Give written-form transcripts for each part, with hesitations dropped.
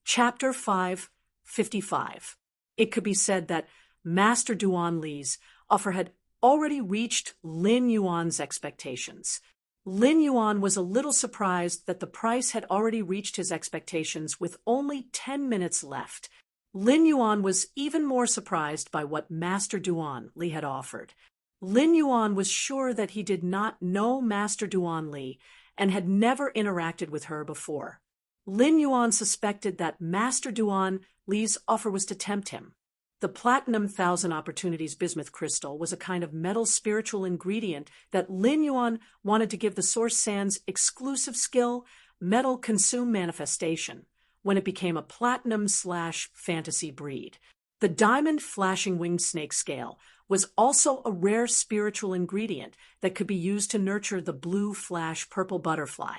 Chapter 555. It could be said that Master Duan Li's offer had already reached Lin Yuan's expectations. Lin Yuan was a little surprised that the price had already reached his expectations with only 10 minutes left. Lin Yuan was even more surprised by what Master Duan Li had offered. Lin Yuan was sure that he did not know Master Duan Li and had never interacted with her before. Lin Yuan suspected that Master Duan Li's offer was to tempt him. The Platinum Thousand Opportunities bismuth crystal was a kind of metal spiritual ingredient that Lin Yuan wanted to give the Source Sand's exclusive skill, Metal Consume Manifestation, when it became a platinum/fantasy breed. The Diamond Flashing Winged Snake Scale was also a rare spiritual ingredient that could be used to nurture the Blue Flash Purple Butterfly.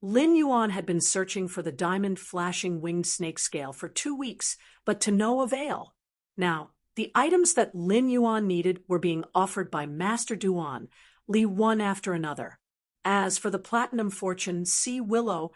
Lin Yuan had been searching for the Diamond Flashing Winged Snake Scale for 2 weeks, but to no avail. Now, the items that Lin Yuan needed were being offered by Master Duan Li one after another. As for the Platinum Fortune Sea Willow,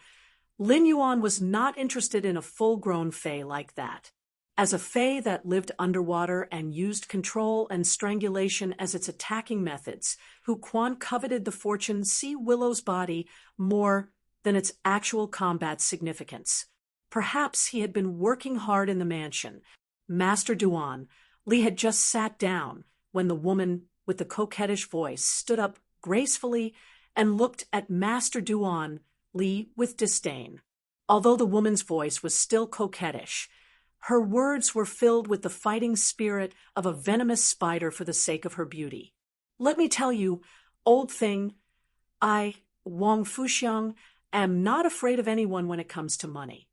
Lin Yuan was not interested in a full-grown fae like that. As a fae that lived underwater and used control and strangulation as its attacking methods, Hu Quan coveted the Fortune Sea Willow's body more than its actual combat significance. Perhaps he had been working hard in the mansion. Master Duan Li had just sat down when the woman with the coquettish voice stood up gracefully and looked at Master Duan Li with disdain. Although the woman's voice was still coquettish, her words were filled with the fighting spirit of a venomous spider for the sake of her beauty. Let me tell you, old thing, I, Wang Fuxiang, am not afraid of anyone when it comes to money.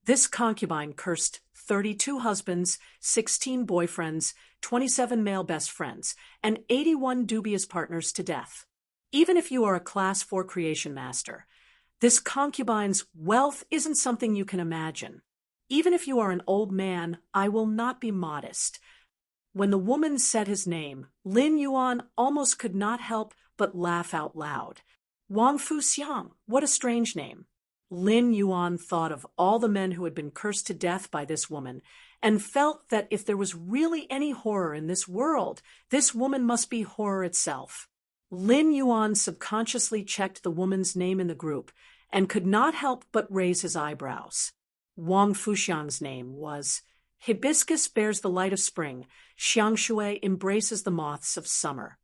This concubine cursed 32 husbands, 16 boyfriends, 27 male best friends, and 81 dubious partners to death. Even if you are a Class 4 creation master, this concubine's wealth isn't something you can imagine. Even if you are an old man, I will not be modest. When the woman said his name, Lin Yuan almost could not help but laugh out loud. Wang Fuxiang, what a strange name. Lin Yuan thought of all the men who had been cursed to death by this woman and felt that if there was really any horror in this world, this woman must be horror itself. Lin Yuan subconsciously checked the woman's name in the group and could not help but raise his eyebrows. Wang Fuxiang's name was Hibiscus bears the light of spring, Xiangshui embraces the moths of summer.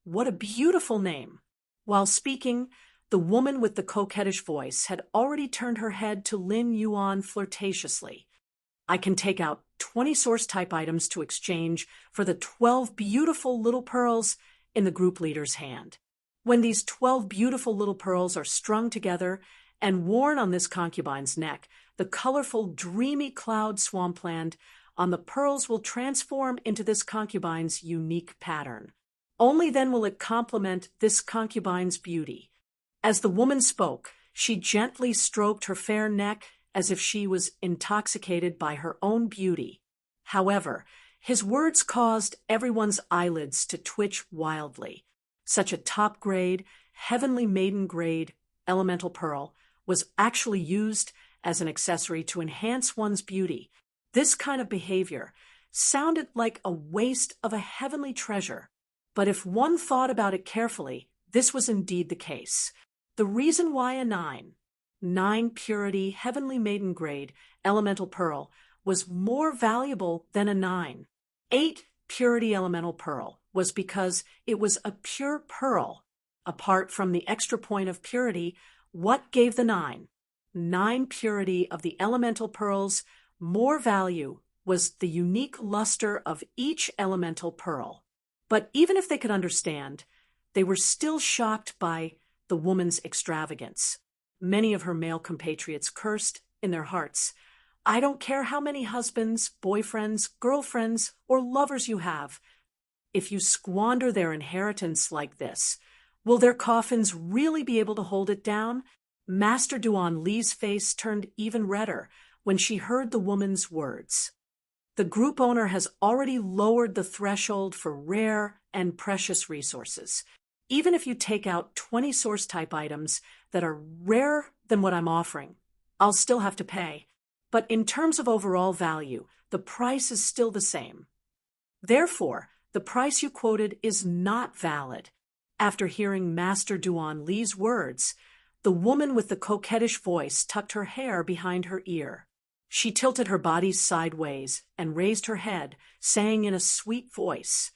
What a beautiful name! While speaking, the woman with the coquettish voice had already turned her head to Lin Yuan flirtatiously. I can take out 20 source-type items to exchange for the 12 beautiful little pearls in the group leader's hand. When these 12 beautiful little pearls are strung together and worn on this concubine's neck, the colorful, dreamy cloud swampland on the pearls will transform into this concubine's unique pattern. Only then will it complement this concubine's beauty. As the woman spoke, she gently stroked her fair neck as if she was intoxicated by her own beauty. However, his words caused everyone's eyelids to twitch wildly. Such a top-grade, heavenly maiden-grade elemental pearl was actually used as an accessory to enhance one's beauty. This kind of behavior sounded like a waste of a heavenly treasure. But if one thought about it carefully, this was indeed the case. The reason why a 9 purity, heavenly maiden grade elemental pearl was more valuable than a 8 purity elemental pearl was because it was a pure pearl. Apart from the extra point of purity, what gave the 9 purity of the elemental pearls more value was the unique luster of each elemental pearl. But even if they could understand, they were still shocked by the woman's extravagance. Many of her male compatriots cursed in their hearts, I don't care how many husbands, boyfriends, girlfriends, or lovers you have. If you squander their inheritance like this, will their coffins really be able to hold it down? Master Duan Li's face turned even redder when she heard the woman's words. The group owner has already lowered the threshold for rare and precious resources. Even if you take out 20 source-type items that are rarer than what I'm offering, I'll still have to pay. but in terms of overall value, the price is still the same. Therefore, the price you quoted is not valid. After hearing Master Duan Li's words, the woman with the coquettish voice tucked her hair behind her ear. She tilted her body sideways and raised her head, saying in a sweet voice,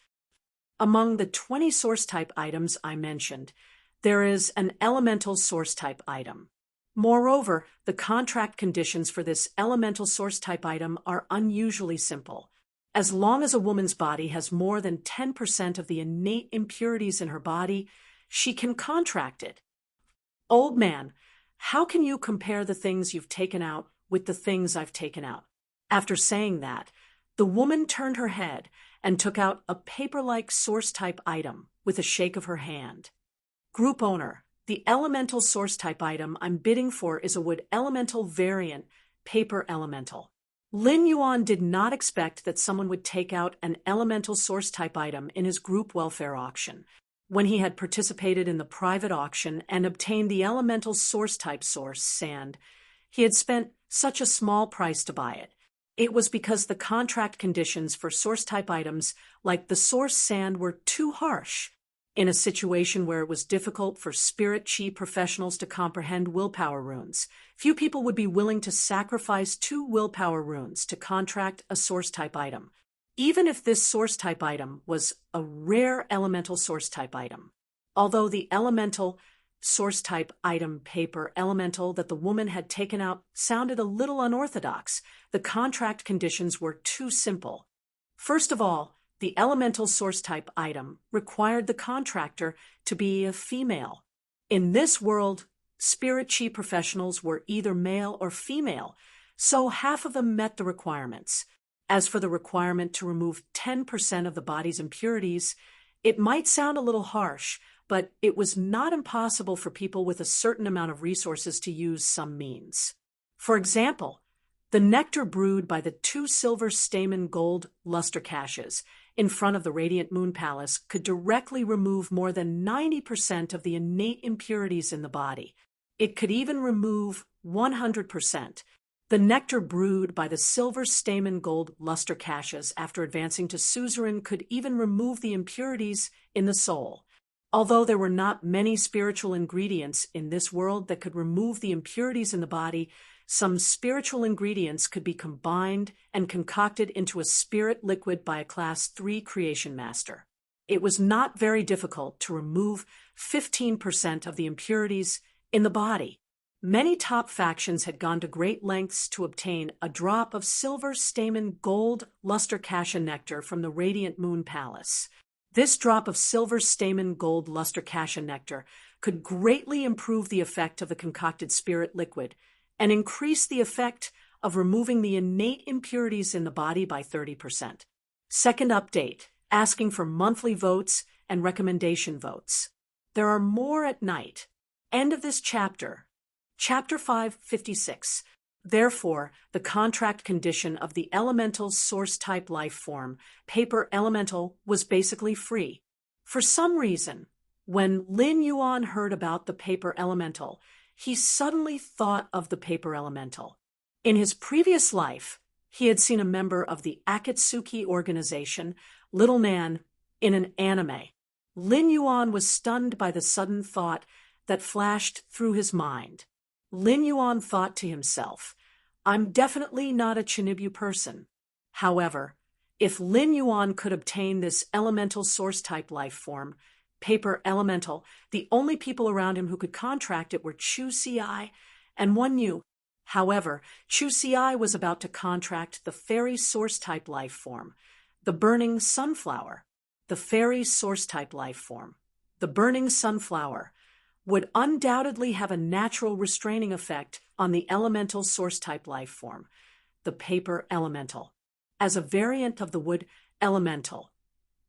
"Among the 20 source-type items I mentioned, there is an elemental source-type item. Moreover, the contract conditions for this elemental source-type item are unusually simple. As long as a woman's body has more than 10% of the innate impurities in her body, she can contract it." Old man, how can you compare the things you've taken out with the things I've taken out? After saying that, the woman turned her head and took out a paper-like source-type item with a shake of her hand. Group owner, the elemental source-type item I'm bidding for is a wood elemental variant, paper elemental. Lin Yuan did not expect that someone would take out an elemental source-type item in his group welfare auction. When he had participated in the private auction and obtained the elemental source-type source, sand, he had spent such a small price to buy it. It was because the contract conditions for source-type items like the source sand were too harsh. In a situation where it was difficult for spirit chi professionals to comprehend willpower runes, few people would be willing to sacrifice 2 willpower runes to contract a source-type item, even if this source-type item was a rare elemental source-type item. Although the elemental source-type item paper elemental that the woman had taken out sounded a little unorthodox, the contract conditions were too simple. First of all, the elemental source-type item required the contractor to be a female. In this world, spirit chi professionals were either male or female, so half of them met the requirements. As for the requirement to remove 10% of the body's impurities, it might sound a little harsh, but it was not impossible for people with a certain amount of resources to use some means. For example, the nectar brewed by the 2 silver stamen gold luster caches in front of the Radiant Moon Palace could directly remove more than 90% of the innate impurities in the body. It could even remove 100%. The nectar brewed by the silver stamen gold luster caches after advancing to suzerain could even remove the impurities in the soul. Although there were not many spiritual ingredients in this world that could remove the impurities in the body, some spiritual ingredients could be combined and concocted into a spirit liquid by a Class 3 creation master. It was not very difficult to remove 15% of the impurities in the body. Many top factions had gone to great lengths to obtain a drop of silver stamen gold luster cassia nectar from the Radiant Moon Palace. This drop of silver stamen gold luster cassia nectar could greatly improve the effect of the concocted spirit liquid and increase the effect of removing the innate impurities in the body by 30%. Second update, asking for monthly votes and recommendation votes. There are more at night. End of this chapter. Chapter 556. Therefore, the contract condition of the elemental source-type life form, paper elemental, was basically free. For some reason, when Lin Yuan heard about the paper elemental, he suddenly thought of the paper elemental. In his previous life, he had seen a member of the Akatsuki organization, Little Man, in an anime. Lin Yuan was stunned by the sudden thought that flashed through his mind. Lin Yuan thought to himself, "I'm definitely not a Chinibyu person." However, if Lin Yuan could obtain this elemental source-type life form, paper elemental, the only people around him who could contract it were Chu Ci and One Yu. However, Chu Ci was about to contract the fairy source-type life form, the burning sunflower. The fairy source-type life form, the burning sunflower, would undoubtedly have a natural restraining effect on the elemental source-type life form, the paper elemental. As a variant of the wood elemental,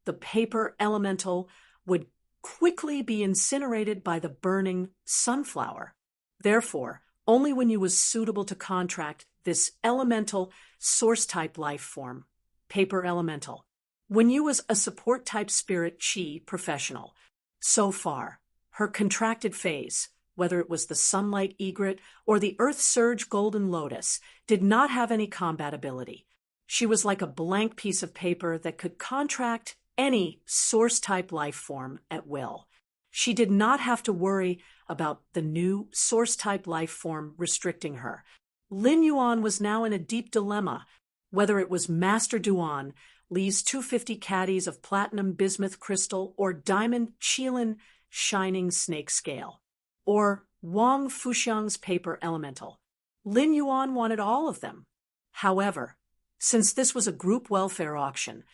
the paper elemental would quickly be incinerated by the burning sunflower. Therefore, only when you was suitable to contract this elemental source-type life form, paper elemental, when you was a support-type spirit chi professional. So far, her contracted phase whether it was the sunlight egret or the earth surge golden lotus, did not have any combatability. She was like a blank piece of paper that could contract any source-type life form at will. She did not have to worry about the new source-type life form restricting her. Lin Yuan was now in a deep dilemma, whether it was Master Duan, Li's 250 caddies of platinum bismuth crystal or diamond Qilin shining snake scale, or Wang Fuxiang's paper elemental. Lin Yuan wanted all of them. However, since this was a group welfare auction,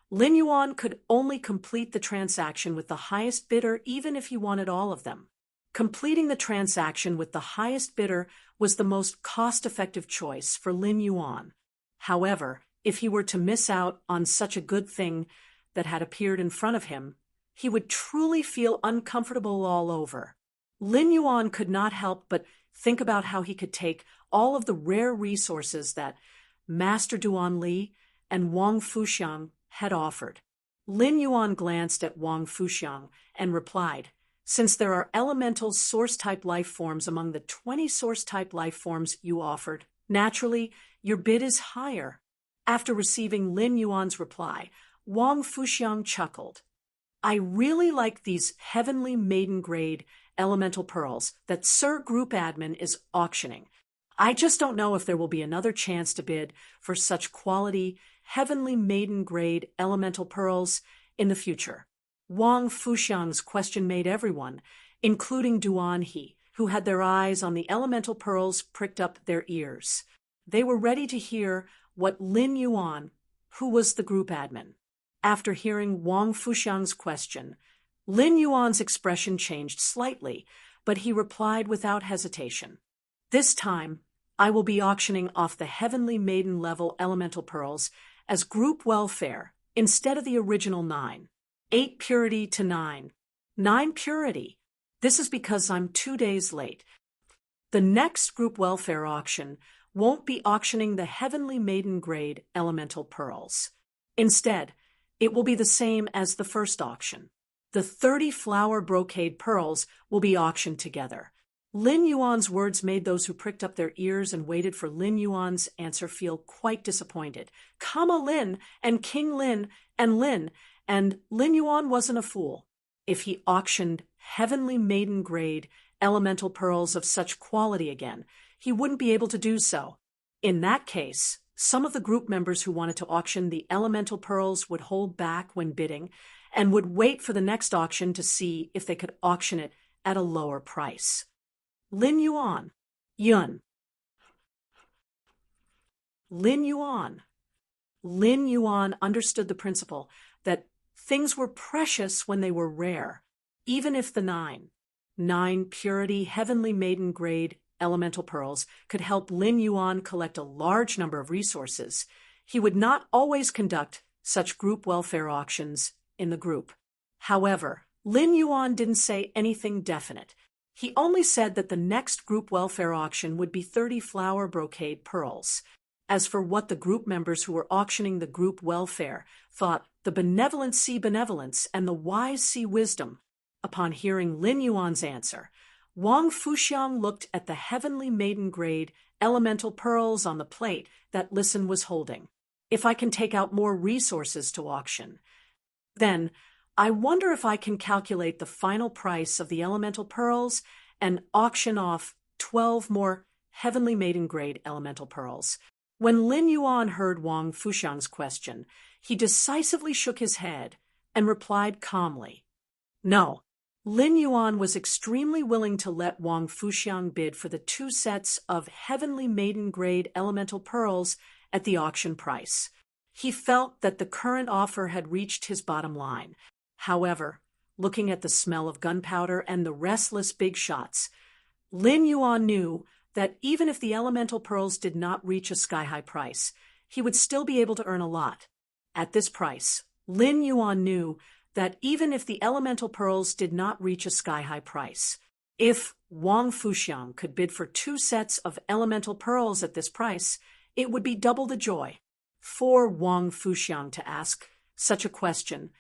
Lin Yuan could only complete the transaction with the highest bidder even if he wanted all of them. Completing the transaction with the highest bidder was the most cost-effective choice for Lin Yuan. However, if he were to miss out on such a good thing that had appeared in front of him, he would truly feel uncomfortable all over. Lin Yuan could not help but think about how he could take all of the rare resources that Master Duan Li and Wang Fuxiang had offered. Lin Yuan glanced at Wang Fuxiang and replied, "Since there are elemental source-type life forms among the 20 source-type life forms you offered, naturally, your bid is higher." After receiving Lin Yuan's reply, Wang Fuxiang chuckled. "I really like these heavenly maiden-grade elemental pearls that Sir Group Admin is auctioning. I just don't know if there will be another chance to bid for such quality, heavenly maiden-grade elemental pearls in the future." Wang Fuxiang's question made everyone, including Duan He, who had their eyes on the elemental pearls, pricked up their ears. They were ready to hear what Lin Yuan, who was the group admin. After hearing Wang Fuxiang's question, Lin Yuan's expression changed slightly, but he replied without hesitation. "This time, I will be auctioning off the Heavenly Maiden level elemental pearls as group welfare instead of the original 9. 8 purity to 9. 9 purity. This is because I'm 2 days late. The next group welfare auction won't be auctioning the Heavenly Maiden grade elemental pearls. Instead, it will be the same as the first auction. The 30 flower brocade pearls will be auctioned together." Lin Yuan's words made those who pricked up their ears and waited for Lin Yuan's answer feel quite disappointed. Kama Lin and King Lin and Lin Yuan wasn't a fool. If he auctioned Heavenly Maiden grade elemental pearls of such quality again, he wouldn't be able to do so. In that case, some of the group members who wanted to auction the elemental pearls would hold back when bidding and would wait for the next auction to see if they could auction it at a lower price. Lin Yuan. Yun. Lin Yuan. Lin Yuan understood the principle that things were precious when they were rare, even if the 9 purity Heavenly Maiden grade elemental pearls could help Lin Yuan collect a large number of resources. He would not always conduct such group welfare auctions in the group. However, Lin Yuan didn't say anything definite. He only said that the next group welfare auction would be 30 flower brocade pearls. As for what the group members who were auctioning the group welfare thought, the benevolent see benevolence and the wise see wisdom. Upon hearing Lin Yuan's answer, Wang Fuxiang looked at the Heavenly Maiden grade elemental pearls on the plate that Listen was holding. "If I can take out more resources to auction, then I wonder if I can calculate the final price of the elemental pearls and auction off 12 more Heavenly Maiden grade elemental pearls." When Lin Yuan heard Wang Fuxiang's question, he decisively shook his head and replied calmly, "No." Lin Yuan was extremely willing to let Wang Fuxiang bid for the 2 sets of Heavenly Maiden grade elemental pearls at the auction price. He felt that the current offer had reached his bottom line. However, looking at the smell of gunpowder and the restless big shots, Lin Yuan knew that even if the elemental pearls did not reach a sky-high price, he would still be able to earn a lot. At this price, Lin Yuan knew that even if the elemental pearls did not reach a sky-high price, if Wang Fuxiang could bid for 2 sets of elemental pearls at this price, it would be double the joy. For Wang Fuxiang to ask such a question,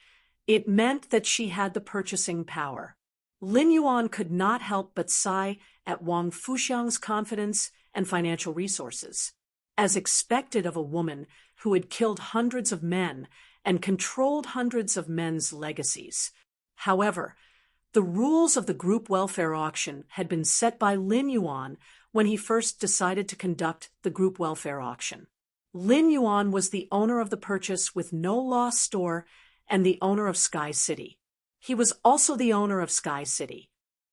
it meant that she had the purchasing power. Lin Yuan could not help but sigh at Wang Fuxiang's confidence and financial resources. As expected of a woman who had killed hundreds of men and controlled hundreds of men's legacies. However, the rules of the group welfare auction had been set by Lin Yuan when he first decided to conduct the group welfare auction. Lin Yuan was the owner of the purchase with no loss store and the owner of Sky City. He was also the owner of Sky City.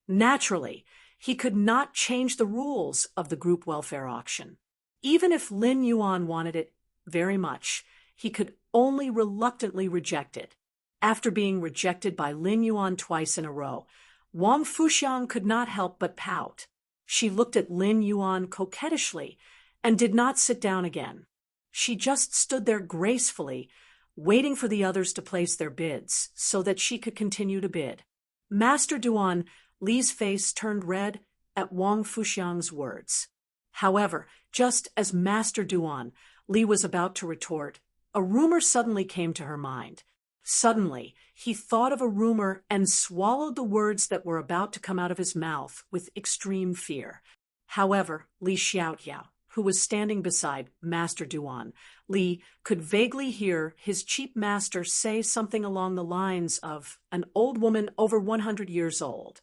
Naturally, he could not change the rules of the group welfare auction. Even if Lin Yuan wanted it very much, he could only reluctantly reject it. After being rejected by Lin Yuan twice in a row, Wang Fuxiang could not help but pout. She looked at Lin Yuan coquettishly and did not sit down again. She just stood there gracefully, waiting for the others to place their bids so that she could continue to bid. Master Duan Li's face turned red at Wang Fuxiang's words. However, just as Master Duan Li was about to retort, a rumor suddenly came to her mind. Suddenly, he thought of a rumor and swallowed the words that were about to come out of his mouth with extreme fear. However, Li Xiaoyao, who was standing beside Master Duan Li, could vaguely hear his cheap master say something along the lines of an old woman over 100 years old.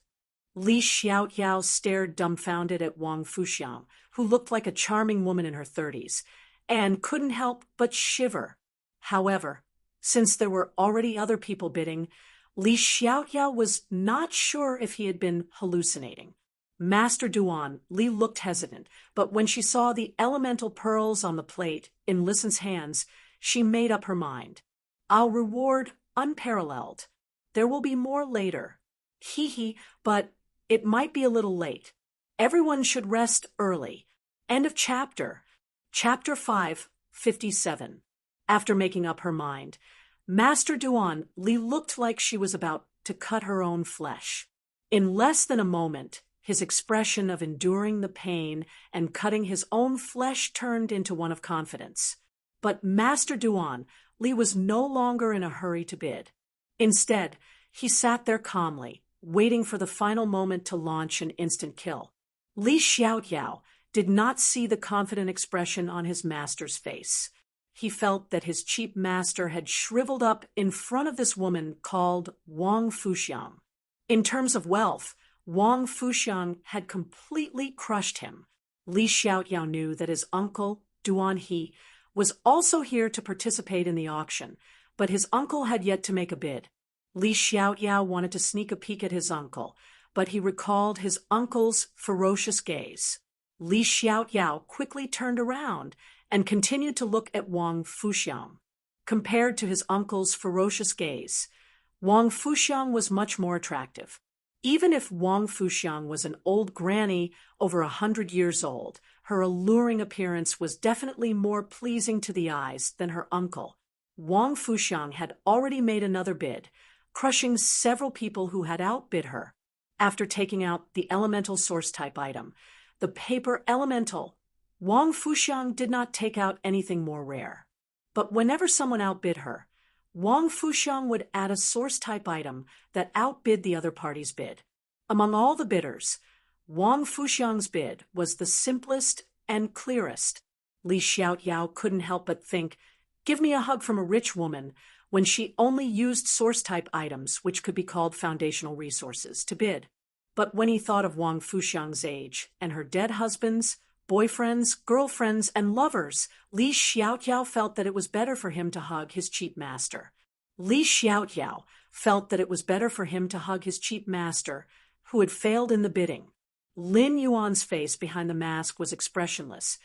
Li Xiaoyao stared dumbfounded at Wang Fuxiang, who looked like a charming woman in her 30s, and couldn't help but shiver. However, since there were already other people bidding, Li Xiaoyao was not sure if he had been hallucinating. Master Duan Li looked hesitant, but when she saw the elemental pearls on the plate in Listen's hands, she made up her mind. I'll reward unparalleled. There will be more later. Hee, but it might be a little late. Everyone should rest early. End of chapter. Chapter 5:57. After making up her mind, Master Duan Li looked like she was about to cut her own flesh. In less than a moment, his expression of enduring the pain and cutting his own flesh turned into one of confidence. But Master Duan Li was no longer in a hurry to bid. Instead, he sat there calmly, waiting for the final moment to launch an instant kill. Li Xiaoyao did not see the confident expression on his master's face. He felt that his cheap master had shriveled up in front of this woman called Wang Fuxiang. In terms of wealth, Wang Fuxiang had completely crushed him. Li Xiaoyao knew that his uncle, Duan He, was also here to participate in the auction, but his uncle had yet to make a bid. Li Xiaoyao wanted to sneak a peek at his uncle, but he recalled his uncle's ferocious gaze. Li Xiaoyao quickly turned around and continued to look at Wang Fuxiang. Compared to his uncle's ferocious gaze, Wang Fuxiang was much more attractive. Even if Wang Fuxiang was an old granny over 100 years old, her alluring appearance was definitely more pleasing to the eyes than her uncle. Wang Fuxiang had already made another bid, crushing several people who had outbid her. After taking out the elemental source type item, the paper elemental, Wang Fuxiang did not take out anything more rare. But whenever someone outbid her, Wang Fuxiang would add a source type item that outbid the other party's bid. Among all the bidders, Wang Fuxiang's bid was the simplest and clearest. Li Xiaoyao couldn't help but think, give me a hug from a rich woman, when she only used source type items, which could be called foundational resources, to bid. But when he thought of Wang Fuxiang's age and her dead husbands, boyfriends, girlfriends, and lovers, Li Xiaoyao felt that it was better for him to hug his cheap master. Li Xiaoyao felt that it was better for him to hug his cheap master, who had failed in the bidding. Lin Yuan's face behind the mask was expressionless,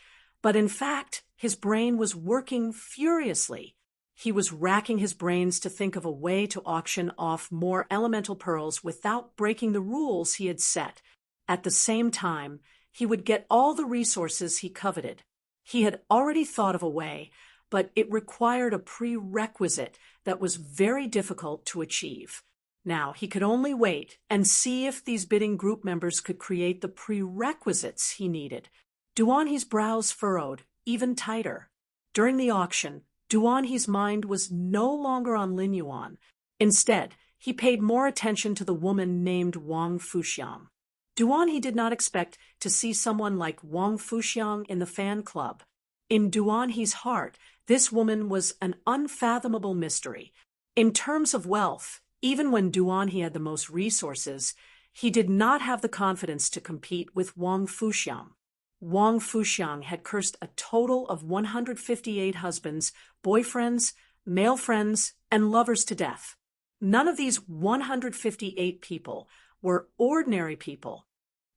but in fact, his brain was working furiously. He was racking his brains to think of a way to auction off more elemental pearls without breaking the rules he had set. At the same time, he would get all the resources he coveted. He had already thought of a way, but it required a prerequisite that was very difficult to achieve. Now, he could only wait and see if these bidding group members could create the prerequisites he needed. Duan He's brows furrowed even tighter. During the auction, Duan He's mind was no longer on Lin Yuan. Instead, he paid more attention to the woman named Wang Fuxiang. Duan he did not expect to see someone like Wang Fuxiang in the fan club. In Duan he's heart, this woman was an unfathomable mystery. In terms of wealth, even when Duan he had the most resources, he did not have the confidence to compete with Wang Fuxiang. Wang Fuxiang had cursed a total of 158 husbands, boyfriends, male friends, and lovers to death. None of these 158 people were ordinary people.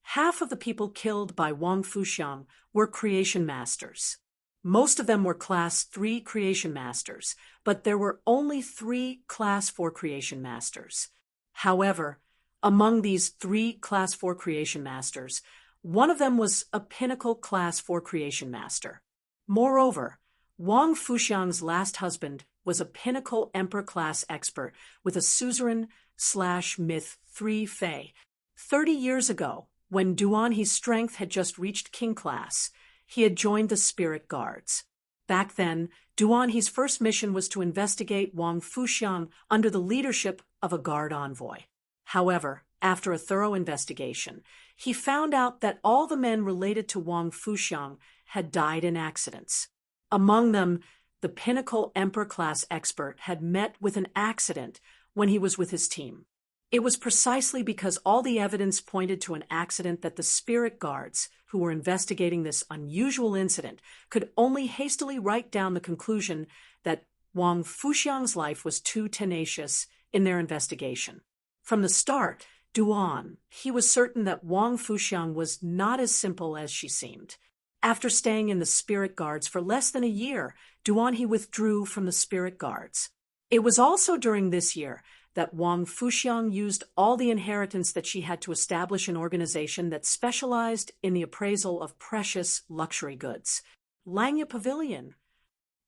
Half of the people killed by Wang Fuxiang were creation masters. Most of them were Class 3 creation masters, but there were only 3 Class 4 creation masters. However, among these 3 Class 4 creation masters, one of them was a pinnacle Class 4 creation master. Moreover, Wang Fuxiang's last husband was a pinnacle Emperor class expert with a suzerain/myth 3 Fei. 30 years ago, when Duan He's strength had just reached king class, he had joined the Spirit Guards. Back then, Duan He's first mission was to investigate Wang Fuxiang under the leadership of a guard envoy. However, after a thorough investigation, he found out that all the men related to Wang Fuxiang had died in accidents. Among them, the pinnacle Emperor-class expert had met with an accident when he was with his team. It was precisely because all the evidence pointed to an accident that the Spirit Guards, who were investigating this unusual incident, could only hastily write down the conclusion that Wang Fuxiang's life was too tenacious in their investigation. From the start, Duan, he was certain that Wang Fuxiang was not as simple as she seemed. After staying in the Spirit Guards for less than a year, Duan he withdrew from the Spirit Guards. It was also during this year that Wang Fuxiang used all the inheritance that she had to establish an organization that specialized in the appraisal of precious luxury goods. Langya Pavilion.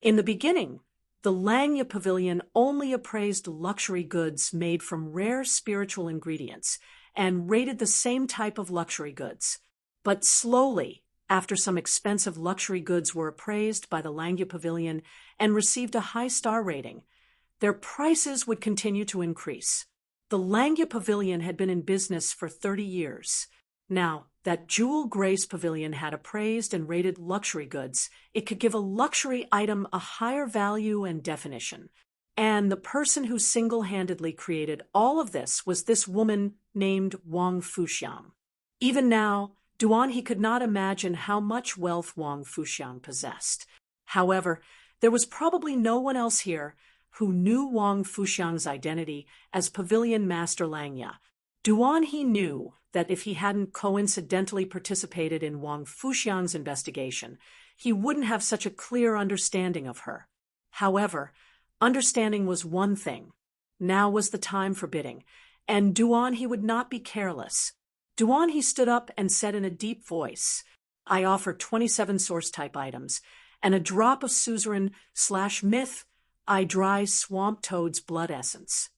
In the beginning, the Langya Pavilion only appraised luxury goods made from rare spiritual ingredients and rated the same type of luxury goods. But slowly, after some expensive luxury goods were appraised by the Langya Pavilion and received a high star rating, their prices would continue to increase. The Langya Pavilion had been in business for 30 years. Now that Jewel Grace Pavilion had appraised and rated luxury goods, it could give a luxury item a higher value and definition. And the person who single-handedly created all of this was this woman named Wang Fuxiang. Even now, Duan he could not imagine how much wealth Wang Fuxiang possessed. However, there was probably no one else here who knew Wang Fuxiang's identity as Pavilion Master Langya. Duan he knew that if he hadn't coincidentally participated in Wang Fuxiang's investigation, he wouldn't have such a clear understanding of her. However, understanding was one thing. Now was the time for bidding, and Duan he would not be careless. Duan he stood up and said in a deep voice, "I offer 27 source-type items, and a drop of suzerain/myth I dry swamp toad's blood essence."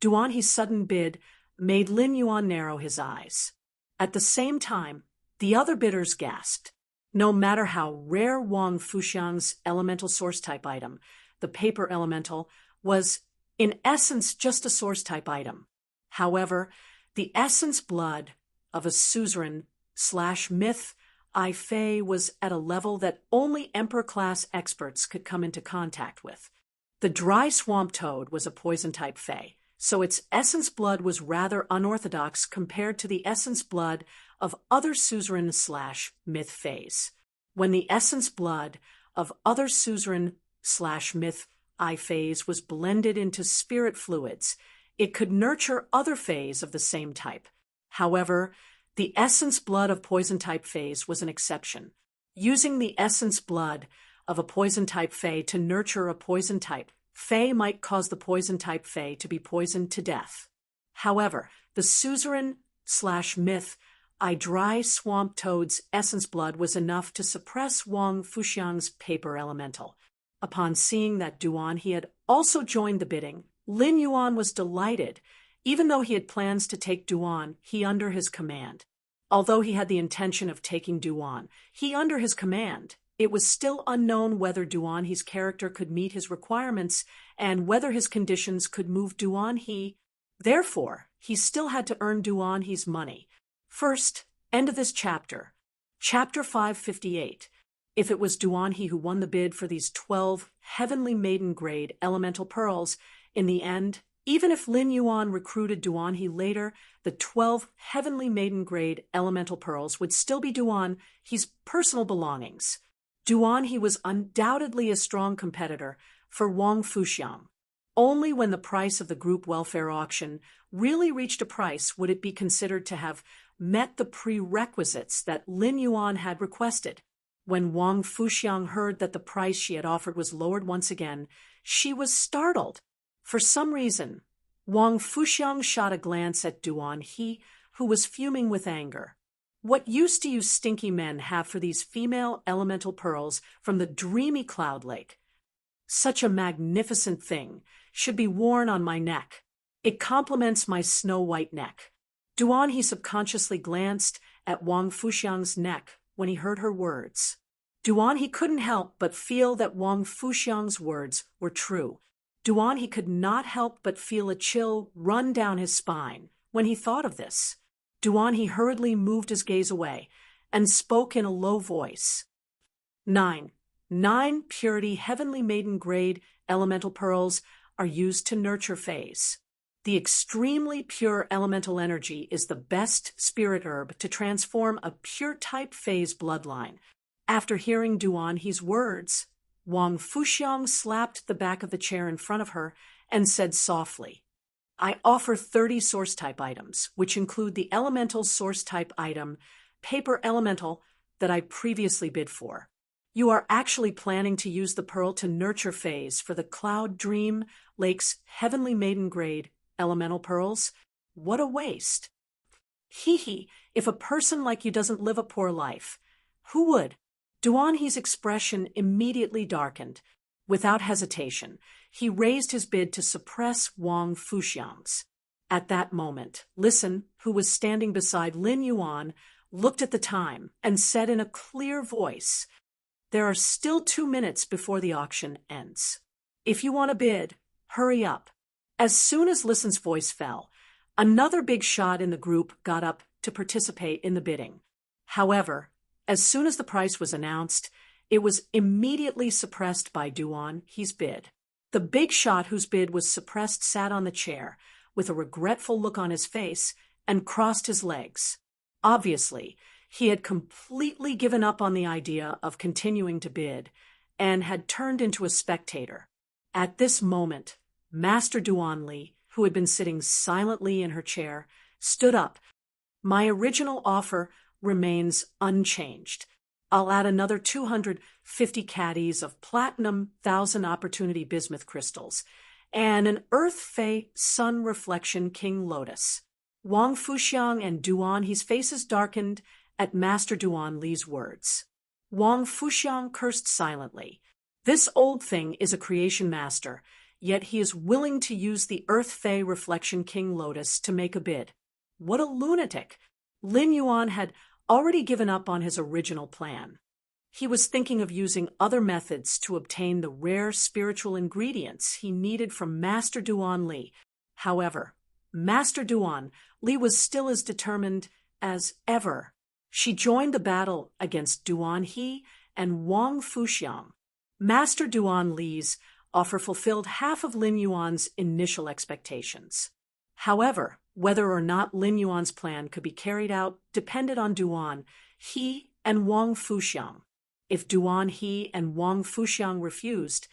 Duan He's sudden bid made Lin Yuan narrow his eyes. At the same time, the other bidders gasped. No matter how rare Wang Fuxiang's elemental source-type item, the paper elemental, was in essence just a source-type item. However, the essence blood of a suzerain/myth I Fei was at a level that only Emperor-class experts could come into contact with. The dry swamp toad was a poison-type Fei, so its essence blood was rather unorthodox compared to the essence blood of other suzerain/myth Feis. When the essence blood of other suzerain/myth I Feis was blended into spirit fluids, it could nurture other Feis of the same type. However, the essence blood of poison-type Feis was an exception. Using the essence blood of a poison-type Fei to nurture a poison-type Fei might cause the poison-type Fei to be poisoned to death. However, the suzerain/myth I dry swamp toad's essence blood was enough to suppress Wang Fuxiang's paper elemental. Upon seeing that Duan he had also joined the bidding, Lin Yuan was delighted, even though he had plans to take Duan he under his command. Although he had the intention of taking Duan he under his command, it was still unknown whether Duan he's character could meet his requirements and whether his conditions could move Duan he Therefore, he still had to earn Duan He's money. First, end of this chapter. Chapter 558. If it was Duan He who won the bid for these 12 heavenly maiden-grade elemental pearls, in the end, even if Lin Yuan recruited Duan He later, the 12 heavenly maiden-grade elemental pearls would still be Duan He's personal belongings. Duan He was undoubtedly a strong competitor for Wang Fuxiang. Only when the price of the group welfare auction really reached a price would it be considered to have met the prerequisites that Lin Yuan had requested. When Wang Fuxiang heard that the price she had offered was lowered once again, she was startled. For some reason, Wang Fuxiang shot a glance at Duan He, who was fuming with anger. What use do you stinky men have for these female elemental pearls from the dreamy cloud lake? Such a magnificent thing should be worn on my neck. It complements my snow-white neck. Duan He subconsciously glanced at Wang Fuxiang's neck when he heard her words. Duan He couldn't help but feel that Wang Fuxiang's words were true. Duan He could not help but feel a chill run down his spine when he thought of this. Duan He hurriedly moved his gaze away and spoke in a low voice. 9 purity heavenly maiden grade elemental pearls are used to nurture phase. The extremely pure elemental energy is the best spirit herb to transform a pure type phase bloodline. After hearing Duan He's words, Wang Fuxiang slapped the back of the chair in front of her and said softly, I offer 30 source type items, which include the elemental source type item, paper elemental, that I previously bid for. You are actually planning to use the pearl to nurture phase for the Cloud Dream Lake's heavenly maiden grade elemental pearls? What a waste. Hee, if a person like you doesn't live a poor life, who would? Duan He's expression immediately darkened. Without hesitation, he raised his bid to suppress Wang Fuxiang's. At that moment, Listen, who was standing beside Lin Yuan, looked at the time and said in a clear voice, There are still 2 minutes before the auction ends. If you want to bid, hurry up. As soon as Listen's voice fell, another big shot in the group got up to participate in the bidding. However, as soon as the price was announced, it was immediately suppressed by Duan He's bid. The big shot whose bid was suppressed sat on the chair, with a regretful look on his face, and crossed his legs. Obviously, he had completely given up on the idea of continuing to bid, and had turned into a spectator. At this moment, Master Duan Li, who had been sitting silently in her chair, stood up. My original offer remains unchanged. I'll add another 250 caddies of platinum 1000 opportunity bismuth crystals and an Earth Fey Sun Reflection King Lotus. Wang Fuxiang and Duan He's faces darkened at Master Duan Li's words. Wang Fuxiang cursed silently. This old thing is a creation master, yet he is willing to use the Earth Fey Reflection King Lotus to make a bid. What a lunatic! Lin Yuan had already given up on his original plan. He was thinking of using other methods to obtain the rare spiritual ingredients he needed from Master Duan Li. However, Master Duan Li was still as determined as ever. She joined the battle against Duan He and Wang Fuxiang. Master Duan Li's offer fulfilled half of Lin Yuan's initial expectations. However, whether or not Lin Yuan's plan could be carried out depended on Duan He and Wang Fuxiang. If Duan He and Wang Fuxiang refused,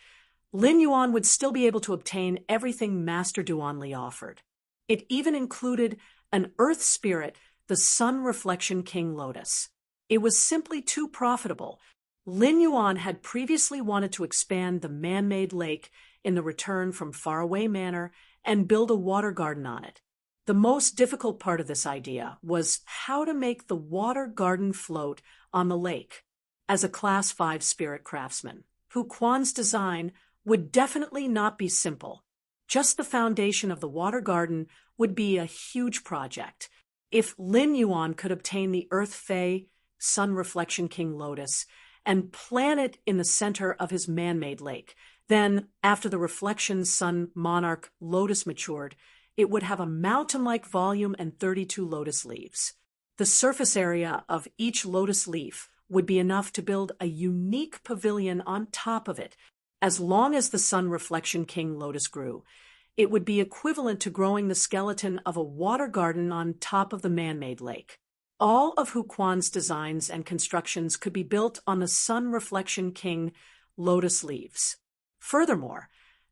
Lin Yuan would still be able to obtain everything Master Duan Li offered. It even included an earth spirit, the Sun Reflection King Lotus. It was simply too profitable. Lin Yuan had previously wanted to expand the man-made lake in the Return from Faraway Manor and build a water garden on it. The most difficult part of this idea was how to make the water garden float on the lake. As a Class 5 spirit craftsman, Hu Quan's design would definitely not be simple. Just the foundation of the water garden would be a huge project. If Lin Yuan could obtain the Earth Fey Sun Reflection King Lotus and plant it in the center of his man-made lake, then, after the Reflection Sun Monarch Lotus matured, it would have a mountain-like volume and 32 lotus leaves. The surface area of each lotus leaf would be enough to build a unique pavilion on top of it. As long as the Sun Reflection King lotus grew, it would be equivalent to growing the skeleton of a water garden on top of the man-made lake. All of Hu Quan's designs and constructions could be built on the Sun Reflection King lotus leaves. Furthermore,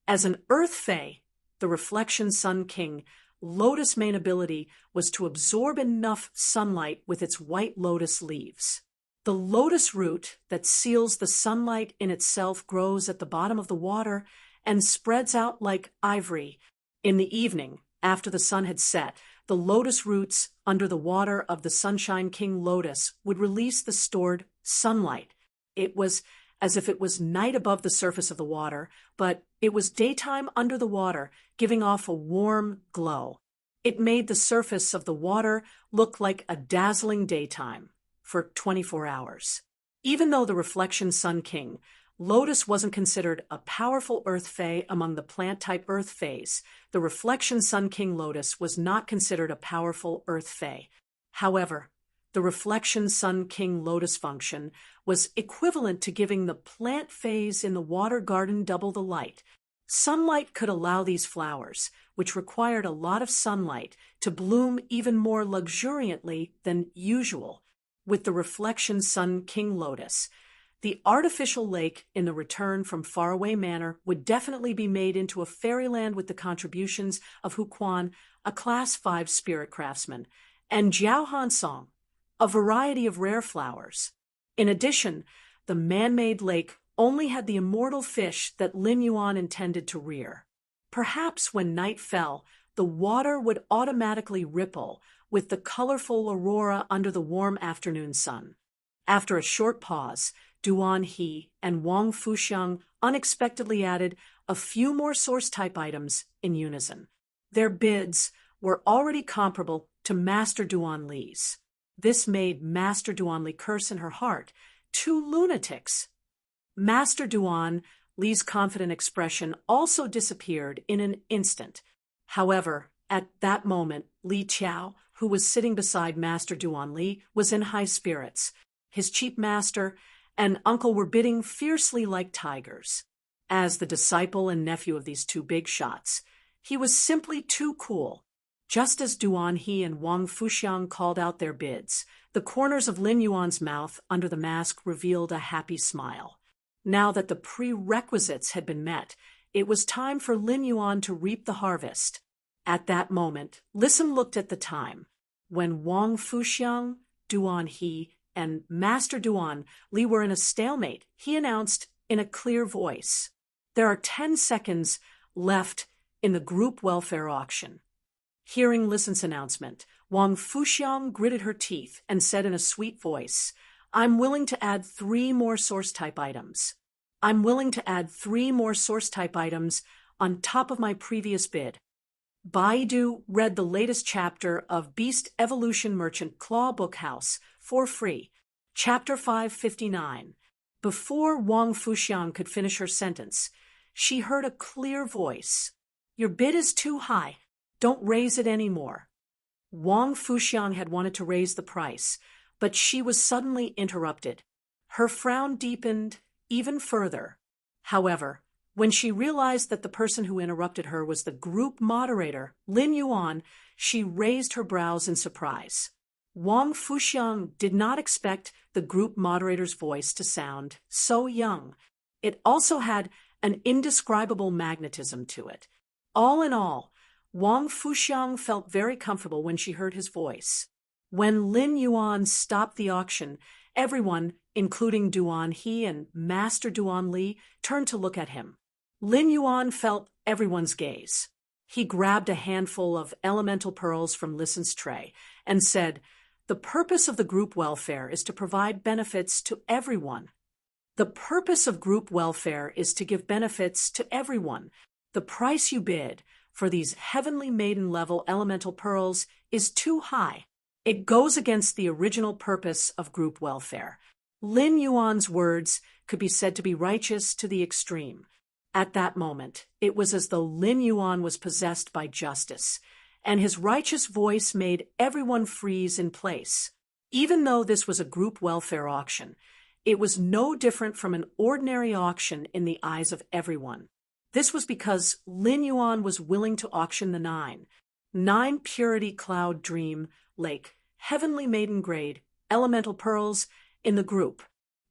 as an Earth Fae, the Reflection Sun King lotus main ability was to absorb enough sunlight with its white lotus leaves. The lotus root that seals the sunlight in itself grows at the bottom of the water and spreads out like ivory. In the evening, after the sun had set, the lotus roots under the water of the Sunshine King lotus would release the stored sunlight. It was as if it was night above the surface of the water, but it was daytime under the water, giving off a warm glow. It made the surface of the water look like a dazzling daytime for 24 hours. Even though the Reflection Sun King lotus wasn't considered a powerful Earth Fae among the plant-type Earth Faes, the Reflection Sun King lotus was not considered a powerful Earth Fae. However, the Reflection Sun King lotus function was equivalent to giving the plant phase in the water garden double the light. Sunlight could allow these flowers, which required a lot of sunlight, to bloom even more luxuriantly than usual. With the Reflection Sun King lotus, the artificial lake in the Return from Faraway Manor would definitely be made into a fairyland with the contributions of Hu Quan, a Class 5 spirit craftsman, and Jiao Hansong, a variety of rare flowers. In addition, the man-made lake only had the immortal fish that Lin Yuan intended to rear. Perhaps when night fell, the water would automatically ripple with the colorful aurora under the warm afternoon sun. After a short pause, Duan He and Wang Fuxiang unexpectedly added a few more source-type items in unison. Their bids were already comparable to Master Duan Li's. This made Master Duan Li curse in her heart. 2 lunatics! Master Duan Li's confident expression also disappeared in an instant. However, at that moment, Li Qiao, who was sitting beside Master Duan Li, was in high spirits. His chief master and uncle were bidding fiercely like tigers. As the disciple and nephew of these 2 big shots, he was simply too cool. Just as Duan He and Wang Fuxiang called out their bids, the corners of Lin Yuan's mouth under the mask revealed a happy smile. Now that the prerequisites had been met, it was time for Lin Yuan to reap the harvest. At that moment, Listen looked at the time. When Wang Fuxiang, Duan He, and Master Duan Li were in a stalemate, he announced in a clear voice, "There are 10 seconds left in the group welfare auction." Hearing Listen's announcement, Wang Fuxiang gritted her teeth and said in a sweet voice, "I'm willing to add 3 more source-type items. I'm willing to add 3 more source-type items on top of my previous bid." Baidu read the latest chapter of Beast Evolution Merchant Claw Bookhouse for free, Chapter 559. Before Wang Fuxiang could finish her sentence, she heard a clear voice. "Your bid is too high. Don't raise it any more." Wang Fuxiang had wanted to raise the price, but she was suddenly interrupted. Her frown deepened even further. However, when she realized that the person who interrupted her was the group moderator, Lin Yuan, she raised her brows in surprise. Wang Fuxiang did not expect the group moderator's voice to sound so young. It also had an indescribable magnetism to it. All in all, Wang Fuxiang felt very comfortable when she heard his voice. When Lin Yuan stopped the auction, everyone, including Duan He and Master Duan Li, turned to look at him. Lin Yuan felt everyone's gaze. He grabbed a handful of elemental pearls from Listen's tray and said, "The purpose of the group welfare is to provide benefits to everyone. The purpose of group welfare is to give benefits to everyone. The price you bid for these heavenly maiden-level elemental pearls is too high. It goes against the original purpose of group welfare." Lin Yuan's words could be said to be righteous to the extreme. At that moment, it was as though Lin Yuan was possessed by justice, and his righteous voice made everyone freeze in place. Even though this was a group welfare auction, it was no different from an ordinary auction in the eyes of everyone. This was because Lin Yuan was willing to auction the nine Purity Cloud Dream Lake Heavenly Maiden Grade Elemental Pearls in the group.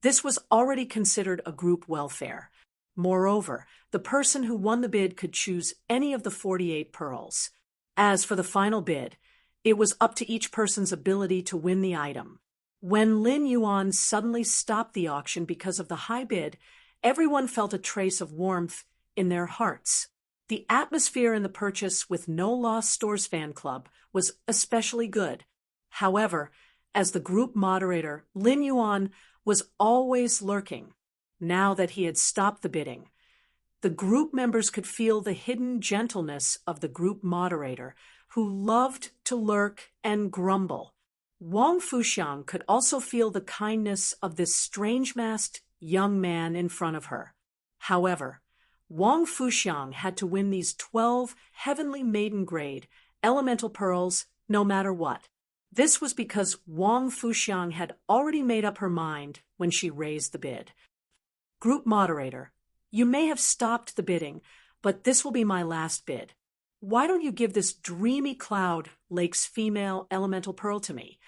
This was already considered a group welfare. Moreover, the person who won the bid could choose any of the 48 pearls. As for the final bid, it was up to each person's ability to win the item. When Lin Yuan suddenly stopped the auction because of the high bid, everyone felt a trace of warmth in their hearts. The atmosphere in the Purchase with No Lost Stores fan club was especially good. However, as the group moderator, Lin Yuan was always lurking. Now that he had stopped the bidding, the group members could feel the hidden gentleness of the group moderator, who loved to lurk and grumble. Wang Fuxiang could also feel the kindness of this strange-masked young man in front of her. However, Wang Fuxiang had to win these 12 Heavenly Maiden Grade Elemental Pearls no matter what. This was because Wang Fuxiang had already made up her mind when she raised the bid. Group moderator, you may have stopped the bidding, but this will be my last bid. Why don't you give this dreamy cloud lake's female elemental pearl to me?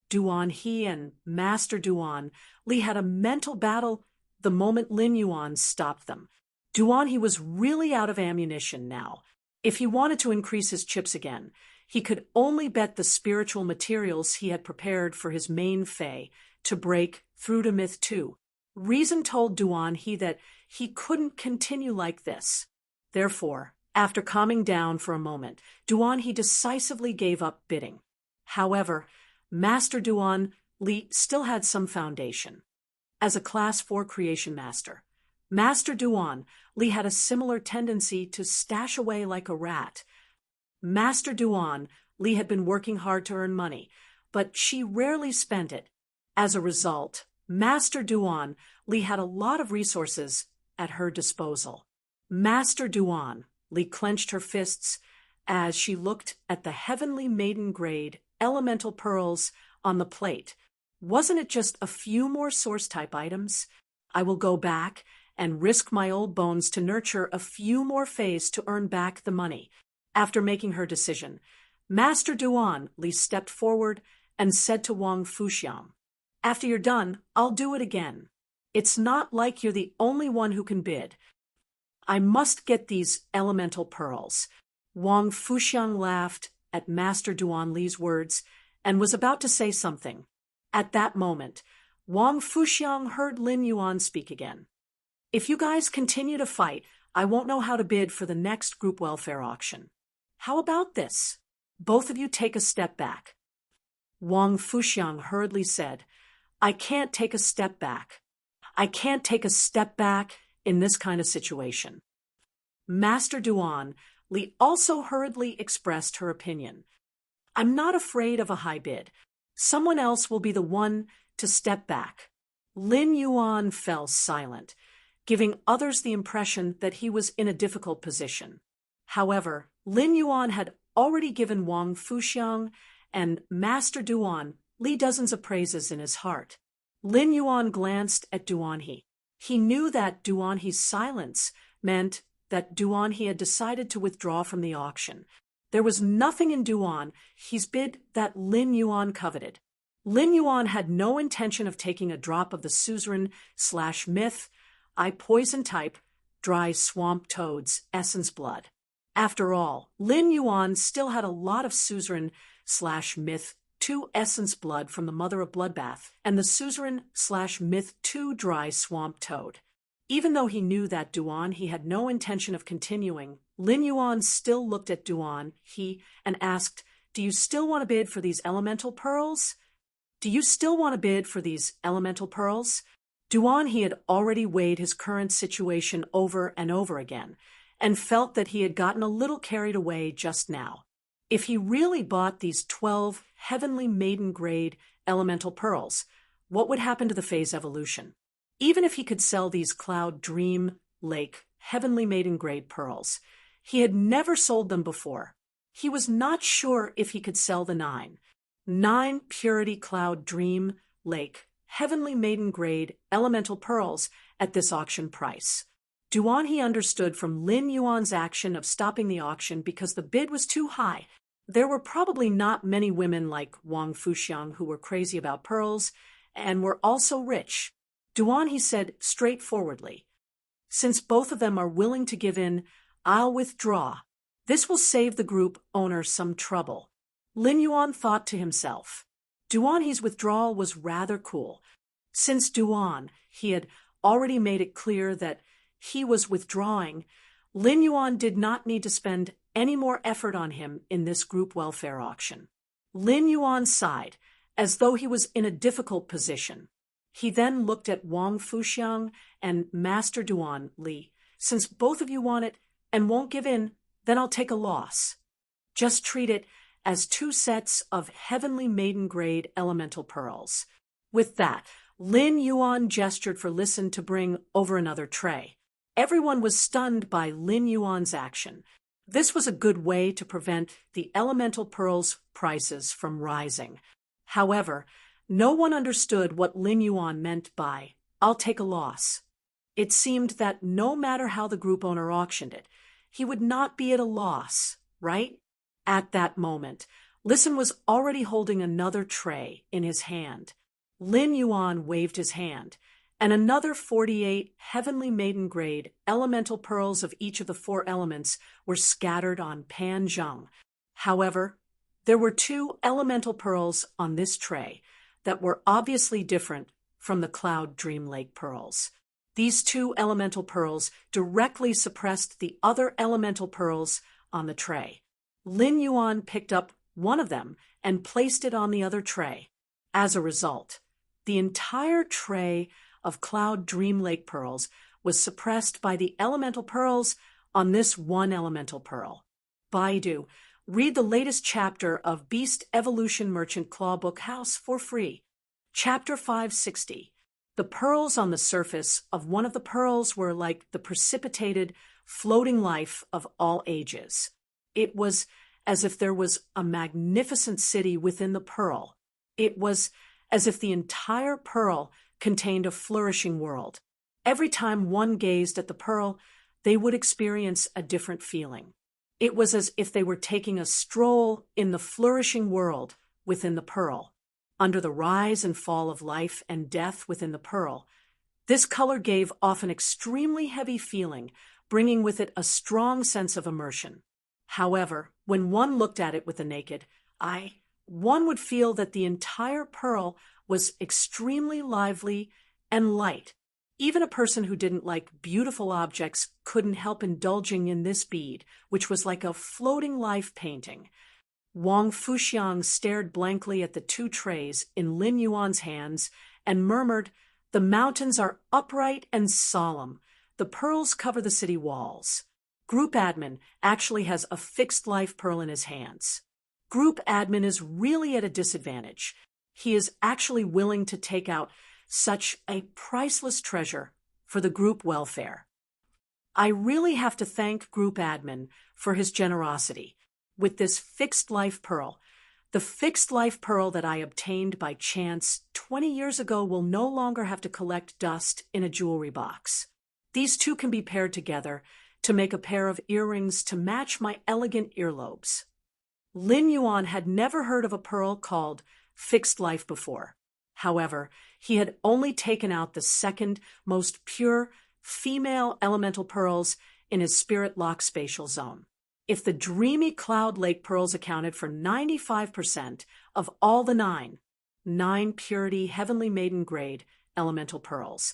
Duan He and Master Duan Li had a mental battle the moment Lin Yuan stopped them. Duan He was really out of ammunition now. If he wanted to increase his chips again, he could only bet the spiritual materials he had prepared for his main Fae to break through to Myth 2. Reason told Duan He that he couldn't continue like this. Therefore, after calming down for a moment, Duan He decisively gave up bidding. However, Master Duan Li still had some foundation. As a Class 4 creation master, Master Duan Li had a similar tendency to stash away like a rat. Master Duan Li had been working hard to earn money, but she rarely spent it. As a result, Master Duan Li had a lot of resources at her disposal. Master Duan Li clenched her fists as she looked at the Heavenly Maiden Grade Elemental Pearls on the plate. Wasn't it just a few more source-type items? I will go back and risk my old bones to nurture a few more Fays to earn back the money. After making her decision, Master Duan Li stepped forward and said to Wang Fuxiang, "After you're done, I'll do it again. It's not like you're the only one who can bid. I must get these elemental pearls." Wang Fuxiang laughed at Master Duan Li's words and was about to say something. At that moment, Wang Fuxiang heard Lin Yuan speak again. "If you guys continue to fight, I won't know how to bid for the next group welfare auction. How about this? Both of you take a step back." Wang Fuxiang hurriedly said, "I can't take a step back. I can't take a step back in this kind of situation." Master Duan Li also hurriedly expressed her opinion. "I'm not afraid of a high bid. Someone else will be the one to step back." Lin Yuan fell silent, giving others the impression that he was in a difficult position. However, Lin Yuan had already given Wang Fuxiang and Master Duan Li dozens of praises in his heart. Lin Yuan glanced at Duan He. He knew that Duan He's silence meant that Duan He had decided to withdraw from the auction. There was nothing in Duan He's bid that Lin Yuan coveted. Lin Yuan had no intention of taking a drop of the suzerain/myth, poison type, dry swamp toad's essence blood. After all, Lin Yuan still had a lot of suzerain/myth 2 essence blood from the Mother of Bloodbath and the suzerain/myth 2 dry swamp toad. Even though he knew that Duan He had no intention of continuing, Lin Yuan still looked at Duan He and asked, "Do you still want to bid for these elemental pearls? Do you still want to bid for these elemental pearls?" Duan He had already weighed his current situation over and over again, and felt that he had gotten a little carried away just now. If he really bought these 12 Heavenly Maiden Grade Elemental Pearls, what would happen to the Fae's evolution? Even if he could sell these Cloud Dream Lake heavenly maiden-grade pearls. He had never sold them before. He was not sure if he could sell the nine Purity Cloud Dream Lake heavenly maiden-grade elemental pearls at this auction price. Duan he understood from Lin Yuan's action of stopping the auction because the bid was too high. There were probably not many women like Wang Fuxiang who were crazy about pearls and were also rich. Duan he said straightforwardly, "Since both of them are willing to give in, I'll withdraw. This will save the group owner some trouble." Lin Yuan thought to himself. Duan he's withdrawal was rather cool. Since Duan he had already made it clear that he was withdrawing, Lin Yuan did not need to spend any more effort on him in this group welfare auction. Lin Yuan sighed, as though he was in a difficult position. He then looked at Wang Fuxiang and Master Duan Li. "Since both of you want it and won't give in, then I'll take a loss. Just treat it as 2 sets of heavenly maiden-grade elemental pearls." With that, Lin Yuan gestured for Listen to bring over another tray. Everyone was stunned by Lin Yuan's action. This was a good way to prevent the elemental pearls' prices from rising. However, no one understood what Lin Yuan meant by, "I'll take a loss." It seemed that no matter how the group owner auctioned it, he would not be at a loss, right? At that moment, Listen was already holding another tray in his hand. Lin Yuan waved his hand, and another 48 heavenly maiden-grade elemental pearls of each of the 4 elements were scattered on Pan Zheng. However, there were 2 elemental pearls on this tray that were obviously different from the Cloud Dream Lake pearls. These 2 elemental pearls directly suppressed the other elemental pearls on the tray. Lin Yuan picked up one of them and placed it on the other tray. As a result, the entire tray of Cloud Dream Lake pearls was suppressed by the elemental pearls on this one elemental pearl. Baidu, read the latest chapter of Beast Evolution Merchant Claw Book House for free. Chapter 560. The pearls on the surface of one of the pearls were like the precipitated, floating life of all ages. It was as if there was a magnificent city within the pearl. It was as if the entire pearl contained a flourishing world. Every time one gazed at the pearl, they would experience a different feeling. It was as if they were taking a stroll in the flourishing world within the pearl. Under the rise and fall of life and death within the pearl, this color gave off an extremely heavy feeling, bringing with it a strong sense of immersion. However, when one looked at it with the naked eye, one would feel that the entire pearl was extremely lively and light. Even a person who didn't like beautiful objects couldn't help indulging in this bead, which was like a floating life painting. Wang Fuxiang stared blankly at the 2 trays in Lin Yuan's hands and murmured, "The mountains are upright and solemn. The pearls cover the city walls." Group Admin actually has a fixed life pearl in his hands. Group Admin is really at a disadvantage. He is actually willing to take out such a priceless treasure for the group welfare. I really have to thank Group Admin for his generosity. With this fixed life pearl, the fixed life pearl that I obtained by chance 20 years ago will no longer have to collect dust in a jewelry box. These 2 can be paired together to make a pair of earrings to match my elegant earlobes. Lin Yuan had never heard of a pearl called fixed life before. However, he had only taken out the second most pure female elemental pearls in his spirit lock spatial zone. If the dreamy Cloud Lake pearls accounted for 95% of all the nine purity heavenly maiden grade elemental pearls,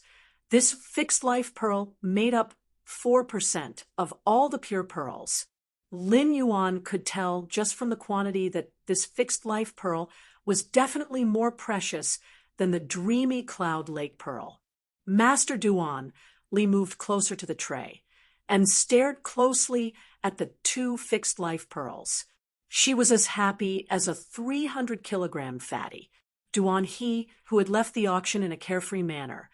this fixed life pearl made up 4% of all the pure pearls. Lin Yuan could tell just from the quantity that this fixed life pearl was definitely more precious than the dreamy Cloud Lake pearl. Master Duan Li moved closer to the tray and stared closely at the 2 fixed life pearls. She was as happy as a 300-kilogram fatty. Duan He, who had left the auction in a carefree manner,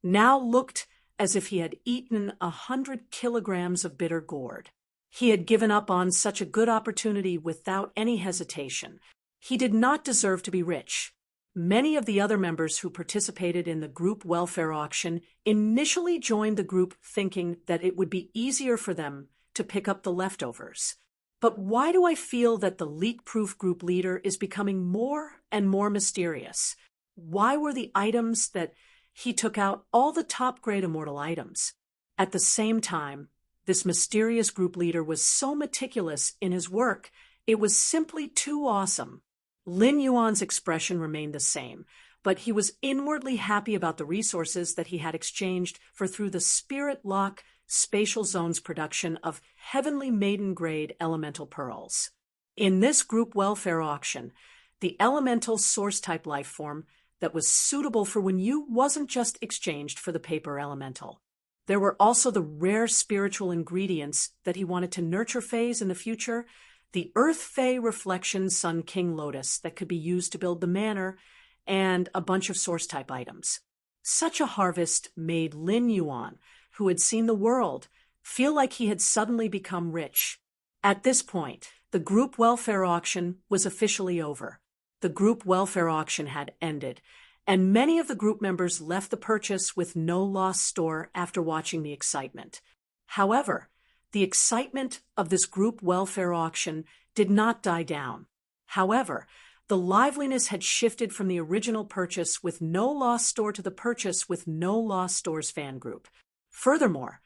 now looked as if he had eaten 100 kilograms of bitter gourd. He had given up on such a good opportunity without any hesitation. He did not deserve to be rich. Many of the other members who participated in the group welfare auction initially joined the group thinking that it would be easier for them to pick up the leftovers. But why do I feel that the leak-proof group leader is becoming more and more mysterious? Why were the items that he took out all the top-grade immortal items? At the same time, this mysterious group leader was so meticulous in his work, it was simply too awesome. Lin Yuan's expression remained the same, but he was inwardly happy about the resources that he had exchanged for through the Spirit Lock Spatial Zone's production of heavenly maiden-grade elemental pearls. In this group welfare auction, the elemental source-type life form that was suitable for when you wasn't just exchanged for the paper elemental. There were also the rare spiritual ingredients that he wanted to nurture phase in the future, the Earth Fae Reflection Sun King Lotus that could be used to build the manor, and a bunch of source-type items. Such a harvest made Lin Yuan, who had seen the world, feel like he had suddenly become rich. At this point, the group welfare auction was officially over. The group welfare auction had ended, and many of the group members left the purchase with no loss store after watching the excitement. However, the excitement of this group welfare auction did not die down. However, the liveliness had shifted from the original purchase with no loss store to the purchase with no loss stores fan group. Furthermore,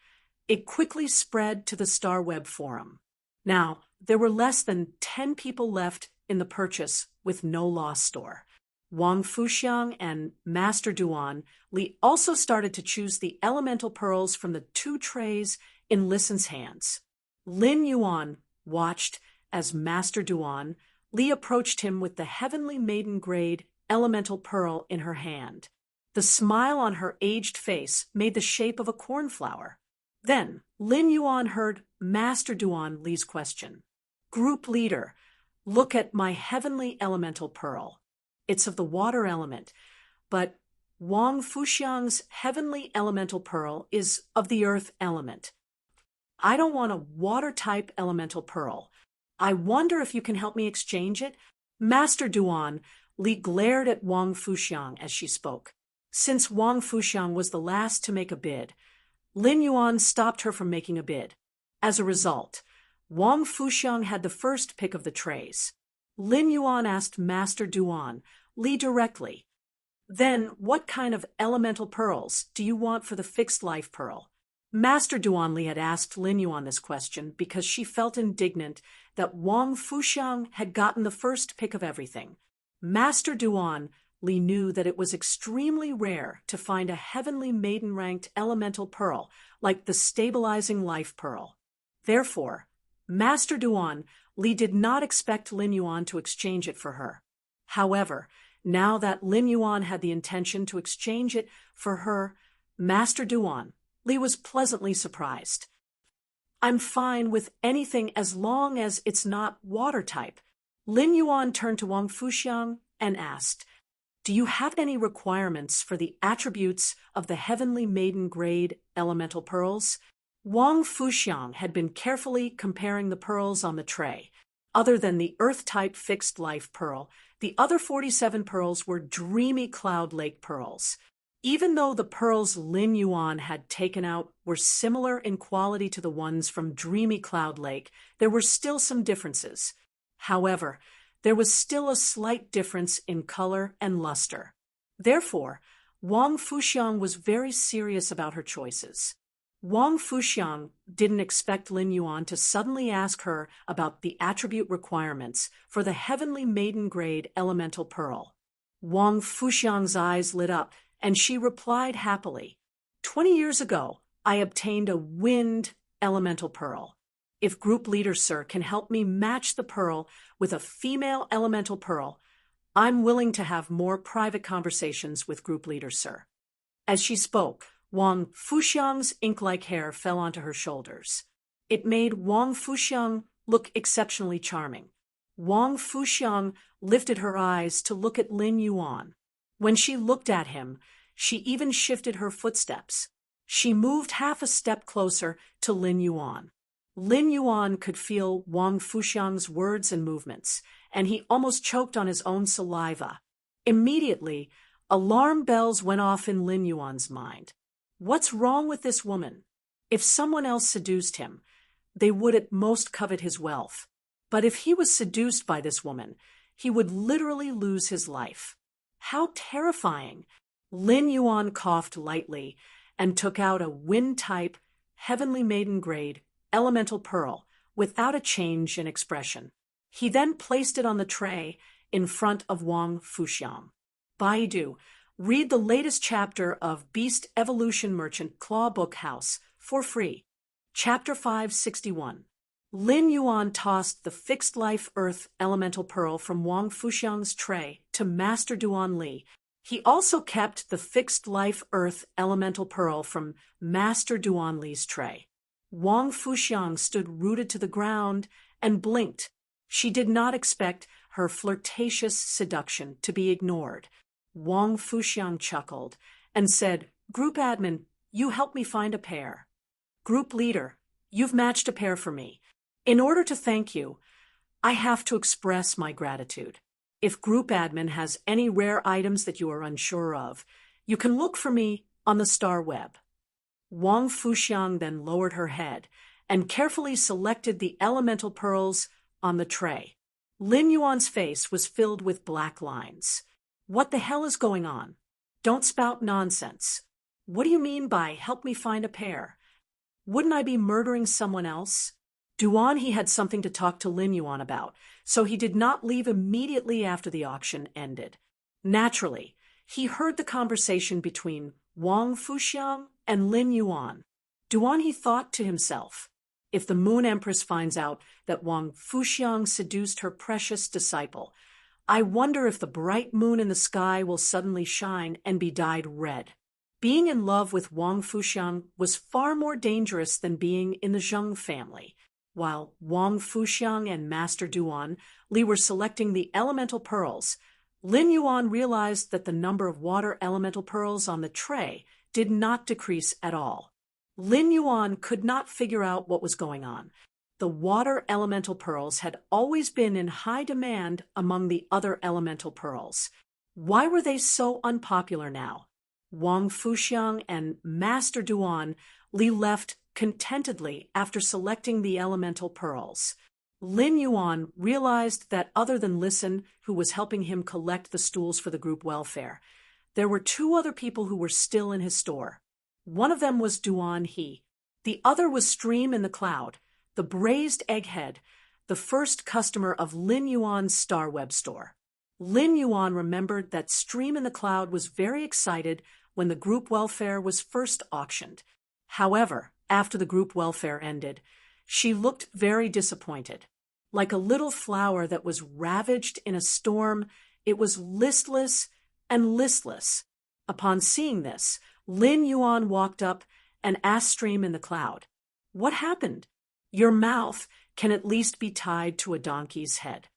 it quickly spread to the Star Web forum. Now, there were less than 10 people left in the purchase with no loss store. Wang Fuxiang and Master Duan Li also started to choose the elemental pearls from the 2 trays in Lisan's hands. Lin Yuan watched as Master Duan Li approached him with the heavenly maiden-grade elemental pearl in her hand. The smile on her aged face made the shape of a cornflower. Then, Lin Yuan heard Master Duan Li's question. "Group leader, look at my heavenly elemental pearl. It's of the water element, but Wang Fuxiang's heavenly elemental pearl is of the earth element. I don't want a water-type elemental pearl. I wonder if you can help me exchange it?" Master Duan Li glared at Wang Fuxiang as she spoke. Since Wang Fuxiang was the last to make a bid, Lin Yuan stopped her from making a bid. As a result, Wang Fuxiang had the first pick of the trays. Lin Yuan asked Master Duan Li directly, "Then what kind of elemental pearls do you want for the fixed life pearl?" Master Duan Li had asked Lin Yuan this question because she felt indignant that Wang Fuxiang had gotten the first pick of everything. Master Duan Li knew that it was extremely rare to find a heavenly maiden-ranked elemental pearl like the stabilizing life pearl. Therefore, Master Duan Li did not expect Lin Yuan to exchange it for her. However, now that Lin Yuan had the intention to exchange it for her, Master Duan Li was pleasantly surprised. "I'm fine with anything as long as it's not water-type." Lin Yuan turned to Wang Fuxiang and asked, "Do you have any requirements for the attributes of the heavenly maiden-grade elemental pearls?" Wang Fuxiang had been carefully comparing the pearls on the tray. Other than the earth-type fixed life pearl, the other 47 pearls were dreamy cloud lake pearls. Even though the pearls Lin Yuan had taken out were similar in quality to the ones from Dreamy Cloud Lake, there were still some differences. However, there was still a slight difference in color and luster. Therefore, Wang Fuxiang was very serious about her choices. Wang Fuxiang didn't expect Lin Yuan to suddenly ask her about the attribute requirements for the heavenly maiden-grade elemental pearl. Wang Fuxiang's eyes lit up, and she replied happily, 20 years ago, I obtained a wind elemental pearl. If group leader, sir, can help me match the pearl with a female elemental pearl, I'm willing to have more private conversations with group leader, sir." As she spoke, Wang Fuxiang's ink-like hair fell onto her shoulders. It made Wang Fuxiang look exceptionally charming. Wang Fuxiang lifted her eyes to look at Lin Yuan. When she looked at him, she even shifted her footsteps. She moved half a step closer to Lin Yuan. Lin Yuan could feel Wang Fuxiang's words and movements, and he almost choked on his own saliva. Immediately, alarm bells went off in Lin Yuan's mind. What's wrong with this woman? If someone else seduced him, they would at most covet his wealth. But if he was seduced by this woman, he would literally lose his life. How terrifying! Lin Yuan coughed lightly and took out a wind-type, heavenly maiden grade, elemental pearl without a change in expression. He then placed it on the tray in front of Wang Fuxiang. Baidu, read the latest chapter of Beast Evolution Merchant Claw Book House for free. Chapter 561. Lin Yuan tossed the fixed life earth elemental pearl from Wang Fuxiang's tray to Master Duan Li. He also kept the fixed life earth elemental pearl from Master Duan Li's tray. Wang Fuxiang stood rooted to the ground and blinked. She did not expect her flirtatious seduction to be ignored. Wang Fuxiang chuckled and said, "Group admin, you help me find a pair. Group leader, you've matched a pair for me. In order to thank you, I have to express my gratitude. If group admin has any rare items that you are unsure of, you can look for me on the star web." Wang Fuxiang then lowered her head and carefully selected the elemental pearls on the tray. Lin Yuan's face was filled with black lines. What the hell is going on? Don't spout nonsense. What do you mean by help me find a pair? Wouldn't I be murdering someone else? Duan he had something to talk to Lin Yuan about, so he did not leave immediately after the auction ended. Naturally, he heard the conversation between Wang Fuxiang and Lin Yuan. Duan he thought to himself, if the Moon Empress finds out that Wang Fuxiang seduced her precious disciple, I wonder if the bright moon in the sky will suddenly shine and be dyed red. Being in love with Wang Fuxiang was far more dangerous than being in the Zheng family. While Wang Fuxiang and Master Duan Li were selecting the elemental pearls, Lin Yuan realized that the number of water elemental pearls on the tray did not decrease at all. Lin Yuan could not figure out what was going on. The water elemental pearls had always been in high demand among the other elemental pearls. Why were they so unpopular now? Wang Fuxiang and Master Duan Li left contentedly after selecting the elemental pearls. Lin Yuan realized that other than Listen, who was helping him collect the stools for the group welfare, there were two other people who were still in his store. One of them was Duan He. The other was Stream in the Cloud, the braised egghead, the first customer of Lin Yuan's Star Web store. Lin Yuan remembered that Stream in the Cloud was very excited when the group welfare was first auctioned. However, after the group welfare ended, she looked very disappointed. Like a little flower that was ravaged in a storm, it was listless and listless. Upon seeing this, Lin Yuan walked up and asked Stream in the Cloud, "What happened? Your mouth can at least be tied to a donkey's head."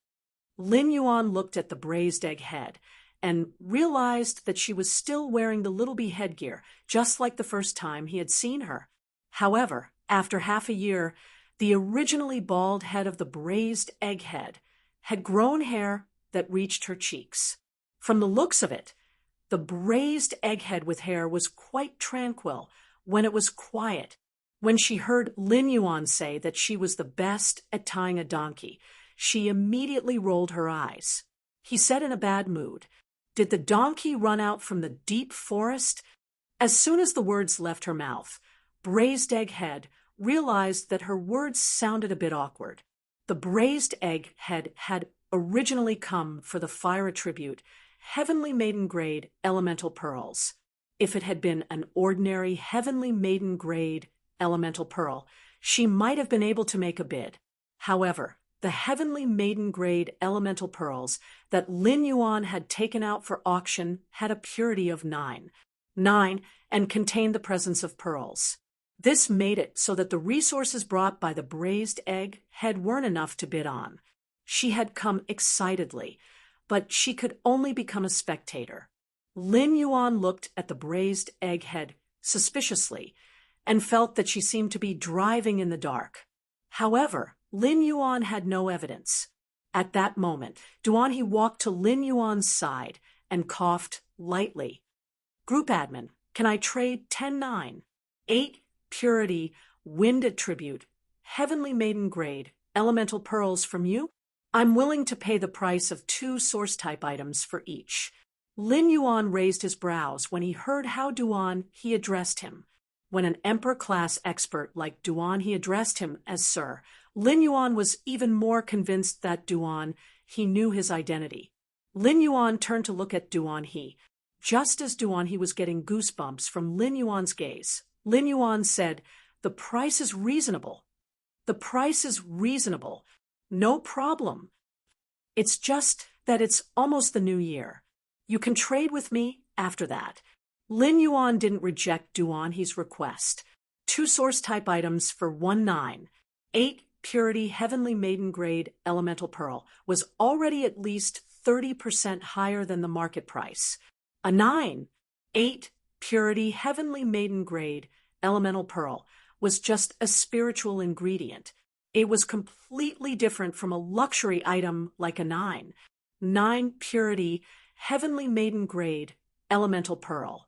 Lin Yuan looked at the braised egg head and realized that she was still wearing the little bee headgear, just like the first time he had seen her. However, after half a year, the originally bald head of the braised egg head had grown hair that reached her cheeks. From the looks of it, the braised egghead with hair was quite tranquil when it was quiet. When she heard Lin Yuan say that she was the best at tying a donkey, she immediately rolled her eyes. He said in a bad mood, "Did the donkey run out from the deep forest?" As soon as the words left her mouth, Braised Egghead realized that her words sounded a bit awkward. The Braised Egghead had originally come for the fire attribute Heavenly Maiden Grade Elemental Pearls. If it had been an ordinary Heavenly Maiden Grade Elemental Pearl, she might have been able to make a bid. However, the Heavenly Maiden Grade Elemental Pearls that Lin Yuan had taken out for auction had a purity of 9, and contained the presence of pearls. This made it so that the resources brought by the Braised Egghead weren't enough to bid on. She had come excitedly, but she could only become a spectator. Lin Yuan looked at the Braised Egghead suspiciously, and felt that she seemed to be driving in the dark. However, Lin Yuan had no evidence. At that moment, Duanhe walked to Lin Yuan's side and coughed lightly. "Group admin, can I trade 10-9? 8 purity, wind attribute, heavenly maiden grade, elemental pearls from you? I'm willing to pay the price of 2 source-type items for each." Lin Yuan raised his brows when he heard how Duanhe addressed him. When an Emperor-class expert like Duanhe addressed him as Sir, Lin Yuan was even more convinced that Duanhe knew his identity. Lin Yuan turned to look at Duanhe. Just as Duanhe was getting goosebumps from Lin Yuan's gaze, Lin Yuan said, "The price is reasonable. The price is reasonable. No problem. It's just that it's almost the new year. You can trade with me after that." Lin Yuan didn't reject Duanhe's request. 2 source-type items for 1-9, 8 purity heavenly maiden grade elemental pearl was already at least 30% higher than the market price. A 9, 8 purity heavenly maiden grade elemental pearl was just a spiritual ingredient. It was completely different from a luxury item like a 9 purity heavenly maiden grade elemental pearl.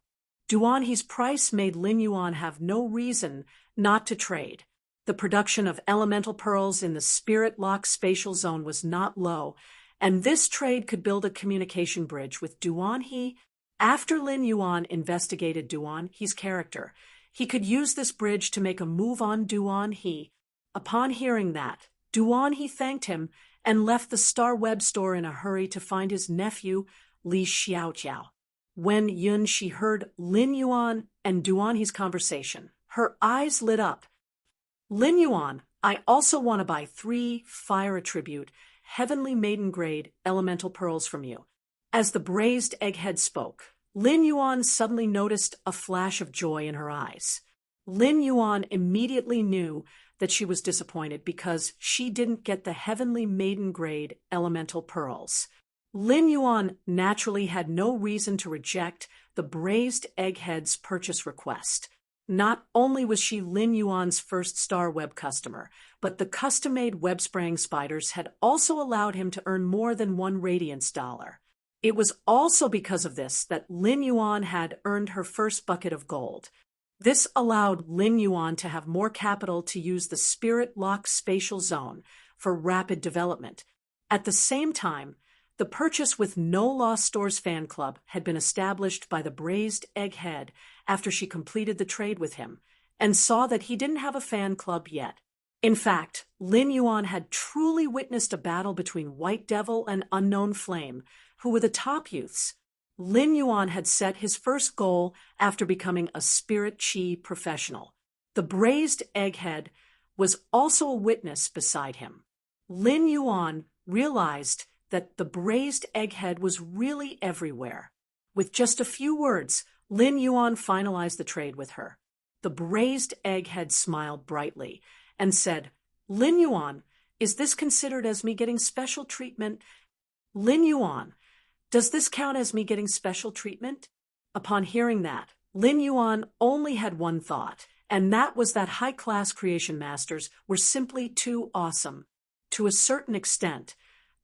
Duanhe's price made Lin Yuan have no reason not to trade. The production of elemental pearls in the Spirit Lock spatial zone was not low, and this trade could build a communication bridge with Duanhe. After Lin Yuan investigated Duanhe's character, he could use this bridge to make a move on Duanhe. Upon hearing that, Duanhe thanked him and left the Star Web store in a hurry to find his nephew, Li Xiaojiao. When Yunxi heard Lin Yuan and Duanhe's conversation, her eyes lit up. "Lin Yuan, I also want to buy 3 fire attribute, heavenly maiden grade elemental pearls from you." As the braised egghead spoke, Lin Yuan suddenly noticed a flash of joy in her eyes. Lin Yuan immediately knew that she was disappointed because she didn't get the heavenly maiden grade elemental pearls. Lin Yuan naturally had no reason to reject the braised egghead's purchase request. Not only was she Lin Yuan's first Star Web customer, but the custom-made web-spraying spiders had also allowed him to earn more than 1 Radiance dollar. It was also because of this that Lin Yuan had earned her first bucket of gold. This allowed Lin Yuan to have more capital to use the Spirit Lock spatial zone for rapid development. At the same time, the purchase with No Lost Stores fan club had been established by the braised egghead after she completed the trade with him and saw that he didn't have a fan club yet. In fact, Lin Yuan had truly witnessed a battle between White Devil and Unknown Flame, who were the top youths. Lin Yuan had set his first goal after becoming a spirit chi professional. The braised egghead was also a witness beside him. Lin Yuan realized that the braised egghead was really everywhere. With just a few words, Lin Yuan finalized the trade with her. The braised egghead smiled brightly and said, "Lin Yuan, is this considered as me getting special treatment?" "Lin Yuan, does this count as me getting special treatment?" Upon hearing that, Lin Yuan only had one thought, and that was that high-class creation masters were simply too awesome. To a certain extent,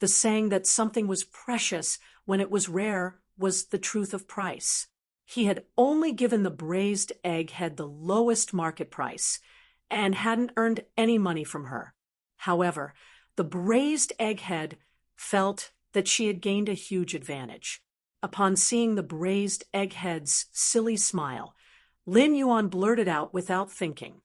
the saying that something was precious when it was rare was the truth of price. He had only given the braised egghead the lowest market price and hadn't earned any money from her. However, the braised egghead felt that she had gained a huge advantage. Upon seeing the braised egghead's silly smile, Lin Yuan blurted out without thinking,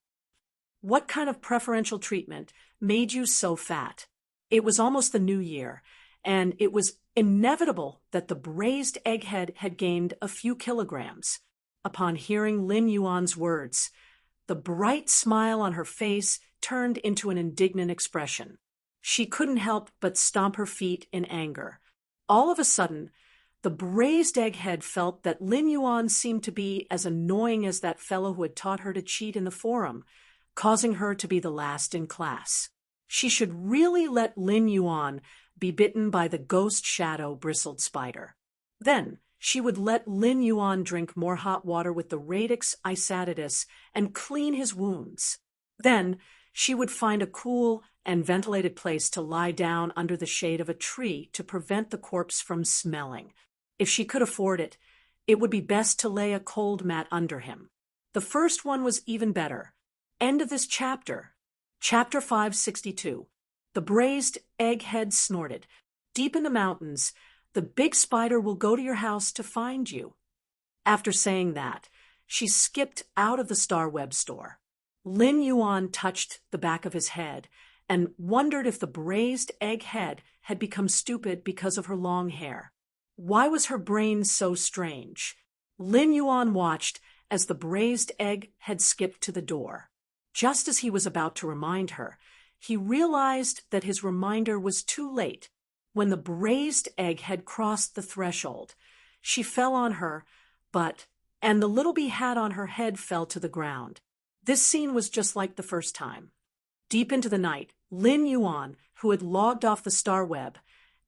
"What kind of preferential treatment made you so fat?" It was almost the new year, and it was inevitable that the braised egghead had gained a few kilograms. Upon hearing Lin Yuan's words, the bright smile on her face turned into an indignant expression. She couldn't help but stomp her feet in anger. All of a sudden, the braised egghead felt that Lin Yuan seemed to be as annoying as that fellow who had taught her to cheat in the forum, causing her to be the last in class. She should really let Lin Yuan be bitten by the ghost shadow bristled spider. Then She would let Lin Yuan drink more hot water with the radix isatitis and clean his wounds. Then, she would find a cool and ventilated place to lie down under the shade of a tree to prevent the corpse from smelling. If she could afford it, it would be best to lay a cold mat under him. The first one was even better. End of this chapter. Chapter 562. The braised egghead snorted. Deep in the mountains, the big spider will go to your house to find you. After saying that, she skipped out of the Star Web store. Lin Yuan touched the back of his head and wondered if the braised egghead had become stupid because of her long hair. Why was her brain so strange? Lin Yuan watched as the braised egg had skipped to the door. Just as he was about to remind her, he realized that his reminder was too late. When the braised egg had crossed the threshold, she fell on her, and the little bee hat on her head fell to the ground. This scene was just like the first time. Deep into the night, Lin Yuan, who had logged off the Star Web,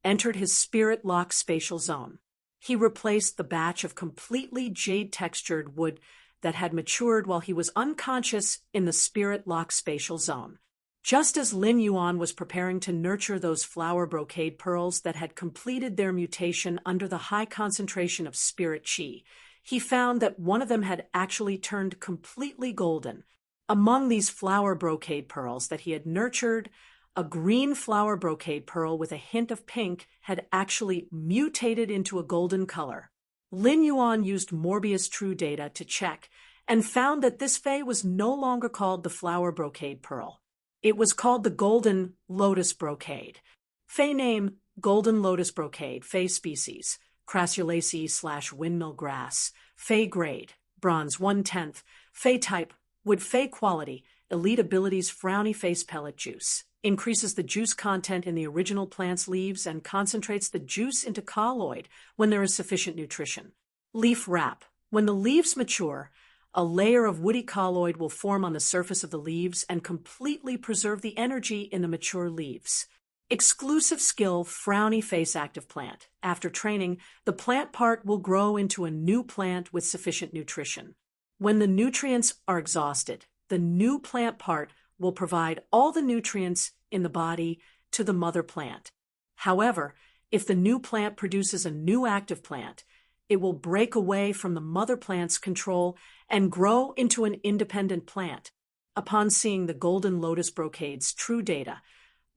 entered his spirit-lock spatial zone. He replaced the batch of completely jade-textured wood that had matured while he was unconscious in the spirit-lock spatial zone. Just as Lin Yuan was preparing to nurture those flower brocade pearls that had completed their mutation under the high concentration of spirit qi, he found that one of them had actually turned completely golden. Among these flower brocade pearls that he had nurtured, a green flower brocade pearl with a hint of pink had actually mutated into a golden color. Lin Yuan used Morbius True data to check and found that this fei was no longer called the flower brocade pearl. It was called the golden lotus brocade. Fei name, golden lotus brocade, fei species, Crassulaceae/windmill grass, fei grade, bronze 1/10, fei type, wood fei quality, elite abilities frowny face pellet juice, increases the juice content in the original plant's leaves and concentrates the juice into colloid when there is sufficient nutrition. Leaf wrap. When the leaves mature, a layer of woody colloid will form on the surface of the leaves and completely preserve the energy in the mature leaves. Exclusive skill frowny face active plant. After training, the plant part will grow into a new plant with sufficient nutrition. When the nutrients are exhausted, the new plant part will provide all the nutrients in the body to the mother plant. However, if the new plant produces a new active plant, it will break away from the mother plant's control and grow into an independent plant. Upon seeing the golden lotus brocade's true data,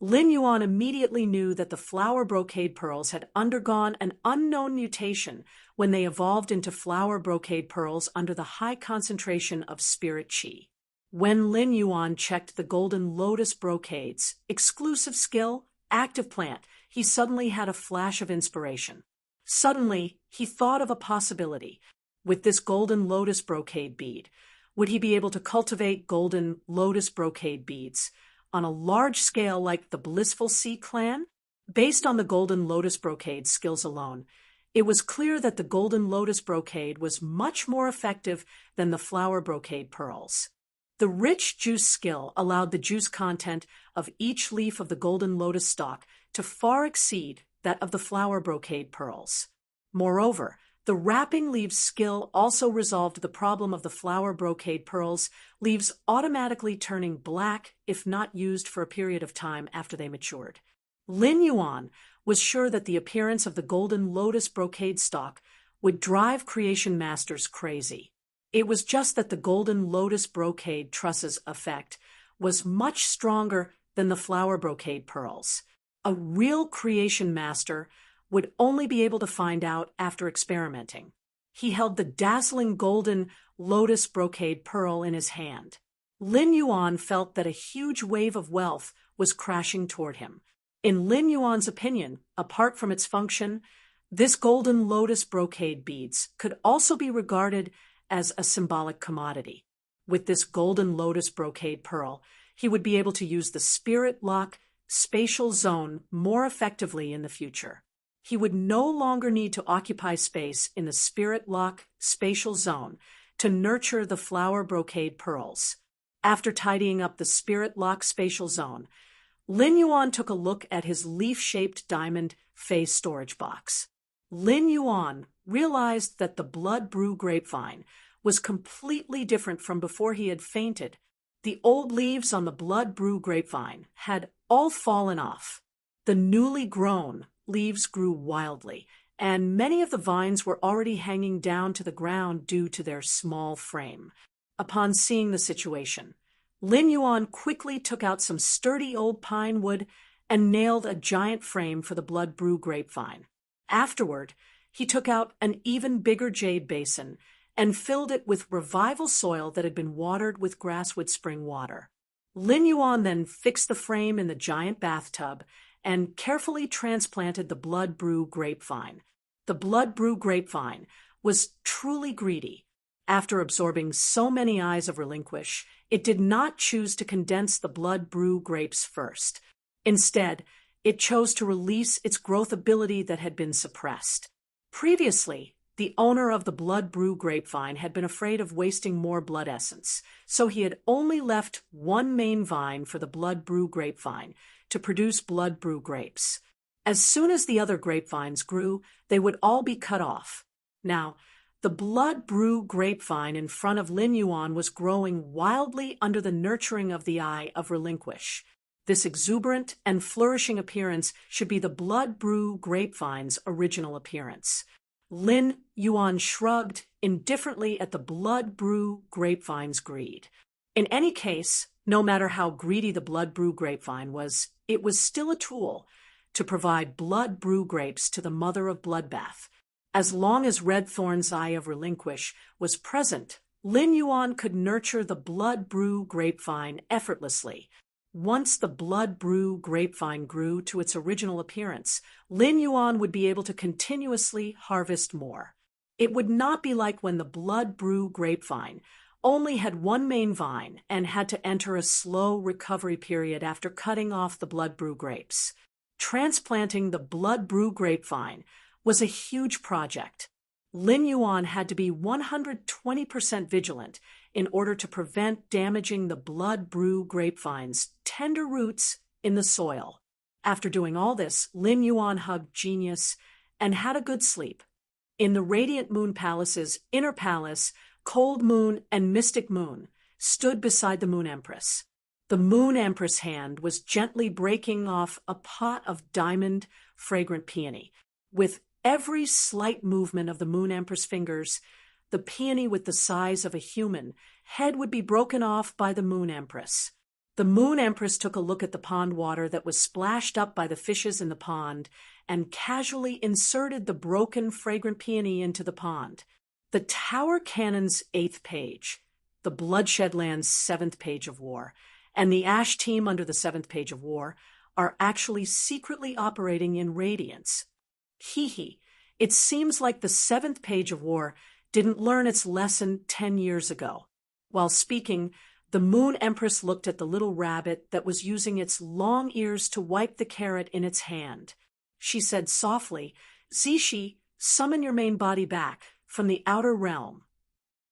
Lin Yuan immediately knew that the flower brocade pearls had undergone an unknown mutation when they evolved into flower brocade pearls under the high concentration of spirit qi. When Lin Yuan checked the golden lotus brocade's exclusive skill, active plant, he suddenly had a flash of inspiration. Suddenly, he thought of a possibility. With this golden lotus brocade bead, would he be able to cultivate golden lotus brocade beads on a large scale like the Blissful Sea clan? Based on the golden lotus brocade skills alone, it was clear that the golden lotus brocade was much more effective than the flower brocade pearls. The rich juice skill allowed the juice content of each leaf of the golden lotus stalk to far exceed that of the flower brocade pearls. Moreover, the wrapping leaves skill also resolved the problem of the flower brocade pearls, leaves automatically turning black if not used for a period of time after they matured. Lin Yuan was sure that the appearance of the golden lotus brocade stalk would drive creation masters crazy. It was just that the golden lotus brocade trusses effect was much stronger than the flower brocade pearls. A real creation master would only be able to find out after experimenting. He held the dazzling golden lotus brocade pearl in his hand. Lin Yuan felt that a huge wave of wealth was crashing toward him. In Lin Yuan's opinion, apart from its function, this golden lotus brocade beads could also be regarded as a symbolic commodity. With this golden lotus brocade pearl, he would be able to use the spirit lock spatial zone more effectively in the future. He would no longer need to occupy space in the spirit lock spatial zone to nurture the flower brocade pearls. After tidying up the spirit lock spatial zone, Lin Yuan took a look at his leaf-shaped diamond face storage box. Lin Yuan realized that the blood brew grapevine was completely different from before he had fainted. The old leaves on the blood brew grapevine had all fallen off. The newly grown leaves grew wildly, and many of the vines were already hanging down to the ground due to their small frame. Upon seeing the situation, Lin Yuan quickly took out some sturdy old pine wood and nailed a giant frame for the blood brew grapevine. Afterward, he took out an even bigger jade basin and filled it with revival soil that had been watered with grasswood spring water. Lin Yuan then fixed the frame in the giant bathtub and carefully transplanted the blood brew grapevine. The blood brew grapevine was truly greedy. After absorbing so many eyes of Relinquish, it did not choose to condense the blood brew grapes first. Instead, it chose to release its growth ability that had been suppressed. Previously, the owner of the blood brew grapevine had been afraid of wasting more blood essence, so he had only left one main vine for the blood brew grapevine to produce blood brew grapes. As soon as the other grapevines grew, they would all be cut off. Now, the blood brew grapevine in front of Lin Yuan was growing wildly under the nurturing of the eye of Relinquish. This exuberant and flourishing appearance should be the blood brew grapevine's original appearance. Lin Yuan shrugged indifferently at the blood brew grapevine's greed. In any case, no matter how greedy the blood brew grapevine was, it was still a tool to provide blood brew grapes to the mother of bloodbath. As long as Red Thorn's Eye of Relinquish was present, Lin Yuan could nurture the blood brew grapevine effortlessly. Once the blood brew grapevine grew to its original appearance, Lin Yuan would be able to continuously harvest more. It would not be like when the blood brew grapevine only had one main vine and had to enter a slow recovery period after cutting off the blood brew grapes. Transplanting the blood brew grapevine was a huge project. Lin Yuan had to be 120% vigilant in order to prevent damaging the blood brew grapevine's tender roots in the soil. After doing all this, Lin Yuan hugged Genius and had a good sleep. In the Radiant Moon Palace's inner palace, Cold Moon and Mystic Moon stood beside the Moon Empress. The Moon Empress' hand was gently breaking off a pot of diamond, fragrant peony. With every slight movement of the Moon Empress' fingers, the peony with the size of a human head would be broken off by the Moon Empress. The Moon Empress took a look at the pond water that was splashed up by the fishes in the pond and casually inserted the broken, fragrant peony into the pond. The Tower Cannon's 8th page, the Bloodshed Land's 7th page of war, and the Ash Team under the 7th page of war are actually secretly operating in Radiance. Hee, it seems like the 7th page of war didn't learn its lesson 10 years ago. While speaking, the Moon Empress looked at the little rabbit that was using its long ears to wipe the carrot in its hand. She said softly, "Zishi, summon your main body back from the outer realm."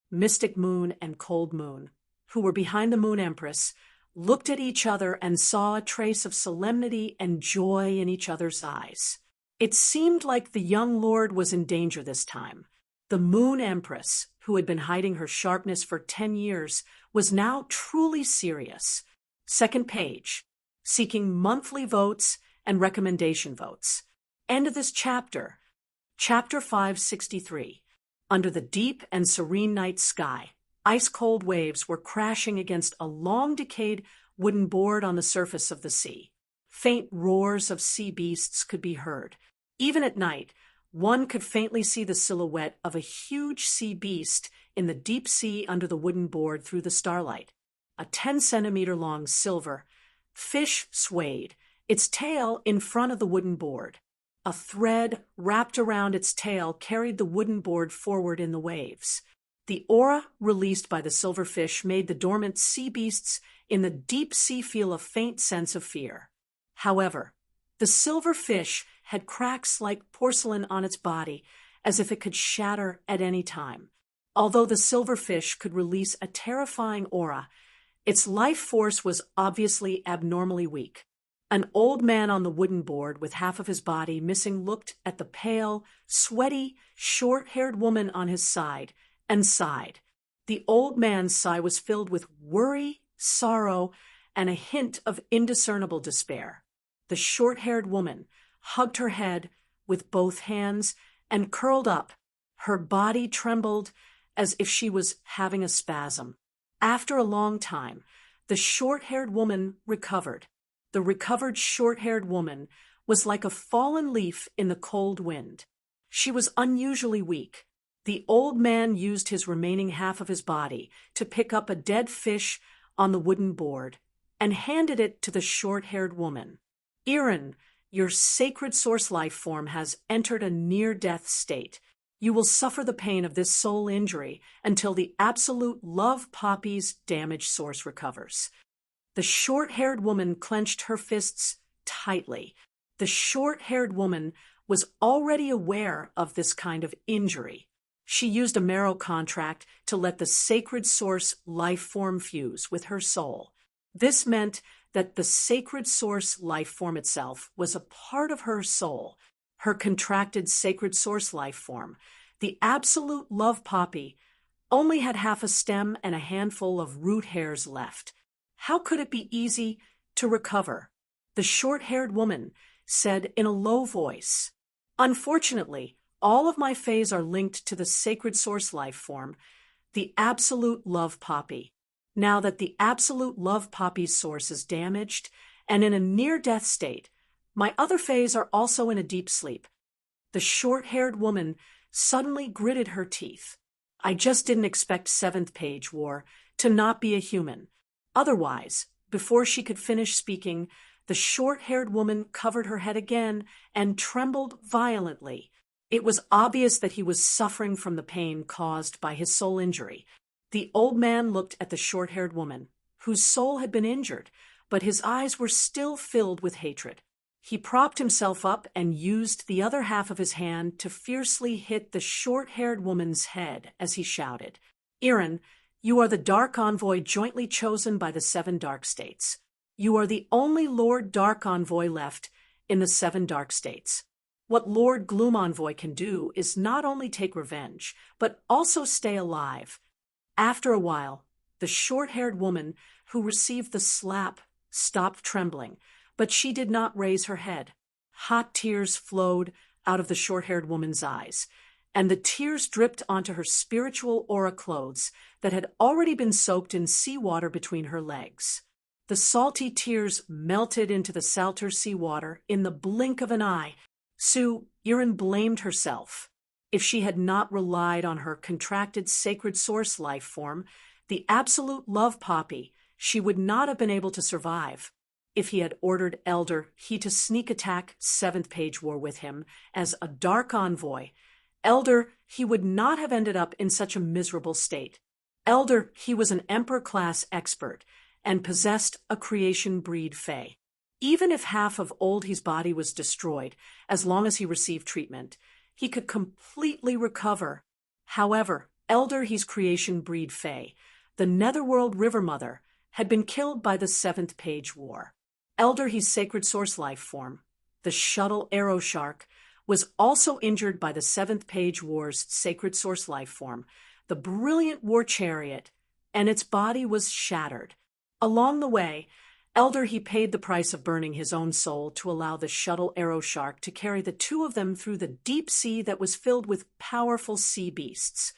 Mystic Moon and Cold Moon, who were behind the Moon Empress, looked at each other and saw a trace of solemnity and joy in each other's eyes. It seemed like the young lord was in danger this time. The Moon Empress, who had been hiding her sharpness for 10 years, was now truly serious. 2nd page, seeking monthly votes and recommendation votes. End of this chapter. Chapter 563. Under the deep and serene night sky, ice-cold waves were crashing against a long-decayed wooden board on the surface of the sea. Faint roars of sea beasts could be heard. Even at night, one could faintly see the silhouette of a huge sea beast in the deep sea under the wooden board through the starlight. A 10-centimeter-long silver fish swayed, its tail in front of the wooden board. A thread wrapped around its tail carried the wooden board forward in the waves. The aura released by the silverfish made the dormant sea beasts in the deep sea feel a faint sense of fear. However, the silverfish had cracks like porcelain on its body, as if it could shatter at any time. Although the silverfish could release a terrifying aura, its life force was obviously abnormally weak. An old man on the wooden board with half of his body missing looked at the pale, sweaty, short-haired woman on his side and sighed. The old man's sigh was filled with worry, sorrow, and a hint of indiscernible despair. The short-haired woman hugged her head with both hands and curled up. Her body trembled as if she was having a spasm. After a long time, the short-haired woman recovered. The recovered short-haired woman was like a fallen leaf in the cold wind. She was unusually weak. The old man used his remaining half of his body to pick up a dead fish on the wooden board and handed it to the short-haired woman. "Erin, your sacred source life form has entered a near-death state. You will suffer the pain of this soul injury until the absolute love poppy's damaged source recovers." The short-haired woman clenched her fists tightly. The short-haired woman was already aware of this kind of injury. She used a marrow contract to let the sacred source life form fuse with her soul. This meant that the sacred source life form itself was a part of her soul, her contracted sacred source life form. The absolute love poppy only had half a stem and a handful of root hairs left. How could it be easy to recover? The short-haired woman said in a low voice, "Unfortunately, all of my fays are linked to the sacred source life form, the absolute love poppy. Now that the absolute love poppy's source is damaged and in a near-death state, my other fays are also in a deep sleep." The short-haired woman suddenly gritted her teeth. "I just didn't expect Seventh Page War to not be a human." Otherwise, before she could finish speaking, the short-haired woman covered her head again and trembled violently. It was obvious that he was suffering from the pain caused by his soul injury. The old man looked at the short-haired woman, whose soul had been injured, but his eyes were still filled with hatred. He propped himself up and used the other half of his hand to fiercely hit the short-haired woman's head as he shouted, "Erin, you are the Dark Envoy jointly chosen by the 7 Dark States. You are the only Lord Dark Envoy left in the 7 Dark States. What Lord Gloom Envoy can do is not only take revenge, but also stay alive." After a while, the short-haired woman who received the slap stopped trembling, but she did not raise her head. Hot tears flowed out of the short-haired woman's eyes, and the tears dripped onto her spiritual aura clothes that had already been soaked in seawater between her legs. The salty tears melted into the salter seawater in the blink of an eye. Erin blamed herself. If she had not relied on her contracted sacred source life form, the absolute love poppy, she would not have been able to survive. If he had ordered Elder he to sneak attack 7th Page War with him as a Dark Envoy, Elder he would not have ended up in such a miserable state. Elder he was an Emperor-class expert and possessed a creation breed fae. Even if half of Oldie's body was destroyed, as long as he received treatment, he could completely recover. However, Elder he's creation breed fae, the Netherworld River Mother, had been killed by the 7th Page War. Elder he's sacred source life form, the shuttle arrow shark, was also injured by the 7th Page War's sacred source life form, the brilliant war chariot, and its body was shattered. Along the way, Elder he paid the price of burning his own soul to allow the shuttle arrow shark to carry the two of them through the deep sea that was filled with powerful sea beasts.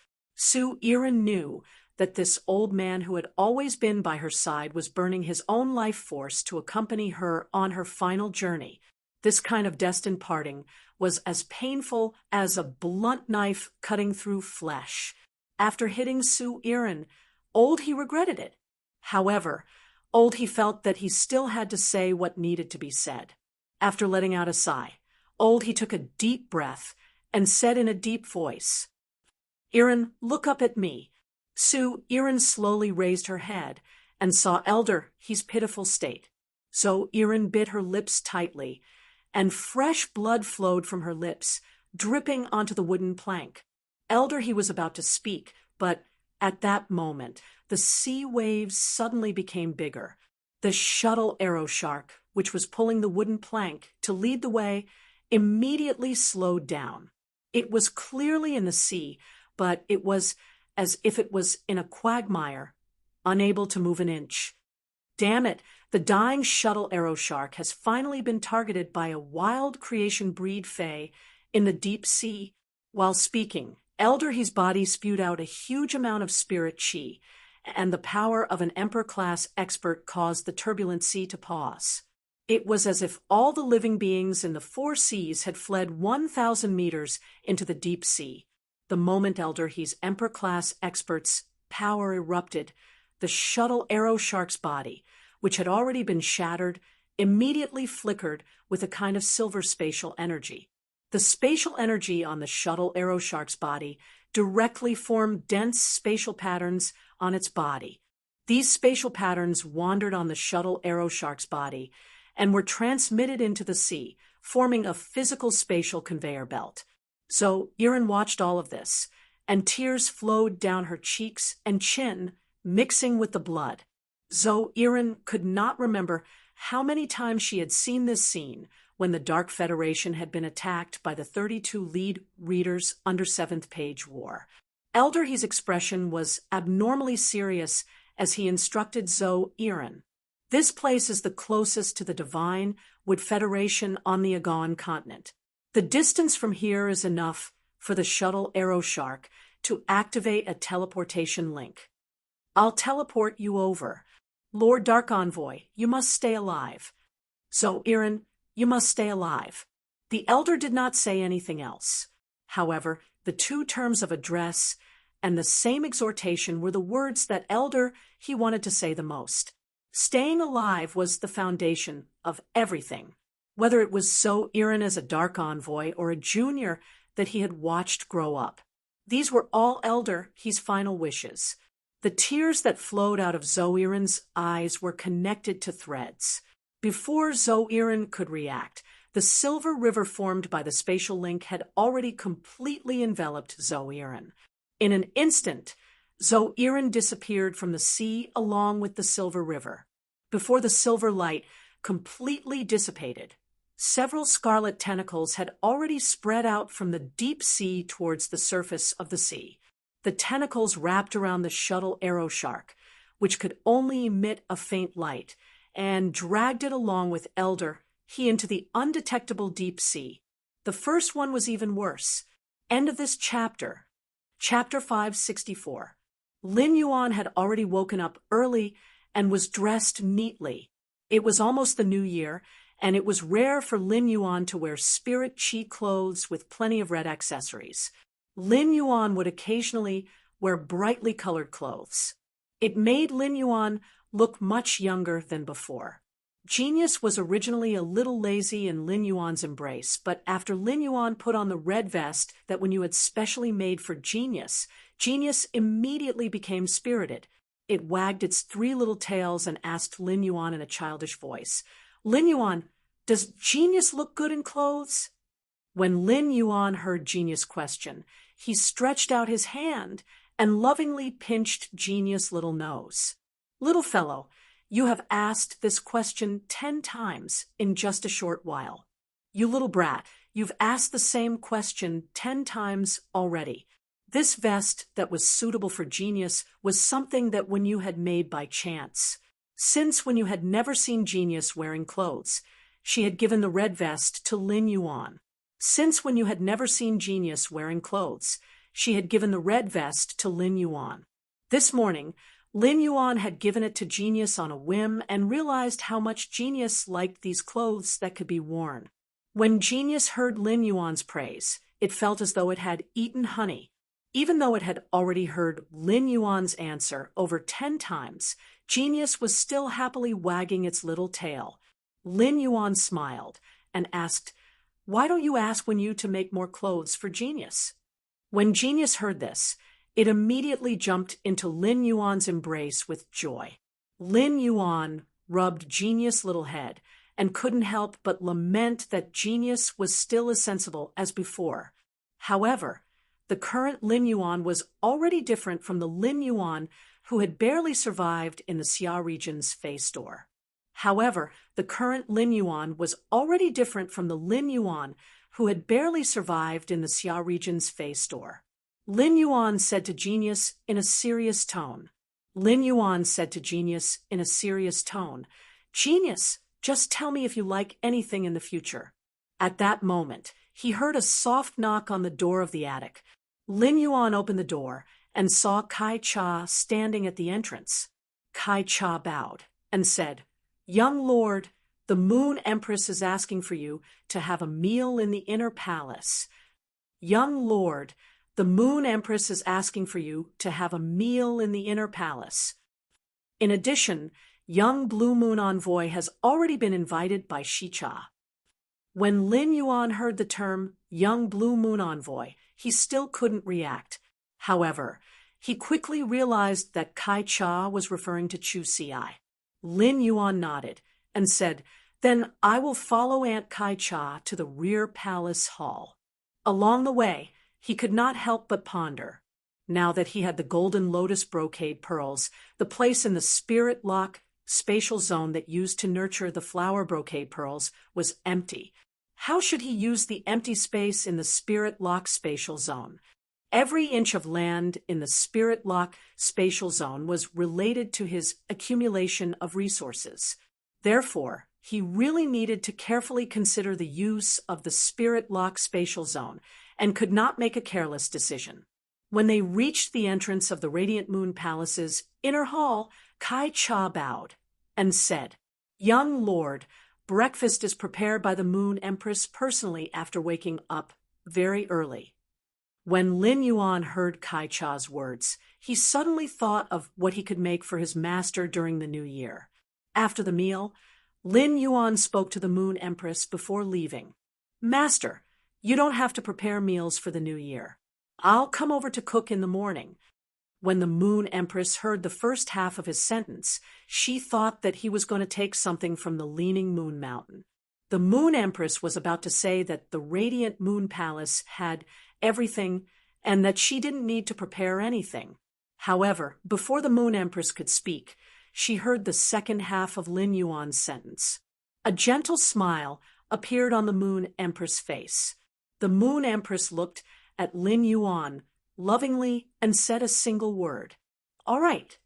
Erin knew that this old man who had always been by her side was burning his own life force to accompany her on her final journey. This kind of destined parting was as painful as a blunt knife cutting through flesh. After hitting Erin, Oldie regretted it. However, Oldie felt that he still had to say what needed to be said. After letting out a sigh, Oldie took a deep breath and said in a deep voice, "Erin, look up at me." Erin slowly raised her head and saw Elder he's pitiful state. So Erin bit her lips tightly, and fresh blood flowed from her lips, dripping onto the wooden plank. Elder he was about to speak, but at that moment, the sea waves suddenly became bigger. The shuttle arrow shark, which was pulling the wooden plank to lead the way, immediately slowed down. It was clearly in the sea, but it was as if it was in a quagmire, unable to move an inch. Damn it, the dying shuttle arrow shark has finally been targeted by a wild creation breed fae in the deep sea. While speaking, Elderhe's body spewed out a huge amount of spirit chi, and the power of an Emperor-class expert caused the turbulent sea to pause. It was as if all the living beings in the four seas had fled 1,000 meters into the deep sea. The moment Elderhe's Emperor-class expert's power erupted, the shuttle arrow shark's body, which had already been shattered, immediately flickered with a kind of silver spatial energy. The spatial energy on the shuttle arrow shark's body directly formed dense spatial patterns on its body. These spatial patterns wandered on the shuttle arrow shark's body and were transmitted into the sea, forming a physical spatial conveyor belt. So Irin watched all of this, and tears flowed down her cheeks and chin, mixing with the blood. Irin could not remember how many times she had seen this scene when the Dark Federation had been attacked by the 32 lead readers under 7th Page War. Elderhe's expression was abnormally serious as he instructed Irin. This place is the closest to the Divine Wood Federation on the Agon continent. The distance from here is enough for the shuttle arrow shark to activate a teleportation link. I'll teleport you over. Lord Dark Envoy, you must stay alive. Irin, you must stay alive. The elder did not say anything else. However, the two terms of address and the same exhortation were the words that he wanted to say the most. Staying alive was the foundation of everything, whether it was Irin as a Dark Envoy or a junior that he had watched grow up. These were all Elderhe's final wishes. The tears that flowed out of Irin's eyes were connected to threads. Before Irin could react, the silver river formed by the spatial link had already completely enveloped Irin. In an instant, Irin disappeared from the sea along with the silver river. Before the silver light completely dissipated, several scarlet tentacles had already spread out from the deep sea towards the surface of the sea. The tentacles wrapped around the shuttle arrow shark, which could only emit a faint light, and dragged it along with Elderhe into the undetectable deep sea. The first one was even worse. End of this chapter. Chapter 564. Lin Yuan had already woken up early and was dressed neatly. It was almost the new year, and it was rare for Lin Yuan to wear spirit chi clothes with plenty of red accessories. Lin Yuan would occasionally wear brightly colored clothes. It made Lin Yuan look much younger than before. Genius was originally a little lazy in Lin Yuan's embrace, but after Lin Yuan put on the red vest that Wen Yu had specially made for Genius, Genius immediately became spirited. It wagged its three little tails and asked Lin Yuan in a childish voice, "Lin Yuan, does Genius look good in clothes?" When Lin Yuan heard Genius' question, he stretched out his hand and lovingly pinched Genius' little nose. "Little fellow, you have asked this question 10 times in just a short while. You little brat, you've asked the same question 10 times already. This vest that was suitable for Genius was something that Wen Yu had made by chance. Since Wen Yu had never seen Genius wearing clothes, she had given the red vest to Lin Yuan. Since Wen Yu had never seen Genius wearing clothes, she had given the red vest to Lin Yuan. This morning, Lin Yuan had given it to Genius on a whim and realized how much Genius liked these clothes that could be worn. When Genius heard Lin Yuan's praise, it felt as though it had eaten honey. Even though it had already heard Lin Yuan's answer over 10 times, Genius was still happily wagging its little tail. Lin Yuan smiled and asked, "Why don't you ask Wen Yu to make more clothes for Genius?" When Genius heard this, it immediately jumped into Lin Yuan's embrace with joy. Lin Yuan rubbed Genius' little head and couldn't help but lament that Genius was still as sensible as before. However, the current Lin Yuan was already different from the Lin Yuan who had barely survived in the Xia region's Fey store. However, the current Lin Yuan was already different from the Lin Yuan who had barely survived in the Xia region's Fei store. Lin Yuan said to Genius in a serious tone. Lin Yuan said to Genius in a serious tone, "Genius, just tell me if you like anything in the future." At that moment, he heard a soft knock on the door of the attic. Lin Yuan opened the door and saw Kai Cha standing at the entrance. Kai Cha bowed and said, "Young lord, the Moon Empress is asking for you to have a meal in the inner palace." Young lord, the Moon Empress is asking for you to have a meal in the inner palace. In addition, young Blue Moon Envoy has already been invited by Shicha. When Lin Yuan heard the term young Blue Moon Envoy, he still couldn't react. However, he quickly realized that Kai Cha was referring to Chu Ci. Lin Yuan nodded and said, "Then I will follow Aunt Kai Cha to the rear palace hall." Along the way, he could not help but ponder. Now that he had the golden lotus brocade pearls, the place in the spirit lock spatial zone that used to nurture the flower brocade pearls was empty. How should he use the empty space in the spirit lock spatial zone? Every inch of land in the spirit lock spatial zone was related to his accumulation of resources. Therefore, he really needed to carefully consider the use of the spirit lock spatial zone and could not make a careless decision. When they reached the entrance of the Radiant Moon Palace's inner hall, Kai Cha bowed and said, "Young lord, breakfast is prepared by the Moon Empress personally after waking up very early." When Lin Yuan heard Kai Cha's words, he suddenly thought of what he could make for his master during the new year. After the meal, Lin Yuan spoke to the Moon Empress before leaving. "Master, you don't have to prepare meals for the new year. I'll come over to cook in the morning." When the Moon Empress heard the first half of his sentence, she thought that he was going to take something from the Leaning Moon Mountain. The Moon Empress was about to say that the Radiant Moon Palace had everything and that she didn't need to prepare anything. However, before the Moon Empress could speak, she heard the second half of Lin Yuan's sentence. A gentle smile appeared on the Moon Empress' face. The Moon Empress looked at Lin Yuan lovingly and said a single word. "All right."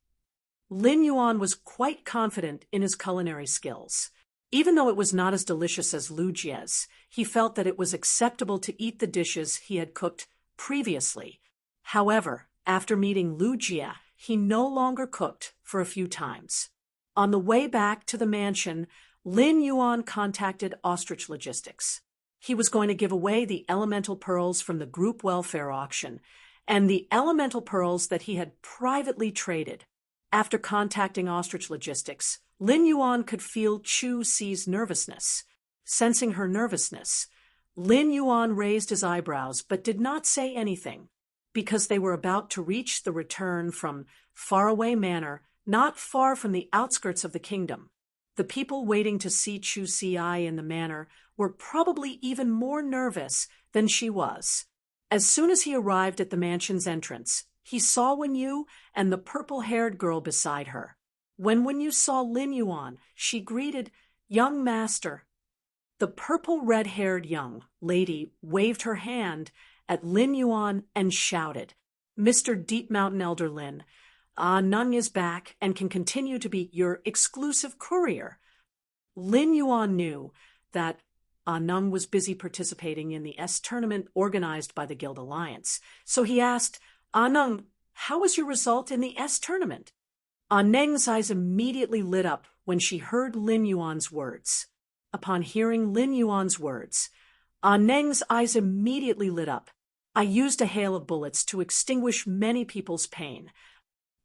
Lin Yuan was quite confident in his culinary skills. Even though it was not as delicious as Lu Jie's, he felt that it was acceptable to eat the dishes he had cooked previously. However, after meeting Lu Jie, he no longer cooked for a few times. On the way back to the mansion, Lin Yuan contacted Ostrich Logistics. He was going to give away the elemental pearls from the group welfare auction and the elemental pearls that he had privately traded. After contacting Ostrich Logistics, Lin Yuan could feel Chu Ci's nervousness. Sensing her nervousness, Lin Yuan raised his eyebrows but did not say anything, because they were about to reach the return from Faraway Manor, not far from the outskirts of the kingdom. The people waiting to see Chu Ci in the manor were probably even more nervous than she was. As soon as he arrived at the mansion's entrance, he saw Wenyu and the purple-haired girl beside her. When Wenyu saw Lin Yuan, she greeted, "Young master." The purple-red-haired young lady waved her hand at Lin Yuan and shouted, "Mr. Deep Mountain Elder Lin, Nung is back and can continue to be your exclusive courier." Lin Yuan knew that Nung was busy participating in the S tournament organized by the Guild Alliance, so he asked, "Nung, how was your result in the S tournament?" Neng's eyes immediately lit up when she heard Lin Yuan's words. Upon hearing Lin Yuan's words, Neng's eyes immediately lit up. "I used a hail of bullets to extinguish many people's pain.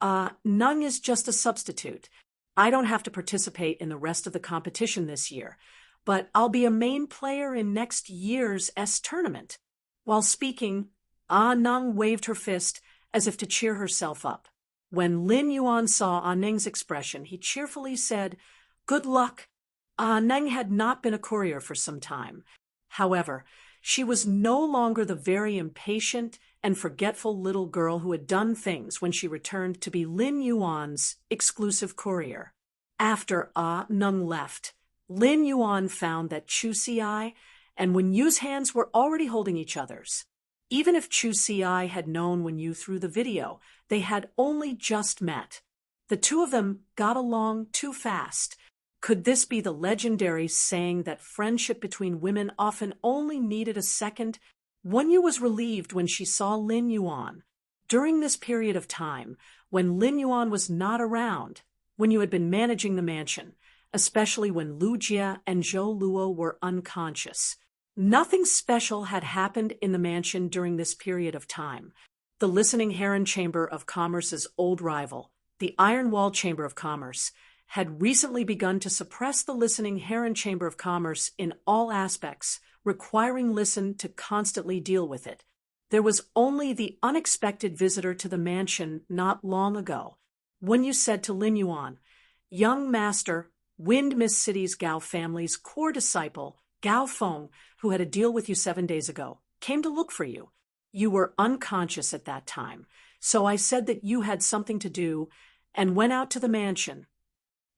Nung is just a substitute. I don't have to participate in the rest of the competition this year, but I'll be a main player in next year's S tournament." While speaking, Nung waved her fist as if to cheer herself up. When Lin Yuan saw Neng's expression, he cheerfully said, "Good luck." Neng had not been a courier for some time. However, she was no longer the very impatient and forgetful little girl who had done things when she returned to be Lin Yuan's exclusive courier. After Nung left, Lin Yuan found that Chu Si and Wen Yu's hands were already holding each other's. Even if Chu Si had known Wen Yu through the video, they had only just met. The two of them got along too fast. Could this be the legendary saying that friendship between women often only needed a second? Wen Yu was relieved when she saw Lin Yuan. During this period of time, when Lin Yuan was not around, when you had been managing the mansion, especially when Lu Jie and Zhou Luo were unconscious. Nothing special had happened in the mansion during this period of time. The Listening Heron Chamber of Commerce's old rival, the Iron Wall Chamber of Commerce, had recently begun to suppress the Listening Heron Chamber of Commerce in all aspects, requiring Listen to constantly deal with it. There was only the unexpected visitor to the mansion not long ago. When you said to Lin Yuan, "Young master, Wind Mist City's Gao family's core disciple, Gao Feng, who had a deal with you 7 days ago, came to look for you. You were unconscious at that time, so I said that you had something to do and went out to the mansion.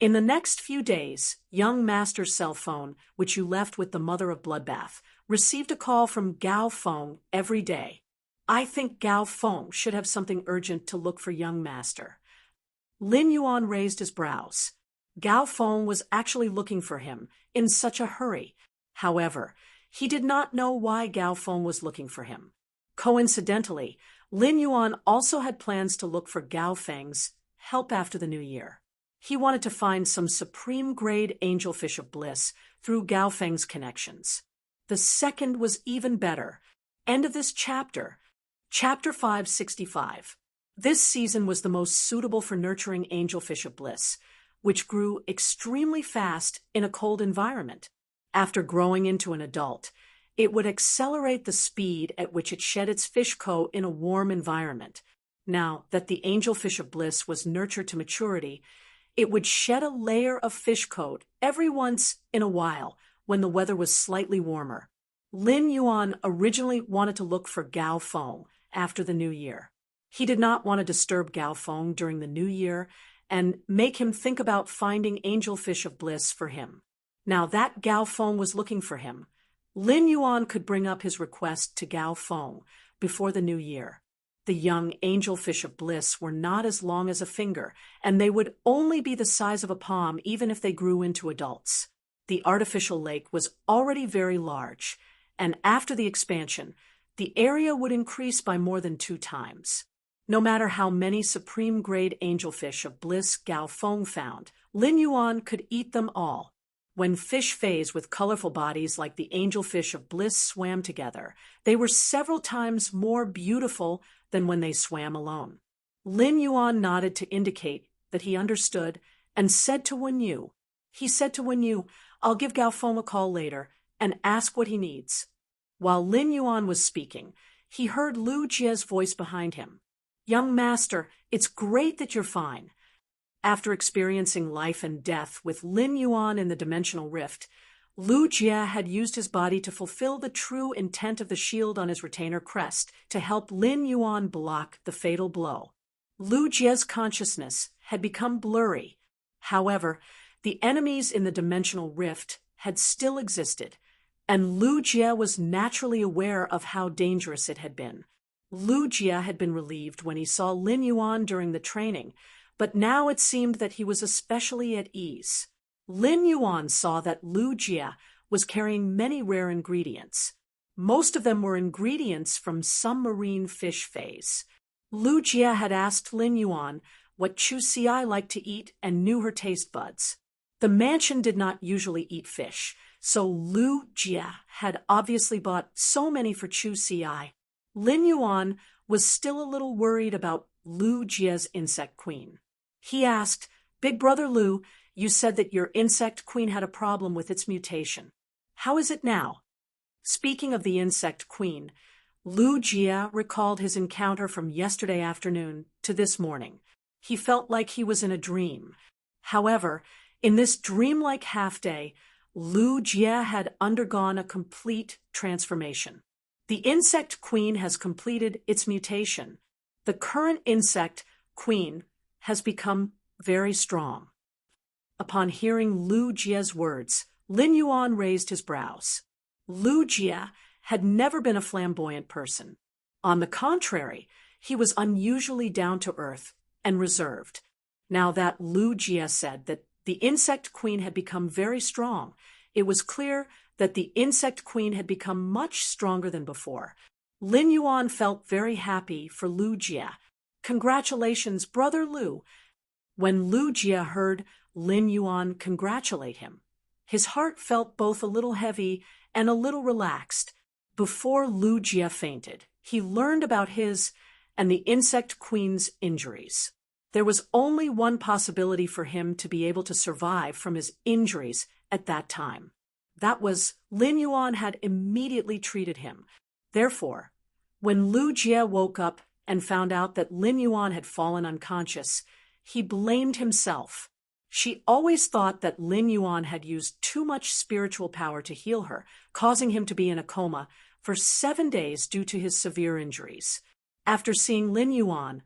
In the next few days, young master's cell phone, which you left with the mother of Bloodbath, received a call from Gao Feng every day. I think Gao Feng should have something urgent to look for young master." Lin Yuan raised his brows. Gao Feng was actually looking for him in such a hurry. However, he did not know why Gao Feng was looking for him. Coincidentally, Lin Yuan also had plans to look for Gao Feng's help after the new year. He wanted to find some supreme-grade angelfish of bliss through Gao Feng's connections. The second was even better. End of this chapter. Chapter 565. This season was the most suitable for nurturing angelfish of bliss, which grew extremely fast in a cold environment. After growing into an adult, it would accelerate the speed at which it shed its fish coat in a warm environment. Now that the angelfish of bliss was nurtured to maturity, it would shed a layer of fish coat every once in a while when the weather was slightly warmer. Lin Yuan originally wanted to look for Gao Feng after the new year. He did not want to disturb Gao Feng during the new year and make him think about finding angelfish of bliss for him. Now that Gao Feng was looking for him, Lin Yuan could bring up his request to Gao Feng before the new year. The young angelfish of bliss were not as long as a finger, and they would only be the size of a palm even if they grew into adults. The artificial lake was already very large, and after the expansion, the area would increase by more than 2 times. No matter how many supreme-grade angelfish of bliss Gao Feng found, Lin Yuan could eat them all. When fish phase with colorful bodies like the angelfish of bliss swam together, they were several times more beautiful than when they swam alone. Lin Yuan nodded to indicate that he understood and said to Wen Yu, "I'll give Gao Feng a call later and ask what he needs." While Lin Yuan was speaking, he heard Lu Jie's voice behind him. "Young master, it's great that you're fine." After experiencing life and death with Lin Yuan in the dimensional rift, Lu Jie had used his body to fulfill the true intent of the shield on his retainer crest to help Lin Yuan block the fatal blow. Lu Jie's consciousness had become blurry. However, the enemies in the dimensional rift had still existed, and Lu Jie was naturally aware of how dangerous it had been. Lu Jie had been relieved when he saw Lin Yuan during the training, but now it seemed that he was especially at ease. Lin Yuan saw that Lu Jie was carrying many rare ingredients. Most of them were ingredients from some marine fish phase. Lu Jie had asked Lin Yuan what Chu Si liked to eat and knew her taste buds. The mansion did not usually eat fish, so Lu Jie had obviously bought so many for Chu Si. Lin Yuan was still a little worried about Lu Jie's insect queen. He asked, "Big brother Lu, you said that your insect queen had a problem with its mutation. How is it now?" Speaking of the insect queen, Lu Jie recalled his encounter from yesterday afternoon to this morning. He felt like he was in a dream. However, in this dreamlike half-day, Lu Jie had undergone a complete transformation. The insect queen has completed its mutation. The current insect queen has become very strong. Upon hearing Lu Jie's words, Lin Yuan raised his brows. Lu Jie had never been a flamboyant person. On the contrary, he was unusually down-to-earth and reserved. Now that Lu Jie said that the insect queen had become very strong, it was clear that the insect queen had become much stronger than before. Lin Yuan felt very happy for Lu Jie. "Congratulations, brother Lu." When Lu Jie heard Lin Yuan congratulate him, his heart felt both a little heavy and a little relaxed. Before Lu Jie fainted, he learned about his and the insect queen's injuries. There was only one possibility for him to be able to survive from his injuries at that time. That was Lin Yuan had immediately treated him. Therefore, when Lu Jie woke up and found out that Lin Yuan had fallen unconscious, he blamed himself. She always thought that Lin Yuan had used too much spiritual power to heal her, causing him to be in a coma for 7 days due to his severe injuries. After seeing Lin Yuan,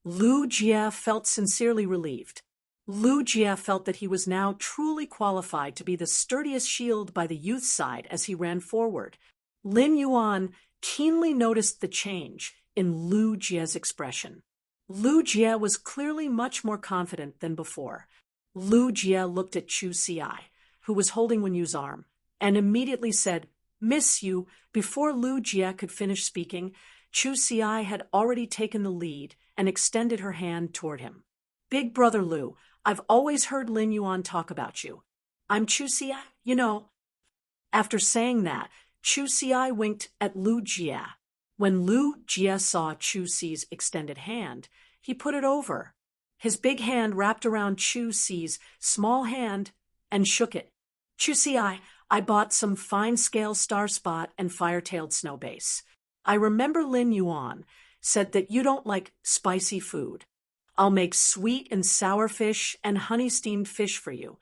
Lu Jie felt sincerely relieved. Lu Jie felt that he was now truly qualified to be the sturdiest shield by the youth's side as he ran forward. Lin Yuan keenly noticed the change in Lu Jie's expression. Lu Jie was clearly much more confident than before. Lu Jie looked at Chu Xi, who was holding Wen Yu's arm, and immediately said, "Miss Yu." Before Lu Jie could finish speaking, Chu Xi had already taken the lead and extended her hand toward him. "Big brother Lu, I've always heard Lin Yuan talk about you. I'm Chu Xi, you know." After saying that, Chu Xi winked at Lu Jie. When Lu Jie saw Chu Xi's extended hand, he put it over. His big hand wrapped around Chu Xi's small hand and shook it. "Chu Xi, I bought some fine-scale star spot and fire-tailed snowbase. I remember Lin Yuan said that you don't like spicy food. I'll make sweet and sour fish and honey-steamed fish for you."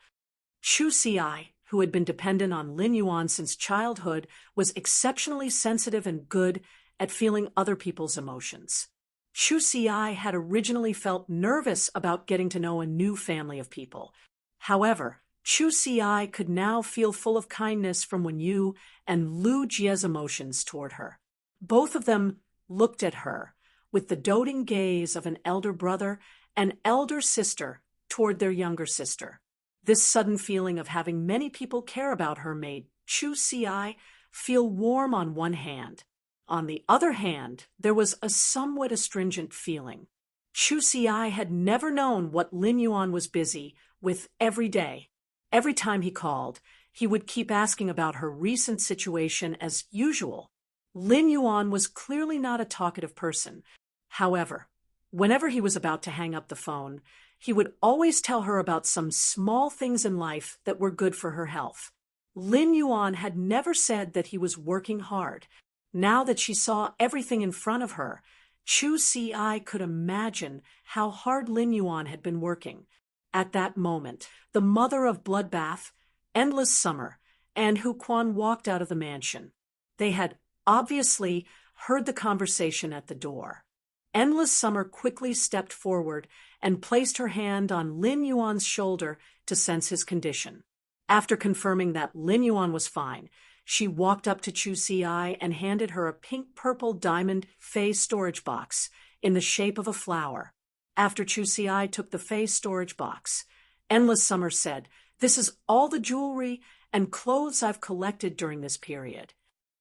Chu Xi, who had been dependent on Lin Yuan since childhood, was exceptionally sensitive and good at feeling other people's emotions. Chu Xi had originally felt nervous about getting to know a new family of people. However, Chu Xi could now feel full of kindness from Wen Yu and Lu Jie's emotions toward her. Both of them looked at her with the doting gaze of an elder brother and elder sister toward their younger sister. This sudden feeling of having many people care about her made Chu Xi feel warm on one hand. On the other hand, there was a somewhat astringent feeling. Chu Xi had never known what Lin Yuan was busy with every day. Every time he called, he would keep asking about her recent situation as usual. Lin Yuan was clearly not a talkative person. However, whenever he was about to hang up the phone, he would always tell her about some small things in life that were good for her health. Lin Yuan had never said that he was working hard. Now that she saw everything in front of her, Chu Xi could imagine how hard Lin Yuan had been working. At that moment, the mother of Bloodbath, Endless Summer, and Hu Quan walked out of the mansion. They had obviously heard the conversation at the door. Endless Summer quickly stepped forward and placed her hand on Lin Yuan's shoulder to sense his condition. After confirming that Lin Yuan was fine, she walked up to Chu Xi and handed her a pink-purple diamond fey storage box in the shape of a flower. After Chu Xi took the fey storage box, Endless Summer said, "This is all the jewelry and clothes I've collected during this period.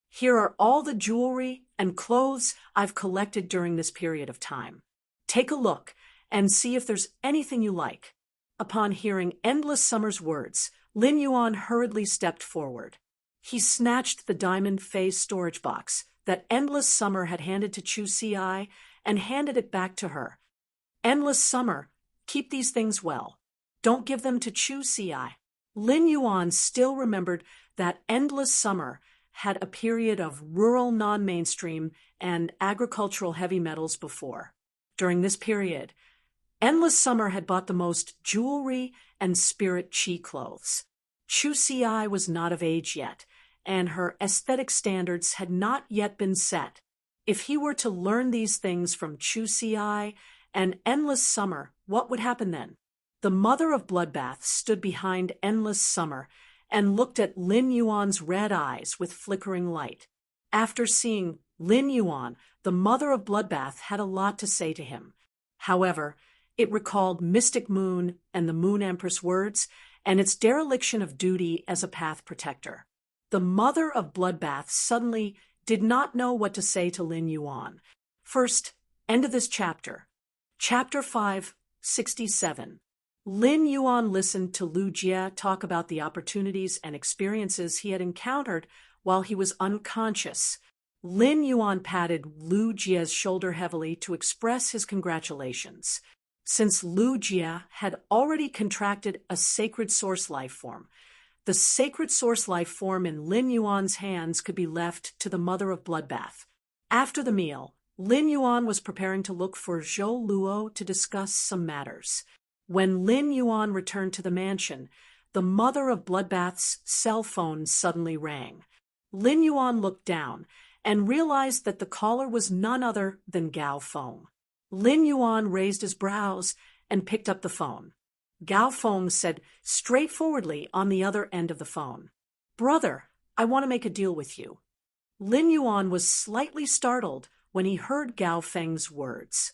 Here are all the jewelry and clothes I've collected during this period of time. Take a look and see if there's anything you like." Upon hearing Endless Summer's words, Lin Yuan hurriedly stepped forward. He snatched the diamond phase storage box that Endless Summer had handed to Chu Xi and handed it back to her. "Endless Summer, keep these things well. Don't give them to Chu Xi." Lin Yuan still remembered that Endless Summer had a period of rural non-mainstream and agricultural heavy metals before. During this period, Endless Summer had bought the most jewelry and spirit chi clothes. Chu Xi was not of age yet, and her aesthetic standards had not yet been set. If he were to learn these things from Chu Xi and Endless Summer, what would happen then? The mother of bloodbaths stood behind endless summer and looked at Lin Yuan's red eyes with flickering light. After seeing Lin Yuan, the mother of bloodbath had a lot to say to him. However, it recalled Mystic Moon and the Moon Empress words and its dereliction of duty as a path protector. The mother of bloodbath suddenly did not know what to say to Lin Yuan. First, end of this chapter. Chapter 567. Lin Yuan listened to Lu Jie talk about the opportunities and experiences he had encountered while he was unconscious. Lin Yuan patted Lu Jie's shoulder heavily to express his congratulations. Since Lu Jie had already contracted a sacred source life form, the sacred source life form in Lin Yuan's hands could be left to the mother of bloodbath. After the meal, Lin Yuan was preparing to look for Zhou Luo to discuss some matters. When Lin Yuan returned to the mansion, the mother of bloodbath's cell phone suddenly rang. Lin Yuan looked down and realized that the caller was none other than Gao Feng. Lin Yuan raised his brows and picked up the phone. Gao Feng said straightforwardly on the other end of the phone, "Brother, I want to make a deal with you." Lin Yuan was slightly startled when he heard Gao Feng's words.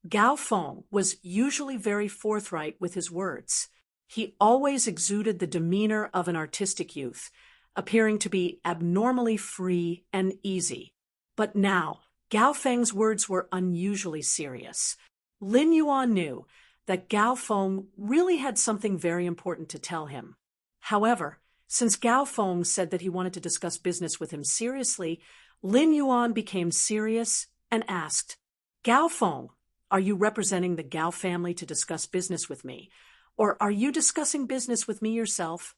Gao Feng was usually very forthright with his words. He always exuded the demeanor of an artistic youth, appearing to be abnormally free and easy. But now, Gao Feng's words were unusually serious. Lin Yuan knew that Gao Feng really had something very important to tell him. However, since Gao Feng said that he wanted to discuss business with him seriously, Lin Yuan became serious and asked, "Gao Feng, are you representing the Gao family to discuss business with me, or are you discussing business with me yourself?"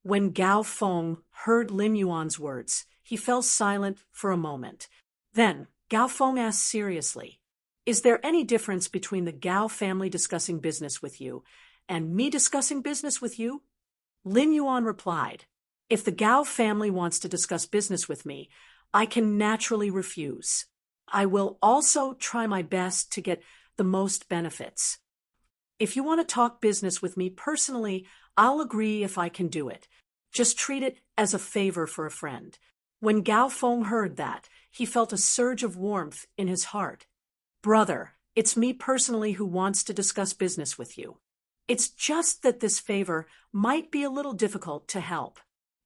When Gao Feng heard Lin Yuan's words, he fell silent for a moment. Then Gao Feng asked seriously, "Is there any difference between the Gao family discussing business with you and me discussing business with you?" Lin Yuan replied, "If the Gao family wants to discuss business with me, I can naturally refuse. I will also try my best to get the most benefits. If you want to talk business with me personally, I'll agree if I can do it. Just treat it as a favor for a friend." When Gao Feng heard that, he felt a surge of warmth in his heart. "Brother, it's me personally who wants to discuss business with you. It's just that this favor might be a little difficult to help.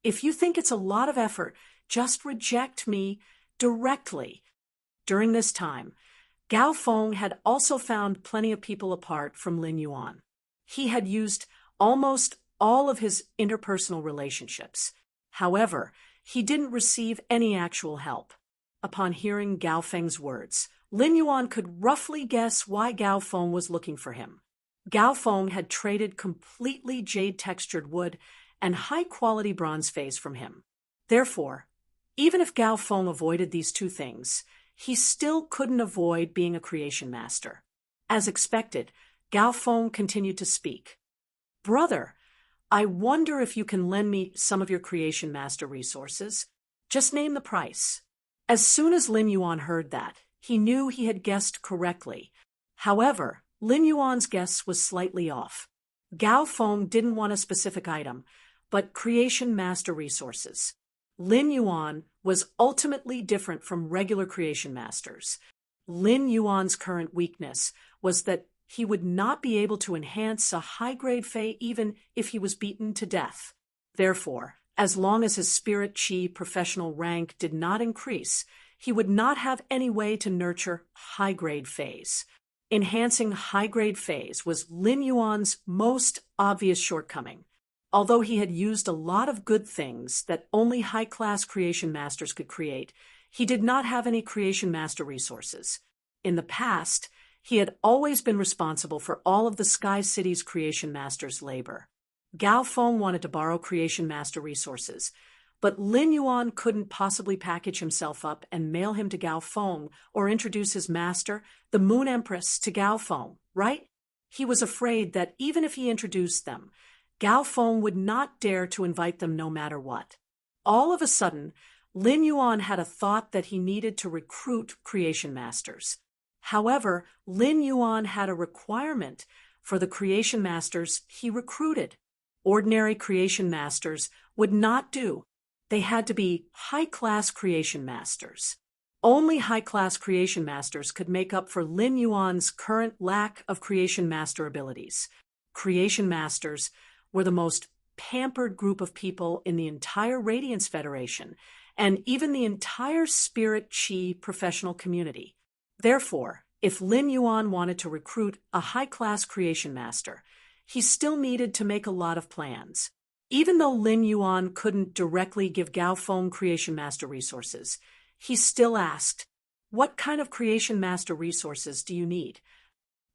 If you think it's a lot of effort, just reject me directly." During this time, Gao Feng had also found plenty of people apart from Lin Yuan. He had used almost all of his interpersonal relationships. However, he didn't receive any actual help. Upon hearing Gao Feng's words, Lin Yuan could roughly guess why Gao Feng was looking for him. Gao Feng had traded completely jade-textured wood and high-quality bronze phase from him. Therefore, even if Gao Feng avoided these two things, he still couldn't avoid being a creation master. As expected, Gao Feng continued to speak. "Brother, I wonder if you can lend me some of your creation master resources. Just name the price." As soon as Lin Yuan heard that, he knew he had guessed correctly. However, Lin Yuan's guess was slightly off. Gao Feng didn't want a specific item, but creation master resources. Lin Yuan was ultimately different from regular creation masters. Lin Yuan's current weakness was that he would not be able to enhance a high-grade Fey even if he was beaten to death. Therefore, as long as his spirit chi professional rank did not increase, he would not have any way to nurture high-grade Feys. Enhancing high-grade Feys was Lin Yuan's most obvious shortcoming. Although he had used a lot of good things that only high-class creation masters could create, he did not have any creation master resources. In the past, he had always been responsible for all of the Sky City's creation masters' labor. Gao Feng wanted to borrow creation master resources, but Lin Yuan couldn't possibly package himself up and mail him to Gao Feng or introduce his master, the Moon Empress, to Gao Feng, right? He was afraid that even if he introduced them, Gao Feng would not dare to invite them no matter what. All of a sudden, Lin Yuan had a thought that he needed to recruit creation masters. However, Lin Yuan had a requirement for the creation masters he recruited. Ordinary creation masters would not do. They had to be high-class creation masters. Only high-class creation masters could make up for Lin Yuan's current lack of creation master abilities. Creation masters were the most pampered group of people in the entire Radiance Federation, and even the entire Spirit Chi professional community. Therefore, if Lin Yuan wanted to recruit a high-class creation master, he still needed to make a lot of plans. Even though Lin Yuan couldn't directly give Gao Feng creation master resources, he still asked, "What kind of creation master resources do you need?"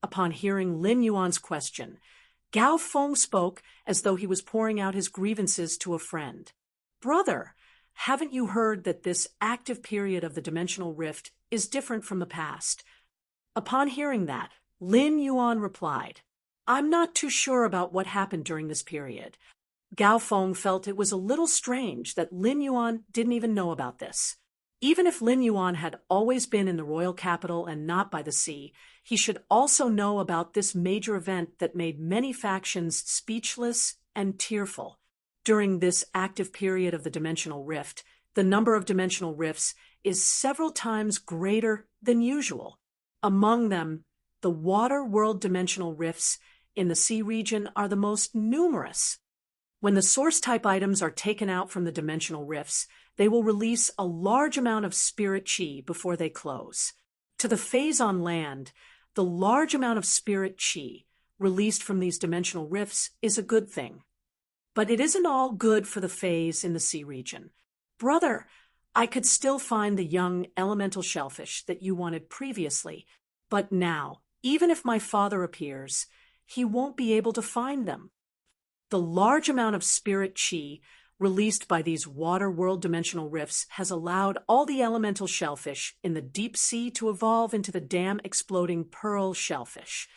Upon hearing Lin Yuan's question, Gao Feng spoke as though he was pouring out his grievances to a friend. "Brother, haven't you heard that this active period of the dimensional rift is different from the past?" Upon hearing that, Lin Yuan replied, "I'm not too sure about what happened during this period." Gao Feng felt it was a little strange that Lin Yuan didn't even know about this. Even if Lin Yuan had always been in the royal capital and not by the sea, he should also know about this major event that made many factions speechless and tearful. During this active period of the dimensional rift, the number of dimensional rifts is several times greater than usual. Among them, the water world dimensional rifts in the sea region are the most numerous. When the source-type items are taken out from the dimensional rifts, they will release a large amount of spirit chi before they close. To the phase on land, the large amount of spirit chi released from these dimensional rifts is a good thing. But it isn't all good for the phase in the sea region. "Brother, I could still find the young elemental shellfish that you wanted previously, but now, even if my father appears, he won't be able to find them." The large amount of spirit chi released by these water world dimensional rifts has allowed all the elemental shellfish in the deep sea to evolve into the dam-exploding pearl shellfish.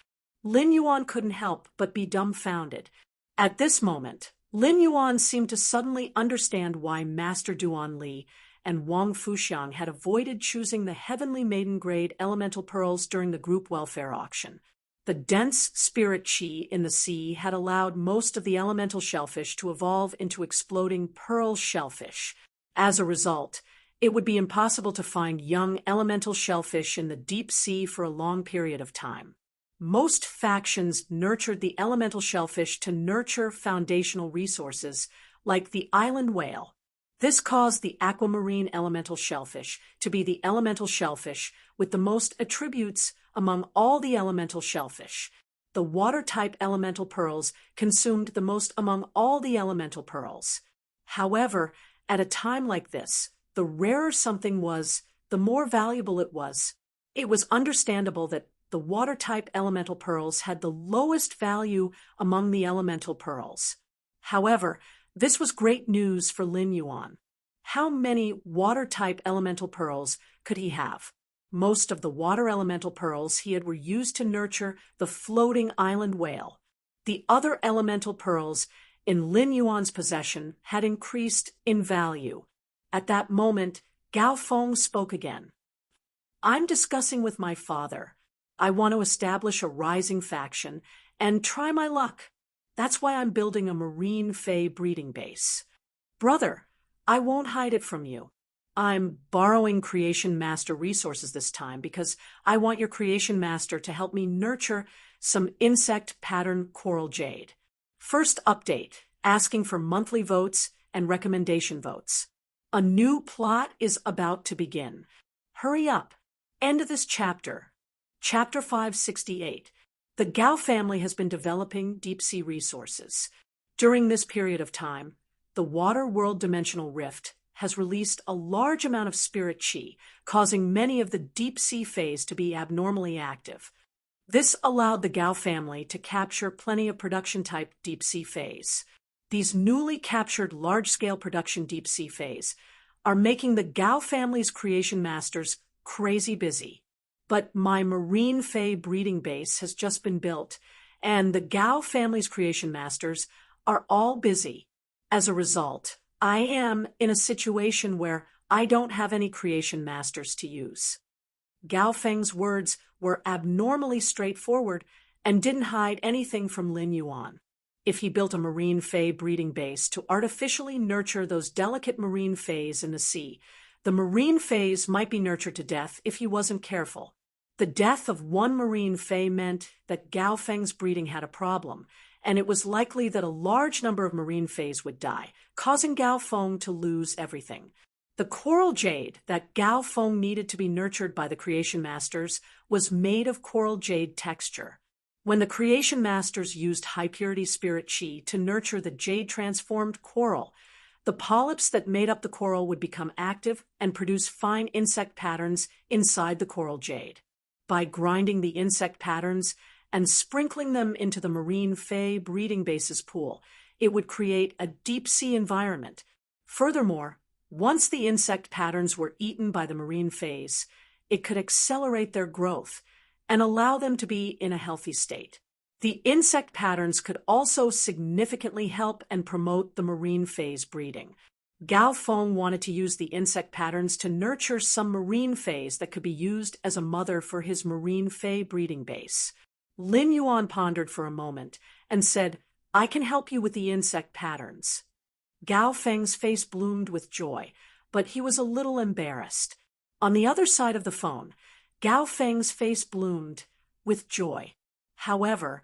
Lin Yuan couldn't help but be dumbfounded. At this moment, Lin Yuan seemed to suddenly understand why Master Duan Li and Wang Fuxiang had avoided choosing the heavenly maiden-grade elemental pearls during the group welfare auction. The dense spirit chi in the sea had allowed most of the elemental shellfish to evolve into exploding pearl shellfish. As a result, it would be impossible to find young elemental shellfish in the deep sea for a long period of time. Most factions nurtured the elemental shellfish to nurture foundational resources, like the island whale. This caused the aquamarine elemental shellfish to be the elemental shellfish with the most attributes among all the elemental shellfish. The water-type elemental pearls consumed the most among all the elemental pearls. However, at a time like this, the rarer something was, the more valuable it was. It was understandable that the water-type elemental pearls had the lowest value among the elemental pearls. However, this was great news for Lin Yuan. How many water-type elemental pearls could he have? Most of the water elemental pearls he had were used to nurture the floating island whale. The other elemental pearls in Lin Yuan's possession had increased in value. At that moment, Gao Feng spoke again. "I'm discussing with my father. I want to establish a rising faction and try my luck. That's why I'm building a marine fae breeding base. Brother, I won't hide it from you. I'm borrowing Creation Master resources this time because I want your Creation Master to help me nurture some insect pattern coral jade. First update, asking for monthly votes and recommendation votes. A new plot is about to begin. Hurry up. End of this chapter. Chapter 568. The Gao family has been developing deep-sea resources. During this period of time, the Water World Dimensional Rift has released a large amount of spirit chi, causing many of the deep-sea fays to be abnormally active. This allowed the Gao family to capture plenty of production-type deep-sea fays. These newly captured large-scale production deep-sea fays are making the Gao family's creation masters crazy busy. But my marine fae breeding base has just been built, and the Gao family's creation masters are all busy. As a result, I am in a situation where I don't have any creation masters to use." Gao Feng's words were abnormally straightforward and didn't hide anything from Lin Yuan. If he built a marine fey breeding base to artificially nurture those delicate marine feys in the sea, the marine feys might be nurtured to death if he wasn't careful. The death of one marine fey meant that Gao Feng's breeding had a problem, and it was likely that a large number of marine feys would die, causing Gao Feng to lose everything. The coral jade that Gao Feng needed to be nurtured by the Creation Masters was made of coral jade texture. When the Creation Masters used high-purity spirit chi to nurture the jade-transformed coral, the polyps that made up the coral would become active and produce fine insect patterns inside the coral jade. By grinding the insect patterns and sprinkling them into the marine fey breeding bases pool, it would create a deep-sea environment. Furthermore, once the insect patterns were eaten by the marine feys, it could accelerate their growth and allow them to be in a healthy state. The insect patterns could also significantly help and promote the marine feys breeding. Gao Feng wanted to use the insect patterns to nurture some marine feys that could be used as a mother for his marine fey breeding base. Lin Yuan pondered for a moment and said, "I can help you with the insect patterns." Gao Feng's face bloomed with joy, but he was a little embarrassed. On the other side of the phone, Gao Feng's face bloomed with joy. However,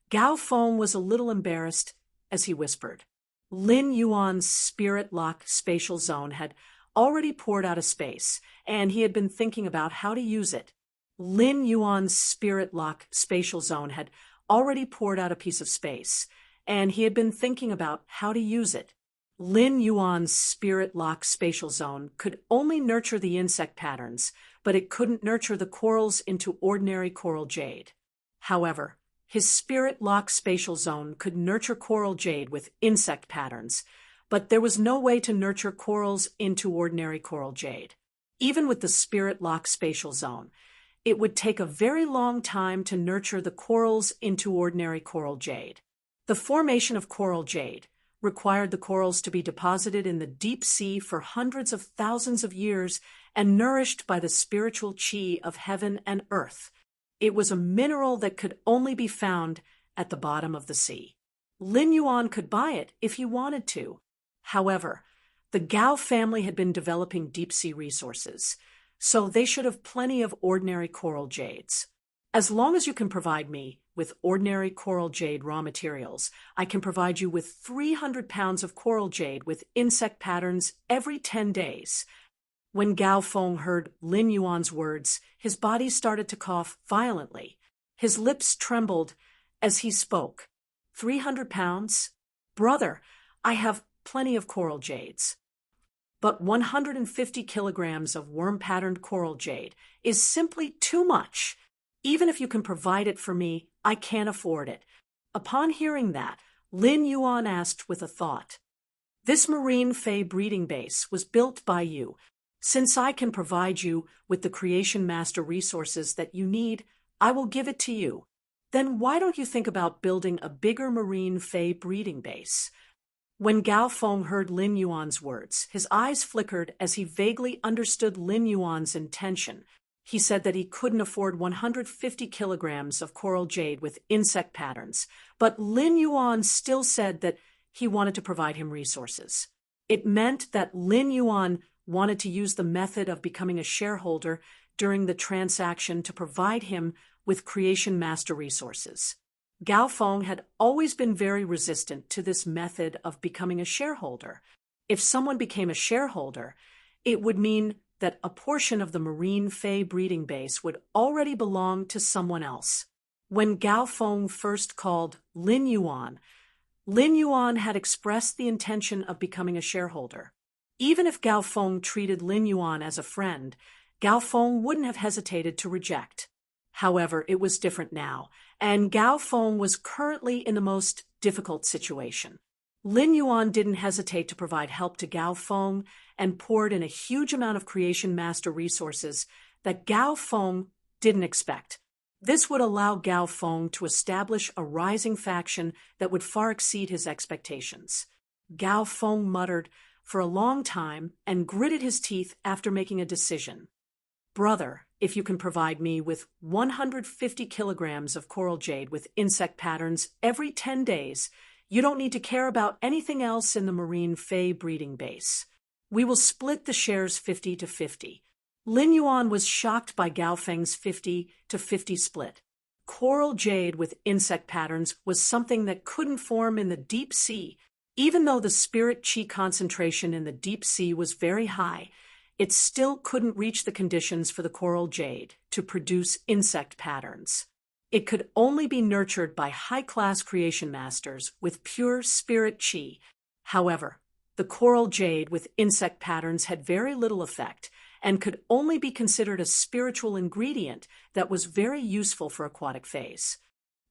Gao Feng was a little embarrassed as he whispered. Lin Yuan's spirit lock spatial zone had already poured out a space, and he had been thinking about how to use it. Lin Yuan's spirit lock spatial zone had already poured out a piece of space, and he had been thinking about how to use it. Lin Yuan's spirit lock spatial zone could only nurture the insect patterns, but it couldn't nurture the corals into ordinary coral jade. However, his spirit lock spatial zone could nurture coral jade with insect patterns, but there was no way to nurture corals into ordinary coral jade. Even with the spirit lock spatial zone, it would take a very long time to nurture the corals into ordinary coral jade. The formation of coral jade required the corals to be deposited in the deep sea for hundreds of thousands of years and nourished by the spiritual chi of heaven and earth. It was a mineral that could only be found at the bottom of the sea. Lin Yuan could buy it if he wanted to. However, the Gao family had been developing deep-sea resources, so they should have plenty of ordinary coral jades. As long as you can provide me with ordinary coral jade raw materials, I can provide you with 300 pounds of coral jade with insect patterns every 10 days. When Gao Feng heard Lin Yuan's words, his body started to cough violently. His lips trembled as he spoke. 300 pounds? Brother, I have plenty of coral jades. But 150 kilograms of worm-patterned coral jade is simply too much. Even if you can provide it for me, I can't afford it. Upon hearing that, Lin Yuan asked with a thought, "This marine fey breeding base was built by you. Since I can provide you with the Creation Master resources that you need, I will give it to you. Then why don't you think about building a bigger marine fey breeding base?" When Gao Feng heard Lin Yuan's words, his eyes flickered as he vaguely understood Lin Yuan's intention. He said that he couldn't afford 150 kilograms of coral jade with insect patterns, but Lin Yuan still said that he wanted to provide him resources. It meant that Lin Yuan wanted to use the method of becoming a shareholder during the transaction to provide him with Creation Master resources. Gao Feng had always been very resistant to this method of becoming a shareholder. If someone became a shareholder, it would mean that a portion of the marine fey breeding base would already belong to someone else. When Gao Feng first called Lin Yuan had expressed the intention of becoming a shareholder. Even if Gao Feng treated Lin Yuan as a friend, Gao Feng wouldn't have hesitated to reject. However, it was different now, and Gao Feng was currently in the most difficult situation. Lin Yuan didn't hesitate to provide help to Gao Feng and poured in a huge amount of Creation Master resources that Gao Feng didn't expect. This would allow Gao Feng to establish a rising faction that would far exceed his expectations. Gao Feng muttered for a long time and gritted his teeth after making a decision. Brother, if you can provide me with 150 kilograms of coral jade with insect patterns every 10 days, you don't need to care about anything else in the marine fay breeding base. We will split the shares 50 to 50. Lin Yuan was shocked by Gao Feng's 50 to 50 split. Coral jade with insect patterns was something that couldn't form in the deep sea. Even though the spirit qi concentration in the deep sea was very high, it still couldn't reach the conditions for the coral jade to produce insect patterns. It could only be nurtured by high-class creation masters with pure spirit qi. However, the coral jade with insect patterns had very little effect and could only be considered a spiritual ingredient that was very useful for aquatic fays.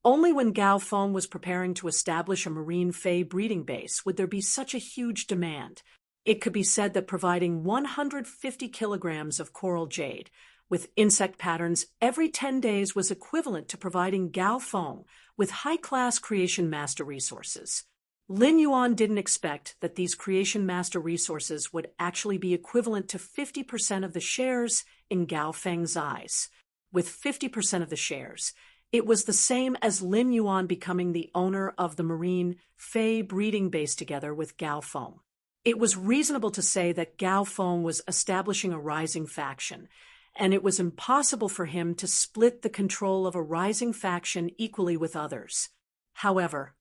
Only when Gao Feng was preparing to establish a marine fay breeding base would there be such a huge demand. It could be said that providing 150 kilograms of coral jade with insect patterns every 10 days was equivalent to providing Gao Feng with high-class creation master resources. Lin Yuan didn't expect that these creation master resources would actually be equivalent to 50% of the shares in Gao Feng's eyes. With 50% of the shares, it was the same as Lin Yuan becoming the owner of the marine fay breeding base together with Gao Feng. It was reasonable to say that Gao Feng was establishing a rising faction, and it was impossible for him to split the control of a rising faction equally with others. However,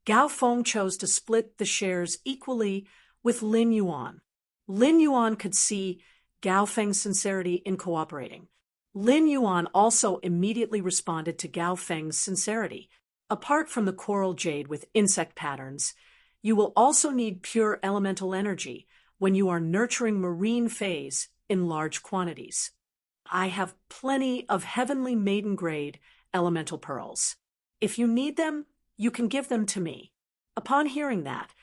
Gao Feng chose to split the shares equally with Lin Yuan. Lin Yuan could see Gao Feng's sincerity in cooperating. Lin Yuan also immediately responded to Gao Feng's sincerity. Apart from the coral jade with insect patterns, you will also need pure elemental energy when you are nurturing marine fays in large quantities. I have plenty of heavenly maiden-grade elemental pearls. If you need them, you can give them to me. Upon hearing that,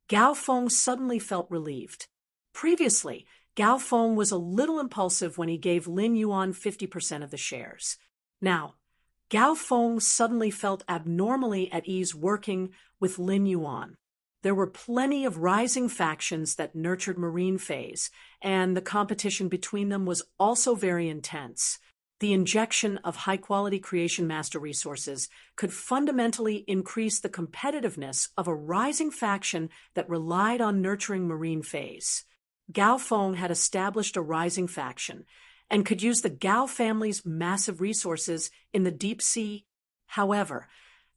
Gao Feng suddenly felt relieved. Previously, Gao Feng was a little impulsive when he gave Lin Yuan 50% of the shares. Now, Gao Feng suddenly felt abnormally at ease working with Lin Yuan. There were plenty of rising factions that nurtured marine fays, and the competition between them was also very intense. The injection of high-quality creation master resources could fundamentally increase the competitiveness of a rising faction that relied on nurturing marine fays. Gao Feng had established a rising faction and could use the Gao family's massive resources in the deep sea. However,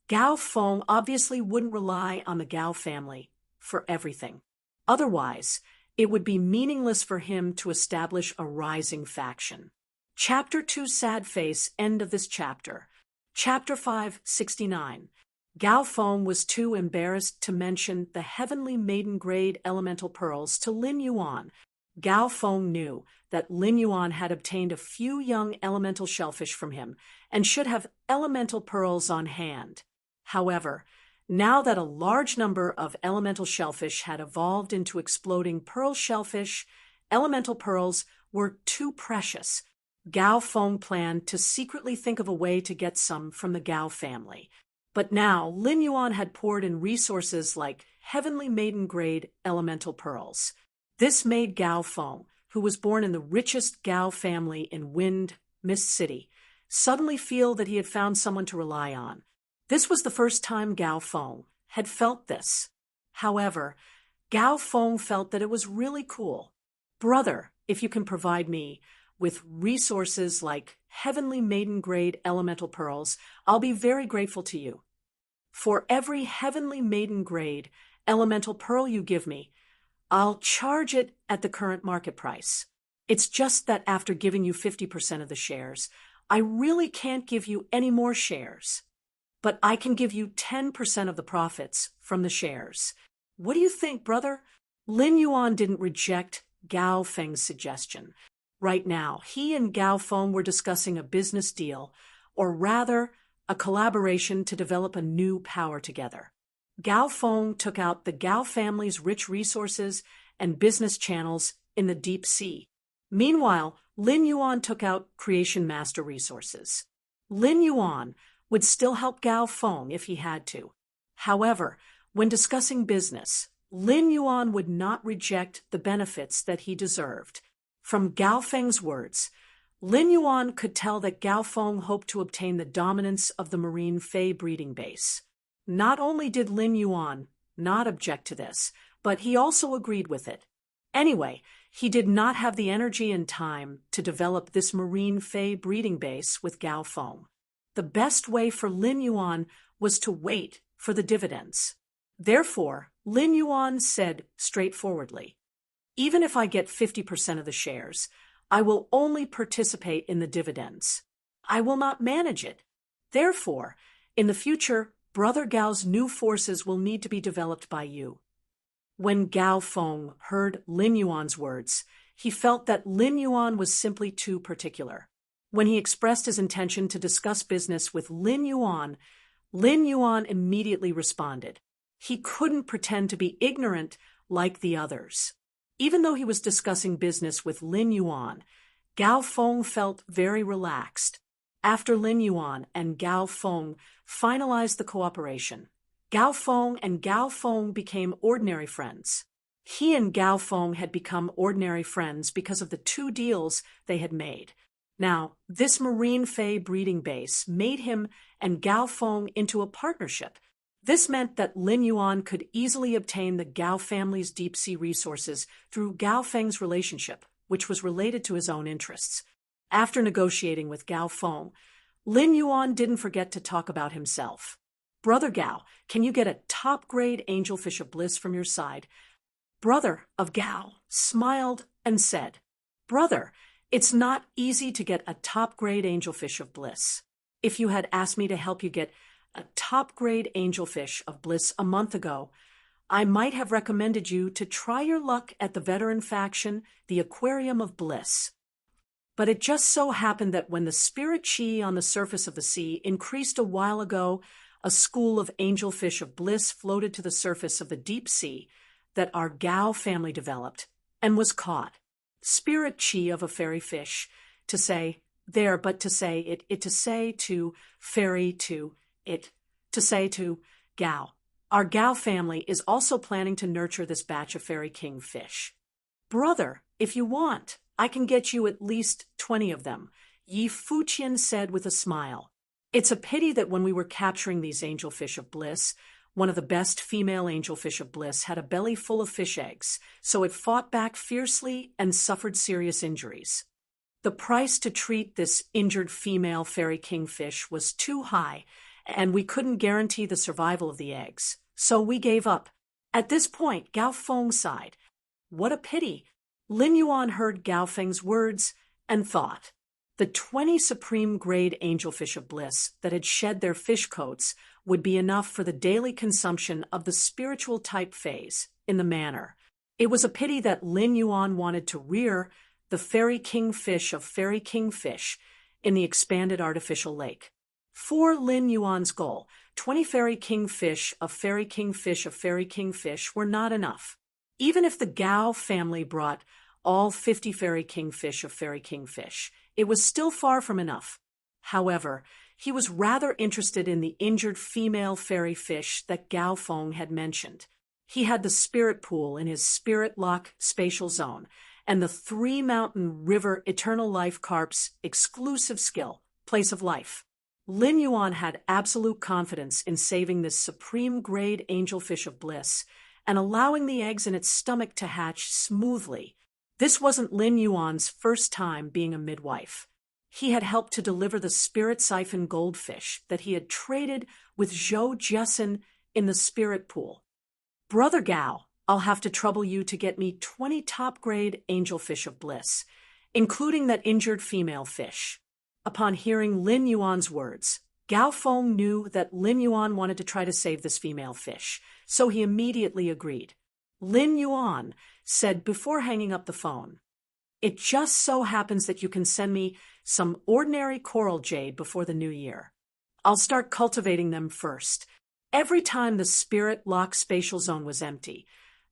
Gao Feng obviously wouldn't rely on the Gao family for everything. Otherwise, it would be meaningless for him to establish a rising faction. Chapter 2 Sad Face, end of this chapter. Chapter 5 69. Gao Feng was too embarrassed to mention the heavenly maiden-grade elemental pearls to Lin Yuan. Gao Feng knew that Lin Yuan had obtained a few young elemental shellfish from him and should have elemental pearls on hand. However, now that a large number of elemental shellfish had evolved into exploding pearl shellfish, elemental pearls were too precious. Gao Feng planned to secretly think of a way to get some from the Gao family. But now Lin Yuan had poured in resources like heavenly maiden-grade elemental pearls. This made Gao Feng, who was born in the richest Gao family in Wind Mist City, suddenly feel that he had found someone to rely on. This was the first time Gao Feng had felt this. However, Gao Feng felt that it was really cool. Brother, if you can provide me with resources like heavenly maiden-grade elemental pearls, I'll be very grateful to you. For every heavenly maiden-grade elemental pearl you give me, I'll charge it at the current market price. It's just that after giving you 50% of the shares, I really can't give you any more shares. But I can give you 10% of the profits from the shares. What do you think, brother? Lin Yuan didn't reject Gao Feng's suggestion. Right now, he and Gao Feng were discussing a business deal, or rather, a collaboration to develop a new power together. Gao Feng took out the Gao family's rich resources and business channels in the deep sea. Meanwhile, Lin Yuan took out creation master resources. Lin Yuan would still help Gao Feng if he had to. However, when discussing business, Lin Yuan would not reject the benefits that he deserved. From Gao Feng's words, Lin Yuan could tell that Gao Feng hoped to obtain the dominance of the marine Fei breeding base. Not only did Lin Yuan not object to this, but he also agreed with it. Anyway, he did not have the energy and time to develop this marine Fei breeding base with Gao Feng. The best way for Lin Yuan was to wait for the dividends. Therefore, Lin Yuan said straightforwardly, "Even if I get 50% of the shares, I will only participate in the dividends. I will not manage it. Therefore, in the future, Brother Gao's new forces will need to be developed by you." When Gao Feng heard Lin Yuan's words, he felt that Lin Yuan was simply too particular. When he expressed his intention to discuss business with Lin Yuan immediately responded. He couldn't pretend to be ignorant like the others. Even though he was discussing business with Lin Yuan, Gao Feng felt very relaxed. After Lin Yuan and Gao Feng finalized the cooperation, Gao Feng and Gao Feng became ordinary friends. He and Gao Feng had become ordinary friends because of the 2 deals they had made. Now, this marine Fei breeding base made him and Gao Feng into a partnership. This meant that Lin Yuan could easily obtain the Gao family's deep-sea resources through Gao Feng's relationship, which was related to his own interests. After negotiating with Gao Feng, Lin Yuan didn't forget to talk about himself. "Brother Gao, can you get a top-grade angelfish of bliss from your side?" Brother of Gao smiled and said, "Brother, it's not easy to get a top-grade angelfish of bliss. If you had asked me to help you get a top-grade angelfish of bliss a month ago, I might have recommended you to try your luck at the veteran faction, the Aquarium of Bliss. But it just so happened that when the spirit chi on the surface of the sea increased a while ago, a school of angelfish of bliss floated to the surface of the deep sea that our Gao family developed and was caught. Spirit chi of a fairy fish, to say there, but to say it to say to fairy to it, to say to Gao. Our Gao family is also planning to nurture this batch of fairy king fish. Brother, if you want, I can get you at least 20 of them," Yi Fuqian said with a smile. "It's a pity that when we were capturing these angelfish of bliss, one of the best female angelfish of bliss had a belly full of fish eggs, so it fought back fiercely and suffered serious injuries. The price to treat this injured female fairy kingfish was too high, and we couldn't guarantee the survival of the eggs, so we gave up." At this point, Gao Feng sighed. What a pity! Lin Yuan heard Gao Feng's words and thought, the 20 supreme grade angelfish of bliss that had shed their fish coats would be enough for the daily consumption of the spiritual type phase in the manor. It was a pity that Lin Yuan wanted to rear the fairy kingfish of fairy kingfish in the expanded artificial lake. For Lin Yuan's goal, 20 fairy kingfish of fairy kingfish of fairy kingfish were not enough. Even if the Gao family brought all 50 fairy kingfish of fairy kingfish, it was still far from enough. However, he was rather interested in the injured female fairy fish that Gao Feng had mentioned. He had the spirit pool in his spirit lock spatial zone, and the 3 Mountain River Eternal Life Carp's exclusive skill, Place of Life. Lin Yuan had absolute confidence in saving this supreme grade angelfish of bliss and allowing the eggs in its stomach to hatch smoothly. This wasn't Lin Yuan's first time being a midwife. He had helped to deliver the spirit siphon goldfish that he had traded with Zhou Jessen in the spirit pool. Brother Gao, I'll have to trouble you to get me 20 top-grade angelfish of bliss, including that injured female fish. Upon hearing Lin Yuan's words, Gao Feng knew that Lin Yuan wanted to try to save this female fish, so he immediately agreed. Lin Yuan said before hanging up the phone, "It just so happens that you can send me some ordinary coral jade before the new year. I'll start cultivating them first. Every time the spirit lock spatial zone was empty,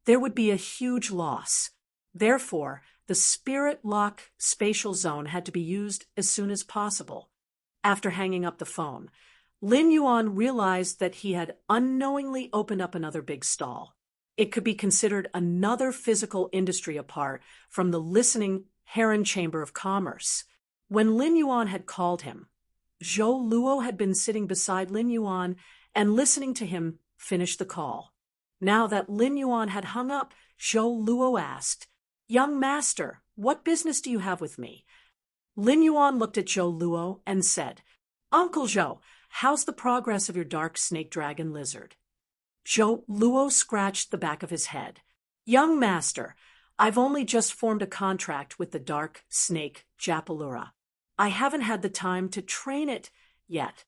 there would be a huge loss. Therefore, the spirit lock spatial zone had to be used as soon as possible." After hanging up the phone, Lin Yuan realized that he had unknowingly opened up another big stall. It could be considered another physical industry apart from the listening Heron Chamber of Commerce. When Lin Yuan had called him, Zhou Luo had been sitting beside Lin Yuan and listening to him finish the call. Now that Lin Yuan had hung up, Zhou Luo asked, "Young master, what business do you have with me?" Lin Yuan looked at Zhou Luo and said, "Uncle Zhou, how's the progress of your dark snake dragon lizard?" Zhou Luo scratched the back of his head. "Young master, I've only just formed a contract with the dark snake Japalura. I haven't had the time to train it yet."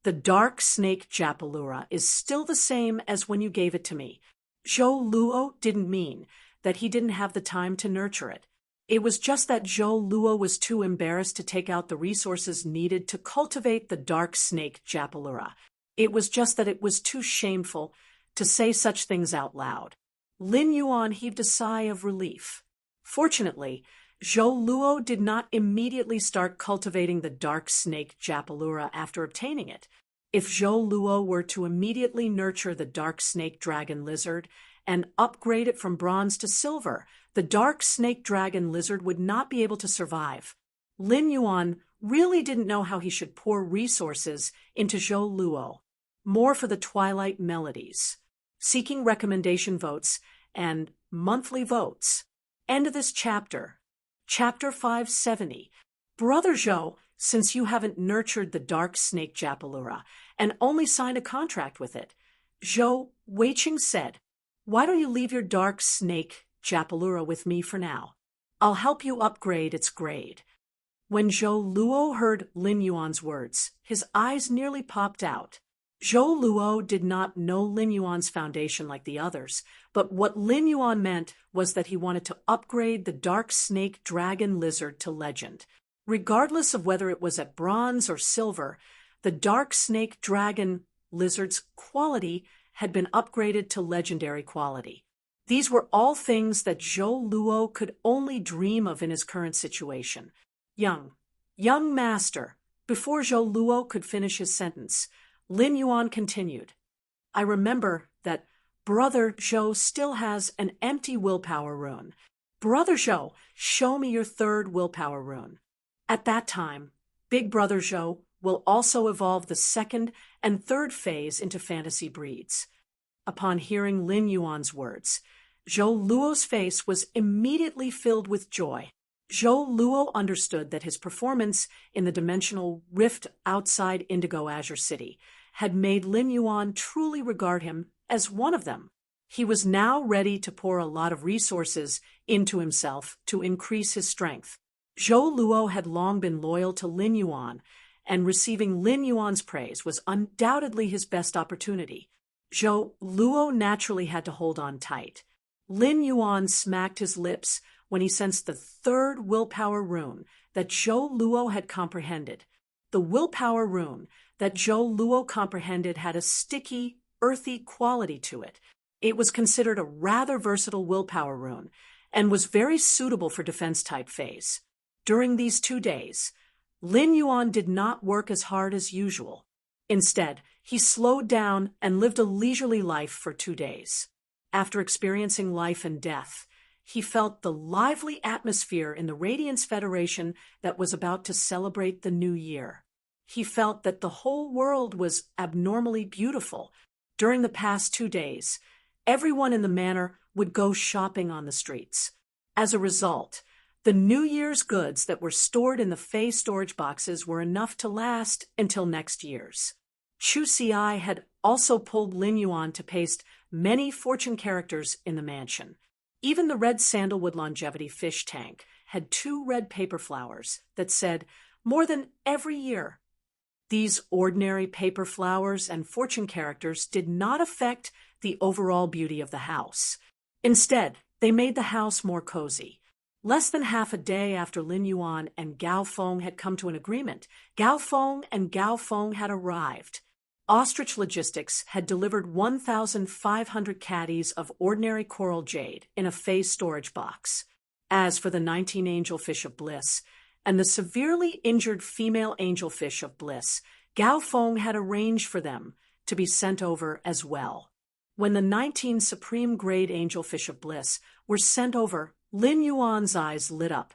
"The dark snake Japalura is still the same as when you gave it to me." Zhou Luo didn't mean that he didn't have the time to nurture it. It was just that Zhou Luo was too embarrassed to take out the resources needed to cultivate the dark snake Japalura. It was just that it was too shameful to say such things out loud. Lin Yuan heaved a sigh of relief. Fortunately, Zhou Luo did not immediately start cultivating the dark snake Japalura after obtaining it. If Zhou Luo were to immediately nurture the dark snake dragon lizard and upgrade it from bronze to silver, the dark snake dragon lizard would not be able to survive. Lin Yuan really didn't know how he should pour resources into Zhou Luo. More for the Twilight Melodies. Seeking recommendation votes and monthly votes. End of this chapter. Chapter 570. Brother Zhou, since you haven't nurtured the dark snake Japalura and only signed a contract with it, Zhou Weiqing said, "Why don't you leave your dark snake Japalura with me for now? I'll help you upgrade its grade." When Zhou Luo heard Lin Yuan's words, his eyes nearly popped out. Zhou Luo did not know Lin Yuan's foundation like the others, but what Lin Yuan meant was that he wanted to upgrade the dark snake dragon lizard to legend. Regardless of whether it was at bronze or silver, the dark snake dragon lizard's quality had been upgraded to legendary quality. These were all things that Zhou Luo could only dream of in his current situation. Young master. Before Zhou Luo could finish his sentence, Lin Yuan continued, "I remember that Brother Zhou still has an empty willpower rune. Brother Zhou, show me your third willpower rune. At that time, Big Brother Zhou will also evolve the second and third phase into fantasy breeds." Upon hearing Lin Yuan's words, Zhou Luo's face was immediately filled with joy. Zhou Luo understood that his performance in the dimensional rift outside Indigo Azure City had made Lin Yuan truly regard him as one of them. He was now ready to pour a lot of resources into himself to increase his strength. Zhou Luo had long been loyal to Lin Yuan, and receiving Lin Yuan's praise was undoubtedly his best opportunity. Zhou Luo naturally had to hold on tight. Lin Yuan smacked his lips when he sensed the third willpower rune that Zhou Luo had comprehended. The willpower rune that Zhou Luo comprehended had a sticky, earthy quality to it. It was considered a rather versatile willpower rune and was very suitable for defense-type phase. During these 2 days, Lin Yuan did not work as hard as usual. Instead, he slowed down and lived a leisurely life for 2 days. After experiencing life and death, he felt the lively atmosphere in the Radiance Federation that was about to celebrate the new year. He felt that the whole world was abnormally beautiful. During the past 2 days, everyone in the manor would go shopping on the streets. As a result, the New Year's goods that were stored in the Fey storage boxes were enough to last until next year's. Chu Xiai had also pulled Lin Yuan to paste many fortune characters in the mansion. Even the red sandalwood longevity fish tank had 2 red paper flowers that said, "More than every year." These ordinary paper flowers and fortune characters did not affect the overall beauty of the house. Instead, they made the house more cozy. Less than half a day after Lin Yuan and Gao Feng had come to an agreement, Gao Feng had arrived. Ostrich Logistics had delivered 1,500 caddies of ordinary coral jade in a phase storage box. As for the 19 angelfish of bliss and the severely injured female angelfish of bliss, Gao Feng had arranged for them to be sent over as well. When the 19 supreme grade angelfish of bliss were sent over, Lin Yuan's eyes lit up.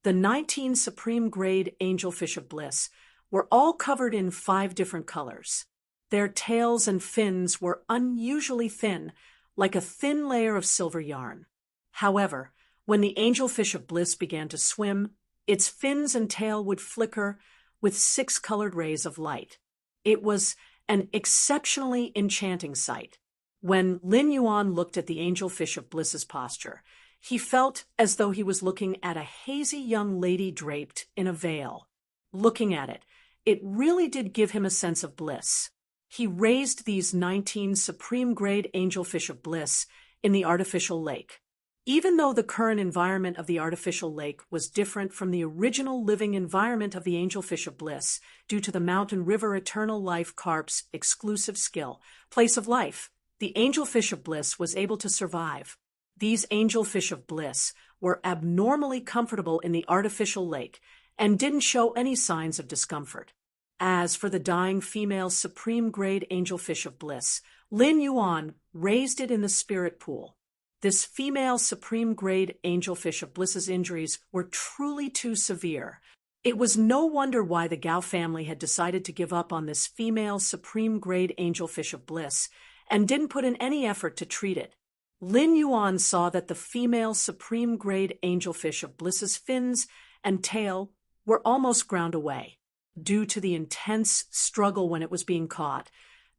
The 19 supreme-grade angelfish of bliss were all covered in 5 different colors. Their tails and fins were unusually thin, like a thin layer of silver yarn. However, when the angelfish of bliss began to swim, its fins and tail would flicker with 6 colored rays of light. It was an exceptionally enchanting sight. When Lin Yuan looked at the angelfish of bliss's posture, he felt as though he was looking at a hazy young lady draped in a veil. Looking at it, it really did give him a sense of bliss. He raised these 19 supreme-grade angelfish of bliss in the artificial lake. Even though the current environment of the artificial lake was different from the original living environment of the angelfish of bliss due to the mountain river eternal life carp's exclusive skill, place of life, the angelfish of bliss was able to survive. These angelfish of bliss were abnormally comfortable in the artificial lake and didn't show any signs of discomfort. As for the dying female supreme-grade angelfish of bliss, Lin Yuan raised it in the spirit pool. This female supreme-grade angelfish of bliss's injuries were truly too severe. It was no wonder why the Gao family had decided to give up on this female supreme-grade angelfish of bliss and didn't put in any effort to treat it. Lin Yuan saw that the female supreme-grade angelfish of bliss's fins and tail were almost ground away. Due to the intense struggle when it was being caught,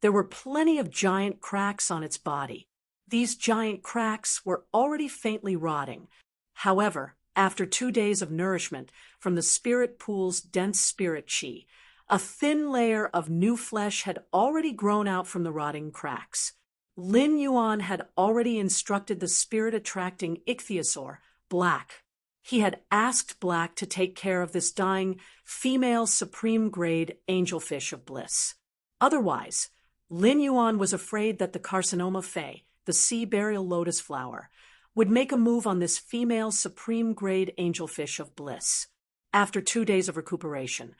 there were plenty of giant cracks on its body. These giant cracks were already faintly rotting. However, after 2 days of nourishment from the spirit pool's dense spirit qi, a thin layer of new flesh had already grown out from the rotting cracks. Lin Yuan had already instructed the spirit-attracting ichthyosaur, Black. He had asked Black to take care of this dying female supreme-grade angelfish of bliss. Otherwise, Lin Yuan was afraid that the carcinoma fei, the sea burial lotus flower, would make a move on this female supreme-grade angelfish of bliss. After 2 days of recuperation,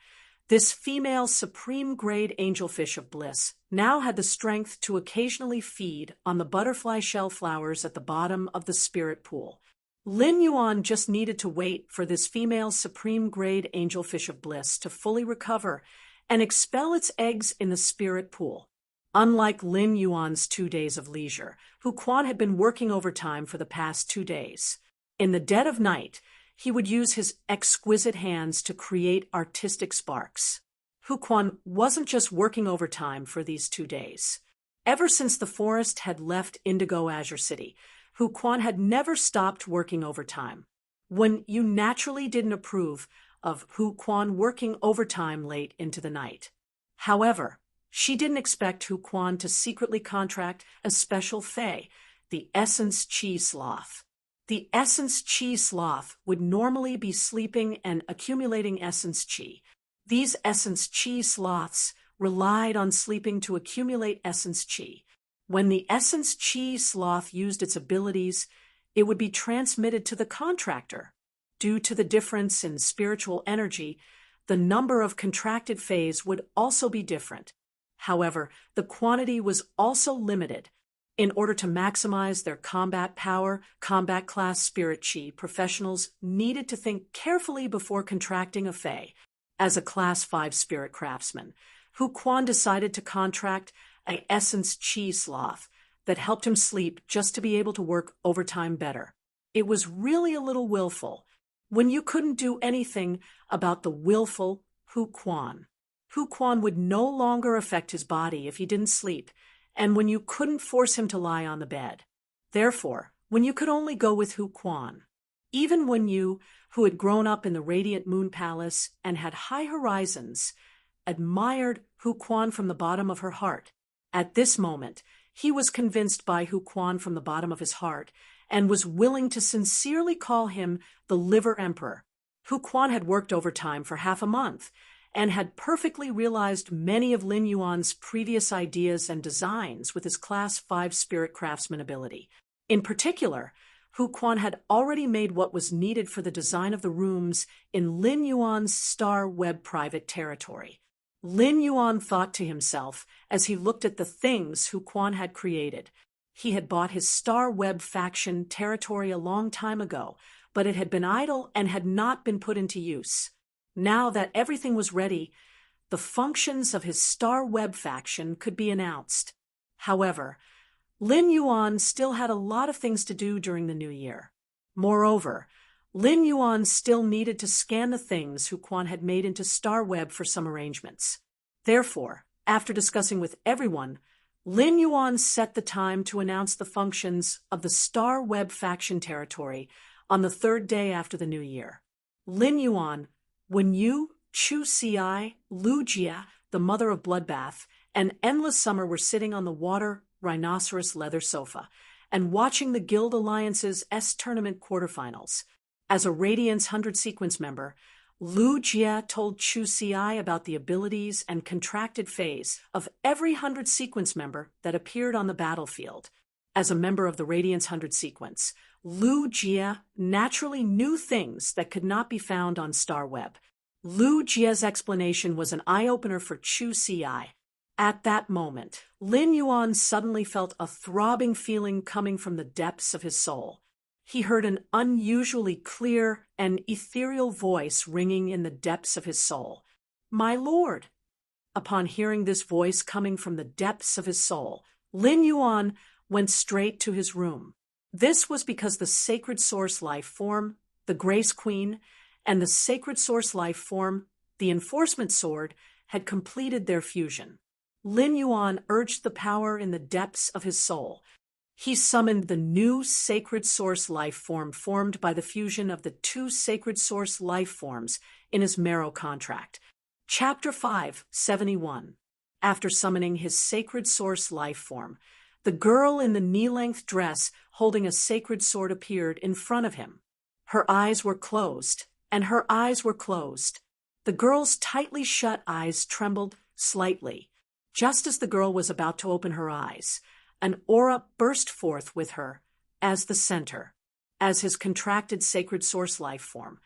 this female supreme-grade angelfish of bliss now had the strength to occasionally feed on the butterfly shell flowers at the bottom of the spirit pool. Lin Yuan just needed to wait for this female supreme-grade angelfish of bliss to fully recover and expel its eggs in the spirit pool. Unlike Lin Yuan's 2 days of leisure, Hu Quan had been working overtime for the past 2 days. In the dead of night, he would use his exquisite hands to create artistic sparks. Hu Quan wasn't just working overtime for these 2 days. Ever since the forest had left Indigo Azure City, Hu Quan had never stopped working overtime. When you naturally didn't approve of Hu Quan working overtime late into the night. However, she didn't expect Hu Quan to secretly contract a special fei, the Essence Qi Sloth. The Essence Qi Sloth would normally be sleeping and accumulating Essence Qi. These Essence Qi Sloths relied on sleeping to accumulate Essence Qi. When the Essence Qi Sloth used its abilities, it would be transmitted to the contractor. Due to the difference in spiritual energy, the number of contracted feis would also be different. However, the quantity was also limited. In order to maximize their combat power, combat class spirit qi professionals needed to think carefully before contracting a fei. As a class 5 spirit craftsman, Hu Quan decided to contract an Essence Qi Sloth that helped him sleep just to be able to work overtime better. It was really a little willful, when you couldn't do anything about the willful Hu Quan. Hu Quan would no longer affect his body if he didn't sleep, and when you couldn't force him to lie on the bed. Therefore, when you could only go with Hu Quan. Even when you, who had grown up in the Radiant Moon Palace and had high horizons, admired Hu Quan from the bottom of her heart. At this moment, he was convinced by Hu Quan from the bottom of his heart and was willing to sincerely call him the Liver Emperor. Hu Quan had worked overtime for half a month and had perfectly realized many of Lin Yuan's previous ideas and designs with his Class 5 Spirit Craftsman ability. In particular, Hu Quan had already made what was needed for the design of the rooms in Lin Yuan's Star Web private territory. Lin Yuan thought to himself as he looked at the things Hu Quan had created. He had bought his Star Web faction territory a long time ago, but it had been idle and had not been put into use. Now that everything was ready, the functions of his Star Web faction could be announced. However, Lin Yuan still had a lot of things to do during the new year. Moreover, Lin Yuan still needed to scan the things Hu Quan had made into Star Web for some arrangements. Therefore, after discussing with everyone, Lin Yuan set the time to announce the functions of the Star Web faction territory on the third day after the new year. Lin Yuan, when you, Chu Ci, Lu Jia, the mother of Bloodbath, and Endless Summer were sitting on the water rhinoceros leather sofa and watching the Guild Alliance's S-Tournament quarterfinals. As a Radiance 100 sequence member, Lu Jia told Chu Ci about the abilities and contracted phase of every 100 sequence member that appeared on the battlefield. As a member of the Radiance 100 sequence, Lu Jia naturally knew things that could not be found on Star Web. Lu Jia's explanation was an eye-opener for Chu Ci. At that moment, Lin Yuan suddenly felt a throbbing feeling coming from the depths of his soul. He heard an unusually clear and ethereal voice ringing in the depths of his soul. "My lord!" Upon hearing this voice coming from the depths of his soul, Lin Yuan went straight to his room. This was because the Sacred Source Life Form, the Grace Queen, and the Sacred Source Life Form, the Enforcement Sword, had completed their fusion. Lin Yuan urged the power in the depths of his soul. He summoned the new Sacred Source Life Form formed by the fusion of the two Sacred Source Life Forms in his Marrow contract. Chapter 571. After summoning his Sacred Source Life Form, the girl in the knee-length dress holding a sacred sword appeared in front of him. Her eyes were closed, and her eyes were closed. The girl's tightly shut eyes trembled slightly. Just as the girl was about to open her eyes, an aura burst forth with her as the center, as his contracted Sacred Source Life Form.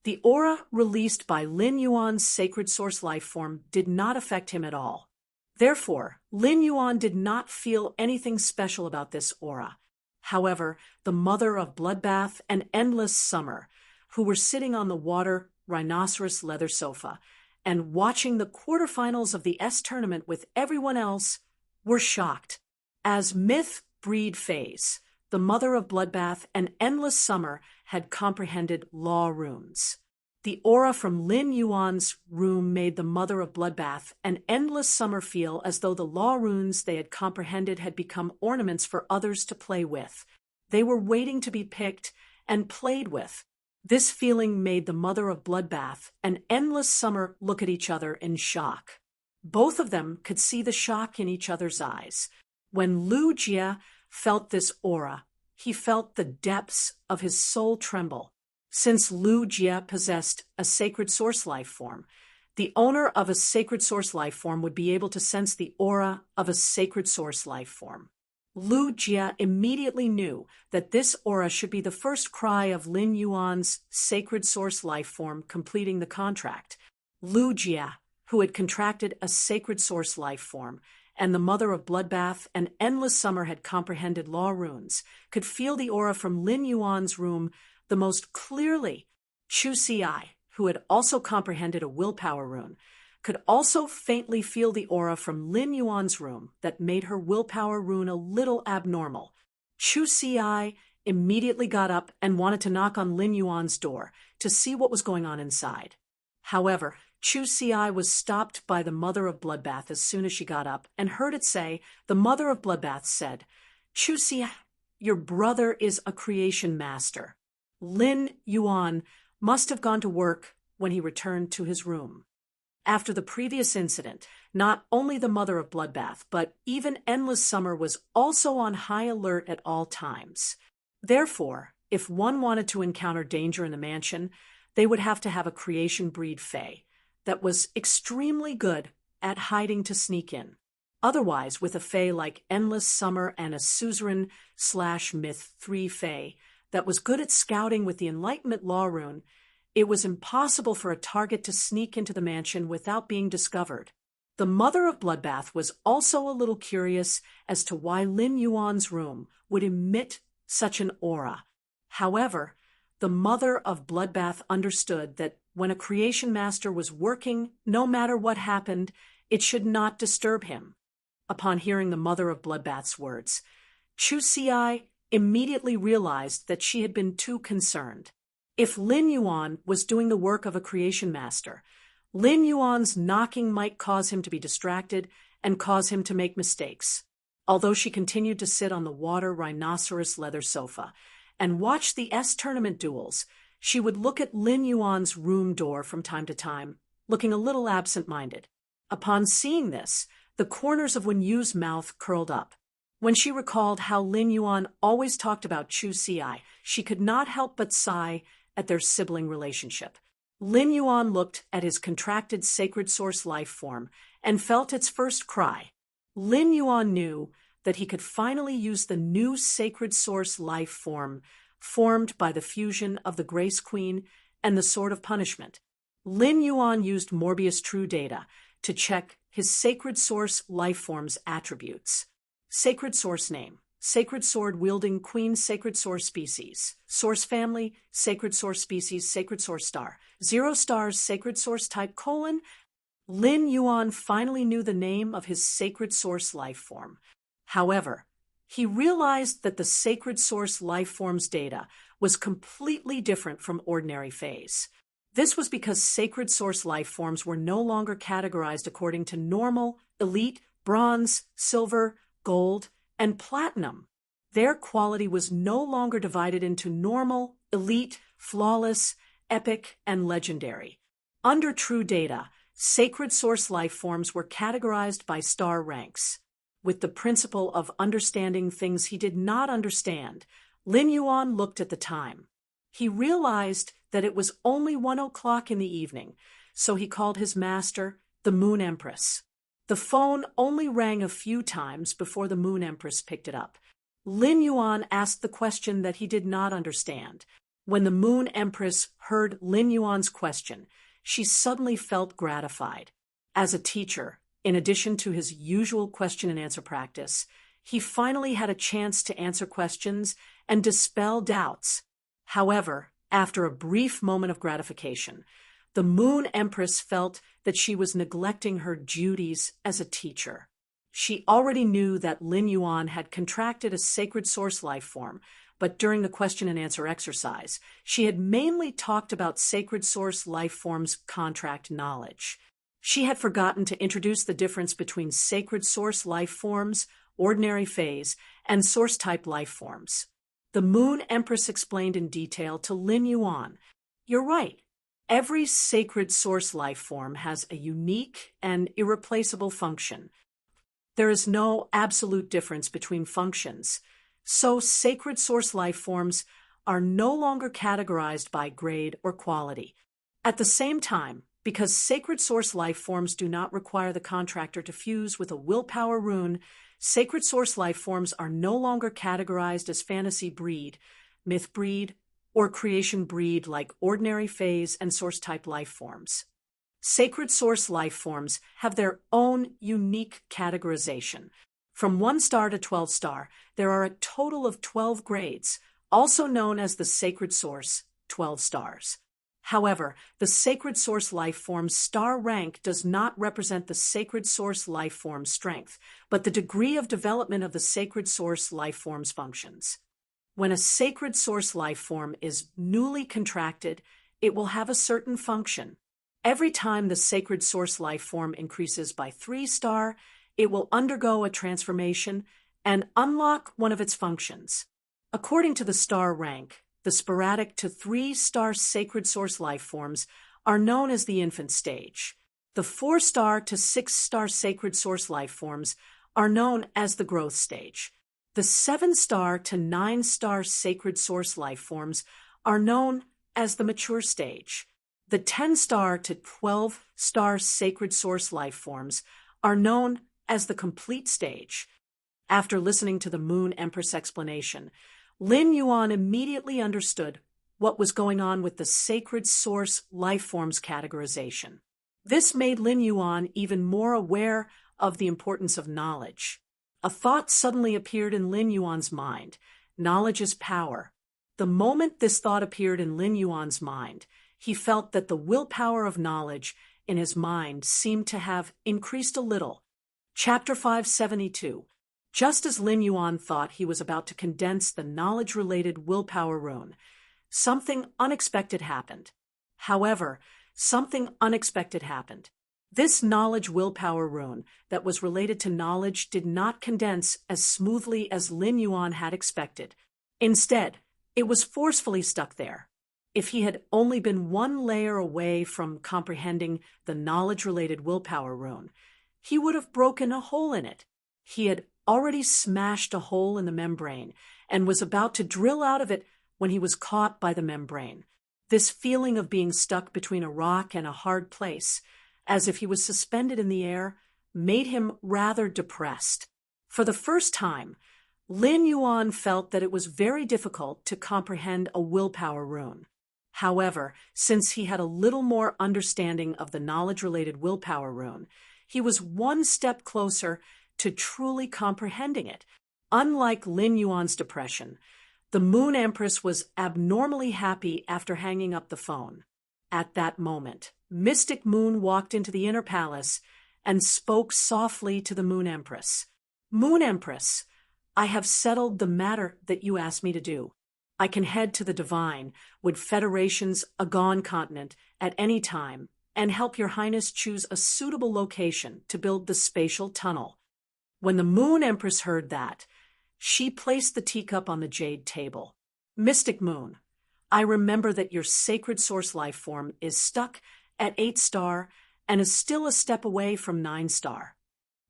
The aura released by Lin Yuan's Sacred Source Life Form did not affect him at all. Therefore, Lin Yuan did not feel anything special about this aura. However, the mother of Bloodbath and Endless Summer, who were sitting on the water rhinoceros leather sofa and watching the quarterfinals of the S-Tournament with everyone else, were shocked. As Myth Breed Phase, the mother of Bloodbath and Endless Summer had comprehended law runes. The aura from Lin Yuan's room made the mother of Bloodbath and Endless Summer feel as though the law runes they had comprehended had become ornaments for others to play with. They were waiting to be picked and played with. This feeling made the mother of Bloodbath and Endless Summer look at each other in shock. Both of them could see the shock in each other's eyes. When Lu Jia felt this aura, he felt the depths of his soul tremble. Since Lu Jia possessed a Sacred Source Life Form, the owner of a Sacred Source Life Form would be able to sense the aura of a Sacred Source Life Form. Lu Jia immediately knew that this aura should be the first cry of Lin Yuan's Sacred Source Life Form completing the contract. Lu Jia, who had contracted a Sacred Source Life Form, and the mother of Bloodbath and Endless Summer had comprehended law runes, could feel the aura from Lin Yuan's room the most clearly. Chu Ci, who had also comprehended a willpower rune, could also faintly feel the aura from Lin Yuan's room that made her willpower rune a little abnormal. Chu Ci immediately got up and wanted to knock on Lin Yuan's door to see what was going on inside. However, Chu Ci was stopped by the mother of Bloodbath as soon as she got up and heard it say, the mother of Bloodbath said, "Chu Ci, your brother is a creation master." Lin Yuan must have gone to work when he returned to his room. After the previous incident, not only the mother of Bloodbath, but even Endless Summer was also on high alert at all times. Therefore, if one wanted to encounter danger in the mansion, they would have to have a creation breed fae that was extremely good at hiding to sneak in. Otherwise, with a fae like Endless Summer and a Suzerain/Myth 3 fae that was good at scouting with the Enlightenment Law Rune, it was impossible for a target to sneak into the mansion without being discovered. The mother of Bloodbath was also a little curious as to why Lin Yuan's room would emit such an aura. However, the mother of Bloodbath understood that when a creation master was working, no matter what happened, it should not disturb him. Upon hearing the mother of Bloodbath's words, Chu Si immediately realized that she had been too concerned. If Lin Yuan was doing the work of a creation master, Lin Yuan's knocking might cause him to be distracted and cause him to make mistakes. Although she continued to sit on the water rhinoceros leather sofa and watch the S-tournament duels, she would look at Lin Yuan's room door from time to time, looking a little absent-minded. Upon seeing this, the corners of Wen Yu's mouth curled up. When she recalled how Lin Yuan always talked about Chu Si, she could not help but sigh at their sibling relationship. Lin Yuan looked at his contracted sacred source life form and felt its first cry. Lin Yuan knew that he could finally use the new sacred source life form formed by the fusion of the Grace Queen and the Sword of Punishment. Lin Yuan used Morbius True Data to check his sacred source life form's attributes. Sacred source name: Sacred Sword wielding Queen, Sacred Source species. Source family: Sacred Source species, Sacred Source star. 0 stars, Sacred Source type: : Lin Yuan finally knew the name of his sacred source life form. However, he realized that the sacred source life form's data was completely different from ordinary phase. This was because sacred source life forms were no longer categorized according to normal, elite, bronze, silver, gold, and platinum. Their quality was no longer divided into normal, elite, flawless, epic, and legendary. Under True Data, sacred source life forms were categorized by star ranks. With the principle of understanding things he did not understand, Lin Yuan looked at the time. He realized that it was only 1 o'clock in the evening, so he called his master, the Moon Empress. The phone only rang a few times before the Moon Empress picked it up. Lin Yuan asked the question that he did not understand. When the Moon Empress heard Lin Yuan's question, she suddenly felt gratified. As a teacher, in addition to his usual question-and-answer practice, he finally had a chance to answer questions and dispel doubts. However, after a brief moment of gratification, the Moon Empress felt that she was neglecting her duties as a teacher. She already knew that Lin Yuan had contracted a sacred source life form, but during the question-and-answer exercise, she had mainly talked about sacred source life form's contract knowledge. She had forgotten to introduce the difference between sacred source life forms, ordinary phase, and source-type life forms. The Moon Empress explained in detail to Lin Yuan, "You're right. Every sacred source life form has a unique and irreplaceable function. There is no absolute difference between functions, so sacred source life forms are no longer categorized by grade or quality. At the same time, because sacred source life forms do not require the contractor to fuse with a willpower rune, sacred source life forms are no longer categorized as fantasy breed, myth breed, or creation breed like ordinary phase and source-type life forms. Sacred source life forms have their own unique categorization. From 1 star to 12 star, there are a total of 12 grades, also known as the sacred source, 12 stars. However, the sacred source life form's star rank does not represent the sacred source life form's strength, but the degree of development of the sacred source life form's functions. When a sacred source life form is newly contracted, it will have a certain function. Every time the sacred source life form increases by 3 star, it will undergo a transformation and unlock one of its functions. According to the star rank, the sporadic to 3 star sacred source life forms are known as the infant stage. The 4 star to 6 star sacred source life forms are known as the growth stage. The 7 star to 9 star sacred source life forms are known as the mature stage. The 10 star to 12 star sacred source life forms are known as the complete stage. After listening to the Moon Empress explanation, Lin Yuan immediately understood what was going on with the sacred source life forms categorization. This made Lin Yuan even more aware of the importance of knowledge. A thought suddenly appeared in Lin Yuan's mind. Knowledge is power. The moment this thought appeared in Lin Yuan's mind, he felt that the willpower of knowledge in his mind seemed to have increased a little. Chapter 572. Just as Lin Yuan thought he was about to condense the knowledge-related willpower rune, something unexpected happened. However, something unexpected happened. This knowledge willpower rune that was related to knowledge did not condense as smoothly as Lin Yuan had expected. Instead, it was forcefully stuck there. If he had only been one layer away from comprehending the knowledge-related willpower rune, he would have broken a hole in it. He had already smashed a hole in the membrane and was about to drill out of it when he was caught by the membrane. This feeling of being stuck between a rock and a hard place, as if he was suspended in the air, made him rather depressed. For the first time, Lin Yuan felt that it was very difficult to comprehend a willpower rune. However, since he had a little more understanding of the knowledge-related willpower rune, he was one step closer to truly comprehending it. Unlike Lin Yuan's depression, the Moon Empress was abnormally happy after hanging up the phone. At that moment, Mystic Moon walked into the inner palace and spoke softly to the Moon Empress. "Moon Empress, I have settled the matter that you asked me to do. I can head to the Divine, Wood Federation's Agon continent at any time and help your Highness choose a suitable location to build the spatial tunnel." When the Moon Empress heard that, she placed the teacup on the jade table. "Mystic Moon, I remember that your sacred source life form is stuck at 8-star and is still a step away from 9-star.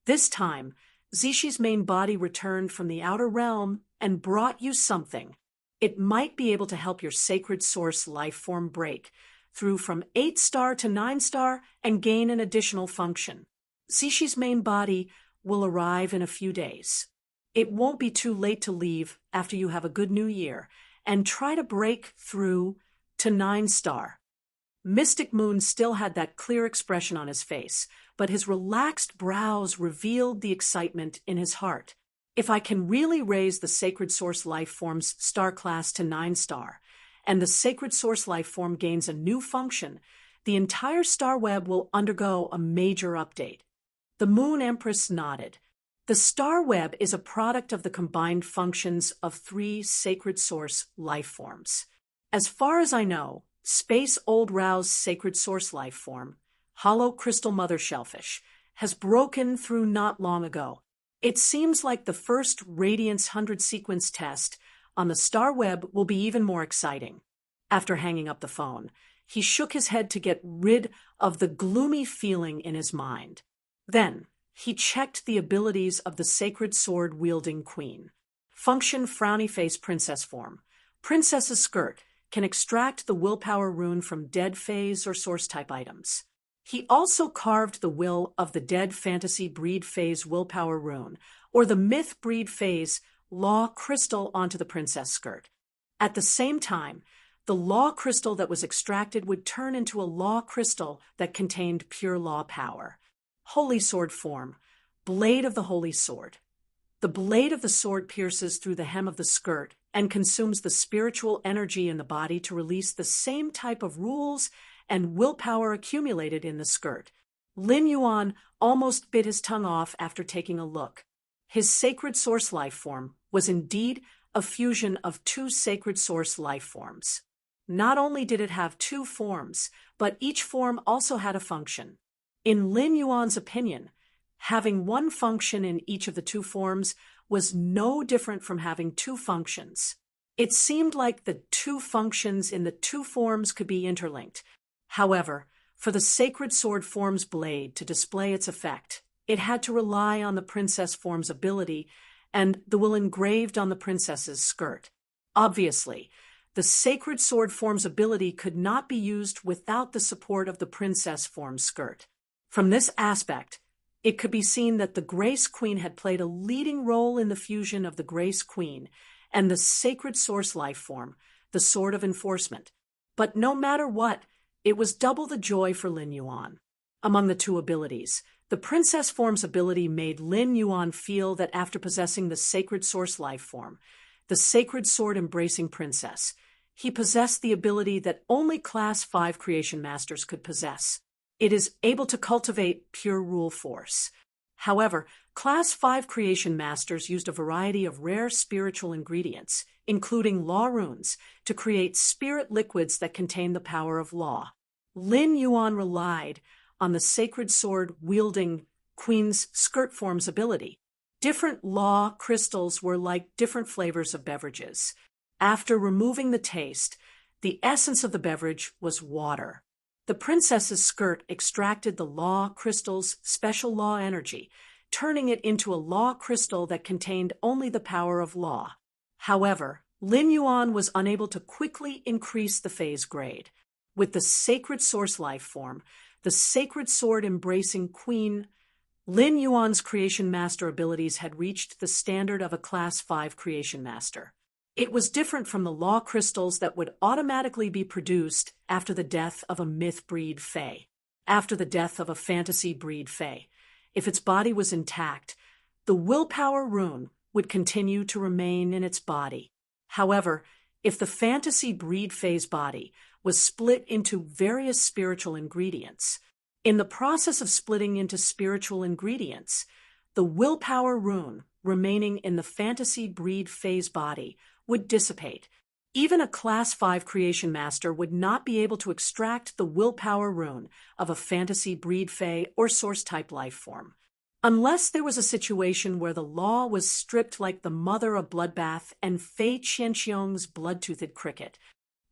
This time, Zishi's main body returned from the outer realm and brought you something. It might be able to help your sacred source life form break through from 8-star to 9-star and gain an additional function. Zishi's main body will arrive in a few days. It won't be too late to leave after you have a good new year and try to break through to 9-star. Mystic Moon still had that clear expression on his face, but his relaxed brows revealed the excitement in his heart. If I can really raise the sacred source life form's star class to 9-star, and the sacred source life form gains a new function, the entire star web will undergo a major update. The Moon Empress nodded. The star web is a product of the combined functions of 3 sacred source life forms. As far as I know, Space Old Row's sacred source life form, Hollow Crystal Mother Shellfish, has broken through not long ago. It seems like the first Radiance 100 sequence test on the star web will be even more exciting. After hanging up the phone, he shook his head to get rid of the gloomy feeling in his mind. Then, he checked the abilities of the sacred sword-wielding queen. Function Frowny Face Princess form. Princess's skirt can extract the willpower rune from dead phase or source-type items. He also carved the will of the dead fantasy breed phase willpower rune, or the myth breed phase law crystal onto the princess skirt. At the same time, the law crystal that was extracted would turn into a law crystal that contained pure law power. Holy sword form, blade of the holy sword. The blade of the sword pierces through the hem of the skirt and consumes the spiritual energy in the body to release the same type of rules and willpower accumulated in the skirt. Lin Yuan almost bit his tongue off after taking a look. His sacred source life form was indeed a fusion of 2 sacred source life forms. Not only did it have 2 forms, but each form also had a function. In Lin Yuan's opinion, having one function in each of the 2 forms was no different from having 2 functions. It seemed like the 2 functions in the 2 forms could be interlinked. However, for the sacred sword form's blade to display its effect, it had to rely on the princess form's ability and the will engraved on the princess's skirt. Obviously, the sacred sword form's ability could not be used without the support of the princess form's skirt. From this aspect, it could be seen that the Grace Queen had played a leading role in the fusion of the Grace Queen and the sacred source life form, the Sword of Enforcement. But no matter what, it was double the joy for Lin Yuan. Among the 2 abilities, the princess form's ability made Lin Yuan feel that after possessing the sacred source life form, the sacred sword-embracing princess. He possessed the ability that only Class 5 creation masters could possess. It is able to cultivate pure rule force. However, Class 5 creation masters used a variety of rare spiritual ingredients, including law runes, to create spirit liquids that contain the power of law. Lin Yuan relied on the sacred sword-wielding queen's skirt form's ability. Different law crystals were like different flavors of beverages. After removing the taste, the essence of the beverage was water. The princess's skirt extracted the law crystal's special law energy, turning it into a law crystal that contained only the power of law. However, Lin Yuan was unable to quickly increase the phase grade. With the sacred source life form, the sacred sword-embracing queen, Lin Yuan's creation master abilities had reached the standard of a Class 5 creation master. It was different from the law crystals that would automatically be produced after the death of a myth breed fae, after the death of a fantasy breed fae. If its body was intact, the willpower rune would continue to remain in its body. However, if the fantasy breed fae's body was split into various spiritual ingredients, in the process of splitting into spiritual ingredients, the willpower rune remaining in the fantasy breed fae's body would dissipate. Even a Class 5 creation master would not be able to extract the willpower rune of a fantasy breed fae or source-type life form. Unless there was a situation where the law was stripped like the mother of bloodbath and Fei Qianxiong's blood-toothed cricket.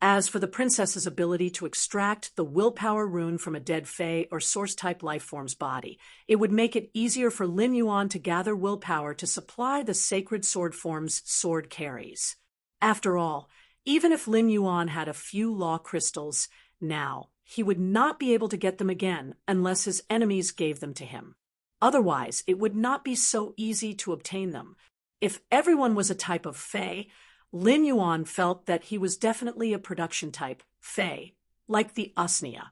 As for the princess's ability to extract the willpower rune from a dead fae or source-type life form's body, it would make it easier for Lin Yuan to gather willpower to supply the sacred sword form's sword carries. After all, even if Lin Yuan had a few law crystals now, he would not be able to get them again unless his enemies gave them to him. Otherwise, it would not be so easy to obtain them. If everyone was a type of fae, Lin Yuan felt that he was definitely a production type, fae, like the Usnia.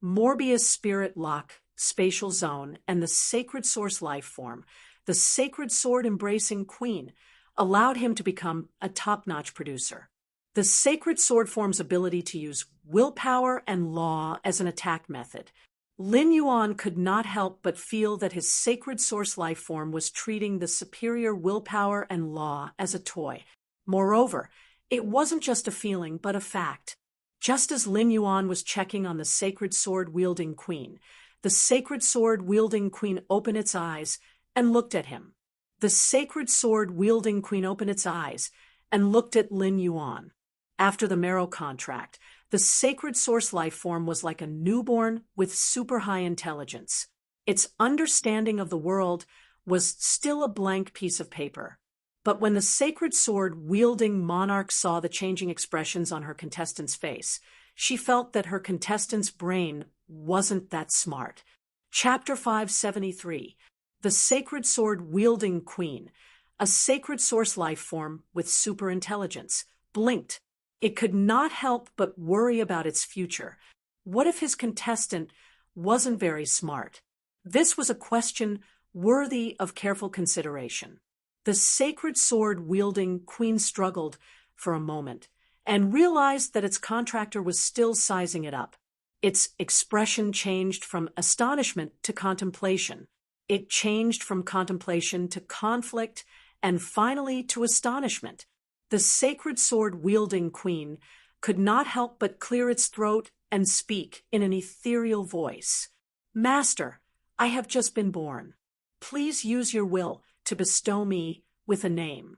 Morbius Spirit Lock, Spatial Zone, and the Sacred Source Life Form, the Sacred Sword-embracing Queen, allowed him to become a top-notch producer. The Sacred Sword Form's ability to use willpower and law as an attack method. Lin Yuan could not help but feel that his Sacred Source Life Form was treating the superior willpower and law as a toy. Moreover, it wasn't just a feeling, but a fact. Just as Lin Yuan was checking on the sacred sword-wielding queen, the sacred sword-wielding queen opened its eyes and looked at him. The sacred sword-wielding queen opened its eyes and looked at Lin Yuan. After the marrow contract, the sacred source life form was like a newborn with super high intelligence. Its understanding of the world was still a blank piece of paper. But when the sacred sword-wielding monarch saw the changing expressions on her contestant's face, she felt that her contestant's brain wasn't that smart. Chapter 573. The Sacred Sword-Wielding Queen, a sacred source life form with super intelligence, blinked. It could not help but worry about its future. What if his contestant wasn't very smart? This was a question worthy of careful consideration. The sacred sword-wielding queen struggled for a moment and realized that its contractor was still sizing it up. Its expression changed from astonishment to contemplation. It changed from contemplation to conflict and finally to astonishment. The sacred sword-wielding queen could not help but clear its throat and speak in an ethereal voice. "Master, I have just been born. Please use your will to bestow me with a name."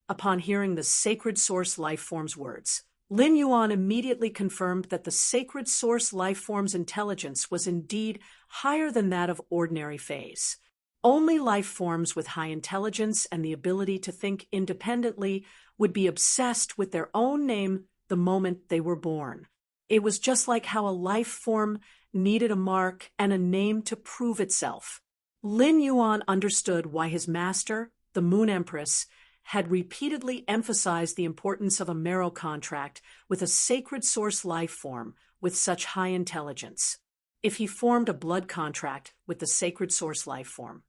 Upon hearing the sacred source life form's words, Lin Yuan immediately confirmed that the sacred source life form's intelligence was indeed higher than that of ordinary fays. Only life forms with high intelligence and the ability to think independently would be obsessed with their own name the moment they were born. It was just like how a life form needed a mark and a name to prove itself. Lin Yuan understood why his master, the Moon Empress, had repeatedly emphasized the importance of a marrow contract with a sacred source life form with such high intelligence. If he formed a blood contract with the sacred source life form,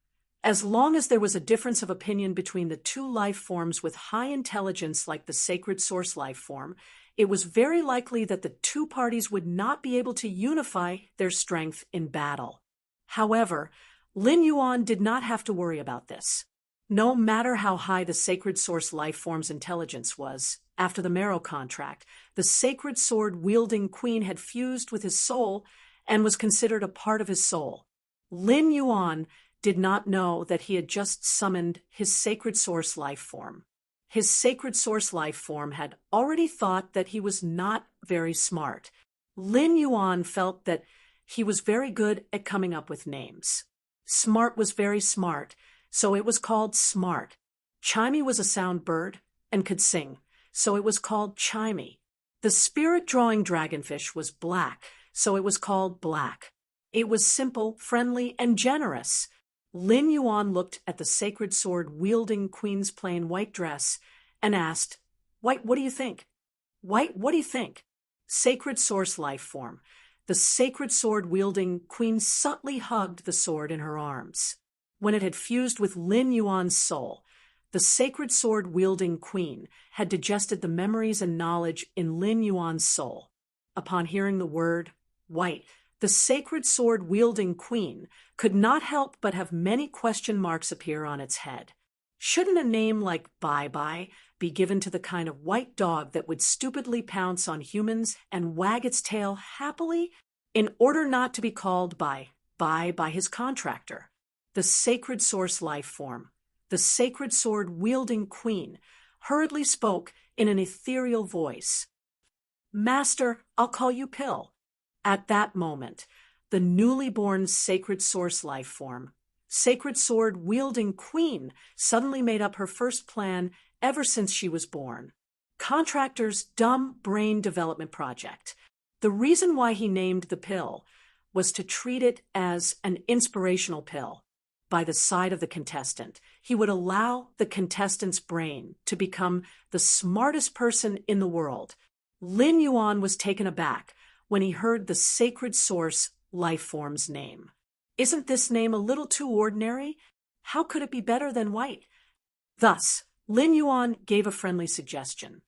As long as there was a difference of opinion between the two life forms with high intelligence like the sacred source life form, it was very likely that the two parties would not be able to unify their strength in battle. However, Lin Yuan did not have to worry about this. No matter how high the sacred source life form's intelligence was, after the marrow contract, the sacred sword-wielding queen had fused with his soul and was considered a part of his soul. Lin Yuan did not know that he had just summoned his sacred source life form. His sacred source life form had already thought that he was not very smart. Lin Yuan felt that he was very good at coming up with names. Smart was very smart, so it was called Smart. Chimey was a sound bird and could sing, so it was called Chimey. The spirit-drawing dragonfish was black, so it was called Black. It was simple, friendly, and generous. Lin Yuan looked at the sacred sword-wielding queen's plain white dress and asked, "White, what do you think? White, what do you think?" Sacred source life form. The sacred sword-wielding queen subtly hugged the sword in her arms. When it had fused with Lin Yuan's soul, the sacred sword-wielding queen had digested the memories and knowledge in Lin Yuan's soul. Upon hearing the word white, the sacred sword-wielding queen could not help but have many question marks appear on its head. Shouldn't a name like Bye-Bye be given to the kind of white dog that would stupidly pounce on humans and wag its tail happily in order not to be called by his contractor? The sacred source life form, the sacred sword-wielding queen, hurriedly spoke in an ethereal voice. "Master, I'll call you Pill." At that moment, the newly born sacred source life form, sacred sword-wielding queen, suddenly made up her first plan ever since she was born. Contractor's dumb brain development project. The reason why he named the pill was to treat it as an inspirational pill. By the side of the contestant, he would allow the contestant's brain to become the smartest person in the world. Lin Yuan was taken aback when he heard the sacred source life form's name. Isn't this name a little too ordinary? How could it be better than white? Thus, Lin Yuan gave a friendly suggestion.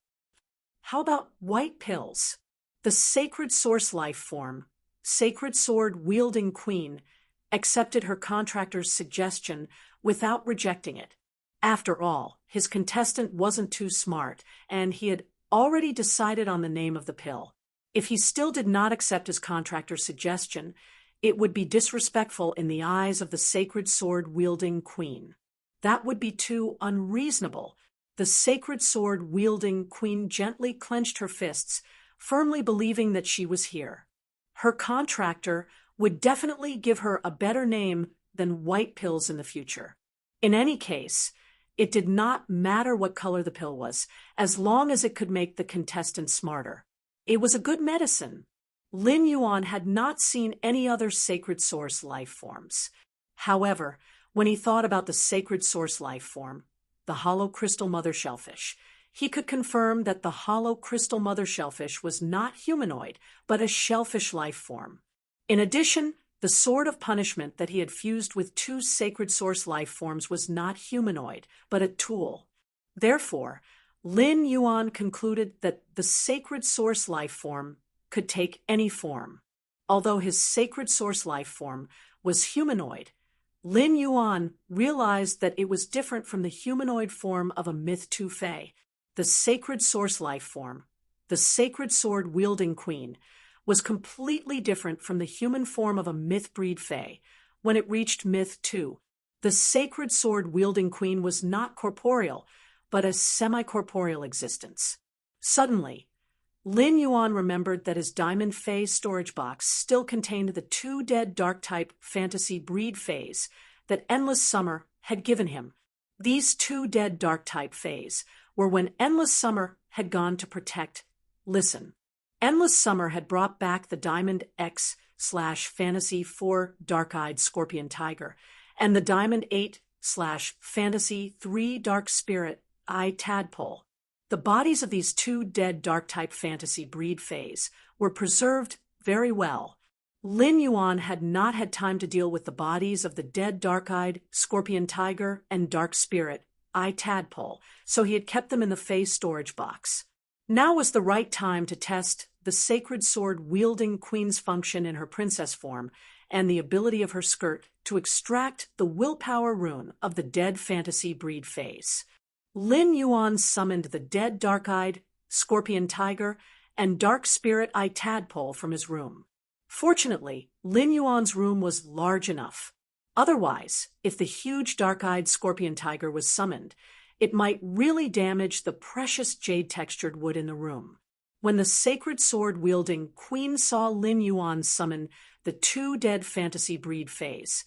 How about white pills? The sacred source life form, sacred sword-wielding queen, accepted her contractor's suggestion without rejecting it. After all, his contestant wasn't too smart, and he had already decided on the name of the pill. If he still did not accept his contractor's suggestion, it would be disrespectful in the eyes of the sacred sword-wielding queen. That would be too unreasonable. The sacred sword-wielding queen gently clenched her fists, firmly believing that she was here. Her contractor would definitely give her a better name than white pills in the future. In any case, it did not matter what color the pill was, as long as it could make the contestant smarter. It was a good medicine. Lin Yuan had not seen any other sacred source life forms. However, when he thought about the sacred source life form, the hollow crystal mother shellfish, he could confirm that the hollow crystal mother shellfish was not humanoid, but a shellfish life form. In addition, the sword of punishment that he had fused with two sacred source life forms was not humanoid, but a tool. Therefore, Lin Yuan concluded that the sacred source life form could take any form. Although his sacred source life form was humanoid, Lin Yuan realized that it was different from the humanoid form of a myth Tu Fei. The sacred source life form, the sacred sword-wielding queen, was completely different from the human form of a myth breed Fei. When it reached myth 2, the sacred sword-wielding queen was not corporeal, but a semi-corporeal existence. Suddenly, Lin Yuan remembered that his diamond Fei storage box still contained the two dead dark-type fantasy breed Feis that Endless Summer had given him. These two dead dark-type Feis were when Endless Summer had gone to protect. Listen. Endless Summer had brought back the Diamond X/Fantasy 4 Dark-Eyed Scorpion Tiger and the Diamond 8/Fantasy 3 Dark Spirit Eye Tadpole. The bodies of these two dead dark-type fantasy breed Feis were preserved very well. Lin Yuan had not had time to deal with the bodies of the dead dark-eyed scorpion tiger and dark spirit eye tadpole, so he had kept them in the Fae storage box. Now was the right time to test the sacred sword-wielding queen's function in her princess form and the ability of her skirt to extract the willpower rune of the dead fantasy breed Faes. Lin Yuan summoned the dead dark-eyed scorpion tiger and dark spirit eye tadpole from his room. Fortunately, Lin Yuan's room was large enough. Otherwise, if the huge dark-eyed scorpion tiger was summoned, it might really damage the precious jade-textured wood in the room. When the sacred sword-wielding queen saw Lin Yuan summon the two dead fantasy breed Faes,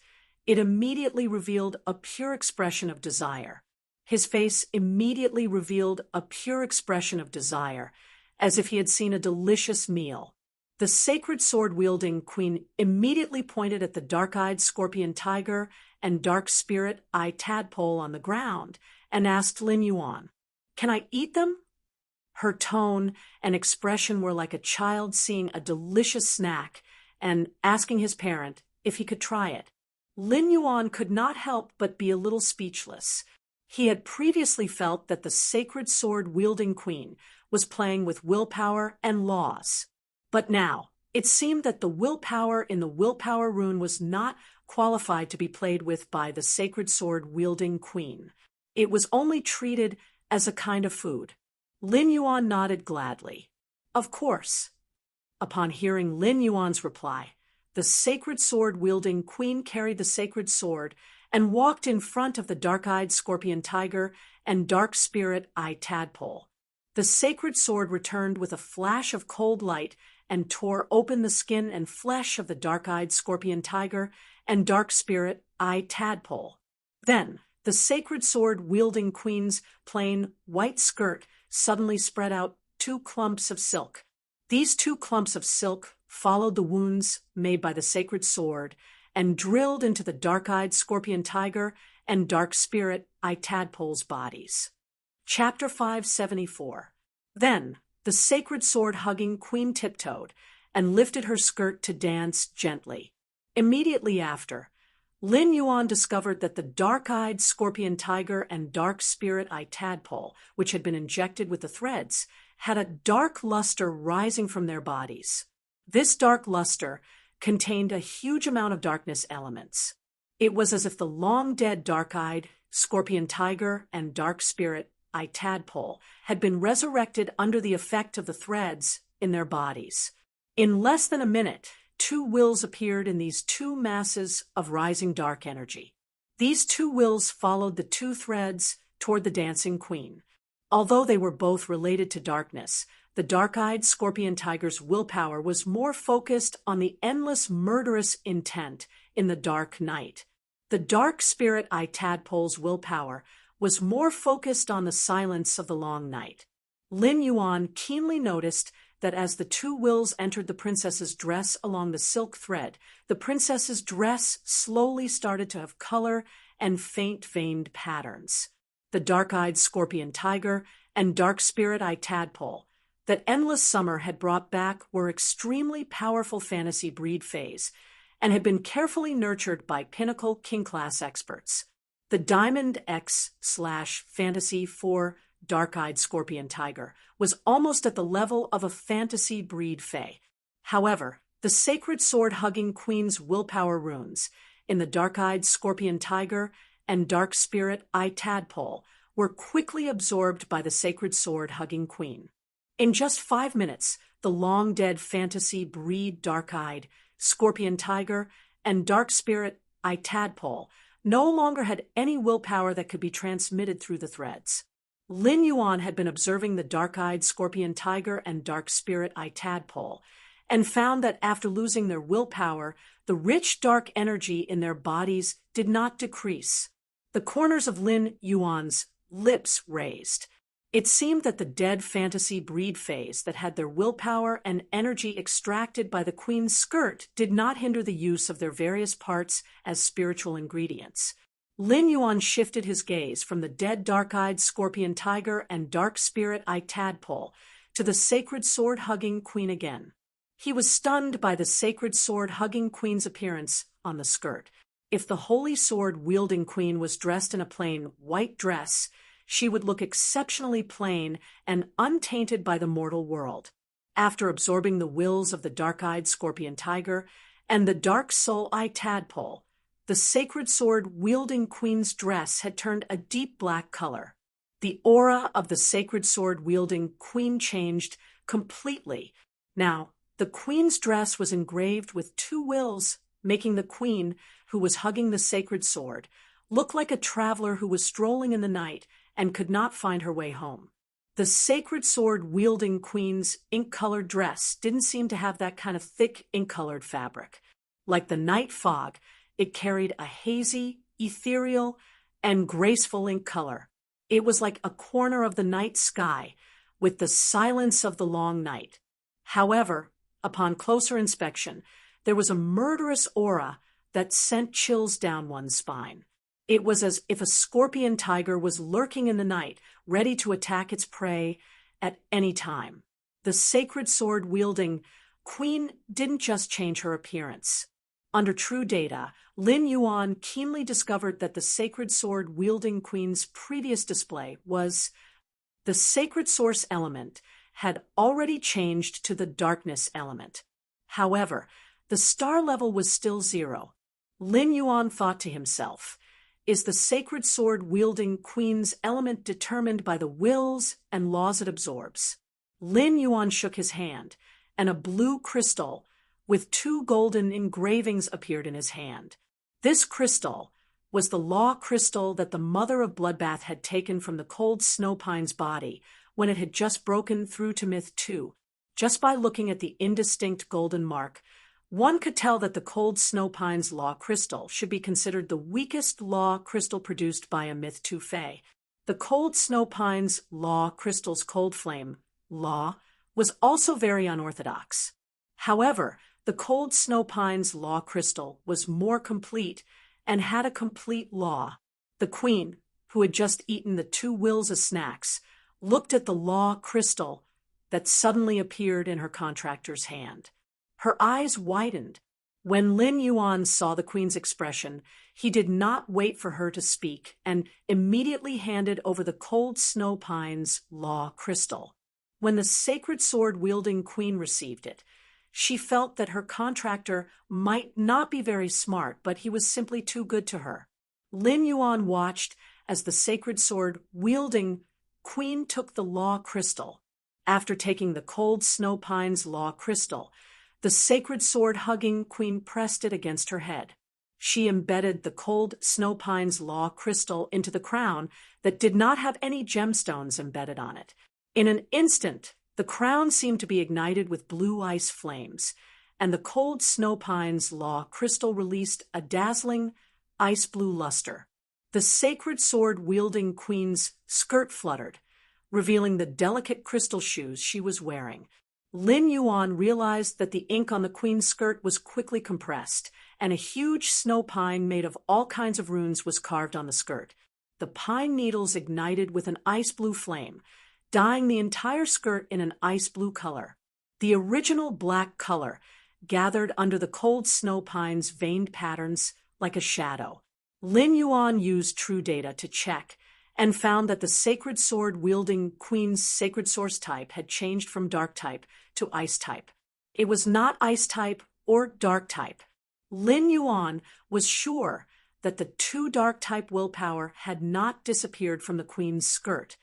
it immediately revealed a pure expression of desire. His face immediately revealed a pure expression of desire, as if he had seen a delicious meal. The sacred sword-wielding queen immediately pointed at the dark-eyed scorpion tiger and dark spirit eye tadpole on the ground and asked Lin Yuan, "Can I eat them?" Her tone and expression were like a child seeing a delicious snack and asking his parent if he could try it. Lin Yuan could not help but be a little speechless. He had previously felt that the sacred sword-wielding queen was playing with willpower and laws. But now, it seemed that the willpower in the willpower rune was not qualified to be played with by the sacred sword-wielding queen. It was only treated as a kind of food. Lin Yuan nodded gladly. Of course. Upon hearing Lin Yuan's reply, the sacred sword-wielding queen carried the sacred sword and walked in front of the dark-eyed scorpion tiger and dark spirit eye tadpole. The sacred sword returned with a flash of cold light and tore open the skin and flesh of the dark-eyed scorpion tiger and dark spirit eye tadpole. Then, the sacred sword-wielding queen's plain white skirt suddenly spread out two clumps of silk. These two clumps of silk followed the wounds made by the sacred sword and drilled into the dark-eyed scorpion tiger and dark spirit eye tadpole's bodies. Chapter 574. Then, the sacred sword-hugging queen tiptoed and lifted her skirt to dance gently. Immediately after, Lin Yuan discovered that the dark-eyed scorpion tiger and dark spirit eye tadpole, which had been injected with the threads, had a dark luster rising from their bodies. This dark luster contained a huge amount of darkness elements. It was as if the long-dead dark-eyed scorpion tiger and dark spirit eye tadpole had been resurrected under the effect of the threads in their bodies. In less than a minute, two wills appeared in these two masses of rising dark energy. These two wills followed the two threads toward the dancing queen. Although they were both related to darkness, the dark-eyed scorpion tiger's willpower was more focused on the endless murderous intent in the dark night. The dark spirit eye tadpole's willpower was more focused on the silence of the long night. Lin Yuan keenly noticed that as the two wills entered the princess's dress along the silk thread, the princess's dress slowly started to have color and faint veined patterns. The dark-eyed scorpion tiger and dark spirit eye tadpole that endless summer had brought back were extremely powerful fantasy breed Faes and had been carefully nurtured by pinnacle king-class experts. The Diamond X/Fantasy 4 dark-eyed scorpion tiger was almost at the level of a fantasy breed Fae. However, the sacred sword-hugging queen's willpower runes in the dark-eyed scorpion tiger and dark spirit eye tadpole were quickly absorbed by the sacred sword-hugging queen. In just 5 minutes, the long-dead fantasy breed dark-eyed scorpion tiger and dark spirit eye tadpole no longer had any willpower that could be transmitted through the threads. Lin Yuan had been observing the dark-eyed scorpion tiger and dark spirit eye tadpole and found that after losing their willpower, the rich dark energy in their bodies did not decrease. The corners of Lin Yuan's lips raised. It seemed that the dead fantasy breed Faes that had their willpower and energy extracted by the queen's skirt did not hinder the use of their various parts as spiritual ingredients. Lin Yuan shifted his gaze from the dead dark-eyed scorpion tiger and dark spirit eye tadpole to the sacred sword-hugging queen again. He was stunned by the sacred sword-hugging queen's appearance on the skirt. If the holy sword-wielding queen was dressed in a plain white dress, she would look exceptionally plain and untainted by the mortal world. After absorbing the wills of the dark-eyed scorpion tiger and the dark soul-eyed tadpole, the sacred sword-wielding queen's dress had turned a deep black color. The aura of the sacred sword-wielding queen changed completely. Now, the queen's dress was engraved with two wills, making the queen, who was hugging the sacred sword, look like a traveler who was strolling in the night and could not find her way home. The sacred sword-wielding queen's ink-colored dress didn't seem to have that kind of thick ink-colored fabric. Like the night fog, it carried a hazy, ethereal, and graceful ink color. It was like a corner of the night sky, with the silence of the long night. However, upon closer inspection, there was a murderous aura that sent chills down one's spine. It was as if a scorpion tiger was lurking in the night, ready to attack its prey at any time. The sacred sword-wielding queen didn't just change her appearance. Under true data, Lin Yuan keenly discovered that the sacred sword-wielding queen's previous display was the sacred source element had already changed to the darkness element. However, the star level was still 0. Lin Yuan thought to himself, is the sacred sword-wielding queen's element determined by the wills and laws it absorbs? Lin Yuan shook his hand, and a blue crystal with 2 golden engravings appeared in his hand. This crystal was the law crystal that the mother of Bloodbath had taken from the cold snowpine's body when it had just broken through to Myth 2. Just by looking at the indistinct golden mark, one could tell that the cold snowpine's law crystal should be considered the weakest law crystal produced by a Myth 2 fae. The cold snowpine's law crystal's cold flame, law, was also very unorthodox. However, the cold snowpine's law crystal was more complete and had a complete law. The queen, who had just eaten the 2 wills as snacks, looked at the law crystal that suddenly appeared in her contractor's hand. Her eyes widened. When Lin Yuan saw the queen's expression, he did not wait for her to speak and immediately handed over the cold snowpine's law crystal. When the sacred sword-wielding queen received it, she felt that her contractor might not be very smart, but he was simply too good to her. Lin Yuan watched as the sacred sword-wielding queen took the law crystal. After taking the cold snowpine's law crystal, the sacred sword-hugging queen pressed it against her head. She embedded the cold snowpine's law crystal into the crown that did not have any gemstones embedded on it. In an instant, the crown seemed to be ignited with blue ice flames, and the cold snowpine's law crystal released a dazzling ice-blue luster. The sacred sword-wielding queen's skirt fluttered, revealing the delicate crystal shoes she was wearing. Lin Yuan realized that the ink on the queen's skirt was quickly compressed, and a huge snow pine made of all kinds of runes was carved on the skirt. The pine needles ignited with an ice-blue flame, dyeing the entire skirt in an ice-blue color. The original black color gathered under the cold snow pine's veined patterns like a shadow. Lin Yuan used true data to check and found that the sacred sword-wielding queen's sacred source type had changed from dark type to ice type. It was not ice type or dark type. Lin Yuan was sure that the 2 dark type willpower had not disappeared from the queen's skirt.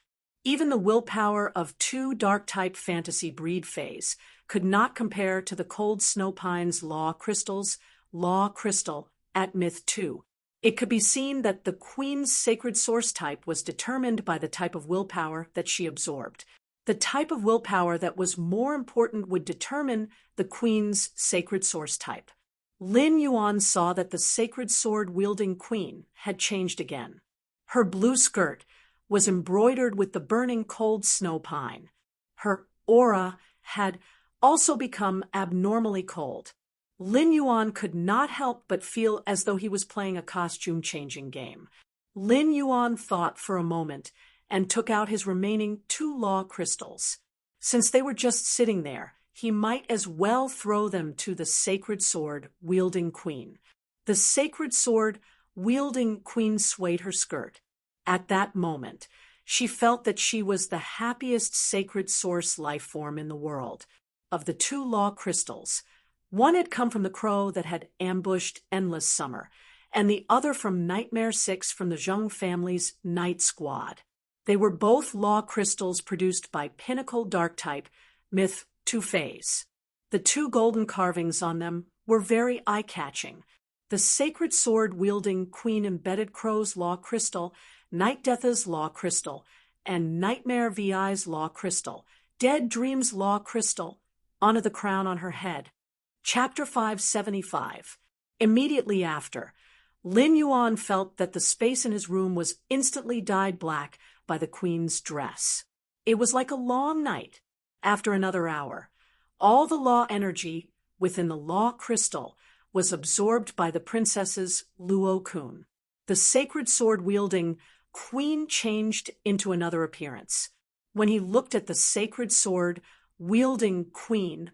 Even the willpower of 2 dark type fantasy breed fays could not compare to the cold snowpine's law crystal's law crystal at Myth 2. It could be seen that the queen's sacred source type was determined by the type of willpower that she absorbed. The type of willpower that was more important would determine the queen's sacred source type. Lin Yuan saw that the sacred sword-wielding queen had changed again. Her blue skirt was embroidered with the burning cold snow pine. Her aura had also become abnormally cold. Lin Yuan could not help but feel as though he was playing a costume-changing game. Lin Yuan thought for a moment and took out his remaining 2 law crystals. Since they were just sitting there, he might as well throw them to the sacred sword-wielding queen. The sacred sword-wielding queen swayed her skirt. At that moment, she felt that she was the happiest sacred source life form in the world. Of the two law crystals, one had come from the crow that had ambushed Endless Summer, and the other from Nightmare 6 from the Zheng family's Night Squad. They were both law crystals produced by Pinnacle Dark-type Myth 2-phase. The two golden carvings on them were very eye-catching. The sacred sword-wielding Queen Embedded Crow's law crystal, Night Death's law crystal, and Nightmare VI's law crystal, Dead Dream's law crystal, onto the crown on her head. Chapter 575. Immediately after, Lin Yuan felt that the space in his room was instantly dyed black by the queen's dress. It was like a long night. After another hour, all the law energy within the law crystal was absorbed by the princess's Luo Kun. The sacred sword-wielding queen changed into another appearance. When he looked at the sacred sword-wielding queen,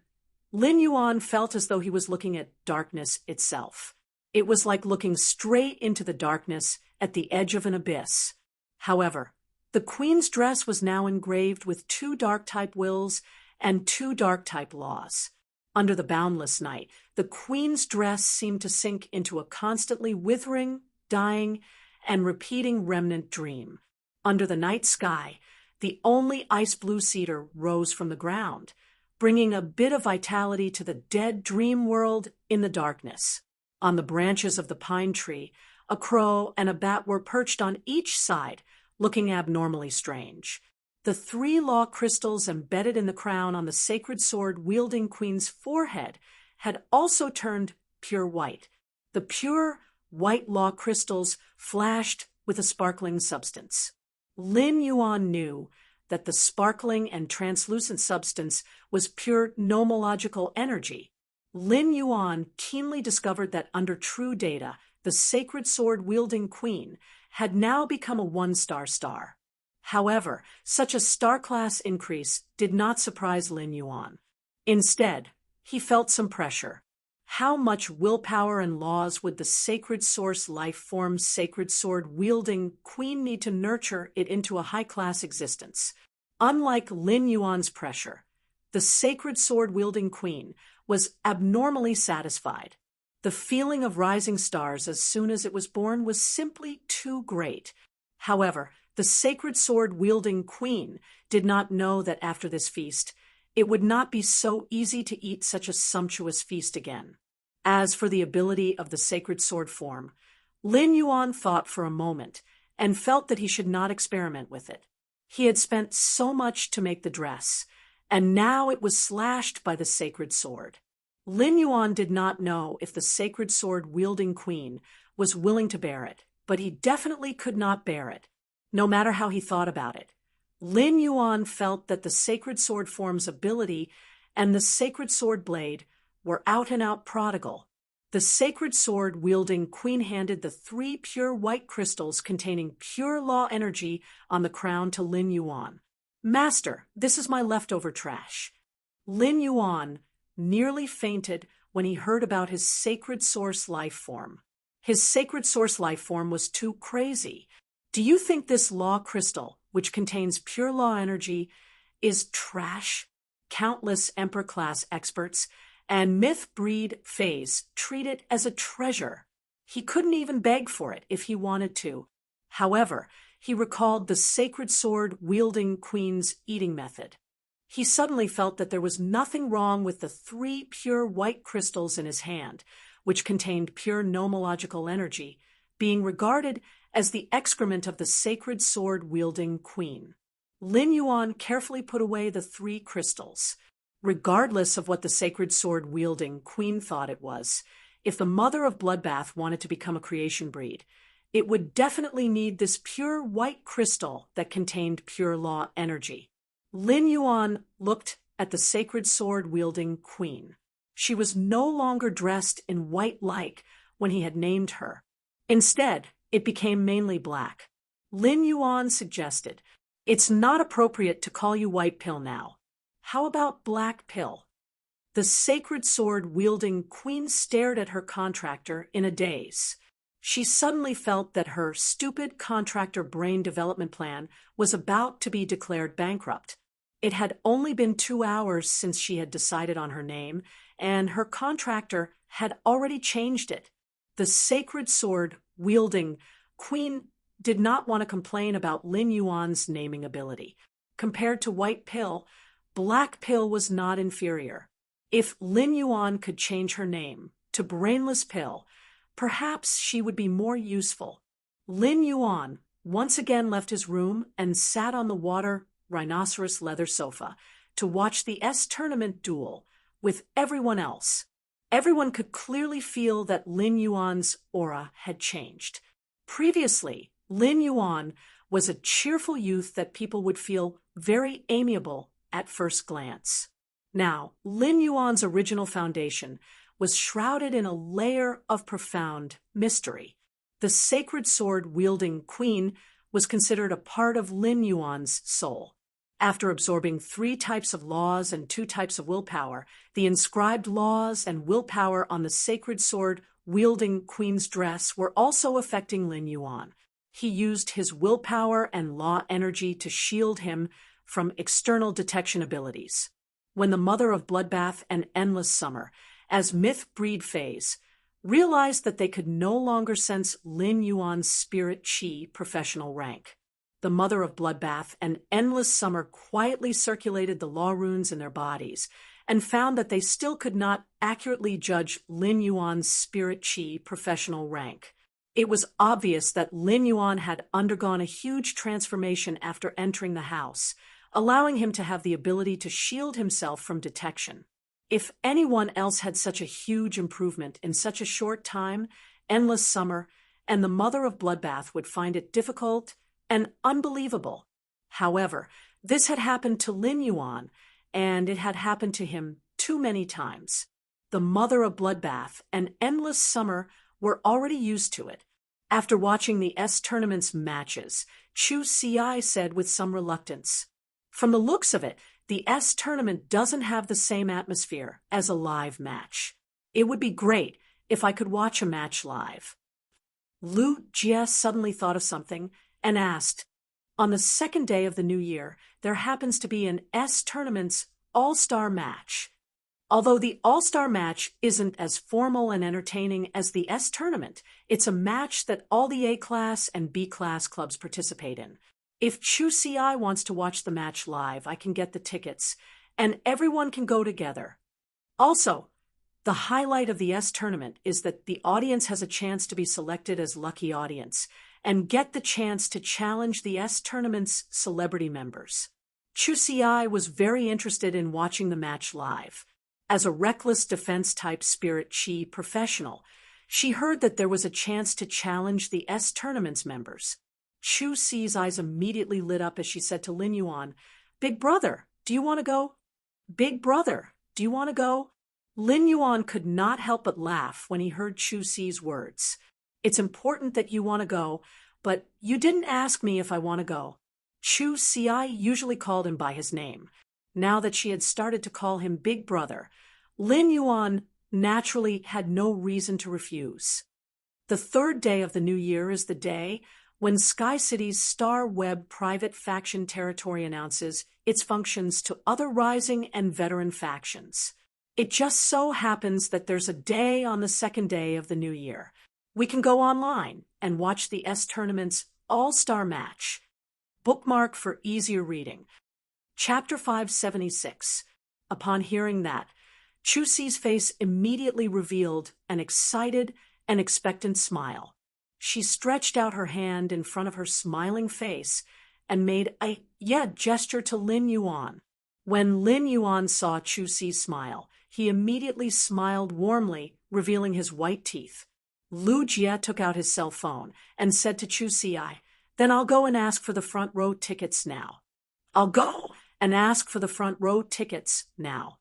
Lin Yuan felt as though he was looking at darkness itself. It was like looking straight into the darkness at the edge of an abyss. However, the queen's dress was now engraved with 2 dark-type wills and 2 dark-type laws. Under the boundless night, the queen's dress seemed to sink into a constantly withering, dying, and repeating remnant dream. Under the night sky, the only ice-blue cedar rose from the ground, bringing a bit of vitality to the dead dream world in the darkness. On the branches of the pine tree, a crow and a bat were perched on each side, looking abnormally strange. The 3 law crystals embedded in the crown on the sacred sword-wielding queen's forehead had also turned pure white. The pure white law crystals flashed with a sparkling substance. Lin Yuan knew that the sparkling and translucent substance was pure nomological energy. Lin Yuan keenly discovered that under true data, the sacred sword-wielding queen had now become a 1-star star. However, such a star class increase did not surprise Lin Yuan. Instead, he felt some pressure. How much willpower and laws would the sacred source life form sacred sword-wielding queen need to nurture it into a high-class existence? Unlike Lin Yuan's pressure, the sacred sword-wielding queen was abnormally satisfied. The feeling of rising stars as soon as it was born was simply too great. However, the sacred sword-wielding queen did not know that after this feast, it would not be so easy to eat such a sumptuous feast again. As for the ability of the sacred sword form, Lin Yuan thought for a moment and felt that he should not experiment with it. He had spent so much to make the dress, and now it was slashed by the sacred sword. Lin Yuan did not know if the sacred sword-wielding queen was willing to bear it, but he definitely could not bear it, no matter how he thought about it. Lin Yuan felt that the sacred sword form's ability and the sacred sword blade were out-and-out prodigal. The sacred sword-wielding queen handed the 3 pure white crystals containing pure law energy on the crown to Lin Yuan. "Master, this is my leftover trash." Lin Yuan nearly fainted when he heard about his sacred source life form. His sacred source life form was too crazy. Do you think this law crystal, which contains pure law energy, is trash? Countless Emperor-class experts and myth-breed phase treat it as a treasure. He couldn't even beg for it if he wanted to. However, he recalled the sacred sword-wielding queen's eating method. He suddenly felt that there was nothing wrong with the 3 pure white crystals in his hand, which contained pure nomological energy, being regarded as the excrement of the sacred sword-wielding queen. Lin Yuan carefully put away the 3 crystals. Regardless of what the sacred sword-wielding queen thought it was, if the mother of Bloodbath wanted to become a creation breed, it would definitely need this pure white crystal that contained pure law energy. Lin Yuan looked at the sacred sword-wielding queen. She was no longer dressed in white like when he had named her. Instead, it became mainly black. Lin Yuan suggested, "It's not appropriate to call you White Pill now. How about Black Pill?" The sacred sword-wielding queen stared at her contractor in a daze. She suddenly felt that her stupid contractor brain development plan was about to be declared bankrupt. It had only been 2 hours since she had decided on her name, and her contractor had already changed it. The sacred sword-wielding queen did not want to complain about Lin Yuan's naming ability. Compared to White Pill, Black Pill was not inferior. If Lin Yuan could change her name to Brainless Pill, perhaps she would be more useful. Lin Yuan once again left his room and sat on the water rhinoceros leather sofa to watch the S-tournament duel with everyone else. Everyone could clearly feel that Lin Yuan's aura had changed. Previously, Lin Yuan was a cheerful youth that people would feel very amiable at first glance. Now, Lin Yuan's original foundation was shrouded in a layer of profound mystery. The sacred sword-wielding queen was considered a part of Lin Yuan's soul. After absorbing 3 types of laws and 2 types of willpower, the inscribed laws and willpower on the sacred sword-wielding queen's dress were also affecting Lin Yuan. He used his willpower and law energy to shield him from external detection abilities. When the mother of Bloodbath and Endless Summer, as myth breed phase, realized that they could no longer sense Lin Yuan's spirit chi professional rank, the mother of Bloodbath and Endless Summer quietly circulated the law runes in their bodies and found that they still could not accurately judge Lin Yuan's spirit chi professional rank. It was obvious that Lin Yuan had undergone a huge transformation after entering the house, allowing him to have the ability to shield himself from detection. If anyone else had such a huge improvement in such a short time, Endless Summer and the mother of Bloodbath would find it difficult and unbelievable. However, this had happened to Lin Yuan, and it had happened to him too many times. The mother of Bloodbath and Endless Summer were already used to it. After watching the S-tournament's matches, Chu Ci said with some reluctance, "From the looks of it, the S-tournament doesn't have the same atmosphere as a live match. It would be great if I could watch a match live." Lu Jie suddenly thought of something and asked, "On the second day of the new year, there happens to be an S-tournament's all-star match. Although the all-star match isn't as formal and entertaining as the S-tournament, it's a match that all the A-class and B-class clubs participate in. If Chu Ci wants to watch the match live, I can get the tickets, and everyone can go together. Also, the highlight of the S-tournament is that the audience has a chance to be selected as lucky audience and get the chance to challenge the S-tournament's celebrity members." Chu Ci was very interested in watching the match live. As a reckless defense-type spirit chi professional, she heard that there was a chance to challenge the S-tournament's members. Chu Ci's eyes immediately lit up as she said to Lin Yuan, "Big brother, do you want to go? Big brother, do you want to go?" Lin Yuan could not help but laugh when he heard Chu Ci's words. "It's important that you want to go, but you didn't ask me if I want to go." Chu Ci usually called him by his name. Now that she had started to call him Big Brother, Lin Yuan naturally had no reason to refuse. The 3rd day of the new year is the day when Sky City's Star Web private faction territory announces its functions to other rising and veteran factions. It just so happens that there's a day on the 2nd day of the new year. We can go online and watch the S-tournament's all-star match. Bookmark for easier reading. Chapter 576. Upon hearing that, Chu Ci's face immediately revealed an excited and expectant smile. She stretched out her hand in front of her smiling face and made a gesture to Lin Yuan. When Lin Yuan saw Chu Ci's smile, he immediately smiled warmly, revealing his white teeth. Lu Jie took out his cell phone and said to Chu Ci, "Then I'll go and ask for the front row tickets now." "I'll go and ask for the front row tickets now."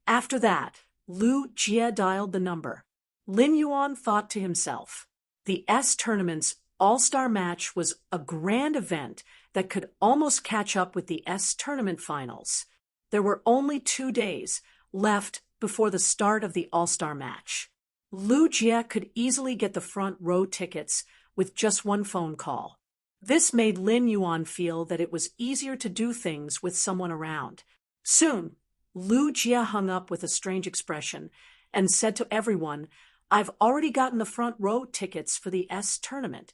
After that, Lu Jie dialed the number. Lin Yuan thought to himself, the S-tournament's all-star match was a grand event that could almost catch up with the S-tournament finals. There were only 2 days, left before the start of the All-Star match. Lu Jie could easily get the front row tickets with just one phone call. This made Lin Yuan feel that it was easier to do things with someone around. Soon, Lu Jie hung up with a strange expression and said to everyone, "I've already gotten the front row tickets for the S tournament.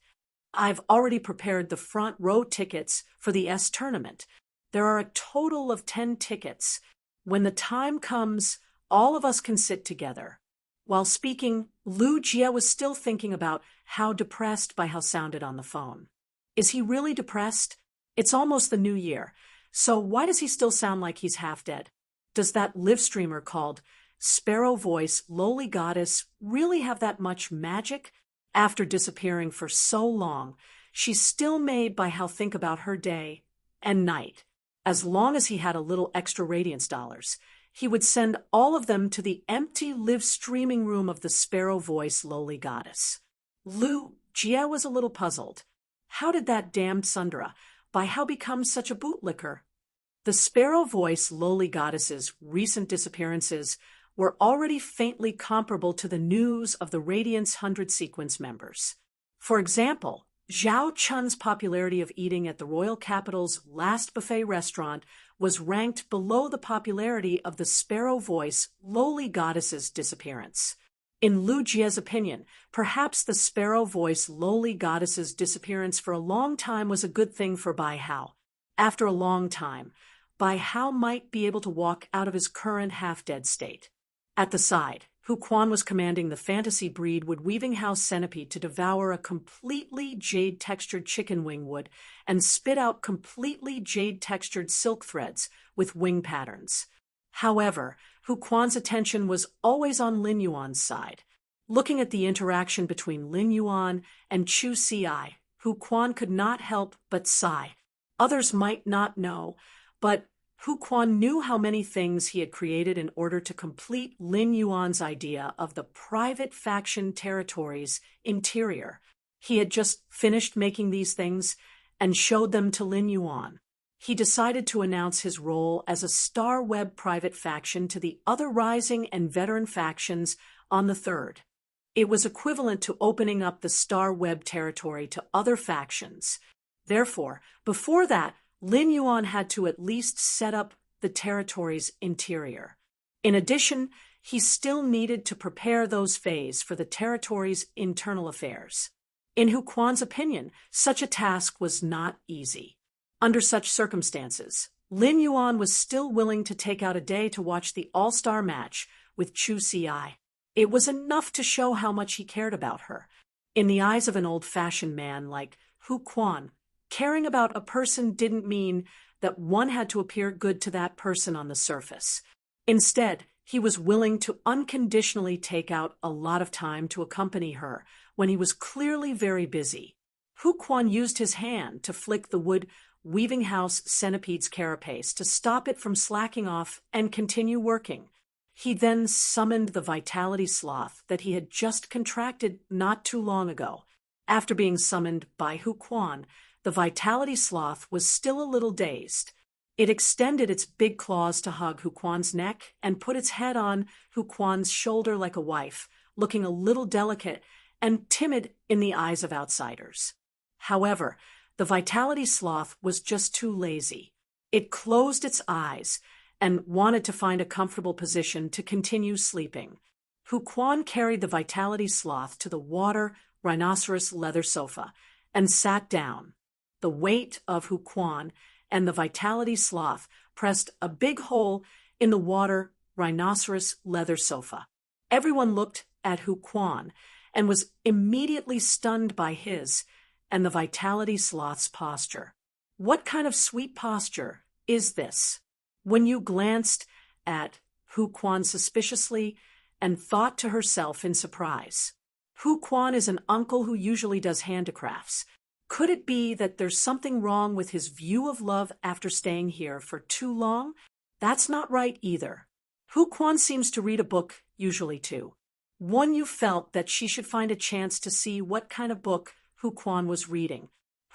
I've already prepared the front row tickets for the S tournament. There are a total of 10 tickets. When the time comes, all of us can sit together." While speaking, Lu Jie was still thinking about how depressed Bai sounded on the phone. Is he really depressed? It's almost the new year, so why does he still sound like he's half dead? Does that live streamer called Sparrow Voice Lowly Goddess really have that much magic? After disappearing for so long, she still made Bai think about her day and night. As long as he had a little extra radiance dollars, he would send all of them to the empty live streaming room of the Sparrow Voice Lowly Goddess. Lu Jie was a little puzzled. How did that damned Sundara Bai become such a bootlicker? The Sparrow Voice Lowly Goddess's recent disappearances were already faintly comparable to the news of the Radiance 100 sequence members. For example, Zhao Chun's popularity of eating at the royal capital's last buffet restaurant was ranked below the popularity of the Sparrow Voice Lowly Goddess's disappearance. In Lu Jie's opinion, perhaps the Sparrow Voice Lowly Goddess's disappearance for a long time was a good thing for Bai Hao. After a long time, Bai Hao might be able to walk out of his current half-dead state. At the side, Hu Quan was commanding the fantasy breed wood weaving house centipede to devour a completely jade-textured chicken wing wood and spit out completely jade-textured silk threads with wing patterns. However, Hu Quan's attention was always on Lin Yuan's side. Looking at the interaction between Lin Yuan and Chu Ci, Hu Quan could not help but sigh. Others might not know, but Hu Quan knew how many things he had created in order to complete Lin Yuan's idea of the private faction territory's interior. He had just finished making these things and showed them to Lin Yuan. He decided to announce his role as a Star Web private faction to the other rising and veteran factions on the 3rd. It was equivalent to opening up the Star Web territory to other factions. Therefore, before that, Lin Yuan had to at least set up the territory's interior. In addition, he still needed to prepare those phases for the territory's internal affairs. In Hu Quan's opinion, such a task was not easy. Under such circumstances, Lin Yuan was still willing to take out a day to watch the all-star match with Chu Ci. It was enough to show how much he cared about her. In the eyes of an old-fashioned man like Hu Quan, caring about a person didn't mean that one had to appear good to that person on the surface. Instead, he was willing to unconditionally take out a lot of time to accompany her when he was clearly very busy. Hu Quan used his hand to flick the wood weaving house centipede's carapace to stop it from slacking off and continue working. He then summoned the vitality sloth that he had just contracted not too long ago. After being summoned by Hu Quan, the vitality sloth was still a little dazed. It extended its big claws to hug Hu Quan's neck and put its head on Hu Quan's shoulder like a wife, looking a little delicate and timid in the eyes of outsiders. However, the vitality sloth was just too lazy. It closed its eyes and wanted to find a comfortable position to continue sleeping. Hu Quan carried the vitality sloth to the water rhinoceros leather sofa and sat down. The weight of Hu Quan and the vitality sloth pressed a big hole in the water rhinoceros leather sofa. Everyone looked at Hu Quan and was immediately stunned by his and the vitality sloth's posture. What kind of sweet posture is this? When you glanced at Hu Quan suspiciously and thought to herself in surprise, Hu Quan is an uncle who usually does handicrafts. Could it be that there's something wrong with his view of love after staying here for too long? That's not right either. Hu Quan seems to read a book usually too. One you felt that she should find a chance to see what kind of book Hu Quan was reading.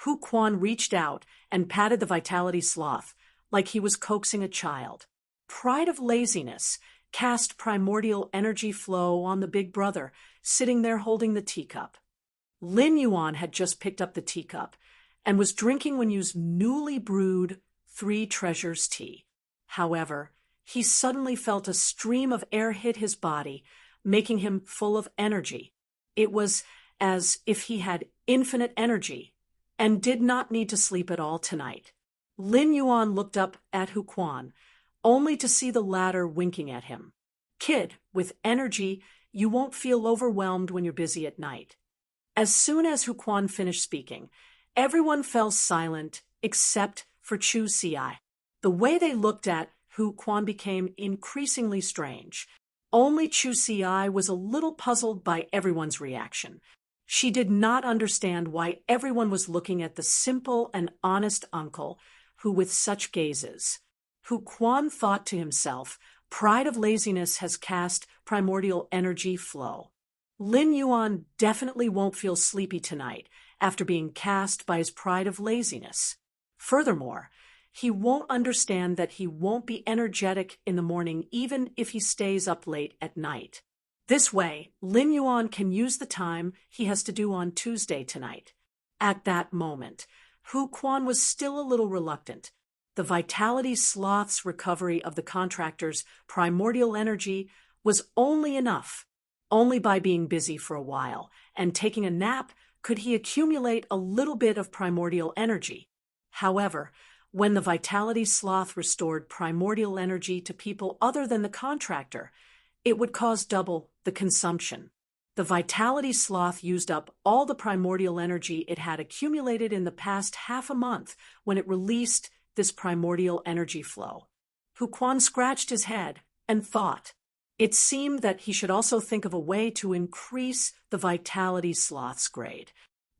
Hu Quan reached out and patted the vitality sloth like he was coaxing a child. Pride of laziness cast primordial energy flow on the big brother, sitting there holding the teacup. Lin Yuan had just picked up the teacup and was drinking Wenyu's newly brewed Three Treasures tea. However, he suddenly felt a stream of air hit his body, making him full of energy. It was as if he had infinite energy and did not need to sleep at all tonight. Lin Yuan looked up at Hu Quan, only to see the latter winking at him. Kid, with energy, you won't feel overwhelmed when you're busy at night. As soon as Hu Quan finished speaking, everyone fell silent except for Chu Xi. The way they looked at Hu Quan became increasingly strange. Only Chu Xi was a little puzzled by everyone's reaction. She did not understand why everyone was looking at the simple and honest uncle who with such gazes. Hu Quan thought to himself, pride of laziness has cast primordial energy flow. Lin Yuan definitely won't feel sleepy tonight after being cast by his pride of laziness. Furthermore, he won't understand that he won't be energetic in the morning even if he stays up late at night. This way, Lin Yuan can use the time he has to do on Tuesday tonight. At that moment, Hu Quan was still a little reluctant. The Vitality Sloth's recovery of the contractor's primordial energy was only enough. Only by being busy for a while and taking a nap could he accumulate a little bit of primordial energy. However, when the Vitality Sloth restored primordial energy to people other than the contractor, it would cause double the consumption. The Vitality Sloth used up all the primordial energy it had accumulated in the past half a month when it released this primordial energy flow. Hu Quan scratched his head and thought. It seemed that he should also think of a way to increase the Vitality Sloth's grade.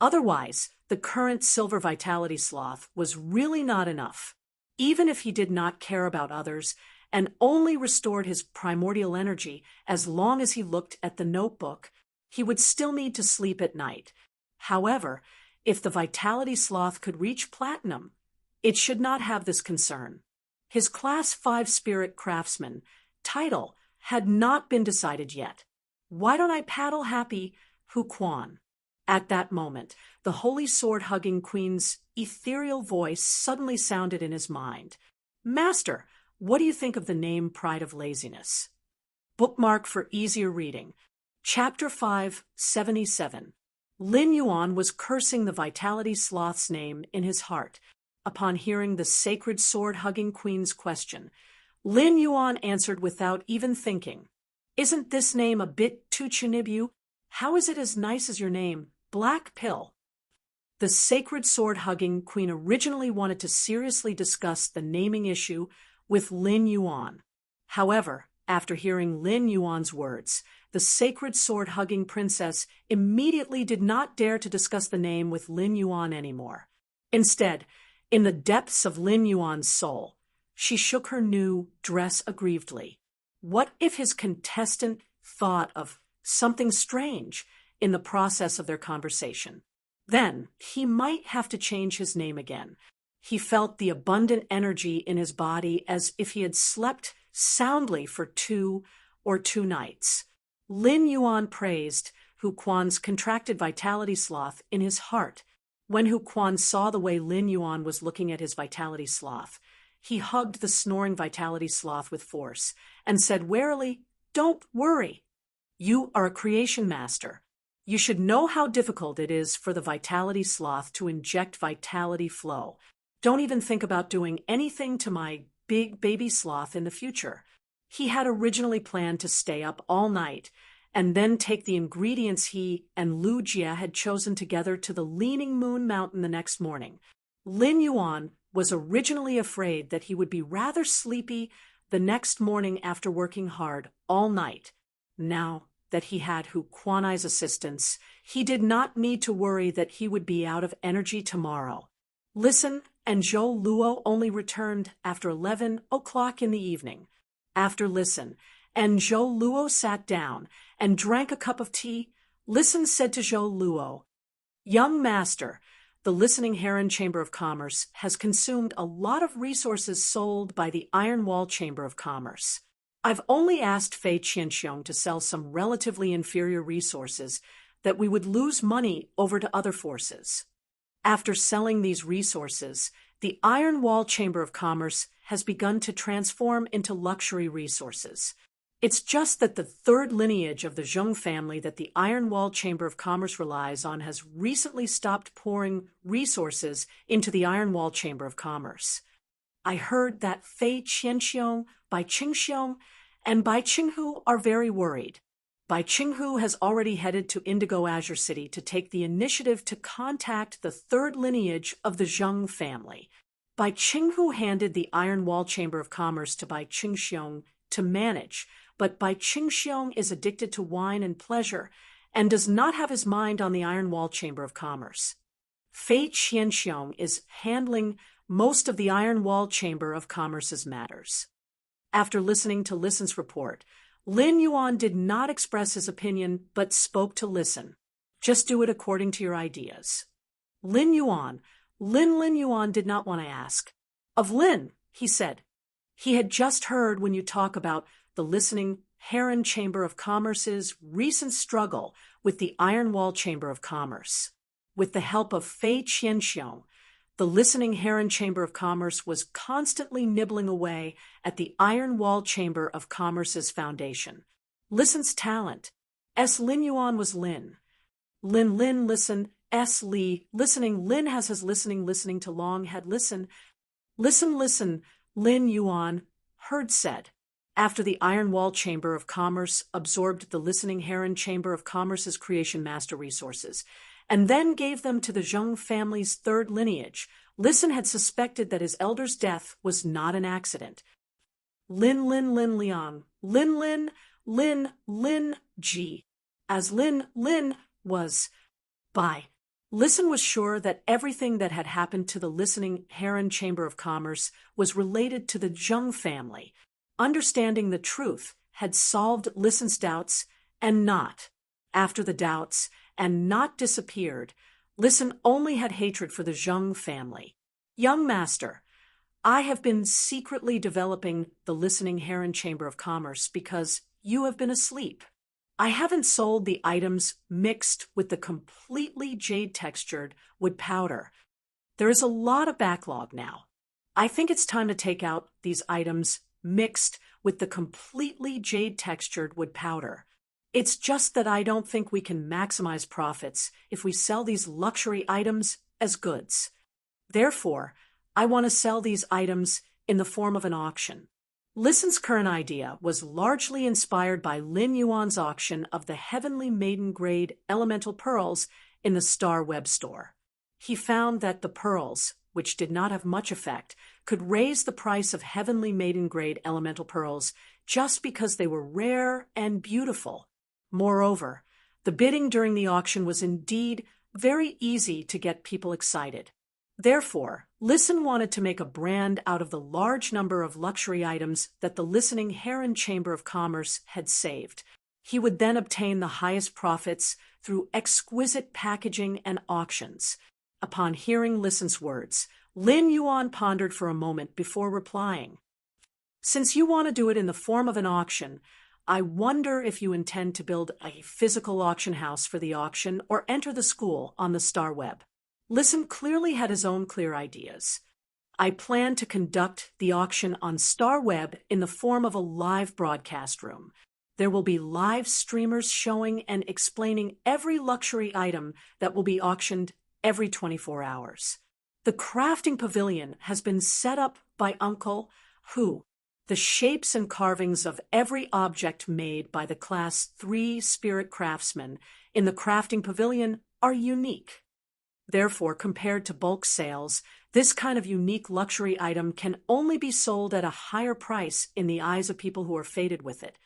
Otherwise, the current Silver Vitality Sloth was really not enough. Even if he did not care about others and only restored his primordial energy as long as he looked at the notebook, he would still need to sleep at night. However, if the Vitality Sloth could reach Platinum, it should not have this concern. His Class 5 Spirit Craftsman title had not been decided yet. Why don't I paddle happy, Hu Quan? At that moment, the Holy Sword-hugging Queen's ethereal voice suddenly sounded in his mind. Master, what do you think of the name Pride of Laziness? Bookmark for easier reading. Chapter 577. Lin Yuan was cursing the Vitality Sloth's name in his heart. Upon hearing the sacred sword-hugging Queen's question, Lin Yuan answered without even thinking. Isn't this name a bit too Chinibu? How is it as nice as your name, Black Pill? The sacred sword-hugging Queen originally wanted to seriously discuss the naming issue with Lin Yuan. However, after hearing Lin Yuan's words, the sacred sword-hugging princess immediately did not dare to discuss the name with Lin Yuan anymore. Instead, in the depths of Lin Yuan's soul, she shook her new dress aggrievedly. What if his contestant thought of something strange in the process of their conversation? Then he might have to change his name again. He felt the abundant energy in his body as if he had slept soundly for 2 nights. Lin Yuan praised Hu Quan's contracted Vitality Sloth in his heart. When Hu Quan saw the way Lin Yuan was looking at his Vitality Sloth, he hugged the snoring Vitality Sloth with force and said warily, Don't worry. You are a creation master. You should know how difficult it is for the Vitality Sloth to inject vitality flow. Don't even think about doing anything to my big baby sloth in the future. He had originally planned to stay up all night and then take the ingredients he and Lu Jia had chosen together to the Leaning Moon Mountain the next morning. Lin Yuan was originally afraid that he would be rather sleepy the next morning after working hard all night. Now that he had Hu Quan's assistance, he did not need to worry that he would be out of energy tomorrow. Listen and Zhou Luo only returned after 11 o'clock in the evening. After Listen and Zhou Luo sat down and drank a cup of tea, Listen said to Zhou Luo, Young master, the Listening Heron Chamber of Commerce has consumed a lot of resources sold by the Iron Wall Chamber of Commerce. I've only asked Fei Qianxiong to sell some relatively inferior resources that we would lose money over to other forces. After selling these resources, the Iron Wall Chamber of Commerce has begun to transform into luxury resources. It's just that the third lineage of the Zheng family that the Iron Wall Chamber of Commerce relies on has recently stopped pouring resources into the Iron Wall Chamber of Commerce. I heard that Fei Qianxiong, Bai Qingxiong, and Bai Qinghu are very worried. Bai Qinghu has already headed to Indigo Azure City to take the initiative to contact the third lineage of the Zheng family. Bai Qinghu handed the Iron Wall Chamber of Commerce to Bai Qingxiong to manage, but Bai Qingxiong is addicted to wine and pleasure and does not have his mind on the Iron Wall Chamber of Commerce. Fei Qianxiong is handling most of the Iron Wall Chamber of Commerce's matters. After listening to Listen's report, Lin Yuan did not express his opinion but spoke to Listen. Just do it according to your ideas. Lin Yuan did not want to ask. Of Lin, he said. He had just heard when you talk about the listening Heron Chamber of Commerce's recent struggle with the Iron Wall Chamber of Commerce. With the help of Fei Qianxiong, the listening Heron Chamber of Commerce was constantly nibbling away at the Iron Wall Chamber of Commerce's foundation. Listen's talent. S. Lin Yuan was Lin. Lin listen. S. Li listening. Lin has his listening to long had listen. Listen. Lin Yuan heard said. After the Iron Wall Chamber of Commerce absorbed the listening Heron Chamber of Commerce's creation master resources, and then gave them to the Zheng family's third lineage, Listen had suspected that his elder's death was not an accident. Lin Liang, Lin Ji, as Lin was by. Listen was sure that everything that had happened to the listening Heron Chamber of Commerce was related to the Zheng family. Understanding the truth had solved Listen's doubts and not. After the doubts, and not disappeared, Listen only had hatred for the Zheng family. Young master, I have been secretly developing the listening Heron Chamber of Commerce because you have been asleep. I haven't sold the items mixed with the completely jade-textured wood powder. There is a lot of backlog now. I think it's time to take out these items mixed with the completely jade-textured wood powder. It's just that I don't think we can maximize profits if we sell these luxury items as goods. Therefore, I want to sell these items in the form of an auction. Listen's current idea was largely inspired by Lin Yuan's auction of the Heavenly Maiden Grade Elemental Pearls in the Star Web store. He found that the pearls, which did not have much effect, could raise the price of Heavenly Maiden Grade Elemental Pearls just because they were rare and beautiful. Moreover, the bidding during the auction was indeed very easy to get people excited. Therefore, Listen wanted to make a brand out of the large number of luxury items that the listening Heron Chamber of Commerce had saved. He would then obtain the highest profits through exquisite packaging and auctions. Upon hearing Listen's words, Lin Yuan pondered for a moment before replying. Since you want to do it in the form of an auction, I wonder if you intend to build a physical auction house for the auction or enter the school on the Star Web. Listen clearly had his own clear ideas. I plan to conduct the auction on Star Web in the form of a live broadcast room. There will be live streamers showing and explaining every luxury item that will be auctioned every 24 hours. The crafting pavilion has been set up by Uncle Hu. The shapes and carvings of every object made by the Class 3 spirit craftsmen in the crafting pavilion are unique. Therefore, compared to bulk sales, this kind of unique luxury item can only be sold at a higher price in the eyes of people who are fated with it.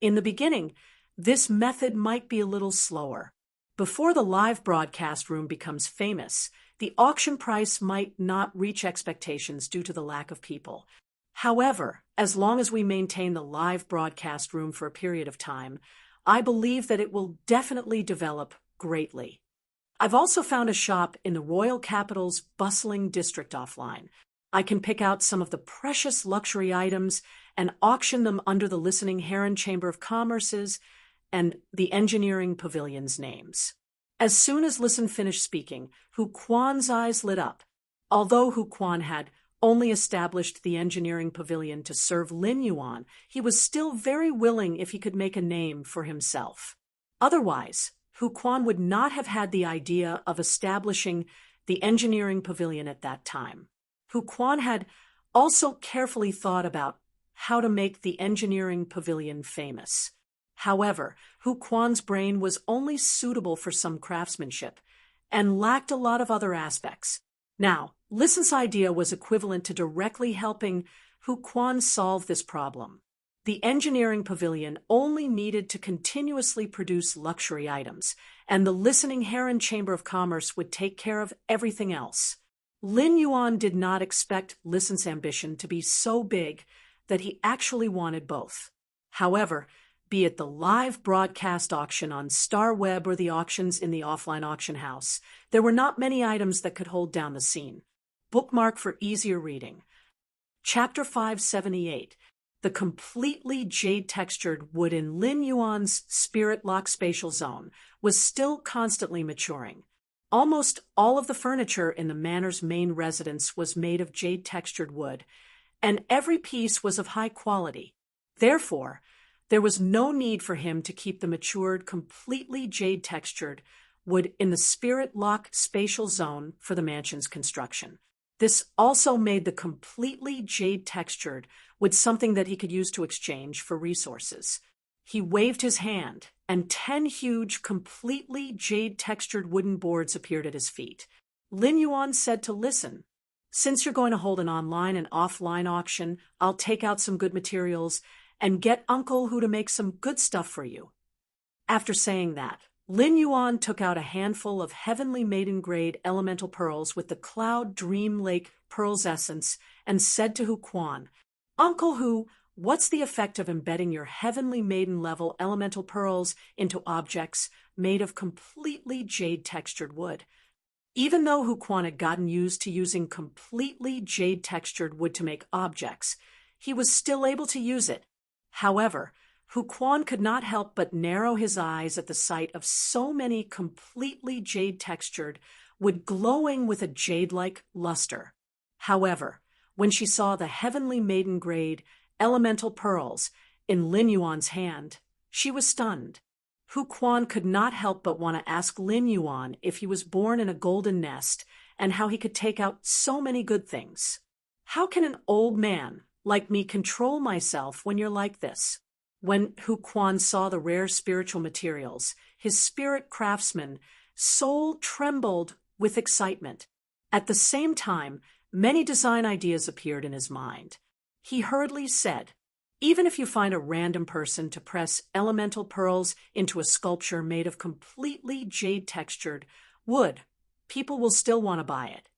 In the beginning, this method might be a little slower. Before the live broadcast room becomes famous, the auction price might not reach expectations due to the lack of people. However, as long as we maintain the live broadcast room for a period of time, I believe that it will definitely develop greatly. I've also found a shop in the royal capital's bustling district offline. I can pick out some of the precious luxury items and auction them under the Listening Heron Chamber of Commerce's and the Engineering Pavilion's names. As soon as Listen finished speaking, Hu Quan's eyes lit up. Although Hu Quan had only established the Engineering Pavilion to serve Lin Yuan, he was still very willing if he could make a name for himself. Otherwise, Hu Quan would not have had the idea of establishing the Engineering Pavilion at that time. Hu Quan had also carefully thought about how to make the Engineering Pavilion famous. However, Hu Quan's brain was only suitable for some craftsmanship and lacked a lot of other aspects. Now, Listen's idea was equivalent to directly helping Hu Quan solve this problem. The Engineering Pavilion only needed to continuously produce luxury items, and the Listening Heron Chamber of Commerce would take care of everything else. Lin Yuan did not expect Listen's ambition to be so big that he actually wanted both. However, be it the live broadcast auction on StarWeb or the auctions in the offline auction house, there were not many items that could hold down the scene. Bookmark for easier reading. Chapter 578. The completely jade-textured wood in Lin Yuan's Spirit Lock Spatial Zone was still constantly maturing. Almost all of the furniture in the manor's main residence was made of jade-textured wood, and every piece was of high quality. Therefore, there was no need for him to keep the matured, completely jade-textured wood in the Spirit Lock Spatial Zone for the mansion's construction. This also made the completely jade-textured wood something that he could use to exchange for resources. He waved his hand, and 10 huge, completely jade-textured wooden boards appeared at his feet. Lin Yuan said to Listen, "Since you're going to hold an online and offline auction, I'll take out some good materials and get Uncle Hu to make some good stuff for you." After saying that, Lin Yuan took out a handful of heavenly maiden-grade elemental pearls with the Cloud Dream Lake Pearls essence and said to Hu Quan, "Uncle Hu, what's the effect of embedding your heavenly maiden-level elemental pearls into objects made of completely jade-textured wood?" Even though Hu Quan had gotten used to using completely jade-textured wood to make objects, he was still able to use it. However, Hu Quan could not help but narrow his eyes at the sight of so many completely jade-textured wood glowing with a jade-like luster. However, when she saw the heavenly maiden-grade elemental pearls in Lin Yuan's hand, she was stunned. Hu Quan could not help but want to ask Lin Yuan if he was born in a golden nest and how he could take out so many good things. "How can an old man like me control myself when you're like this?" When Hu Quan saw the rare spiritual materials, his spirit craftsman's soul trembled with excitement. At the same time, many design ideas appeared in his mind. He hurriedly said, "Even if you find a random person to press elemental pearls into a sculpture made of completely jade-textured wood, people will still want to buy it.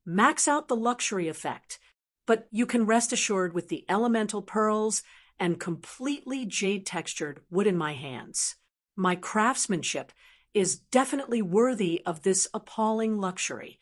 Max out the luxury effect, but you can rest assured with the elemental pearls and completely jade-textured wood in my hands. My craftsmanship is definitely worthy of this appalling luxury."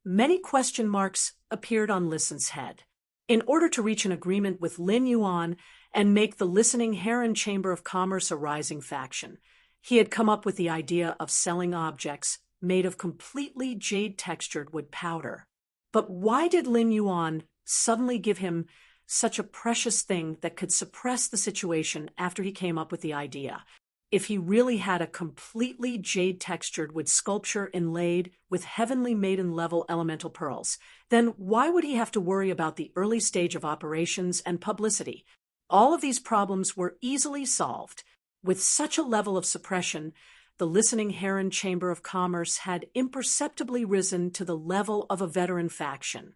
Many question marks appeared on Listen's head. In order to reach an agreement with Lin Yuan and make the Listening Heron Chamber of Commerce a rising faction, he had come up with the idea of selling objects made of completely jade-textured wood powder. But why did Lin Yuan suddenly give him such a precious thing that could suppress the situation after he came up with the idea? If he really had a completely jade-textured wood sculpture inlaid with heavenly maiden-level elemental pearls, then why would he have to worry about the early stage of operations and publicity? All of these problems were easily solved. With such a level of suppression, the Listening Heron Chamber of Commerce had imperceptibly risen to the level of a veteran faction.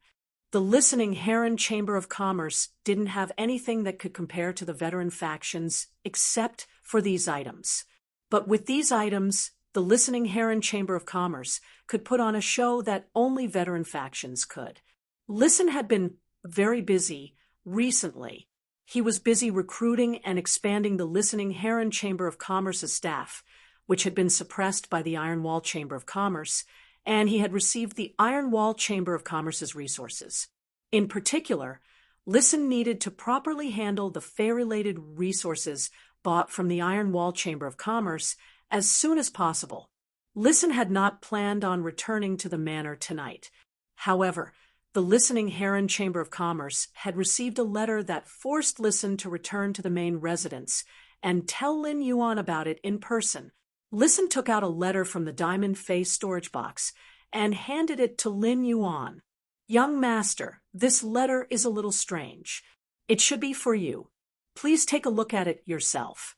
The Listening Heron Chamber of Commerce didn't have anything that could compare to the veteran factions except for these items. But with these items, the Listening Heron Chamber of Commerce could put on a show that only veteran factions could. Listen had been very busy recently. He was busy recruiting and expanding the Listening Heron Chamber of Commerce's staff, which had been suppressed by the Iron Wall Chamber of Commerce, and he had received the Iron Wall Chamber of Commerce's resources. In particular, Listen needed to properly handle the fair-related resources bought from the Iron Wall Chamber of Commerce as soon as possible. Listen had not planned on returning to the manor tonight. However, the listening Heron Chamber of Commerce had received a letter that forced Listen to return to the main residence and tell Lin Yuan about it in person. Listen took out a letter from the diamond face storage box and handed it to Lin Yuan. "Young master, this letter is a little strange. It should be for you. Please take a look at it yourself."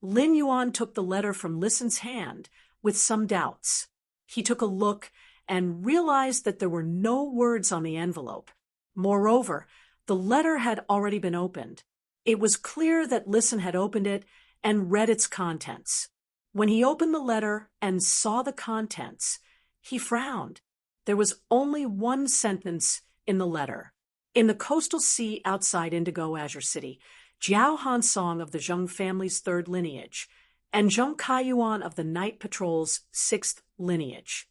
Lin Yuan took the letter from Listen's hand with some doubts. He took a look and realized that there were no words on the envelope. Moreover, the letter had already been opened. It was clear that Listen had opened it and read its contents. When he opened the letter and saw the contents, he frowned. There was only one sentence in the letter. "In the coastal sea outside Indigo Azure City, Jiao Hansong of the Zheng family's 3rd lineage, and Zheng Kaiyuan of the Night Patrol's 6th lineage."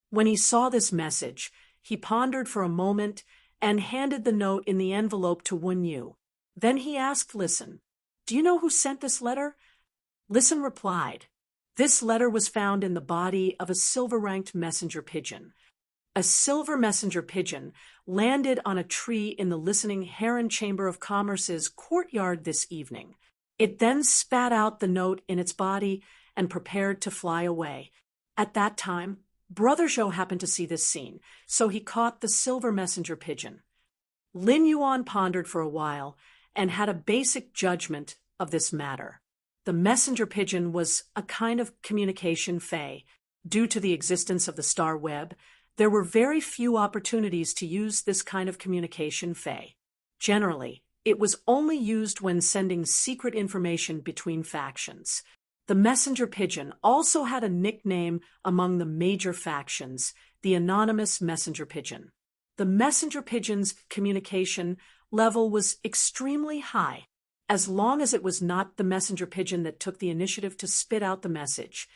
When he saw this message, he pondered for a moment and handed the note in the envelope to Wen Yu. Then he asked Listen, "Do you know who sent this letter?" Listen replied, "This letter was found in the body of a silver-ranked messenger pigeon. A silver messenger pigeon landed on a tree in the listening Heron Chamber of Commerce's courtyard this evening. It then spat out the note in its body and prepared to fly away. At that time, Brother Zhou happened to see this scene, so he caught the silver messenger pigeon." Lin Yuan pondered for a while and had a basic judgment of this matter. The messenger pigeon was a kind of communication fey. Due to the existence of the star web, there were very few opportunities to use this kind of communication fey. Generally, it was only used when sending secret information between factions. The messenger pigeon also had a nickname among the major factions, the anonymous messenger pigeon. The messenger pigeon's communication level was extremely high. As long as it was not the messenger pigeon that took the initiative to spit out the message,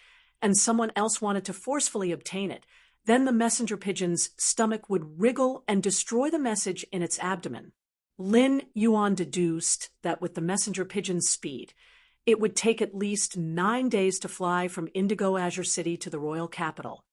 and someone else wanted to forcefully obtain it, then the messenger pigeon's stomach would wriggle and destroy the message in its abdomen. Lin Yuan deduced that with the messenger pigeon's speed, it would take at least 9 days to fly from Indigo Azure City to the royal capital.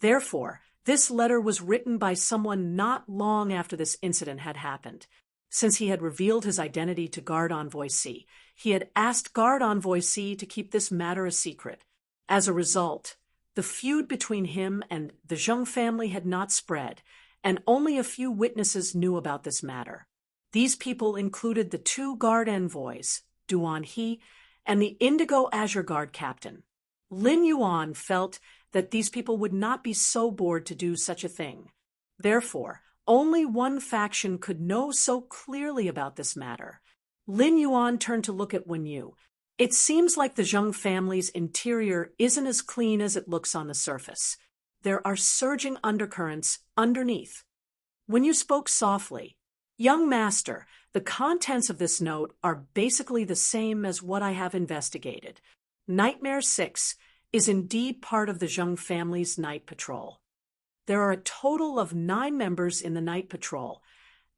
Therefore, this letter was written by someone not long after this incident had happened. Since he had revealed his identity to Guard Envoy C, he had asked Guard Envoy C to keep this matter a secret. As a result, the feud between him and the Zheng family had not spread, and only a few witnesses knew about this matter. These people included the 2 guard envoys, Duan He and the Indigo Azure Guard captain. Lin Yuan felt that these people would not be so bored to do such a thing. Therefore, only one faction could know so clearly about this matter. Lin Yuan turned to look at Wen Yu. "It seems like the Zheng family's interior isn't as clean as it looks on the surface. There are surging undercurrents underneath." Wen Yu spoke softly. "Young master, the contents of this note are basically the same as what I have investigated. Nightmare 6 is indeed part of the Zheng family's night patrol. There are a total of 9 members in the night patrol,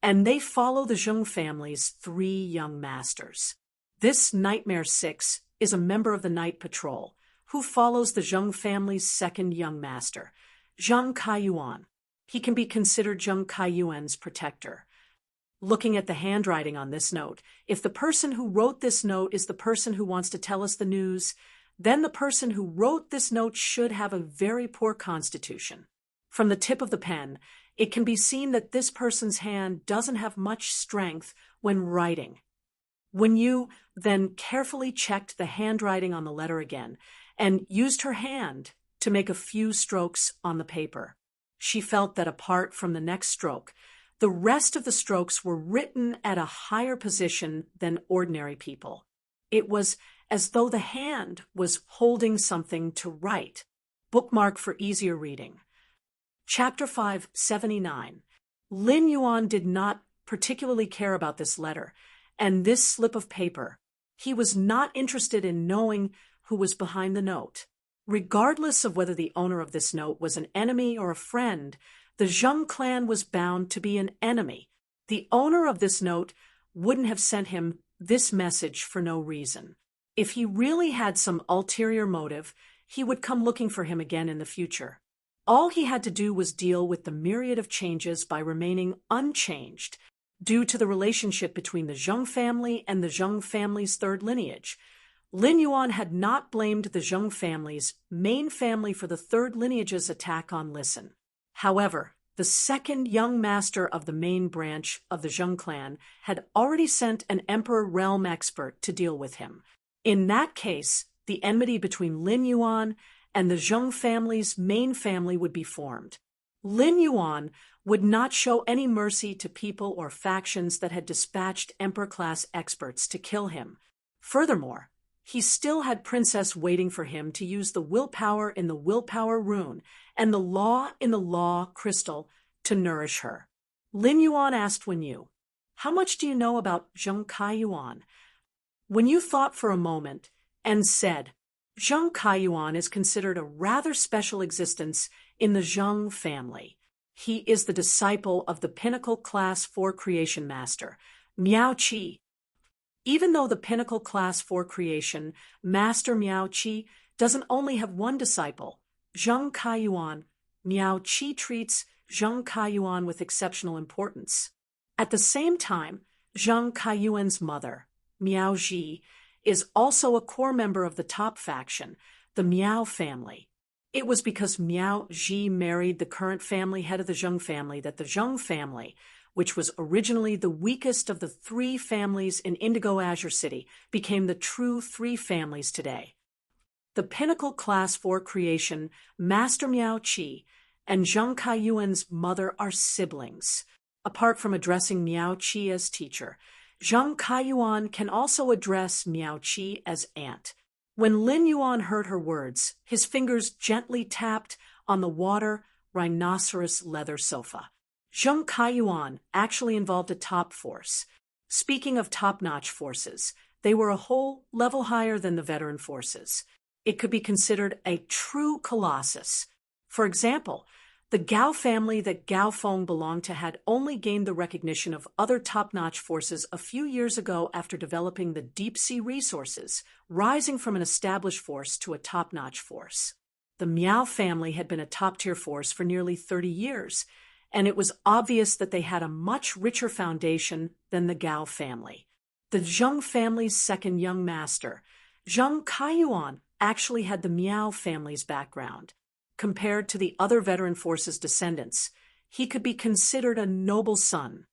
and they follow the Zheng family's 3 young masters. This Nightmare 6 is a member of the night patrol who follows the Zheng family's 2nd young master, Zheng Kaiyuan. He can be considered Zheng Kaiyuan's protector. Looking at the handwriting on this note, if the person who wrote this note is the person who wants to tell us the news, then the person who wrote this note should have a very poor constitution. From the tip of the pen, it can be seen that this person's hand doesn't have much strength when writing." Wen Yu then carefully checked the handwriting on the letter again and used her hand to make a few strokes on the paper. She felt that apart from the next stroke, the rest of the strokes were written at a higher position than ordinary people. It was as though the hand was holding something to write. Bookmark for easier reading. Chapter 579. Lin Yuan did not particularly care about this letter and this slip of paper. He was not interested in knowing who was behind the note. Regardless of whether the owner of this note was an enemy or a friend, the Zheng clan was bound to be an enemy. The owner of this note wouldn't have sent him this message for no reason. If he really had some ulterior motive, he would come looking for him again in the future. All he had to do was deal with the myriad of changes by remaining unchanged due to the relationship between the Zheng family and the Zheng family's third lineage. Lin Yuan had not blamed the Zheng family's main family for the third lineage's attack on Listen. However, the second young master of the main branch of the Zheng clan had already sent an emperor realm expert to deal with him. In that case, the enmity between Lin Yuan and the Zheng family's main family would be formed. Lin Yuan would not show any mercy to people or factions that had dispatched emperor-class experts to kill him. Furthermore, he still had Princess waiting for him to use the willpower in the willpower rune and the law in the law crystal to nourish her. Lin Yuan asked Wen Yu, "How much do you know about Zheng Kaiyuan?" Wen Yu thought for a moment and said, "Zheng Kaiyuan is considered a rather special existence in the Zheng family. He is the disciple of the Pinnacle Class 4 Creation Master, Miao Qi. Even though the Pinnacle Class 4 Creation Master Miao Qi doesn't only have one disciple, Zheng Kaiyuan, Miao Qi treats Zheng Kaiyuan with exceptional importance. At the same time, Zheng Kaiyuan's mother, Miao Ji, is also a core member of the top faction, the Miao family. It was because Miao Ji married the current family head of the Zheng family that the Zheng family, which was originally the weakest of the three families in Indigo Azure City, became the true three families today. The Pinnacle Class 4 Creation Master Miao Qi and Zheng Kaiyuan's mother are siblings. Apart from addressing Miao Qi as teacher, Zheng Kaiyuan can also address Miao Qi as aunt. When Lin Yuan heard her words, his fingers gently tapped on the water rhinoceros leather sofa. Zheng Kaiyuan actually involved a top force. Speaking of top-notch forces, they were a whole level higher than the veteran forces. It could be considered a true colossus. For example, the Gao family that Gao Feng belonged to had only gained the recognition of other top-notch forces a few years ago after developing the deep-sea resources, rising from an established force to a top-notch force. The Miao family had been a top-tier force for nearly 30 years, and it was obvious that they had a much richer foundation than the Gao family. The Zheng family's second young master, Zheng Kaiyuan, actually had the Miao family's background. Compared to the other veteran forces' descendants, he could be considered a noble son.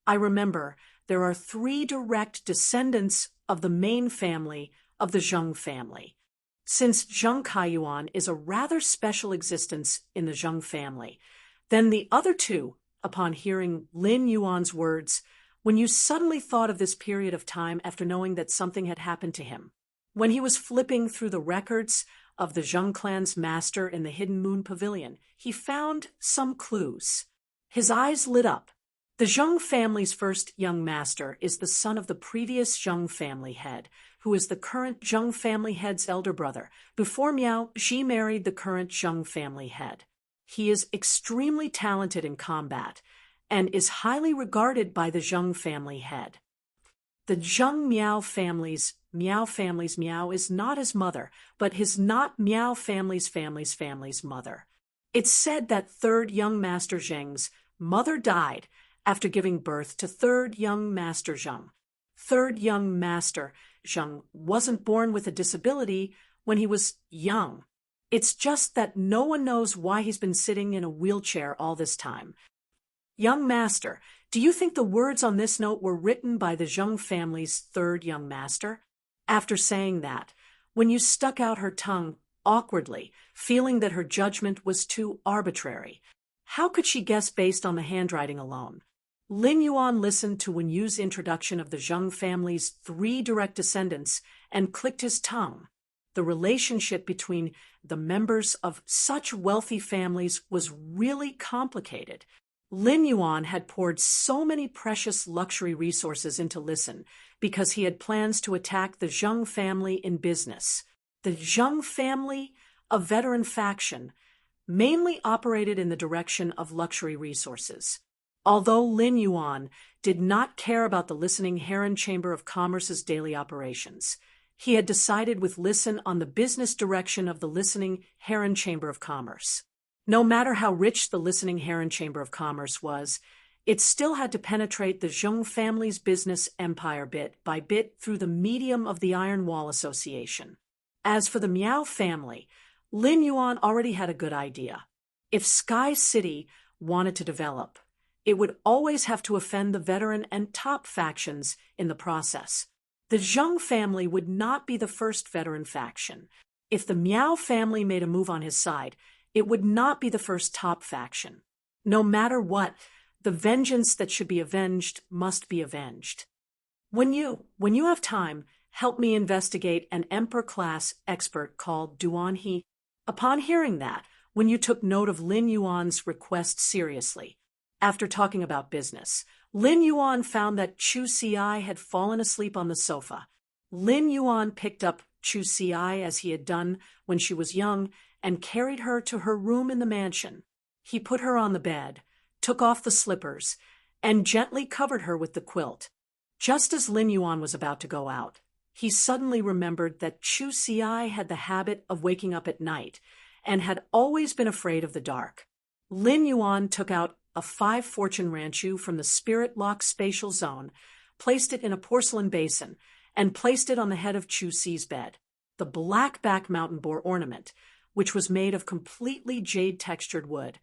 I remember there are 3 direct descendants of the main family of the Zheng family. Since Zheng Kaiyuan is a rather special existence in the Zheng family, then the other 2, upon hearing Lin Yuan's words, Wen Yu suddenly thought of this period of time after knowing that something had happened to him. When he was flipping through the records of the Zheng clan's master in the Hidden Moon Pavilion, he found some clues. His eyes lit up. The Zheng family's first young master is the son of the previous Zheng family head, who is the current Zheng family head's elder brother, before Miao Ji married the current Zheng family head. He is extremely talented in combat and is highly regarded by the Zheng family head. The Zheng Miao family's Miao is not his mother, but his not Miao family's mother. It's said that third young Master Zheng's mother died after giving birth to third young Master Zheng. Third young Master Zheng wasn't born with a disability when he was young. It's just that no one knows why he's been sitting in a wheelchair all this time. Young Master, do you think the words on this note were written by the Zheng family's third young master? After saying that, Wen Yu stuck out her tongue awkwardly, feeling that her judgment was too arbitrary. How could she guess based on the handwriting alone? Lin Yuan listened to Wen Yu's introduction of the Zheng family's 3 direct descendants and clicked his tongue. The relationship between the members of such wealthy families was really complicated. Lin Yuan had poured so many precious luxury resources into Listen because he had plans to attack the Zheng family in business. The Zheng family, a veteran faction, mainly operated in the direction of luxury resources. Although Lin Yuan did not care about the listening Heron Chamber of Commerce's daily operations, he had decided with Listen on the business direction of the listening Heron Chamber of Commerce. No matter how rich the listening Heron Chamber of Commerce was, it still had to penetrate the Zhong family's business empire bit by bit through the medium of the Iron Wall Association. As for the Miao family, Lin Yuan already had a good idea. If Sky City wanted to develop, it would always have to offend the veteran and top factions in the process. The Zheng family would not be the first veteran faction. If the Miao family made a move on his side, it would not be the first top faction. No matter what, the vengeance that should be avenged must be avenged. When you have time, help me investigate an Emperor-class expert called Duan He. Upon hearing that, when you took note of Lin Yuan's request seriously, after talking about business, Lin Yuan found that Chu Si had fallen asleep on the sofa. Lin Yuan picked up Chu Si as he had done when she was young and carried her to her room in the mansion. He put her on the bed, took off the slippers, and gently covered her with the quilt. Just as Lin Yuan was about to go out, he suddenly remembered that Chu Si had the habit of waking up at night and had always been afraid of the dark. Lin Yuan took out a 5 fortune ranchu from the Spirit Lock spatial zone, placed it in a porcelain basin, and placed it on the head of Chu Si's bed. The black-back mountain boar ornament, which was made of completely jade-textured wood,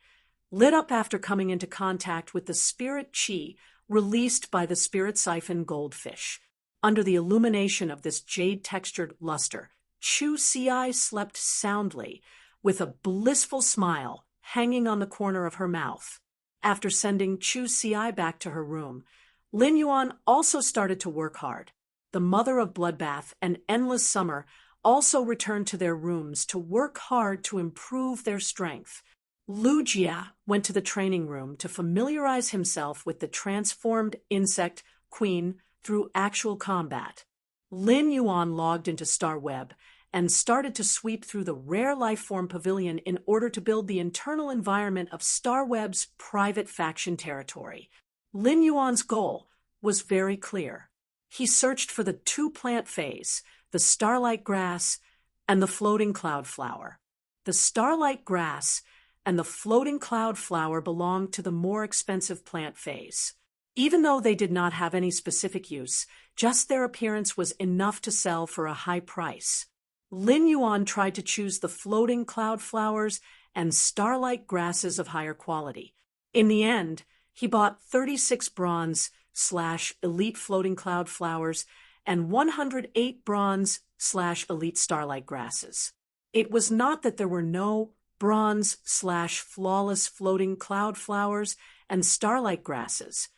lit up after coming into contact with the spirit chi released by the spirit siphon goldfish. Under the illumination of this jade-textured luster, Chu Si slept soundly, with a blissful smile hanging on the corner of her mouth. After sending Chu Si back to her room, Lin Yuan also started to work hard. The mother of Bloodbath and Endless Summer also returned to their rooms to work hard to improve their strength. Lu Jia went to the training room to familiarize himself with the transformed insect queen through actual combat. Lin Yuan logged into StarWeb and started to sweep through the rare lifeform pavilion in order to build the internal environment of StarWeb's private faction territory. Lin Yuan's goal was very clear. He searched for the 2-plant phase, the starlight grass and the floating cloud flower. The starlight grass and the floating cloud flower belonged to the more expensive plant phase. Even though they did not have any specific use, just their appearance was enough to sell for a high price. Lin Yuan tried to choose the floating cloud flowers and starlight grasses of higher quality. In the end, he bought 36 bronze/elite floating cloud flowers and 108 bronze/elite starlight grasses. It was not that there were no bronze/flawless floating cloud flowers and starlight grasses.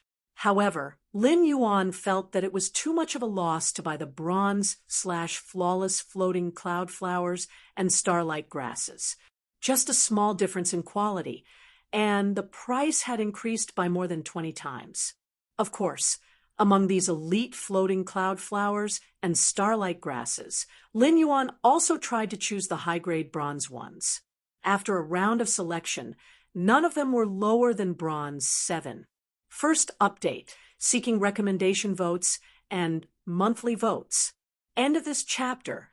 However, Lin Yuan felt that it was too much of a loss to buy the bronze/flawless floating cloud flowers and starlight grasses. Just a small difference in quality, and the price had increased by more than 20 times. Of course, among these elite floating cloud flowers and starlight grasses, Lin Yuan also tried to choose the high-grade bronze ones. After a round of selection, none of them were lower than bronze 7. First update, seeking recommendation votes and monthly votes. End of this chapter.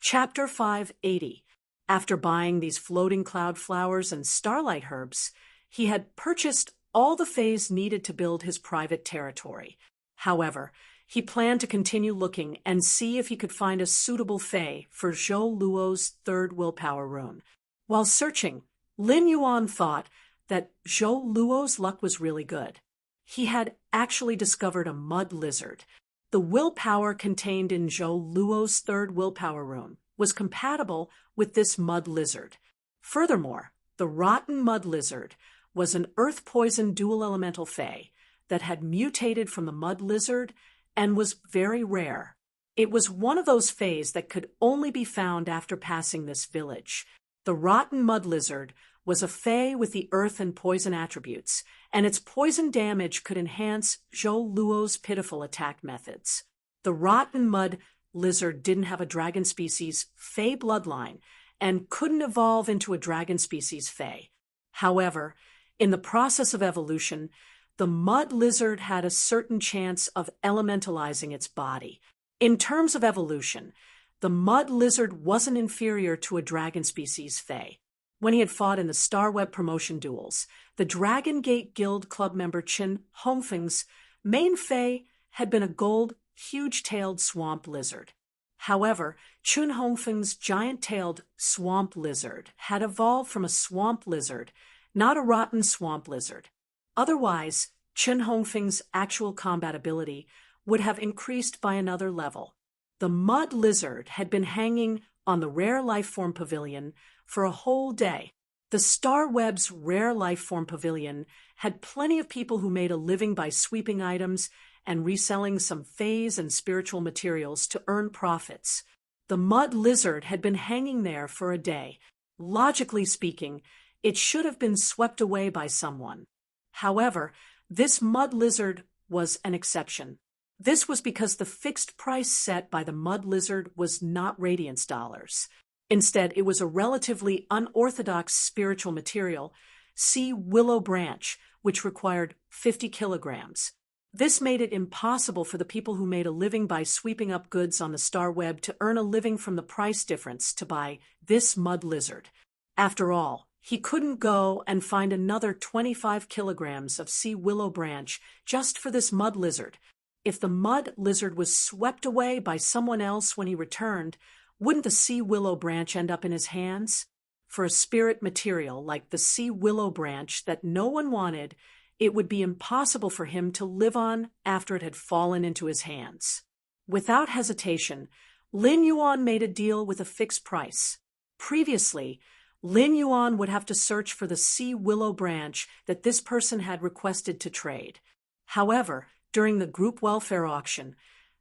Chapter 580. After buying these floating cloud flowers and starlight herbs, he had purchased all the phase needed to build his private territory. However, he planned to continue looking and see if he could find a suitable fae for Zhou Luo's 3rd willpower rune. While searching, Lin Yuan thought that Zhou Luo's luck was really good. He had actually discovered a mud lizard. The willpower contained in Zhou Luo's 3rd willpower rune was compatible with this mud lizard. Furthermore, the rotten mud lizard was an earth poison dual elemental fae that had mutated from the mud lizard and was very rare. It was one of those faes that could only be found after passing this village. The rotten mud lizard was a fae with the earth and poison attributes, and its poison damage could enhance Zhou Luo's pitiful attack methods. The rotten mud lizard didn't have a dragon species fae bloodline and couldn't evolve into a dragon species fae. However, in the process of evolution, the mud lizard had a certain chance of elementalizing its body. In terms of evolution, the mud lizard wasn't inferior to a dragon species Fae. When he had fought in the Starweb promotion duels, the Dragon Gate Guild club member Chin Hongfeng's main Fae had been a gold, huge-tailed swamp lizard. However, Chun Hongfeng's giant-tailed swamp lizard had evolved from a swamp lizard, not a rotten swamp lizard. Otherwise, Chun Hongfeng's actual combat ability would have increased by another level. The mud lizard had been hanging on the Rare Lifeform Pavilion for a whole day. The Starweb's Rare Lifeform Pavilion had plenty of people who made a living by sweeping items and reselling some phase and spiritual materials to earn profits. The mud lizard had been hanging there for a day. Logically speaking, it should have been swept away by someone. However, this mud lizard was an exception. This was because the fixed price set by the mud lizard was not radiance dollars. Instead, it was a relatively unorthodox spiritual material, sea willow branch, which required 50 kilograms. This made it impossible for the people who made a living by sweeping up goods on the Starweb to earn a living from the price difference to buy this mud lizard. After all, he couldn't go and find another 25 kilograms of sea willow branch just for this mud lizard. If the mud lizard was swept away by someone else when he returned, wouldn't the sea willow branch end up in his hands? For a spirit material like the sea willow branch that no one wanted, it would be impossible for him to live on after it had fallen into his hands. Without hesitation, Lin Yuan made a deal with a fixed price. Previously, Lin Yuan would have to search for the sea willow branch that this person had requested to trade. However, during the group welfare auction,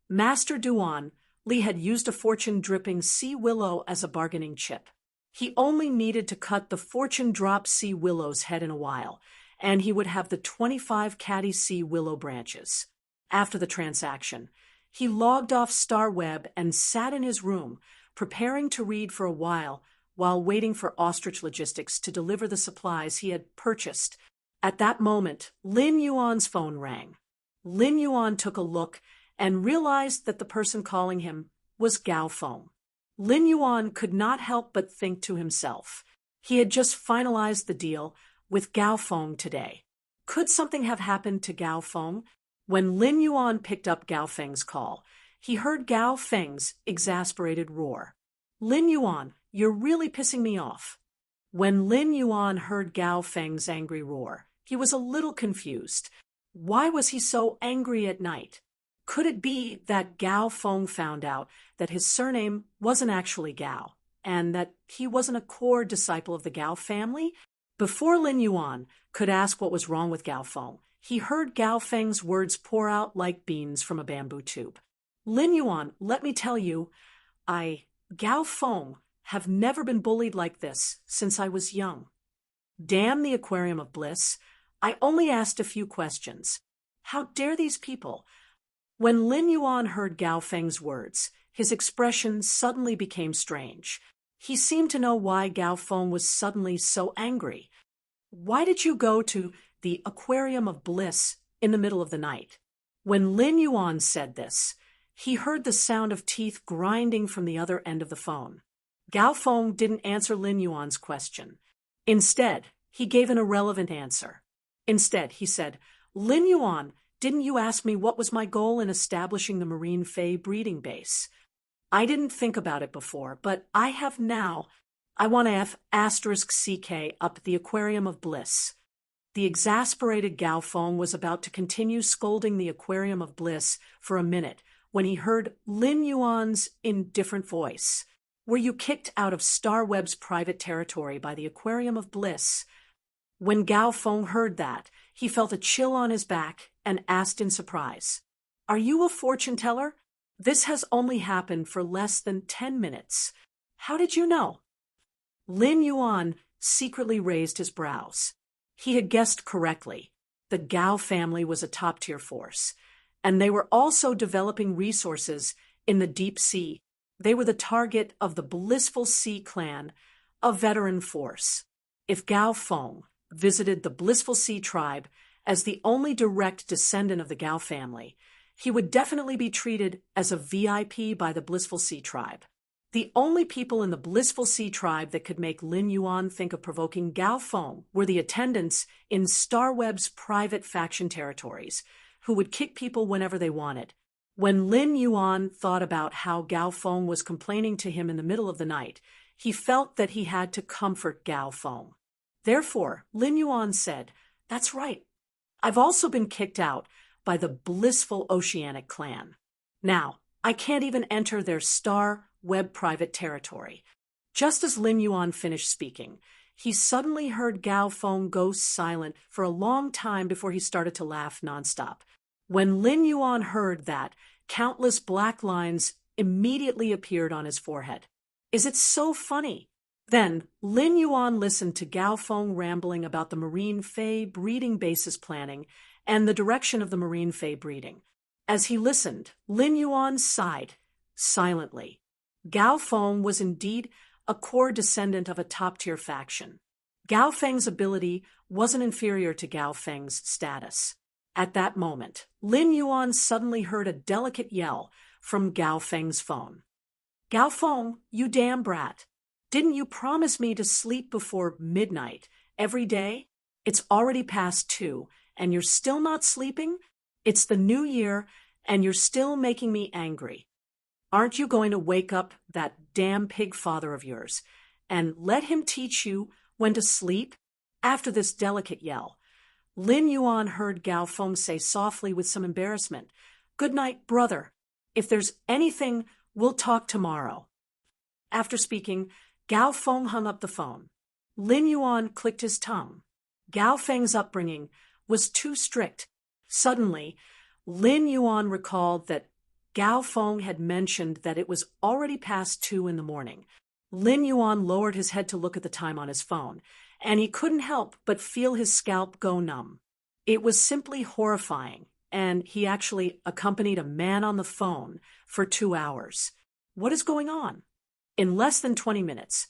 Master Duan Li had used a fortune-dripping sea willow as a bargaining chip. He only needed to cut the fortune-drop sea willow's head in a while, and he would have the 25 catty sea willow branches. After the transaction, he logged off Starweb and sat in his room, preparing to read for a while waiting for Ostrich Logistics to deliver the supplies he had purchased. At that moment, Lin Yuan's phone rang. Lin Yuan took a look and realized that the person calling him was Gao Feng. Lin Yuan could not help but think to himself. He had just finalized the deal with Gao Feng today. Could something have happened to Gao Feng? When Lin Yuan picked up Gao Feng's call, he heard Gao Feng's exasperated roar. "Lin Yuan, you're really pissing me off." When Lin Yuan heard Gao Feng's angry roar, he was a little confused. Why was he so angry at night? Could it be that Gao Feng found out that his surname wasn't actually Gao, and that he wasn't a core disciple of the Gao family? Before Lin Yuan could ask what was wrong with Gao Feng, he heard Gao Feng's words pour out like beans from a bamboo tube. "Lin Yuan, let me tell you, Gao Feng, have never been bullied like this since I was young. Damn the Aquarium of Bliss. I only asked a few questions. How dare these people?" When Lin Yuan heard Gao Feng's words, his expression suddenly became strange. He seemed to know why Gao Feng was suddenly so angry. "Why did you go to the Aquarium of Bliss in the middle of the night?" When Lin Yuan said this, he heard the sound of teeth grinding from the other end of the phone. Gao Feng didn't answer Lin Yuan's question. Instead, he gave an irrelevant answer. Instead, he said, "Lin Yuan, didn't you ask me what was my goal in establishing the Marine Fae breeding base? I didn't think about it before, but I have now. I want to F***CK up the Aquarium of Bliss." The exasperated Gao Feng was about to continue scolding the Aquarium of Bliss for a minute when he heard Lin Yuan's indifferent voice. "Were you kicked out of Starweb's private territory by the Aquarium of Bliss?" When Gao Feng heard that, he felt a chill on his back and asked in surprise, "Are you a fortune teller? This has only happened for less than 10 minutes. How did you know?" Lin Yuan secretly raised his brows. He had guessed correctly. The Gao family was a top-tier force, and they were also developing resources in the deep sea. They were the target of the Blissful Sea clan, a veteran force. If Gao Feng visited the Blissful Sea tribe as the only direct descendant of the Gao family, he would definitely be treated as a VIP by the Blissful Sea tribe. The only people in the Blissful Sea tribe that could make Lin Yuan think of provoking Gao Feng were the attendants in Starweb's private faction territories, who would kick people whenever they wanted. When Lin Yuan thought about how Gao Feng was complaining to him in the middle of the night, he felt that he had to comfort Gao Feng. Therefore, Lin Yuan said, "That's right. I've also been kicked out by the Blissful Oceanic clan. Now, I can't even enter their Star Web private territory." Just as Lin Yuan finished speaking, he suddenly heard Gao Feng go silent for a long time before he started to laugh nonstop. When Lin Yuan heard that, countless black lines immediately appeared on his forehead. "Is it so funny?" Then, Lin Yuan listened to Gao Feng rambling about the marine fei breeding basis planning and the direction of the marine fei breeding. As he listened, Lin Yuan sighed silently. Gao Feng was indeed a core descendant of a top-tier faction. Gao Feng's ability wasn't inferior to Gao Feng's status. At that moment, Lin Yuan suddenly heard a delicate yell from Gao Feng's phone. "Gao Feng, you damn brat. Didn't you promise me to sleep before midnight every day? It's already past 2, and you're still not sleeping? It's the new year, and you're still making me angry. Aren't you going to wake up that damn pig father of yours and let him teach you when to sleep?" After this delicate yell, Lin Yuan heard Gao Feng say softly with some embarrassment, "Good night, brother. If there's anything, we'll talk tomorrow." After speaking, Gao Feng hung up the phone. Lin Yuan clicked his tongue. Gao Feng's upbringing was too strict. Suddenly, Lin Yuan recalled that Gao Feng had mentioned that it was already past 2 in the morning. Lin Yuan lowered his head to look at the time on his phone, and he couldn't help but feel his scalp go numb. It was simply horrifying, and he actually accompanied a man on the phone for 2 hours. What is going on? In less than 20 minutes,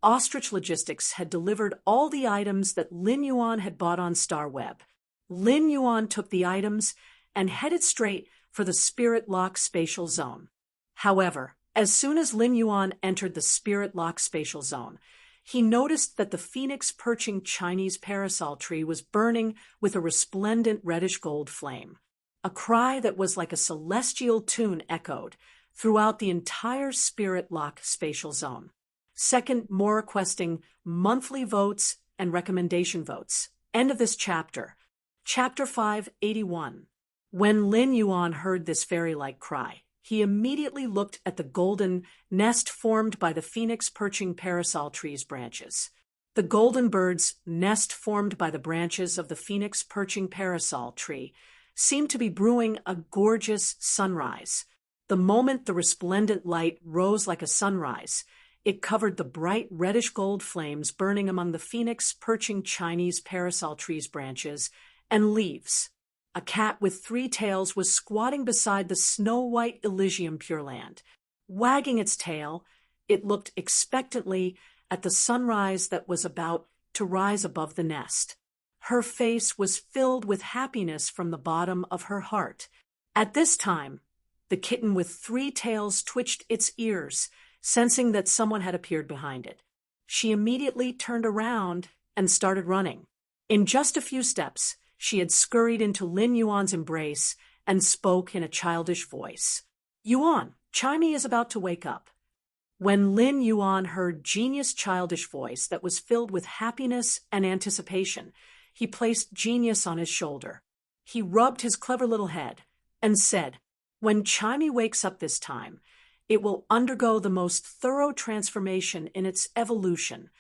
Ostrich Logistics had delivered all the items that Lin Yuan had bought on Starweb. Lin Yuan took the items and headed straight for the Spirit Lock Spatial Zone. However, as soon as Lin Yuan entered the Spirit Lock Spatial Zone, he noticed that the phoenix perching Chinese parasol tree was burning with a resplendent reddish gold flame. A cry that was like a celestial tune echoed throughout the entire Spirit Lock Spatial Zone. Second, more requesting monthly votes and recommendation votes. End of this chapter. Chapter 581. When Lin Yuan heard this fairy-like cry, he immediately looked at the golden nest formed by the phoenix perching parasol tree's branches. The golden bird's nest formed by the branches of the phoenix perching parasol tree seemed to be brewing a gorgeous sunrise. The moment the resplendent light rose like a sunrise, it covered the bright reddish gold flames burning among the phoenix perching Chinese parasol tree's branches and leaves. A cat with 3 tails was squatting beside the snow-white Elysium Pure Land. Wagging its tail, it looked expectantly at the sunrise that was about to rise above the nest. Her face was filled with happiness from the bottom of her heart. At this time, the kitten with 3 tails twitched its ears, sensing that someone had appeared behind it. She immediately turned around and started running. In just a few steps, she had scurried into Lin Yuan's embrace and spoke in a childish voice. "Yuan, Chimey is about to wake up." When Lin Yuan heard Genius' childish voice that was filled with happiness and anticipation, he placed Genius on his shoulder. He rubbed his clever little head and said, "When Chimey wakes up this time, it will undergo the most thorough transformation in its evolution."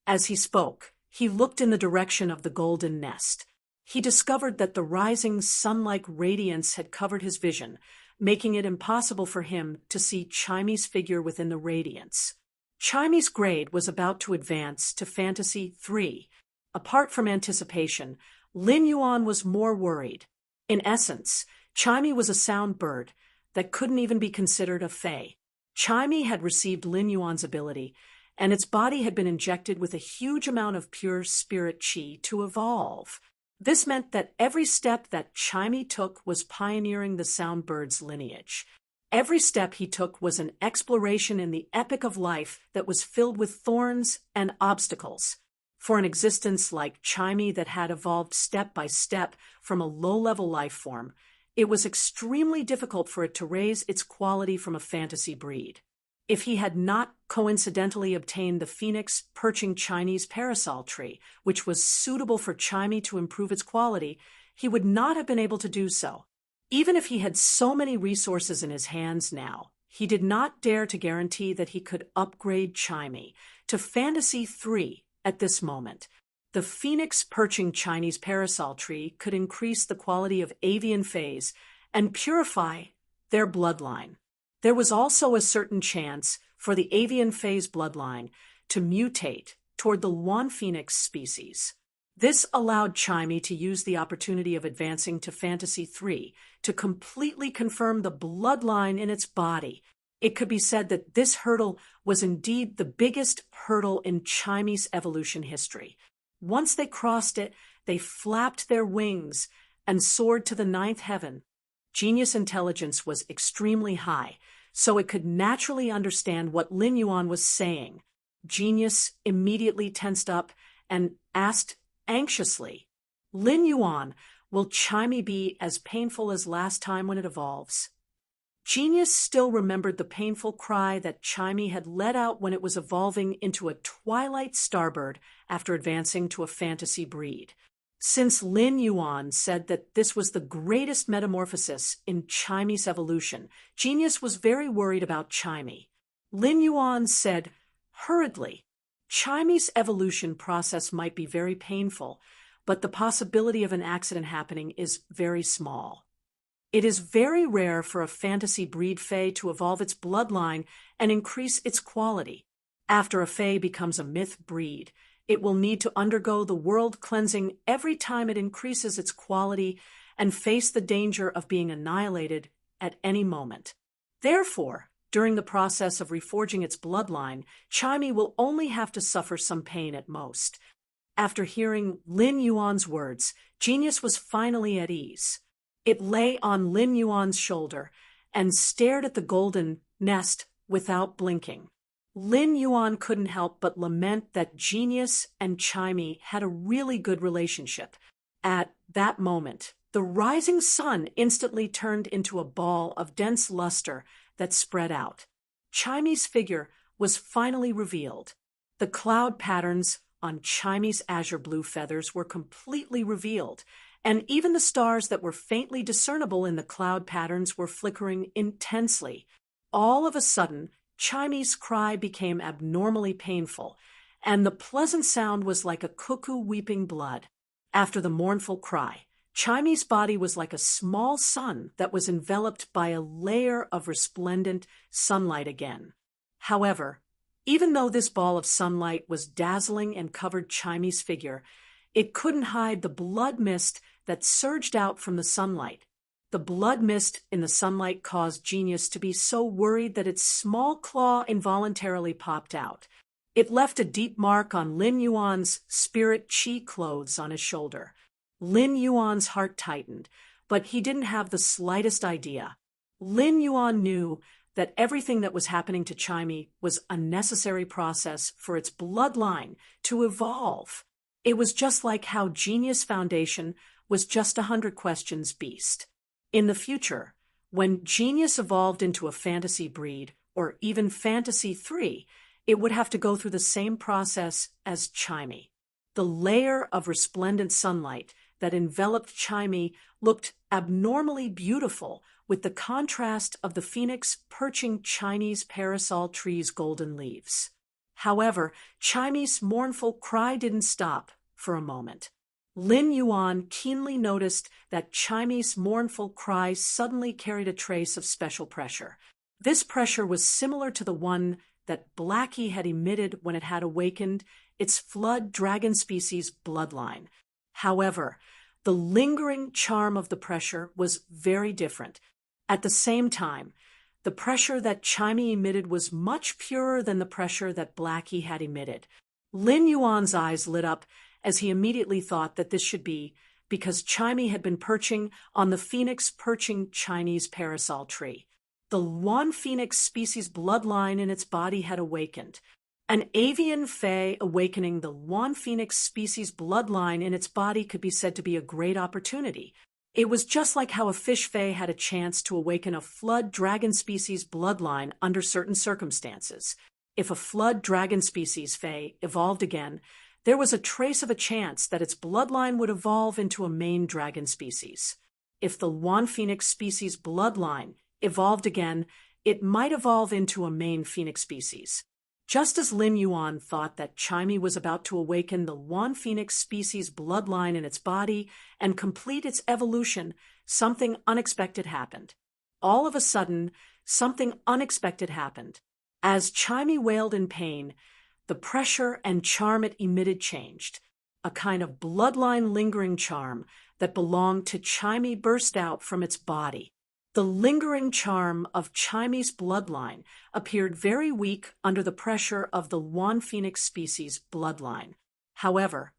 As he spoke, he looked in the direction of the golden nest. He discovered that the rising sun-like radiance had covered his vision, making it impossible for him to see Chimey's figure within the radiance. Chimey's grade was about to advance to Fantasy 3. Apart from anticipation, Lin Yuan was more worried. In essence, Chimey was a sound bird that couldn't even be considered a fey. Chimey had received Lin Yuan's ability, and its body had been injected with a huge amount of pure spirit chi to evolve. This meant that every step that Chimey took was pioneering the soundbird's lineage. Every step he took was an exploration in the epic of life that was filled with thorns and obstacles. For an existence like Chimey that had evolved step by step from a low-level life form, it was extremely difficult for it to raise its quality from a fantasy breed. If he had not coincidentally obtained the phoenix perching Chinese parasol tree, which was suitable for Chimey to improve its quality, he would not have been able to do so. Even if he had so many resources in his hands now, he did not dare to guarantee that he could upgrade Chimey to Fantasy 3 at this moment. The phoenix perching Chinese parasol tree could increase the quality of avian fays and purify their bloodline. There was also a certain chance for the avian phase bloodline to mutate toward the Yuan phoenix species. This allowed Chimey to use the opportunity of advancing to Fantasy 3 to completely confirm the bloodline in its body. It could be said that this hurdle was indeed the biggest hurdle in Chimey's evolution history. Once they crossed it, they flapped their wings and soared to the ninth heaven. Genius intelligence was extremely high, so it could naturally understand what Lin Yuan was saying. Genius immediately tensed up and asked anxiously, "Lin Yuan, will Chimey be as painful as last time when it evolves?" Genius still remembered the painful cry that Chimey had let out when it was evolving into a twilight starbird after advancing to a fantasy breed. Since Lin Yuan said that this was the greatest metamorphosis in Chimey's evolution, Genius was very worried about Chimey. Lin Yuan said hurriedly, "Chimey's evolution process might be very painful, but the possibility of an accident happening is very small. It is very rare for a fantasy breed Fae to evolve its bloodline and increase its quality. After a Fae becomes a myth breed, it will need to undergo the world cleansing every time it increases its quality and face the danger of being annihilated at any moment. Therefore, during the process of reforging its bloodline, Chimey will only have to suffer some pain at most." After hearing Lin Yuan's words, Genius was finally at ease. It lay on Lin Yuan's shoulder and stared at the golden nest without blinking. Lin Yuan couldn't help but lament that Genius and Chimey had a really good relationship. At that moment, the rising sun instantly turned into a ball of dense luster that spread out. Chimey's figure was finally revealed. The cloud patterns on Chimey's azure blue feathers were completely revealed, and even the stars that were faintly discernible in the cloud patterns were flickering intensely. All of a sudden, Chimey's cry became abnormally painful, and the pleasant sound was like a cuckoo weeping blood. After the mournful cry, Chimey's body was like a small sun that was enveloped by a layer of resplendent sunlight again. However, even though this ball of sunlight was dazzling and covered Chimey's figure, it couldn't hide the blood mist that surged out from the sunlight. The blood mist in the sunlight caused Genius to be so worried that its small claw involuntarily popped out. It left a deep mark on Lin Yuan's spirit chi clothes on his shoulder. Lin Yuan's heart tightened, but he didn't have the slightest idea. Lin Yuan knew that everything that was happening to Chimey was a necessary process for its bloodline to evolve. It was just like how Genius Foundation was just 100 questions beast. In the future, when Genius evolved into a fantasy breed, or even Fantasy 3, it would have to go through the same process as Chimey. The layer of resplendent sunlight that enveloped Chimey looked abnormally beautiful with the contrast of the phoenix perching Chinese parasol tree's golden leaves. However, Chimey's mournful cry didn't stop for a moment. Lin Yuan keenly noticed that Chimey's mournful cry suddenly carried a trace of special pressure. This pressure was similar to the one that Blackie had emitted when it had awakened its flood dragon species bloodline. However, the lingering charm of the pressure was very different. At the same time, the pressure that Chimey emitted was much purer than the pressure that Blackie had emitted. Lin Yuan's eyes lit up as he immediately thought that this should be because Chimey had been perching on the phoenix perching Chinese parasol tree. The Yuan phoenix species bloodline in its body had awakened. An avian fae awakening the Yuan phoenix species bloodline in its body could be said to be a great opportunity. It was just like how a fish fae had a chance to awaken a flood dragon species bloodline under certain circumstances. If a flood dragon species fae evolved again, there was a trace of a chance that its bloodline would evolve into a main dragon species. If the Yuan phoenix species bloodline evolved again, it might evolve into a main phoenix species. Just as Lin Yuan thought that Chimey was about to awaken the Yuan phoenix species bloodline in its body and complete its evolution, something unexpected happened. All of a sudden, something unexpected happened. As Chimey wailed in pain, the pressure and charm it emitted changed. A kind of bloodline lingering charm that belonged to Chimey burst out from its body. The lingering charm of Chimey's bloodline appeared very weak under the pressure of the Yuan phoenix species bloodline. However,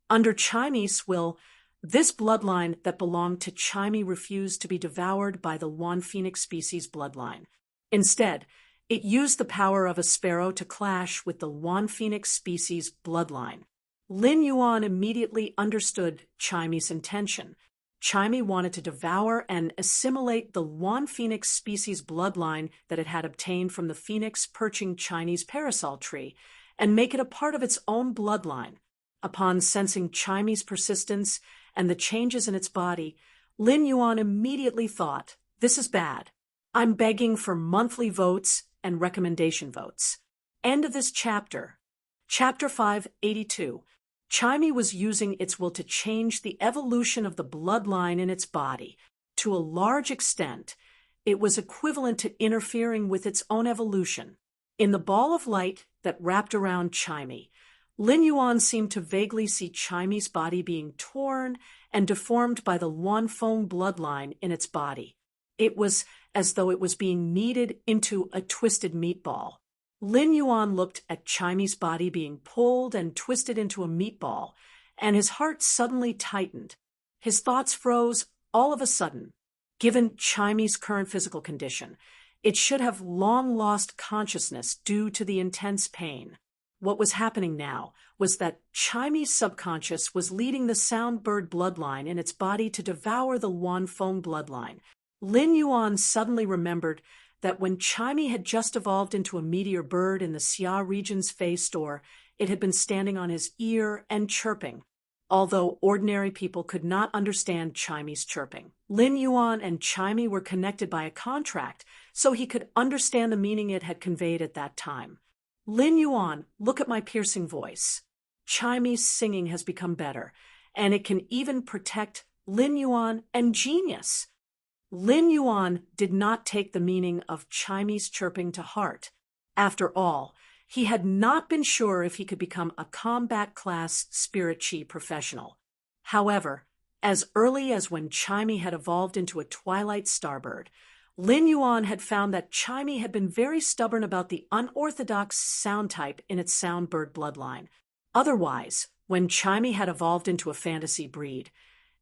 under Chimey's will, this bloodline that belonged to Chimey refused to be devoured by the Yuan phoenix species bloodline. Instead, it used the power of a sparrow to clash with the Yuan phoenix species bloodline. Lin Yuan immediately understood Chimey's intention. Chimey wanted to devour and assimilate the Yuan phoenix species bloodline that it had obtained from the phoenix perching Chinese parasol tree and make it a part of its own bloodline. Upon sensing Chimey's persistence and the changes in its body, Lin Yuan immediately thought, "This is bad. I'm begging for monthly votes and recommendation votes." End of this chapter. Chapter 582. Chimey was using its will to change the evolution of the bloodline in its body. To a large extent, it was equivalent to interfering with its own evolution. In the ball of light that wrapped around Chimey, Lin Yuan seemed to vaguely see Chimey's body being torn and deformed by the Yuan Feng bloodline in its body. It was as though it was being kneaded into a twisted meatball. Lin Yuan looked at Chimey's body being pulled and twisted into a meatball, and his heart suddenly tightened. His thoughts froze all of a sudden. Given Chimey's current physical condition, it should have long lost consciousness due to the intense pain. What was happening now was that Chimey's subconscious was leading the sound bird bloodline in its body to devour the Yuan Feng bloodline. Lin Yuan suddenly remembered that when Chimey had just evolved into a meteor bird in the Xia region's Fey store, it had been standing on his ear and chirping. Although ordinary people could not understand Chimey's chirping, Lin Yuan and Chimey were connected by a contract, so he could understand the meaning it had conveyed at that time. "Lin Yuan, look at my piercing voice. Chimey's singing has become better, and it can even protect Lin Yuan and genius." Lin Yuan did not take the meaning of Chimey's chirping to heart. After all, he had not been sure if he could become a combat class spirit chi professional. However, as early as when Chimey had evolved into a twilight starbird, Lin Yuan had found that Chimey had been very stubborn about the unorthodox sound type in its sound bird bloodline. Otherwise, when Chimey had evolved into a fantasy breed,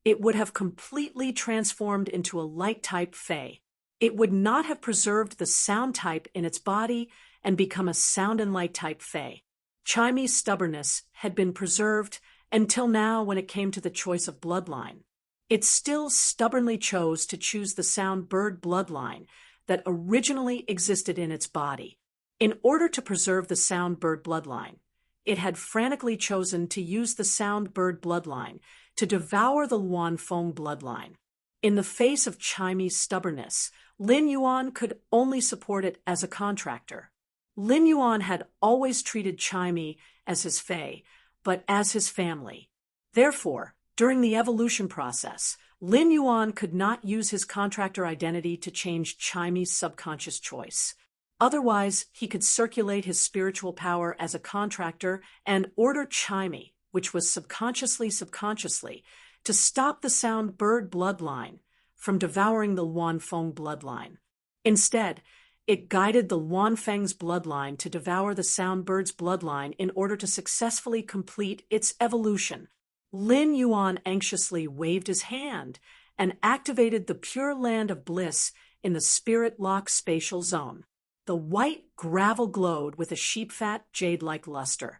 it would have completely transformed into a light-type fae. It would not have preserved the sound type in its body and become a sound and light-type fae. Chimey's stubbornness had been preserved until now when it came to the choice of bloodline. It still stubbornly chose to choose the sound bird bloodline that originally existed in its body. In order to preserve the sound bird bloodline, it had frantically chosen to use the sound bird bloodline to devour the Yuan Feng bloodline. In the face of Chimey's stubbornness, Lin Yuan could only support it as a contractor. Lin Yuan had always treated Chimey as his fae, but as his family. Therefore, during the evolution process, Lin Yuan could not use his contractor identity to change Chimey's subconscious choice. Otherwise, he could circulate his spiritual power as a contractor and order Chimey, which was subconsciously, to stop the sound bird bloodline from devouring the Yuan Feng bloodline. Instead, it guided the Yuan Feng's bloodline to devour the sound bird's bloodline in order to successfully complete its evolution. Lin Yuan anxiously waved his hand and activated the Pure Land of Bliss in the Spirit Lock spatial zone. The white gravel glowed with a sheep-fat jade-like luster,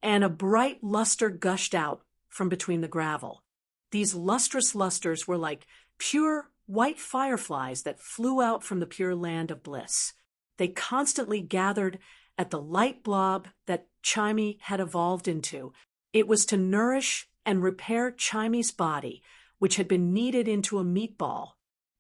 and a bright luster gushed out from between the gravel. These lustrous lusters were like pure white fireflies that flew out from the Pure Land of Bliss. They constantly gathered at the light blob that Chimey had evolved into. It was to nourish and repair Chimey's body, which had been kneaded into a meatball.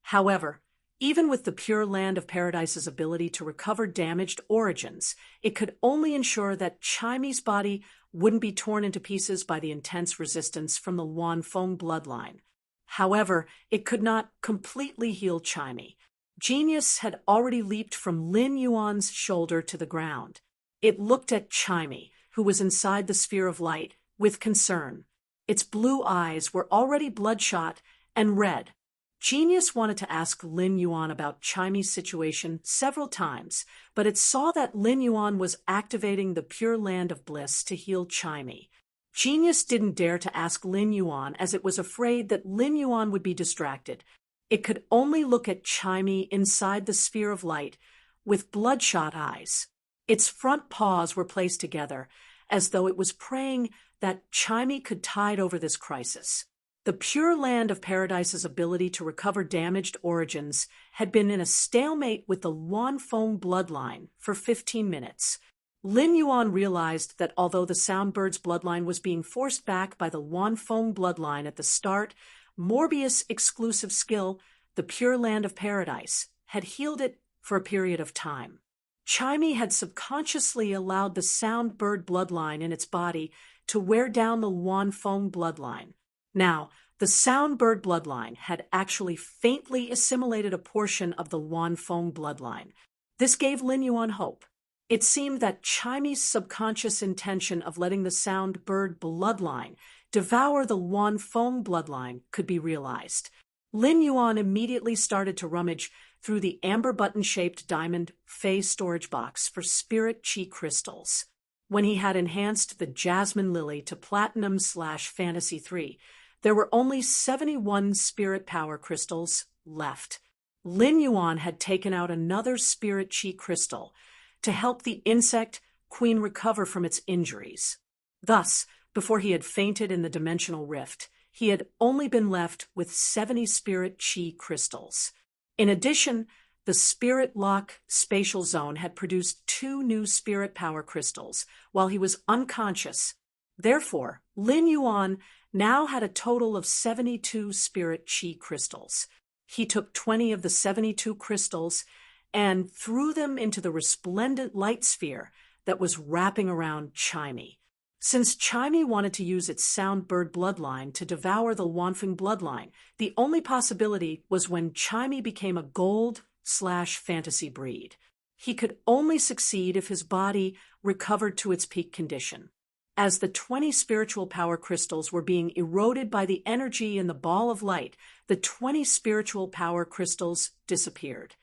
However, even with the Pure Land of Paradise's ability to recover damaged origins, it could only ensure that Chimey's body wouldn't be torn into pieces by the intense resistance from the Wanfeng bloodline. However, it could not completely heal Chimey. Genius had already leaped from Lin Yuan's shoulder to the ground. It looked at Chimey, who was inside the sphere of light, with concern. Its blue eyes were already bloodshot and red. Genius wanted to ask Lin Yuan about Chimey's situation several times, but it saw that Lin Yuan was activating the Pure Land of Bliss to heal Chimey. Genius didn't dare to ask Lin Yuan as it was afraid that Lin Yuan would be distracted. It could only look at Chimey inside the sphere of light with bloodshot eyes. Its front paws were placed together, as though it was praying that Chimey could tide over this crisis. The Pure Land of Paradise's ability to recover damaged origins had been in a stalemate with the Wanfeng bloodline for 15 minutes. Lin Yuan realized that although the Soundbird's bloodline was being forced back by the Wanfeng bloodline at the start, Morbius' exclusive skill, the Pure Land of Paradise, had healed it for a period of time. Chimey had subconsciously allowed the Soundbird bloodline in its body to wear down the Wanfeng bloodline. Now, the Soundbird bloodline had actually faintly assimilated a portion of the Wanfeng bloodline. This gave Lin Yuan hope. It seemed that Chimey's subconscious intention of letting the Soundbird bloodline devour the Wanfeng bloodline could be realized. Lin Yuan immediately started to rummage through the amber button-shaped diamond Fey storage box for spirit chi crystals. When he had enhanced the Jasmine Lily to Platinum/Fantasy 3, there were only 71 spirit power crystals left. Lin Yuan had taken out another spirit chi crystal to help the insect queen recover from its injuries. Thus, before he had fainted in the dimensional rift, he had only been left with 70 spirit chi crystals. In addition, the Spirit Lock spatial zone had produced 2 new spirit power crystals while he was unconscious. Therefore, Lin Yuan now had a total of 72 spirit chi crystals. He took 20 of the 72 crystals and threw them into the resplendent light sphere that was wrapping around Chimey. Since Chimey wanted to use its Soundbird bloodline to devour the Wanfeng bloodline, the only possibility was when Chimey became a gold/fantasy breed. He could only succeed if his body recovered to its peak condition. As the 20 spiritual power crystals were being eroded by the energy in the ball of light, the 20 spiritual power crystals disappeared.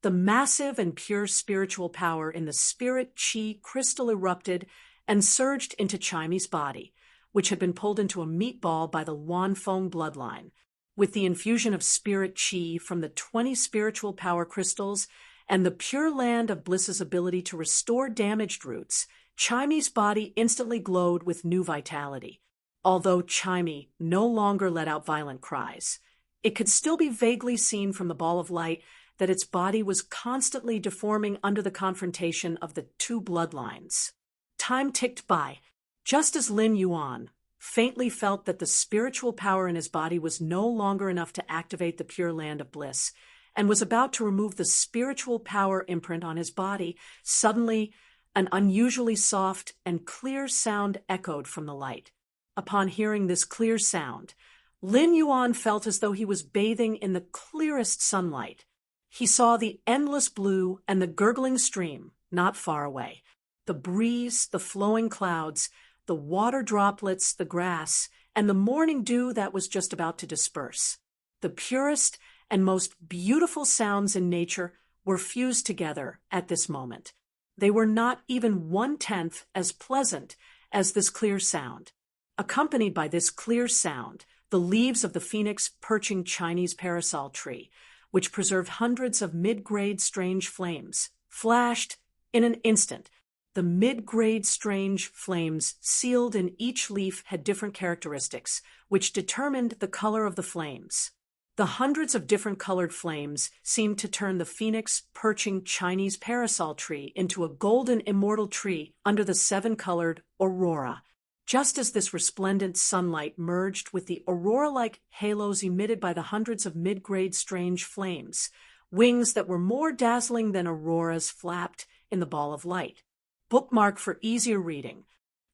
The massive and pure spiritual power in the spirit chi crystal erupted and surged into Chimey's body, which had been pulled into a meatball by the Wanfeng bloodline. With the infusion of spirit chi from the 20 spiritual power crystals and the Pure Land of Bliss's ability to restore damaged roots, Chimey's body instantly glowed with new vitality. Although Chimey no longer let out violent cries, it could still be vaguely seen from the ball of light that its body was constantly deforming under the confrontation of the 2 bloodlines. Time ticked by, just as Lin Yuan faintly felt that the spiritual power in his body was no longer enough to activate the Pure Land of Bliss, and was about to remove the spiritual power imprint on his body. Suddenly, an unusually soft and clear sound echoed from the light. Upon hearing this clear sound, Lin Yuan felt as though he was bathing in the clearest sunlight. He saw the endless blue and the gurgling stream not far away. The breeze, the flowing clouds, the water droplets, the grass, and the morning dew that was just about to disperse. The purest and most beautiful sounds in nature were fused together at this moment. They were not even 1/10 as pleasant as this clear sound. Accompanied by this clear sound, the leaves of the phoenix perching Chinese parasol tree, which preserved hundreds of mid-grade strange flames, flashed in an instant. The mid-grade strange flames sealed in each leaf had different characteristics, which determined the color of the flames. The hundreds of different colored flames seemed to turn the phoenix perching Chinese parasol tree into a golden immortal tree under the seven-colored aurora. Just as this resplendent sunlight merged with the aurora-like halos emitted by the hundreds of mid-grade strange flames, wings that were more dazzling than auroras flapped in the ball of light. Bookmark for easier reading.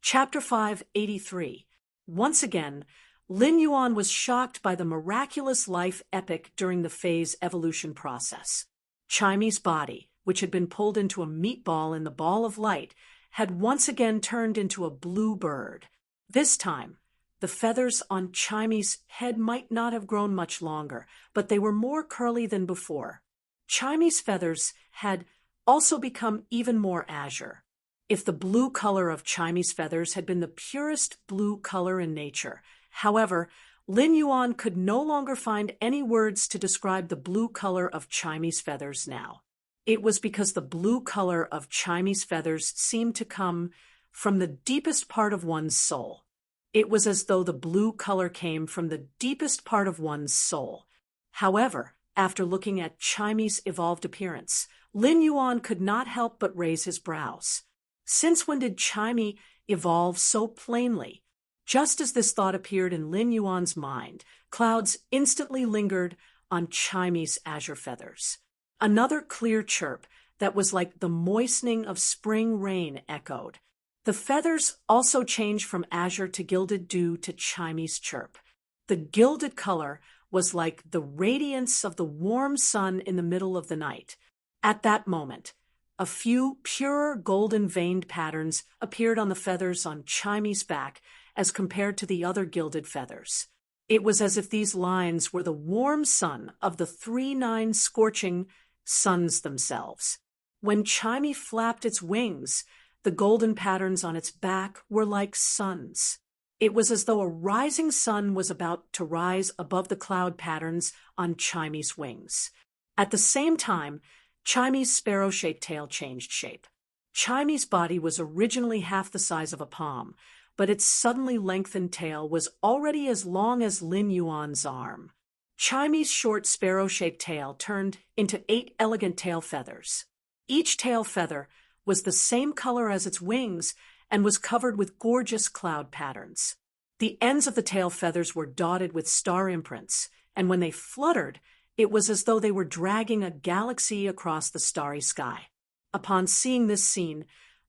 Chapter 583. Once again, Lin Yuan was shocked by the miraculous life epic during the phase evolution process. Chimy's body, which had been pulled into a meatball in the ball of light, had once again turned into a blue bird. This time, the feathers on Chimy's head might not have grown much longer, but they were more curly than before. Chimy's feathers had also become even more azure. If the blue color of Chimy's feathers had been the purest blue color in nature, however, Lin Yuan could no longer find any words to describe the blue color of Chimy's feathers now. It was because the blue color of Chimy's feathers seemed to come from the deepest part of one's soul. It was as though the blue color came from the deepest part of one's soul. However, after looking at Chimy's evolved appearance, Lin Yuan could not help but raise his brows. Since when did Chimy evolve so plainly? Just as this thought appeared in Lin Yuan's mind, clouds instantly lingered on Chimy's azure feathers. Another clear chirp that was like the moistening of spring rain echoed. The feathers also changed from azure to gilded due to Chimy's chirp. The gilded color was like the radiance of the warm sun in the middle of the night. At that moment, a few pure golden-veined patterns appeared on the feathers on Chimy's back as compared to the other gilded feathers. It was as if these lines were the warm sun of the 3-9 scorching suns themselves. When Chimy flapped its wings, the golden patterns on its back were like suns. It was as though a rising sun was about to rise above the cloud patterns on Chimy's wings. At the same time, Chimy's sparrow-shaped tail changed shape. Chimy's body was originally half the size of a palm, but its suddenly lengthened tail was already as long as Lin Yuan's arm. Chimy's short sparrow-shaped tail turned into 8 elegant tail feathers. Each tail feather was the same color as its wings and was covered with gorgeous cloud patterns. The ends of the tail feathers were dotted with star imprints, and when they fluttered, it was as though they were dragging a galaxy across the starry sky. Upon seeing this scene,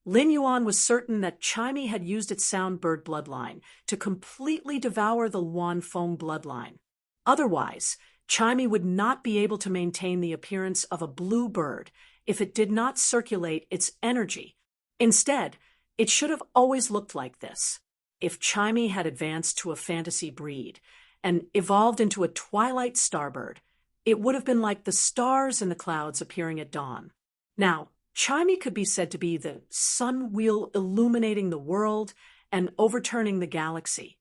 Lin Yuan was certain that Chimy had used its sound bird bloodline to completely devour the Luan Feng bloodline. Otherwise, Chimy would not be able to maintain the appearance of a blue bird if it did not circulate its energy. Instead, it should have always looked like this. If Chimy had advanced to a fantasy breed and evolved into a twilight starbird, it would have been like the stars in the clouds appearing at dawn. Now, Chimy could be said to be the sun wheel illuminating the world and overturning the galaxy.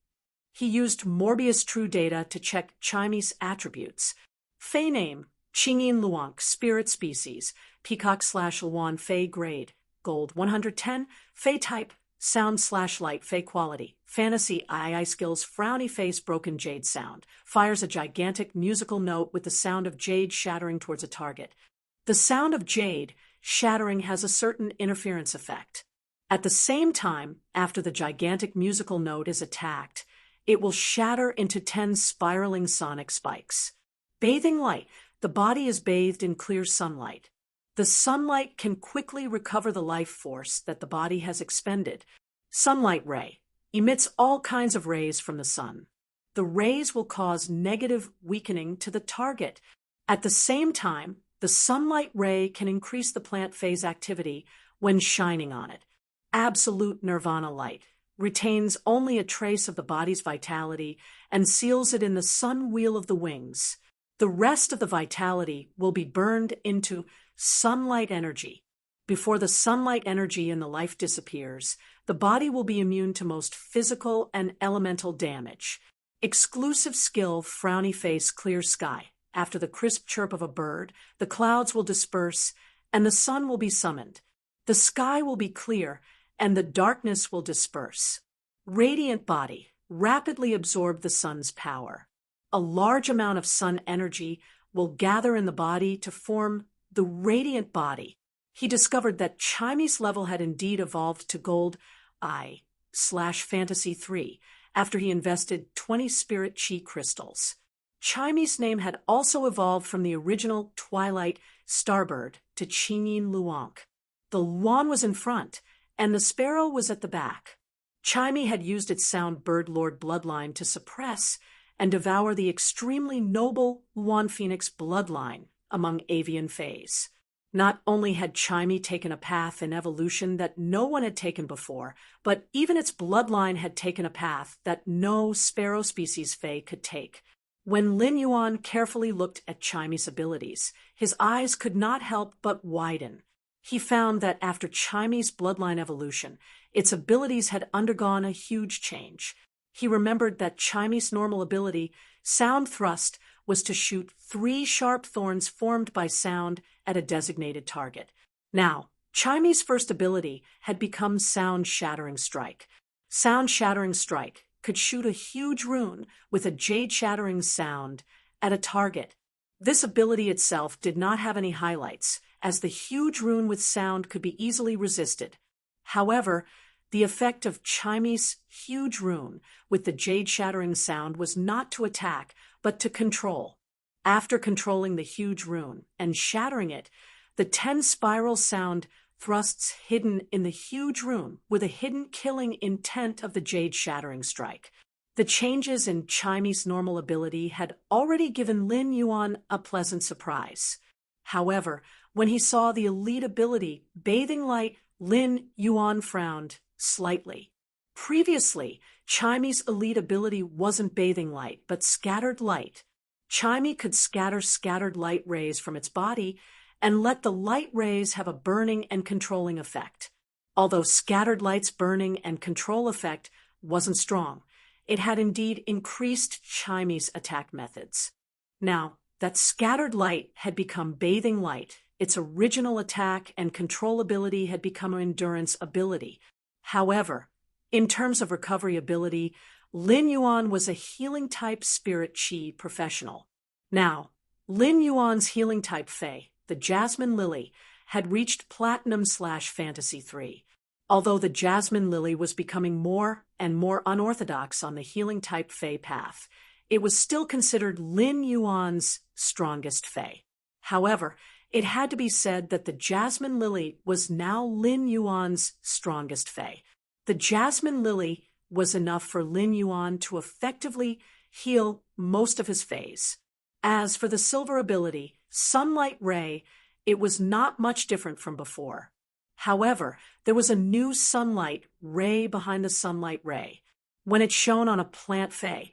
He used Morbius True Data to check Chimy's attributes. Fey name, Qingyin Luang, spirit species, peacock/Luan Fey grade, gold 110, Fey type, sound/light Fey quality, fantasy II skills, frowny face, broken jade sound, fires a gigantic musical note with the sound of jade shattering towards a target. The sound of jade shattering has a certain interference effect. At the same time, after the gigantic musical note is attacked, it will shatter into 10 spiraling sonic spikes. Bathing light. The body is bathed in clear sunlight. The sunlight can quickly recover the life force that the body has expended. Sunlight ray emits all kinds of rays from the sun. The rays will cause negative weakening to the target. At the same time, the sunlight ray can increase the plant phase activity when shining on it. Absolute nirvana light retains only a trace of the body's vitality and seals it in the sun wheel of the wings. The rest of the vitality will be burned into sunlight energy. Before the sunlight energy and the life disappears, the body will be immune to most physical and elemental damage. Exclusive skill, frowny face, clear sky. After the crisp chirp of a bird, the clouds will disperse, and the sun will be summoned. The sky will be clear, and the darkness will disperse. Radiant body, rapidly absorb the sun's power. A large amount of sun energy will gather in the body to form the radiant body. He discovered that Chimy's level had indeed evolved to Gold I/Fantasy 3 after he invested 20 Spirit Chi crystals. Chimy's name had also evolved from the original Twilight Starbird to Chinyin Luonk. The Luan was in front, and the sparrow was at the back. Chimy had used its sound bird lord bloodline to suppress and devour the extremely noble Luan Phoenix bloodline among avian fays. Not only had Chimy taken a path in evolution that no one had taken before, but even its bloodline had taken a path that no sparrow species fae could take. When Lin Yuan carefully looked at Chimy's abilities, his eyes could not help but widen. He found that after Chimy's bloodline evolution, its abilities had undergone a huge change. He remembered that Chimy's normal ability, Sound Thrust, was to shoot 3 sharp thorns formed by sound at a designated target. Now, Chimy's first ability had become Sound Shattering Strike. Sound Shattering Strike could shoot a huge rune with a jade-shattering sound at a target. This ability itself did not have any highlights, as the huge rune with sound could be easily resisted. However, the effect of Chimy's huge rune with the jade-shattering sound was not to attack, but to control. After controlling the huge rune and shattering it, the 10 spiral sound thrusts hidden in the huge rune with a hidden killing intent of the jade-shattering strike. The changes in Chimy's normal ability had already given Lin Yuan a pleasant surprise. However, when he saw the elite ability, Bathing Light, Lin Yuan frowned slightly. Previously, Chimy's elite ability wasn't Bathing Light, but Scattered Light. Chimy could scatter scattered light rays from its body and let the light rays have a burning and controlling effect. Although Scattered Light's burning and control effect wasn't strong, it had indeed increased Chimy's attack methods. Now that Scattered Light had become Bathing Light, its original attack and control ability had become an endurance ability. However, in terms of recovery ability, Lin Yuan was a healing-type Spirit Chi professional. Now, Lin Yuan's healing-type Fae, the Jasmine Lily, had reached Platinum/Fantasy 3. Although the Jasmine Lily was becoming more and more unorthodox on the healing-type Fae path, it was still considered Lin Yuan's strongest Fae. However, it had to be said that the Jasmine Lily was now Lin Yuan's strongest Fae. The Jasmine Lily was enough for Lin Yuan to effectively heal most of his Faes. As for the silver ability, Sunlight Ray, it was not much different from before. However, there was a new sunlight ray behind the Sunlight Ray. When it shone on a plant Fae,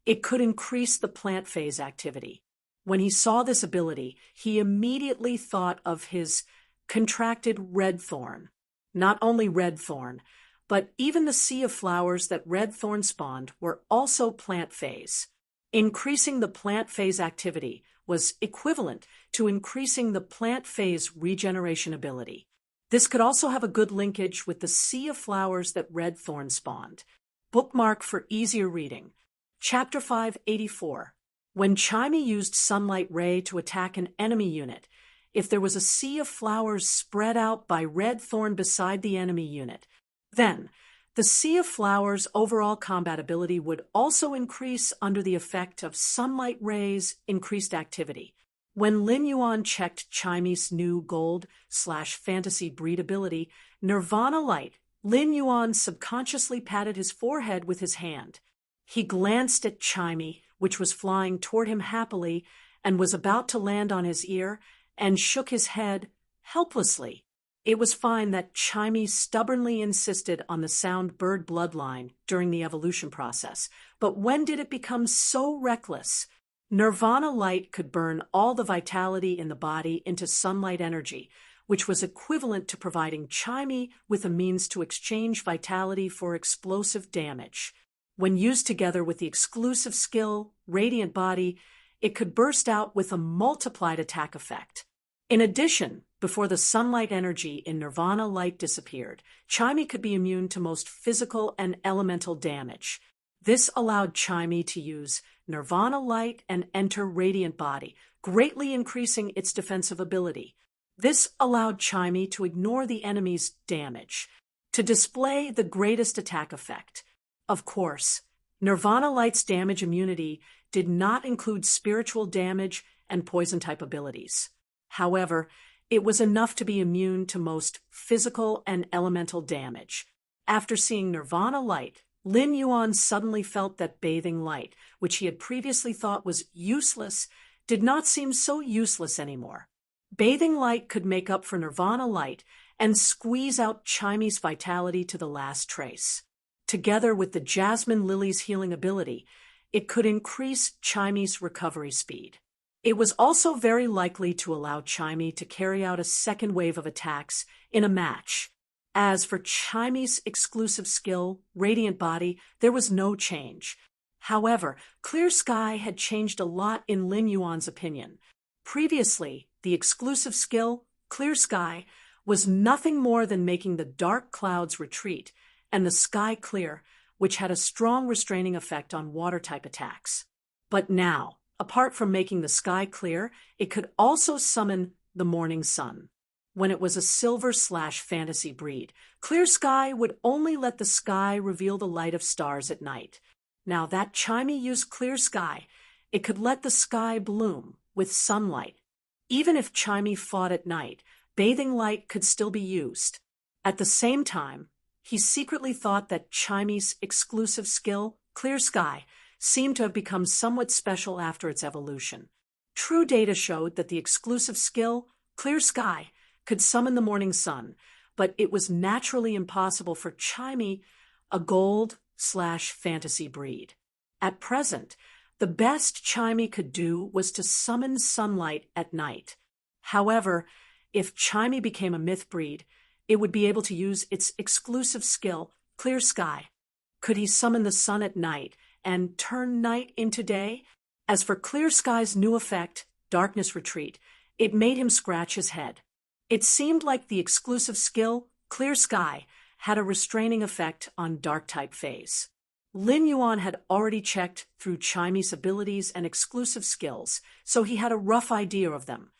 it could increase the plant Fae's activity. When he saw this ability, he immediately thought of his contracted red thorn. Not only red thorn, but even the sea of flowers that red thorn spawned were also plant Faes. Increasing the plant Fae's activity was equivalent to increasing the plant Fae's regeneration ability. This could also have a good linkage with the sea of flowers that red thorn spawned. Bookmark for easier reading. Chapter 584. When Chimy used Sunlight Ray to attack an enemy unit, if there was a sea of flowers spread out by red thorn beside the enemy unit, then the sea of flowers' overall combat ability would also increase under the effect of Sunlight Ray's increased activity. When Lin Yuan checked Chimy's new Gold/Fantasy breed ability, Nirvana Light, Lin Yuan subconsciously patted his forehead with his hand. He glanced at Chimy, which was flying toward him happily and was about to land on his ear, and shook his head helplessly. It was fine that Chimy stubbornly insisted on the sound bird bloodline during the evolution process, but when did it become so reckless? Nirvana Light could burn all the vitality in the body into sunlight energy, which was equivalent to providing Chimey with a means to exchange vitality for explosive damage. When used together with the exclusive skill, Radiant Body, it could burst out with a multiplied attack effect. In addition, before the sunlight energy in Nirvana Light disappeared, Chimey could be immune to most physical and elemental damage. This allowed Chimey to use Nirvana Light and enter Radiant Body, greatly increasing its defensive ability. This allowed Chimey to ignore the enemy's damage, to display the greatest attack effect. Of course, Nirvana Light's damage immunity did not include spiritual damage and poison-type abilities. However, it was enough to be immune to most physical and elemental damage. After seeing Nirvana Light, Lin Yuan suddenly felt that bathing light, which he had previously thought was useless, did not seem so useless anymore. Bathing light could make up for Nirvana Light and squeeze out Chimey's vitality to the last trace. Together with the Jasmine Lily's healing ability, it could increase Chimey's recovery speed. It was also very likely to allow Chimey to carry out a second wave of attacks in a match. As for Chimey's exclusive skill, Radiant Body, there was no change. However, Clear Sky had changed a lot in Lin Yuan's opinion. Previously, the exclusive skill, Clear Sky, was nothing more than making the dark clouds retreat and the sky clear, which had a strong restraining effect on water-type attacks. But now, apart from making the sky clear, it could also summon the morning sun. When it was a silver/fantasy breed, Clear Sky would only let the sky reveal the light of stars at night. Now that Chimey used Clear Sky, it could let the sky bloom with sunlight. Even if Chimey fought at night, bathing light could still be used. At the same time, he secretly thought that Chimey's exclusive skill, Clear Sky, seemed to have become somewhat special after its evolution. True data showed that the exclusive skill, Clear Sky, could summon the morning sun, but it was naturally impossible for Chimey, a gold/fantasy breed. At present, the best Chimey could do was to summon sunlight at night. However, if Chimey became a myth breed, it would be able to use its exclusive skill, Clear Sky. Could he summon the sun at night and turn night into day? As for Clear Sky's new effect, Darkness Retreat, it made him scratch his head. It seemed like the exclusive skill, Clear Sky, had a restraining effect on Dark-type phase. Lin Yuan had already checked through Chimey's abilities and exclusive skills, so he had a rough idea of them.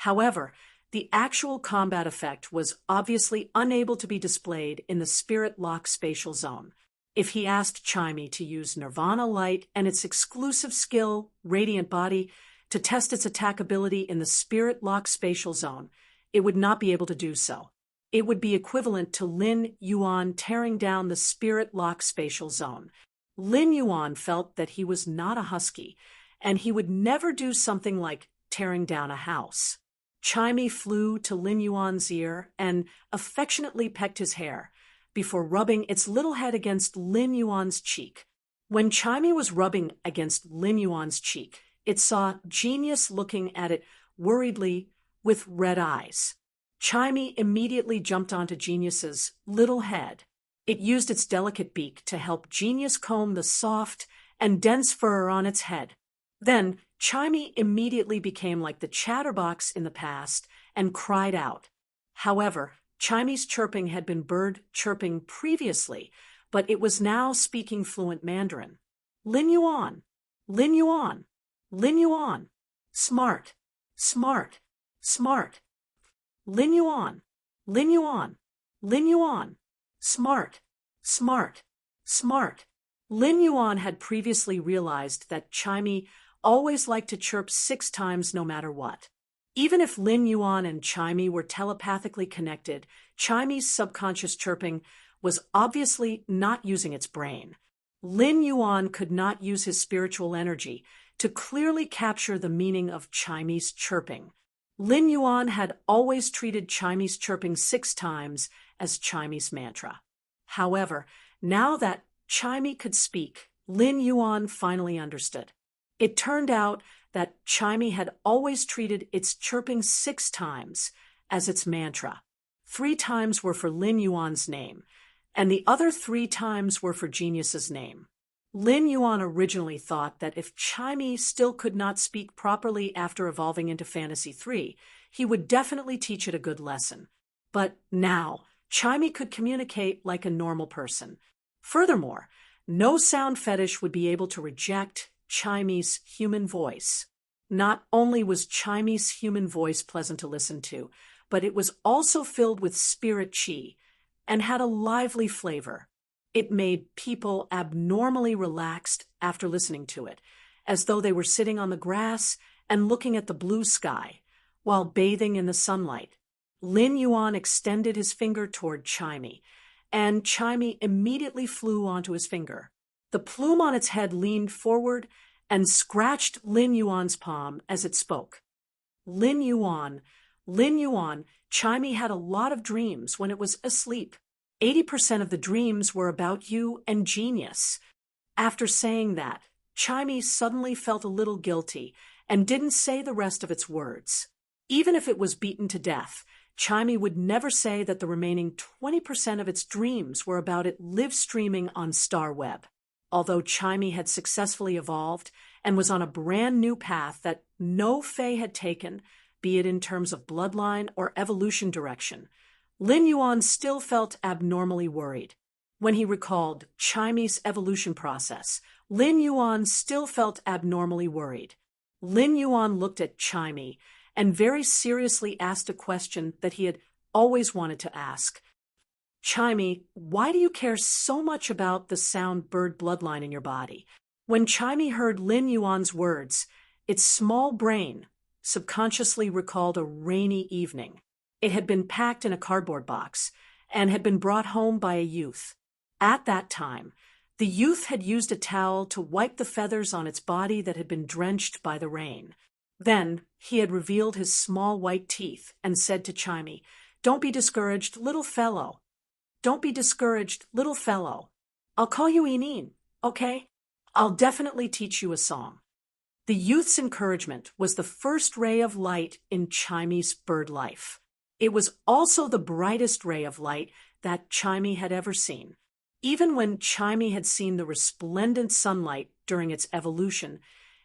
However, the actual combat effect was obviously unable to be displayed in the Spirit Lock spatial zone. If he asked Chimey to use Nirvana Light and its exclusive skill, Radiant Body, to test its attack ability in the Spirit Lock spatial zone, it would not be able to do so. It would be equivalent to Lin Yuan tearing down the Spirit Lock spatial zone. Lin Yuan felt that he was not a husky, and he would never do something like tearing down a house. Chimey flew to Lin Yuan's ear and affectionately pecked his hair, before rubbing its little head against Lin Yuan's cheek. When Chimey was rubbing against Lin Yuan's cheek, it saw Genius looking at it worriedly with red eyes. Chimey immediately jumped onto Genius's little head. It used its delicate beak to help Genius comb the soft and dense fur on its head. Then, Chimey immediately became like the chatterbox in the past and cried out. However, Chimey's chirping had been bird chirping previously, but it was now speaking fluent Mandarin. Lin Yuan, Lin Yuan, Lin Yuan, smart, smart, smart. Lin Yuan, Lin Yuan, Lin Yuan, smart, smart, smart. Lin Yuan had previously realized that Chimey always liked to chirp 6 times no matter what. Even if Lin Yuan and Chimey were telepathically connected, Chimey's subconscious chirping was obviously not using its brain. Lin Yuan could not use his spiritual energy to clearly capture the meaning of Chimey's chirping. Lin Yuan had always treated Chimey's chirping 6 times as Chimey's mantra. However, now that Chimey could speak, Lin Yuan finally understood. It turned out that Chimey had always treated its chirping 6 times as its mantra. 3 times were for Lin Yuan's name, and the other 3 times were for Genius's name. Lin Yuan originally thought that if Chimey still could not speak properly after evolving into Fantasy 3, he would definitely teach it a good lesson. But now, Chimey could communicate like a normal person. Furthermore, no sound fetish would be able to reject Chimey's human voice. Not only was Chimey's human voice pleasant to listen to, but it was also filled with spirit chi and had a lively flavor. It made people abnormally relaxed after listening to it, as though they were sitting on the grass and looking at the blue sky while bathing in the sunlight. Lin Yuan extended his finger toward Chimey, and Chimey immediately flew onto his finger. The plume on its head leaned forward and scratched Lin Yuan's palm as it spoke. Lin Yuan, Chimey had a lot of dreams when it was asleep. 80% of the dreams were about you and Genius. After saying that, Chimey suddenly felt a little guilty and didn't say the rest of its words. Even if it was beaten to death, Chimey would never say that the remaining 20% of its dreams were about it live streaming on StarWeb. Although Chimey had successfully evolved and was on a brand new path that no Fae had taken, be it in terms of bloodline or evolution direction, Lin Yuan still felt abnormally worried. When he recalled Chimey's evolution process, Lin Yuan still felt abnormally worried. Lin Yuan looked at Chimey and very seriously asked a question that he had always wanted to ask. Chimey, why do you care so much about the sound bird bloodline in your body? When Chimey heard Lin Yuan's words, its small brain subconsciously recalled a rainy evening. It had been packed in a cardboard box and had been brought home by a youth. At that time, the youth had used a towel to wipe the feathers on its body that had been drenched by the rain. Then he had revealed his small white teeth and said to Chimey, "Don't be discouraged, little fellow. Don't be discouraged, little fellow. I'll call you Inin, okay? I'll definitely teach you a song." The youth's encouragement was the first ray of light in Chimey's bird life. It was also the brightest ray of light that Chimey had ever seen. Even when Chimey had seen the resplendent sunlight during its evolution,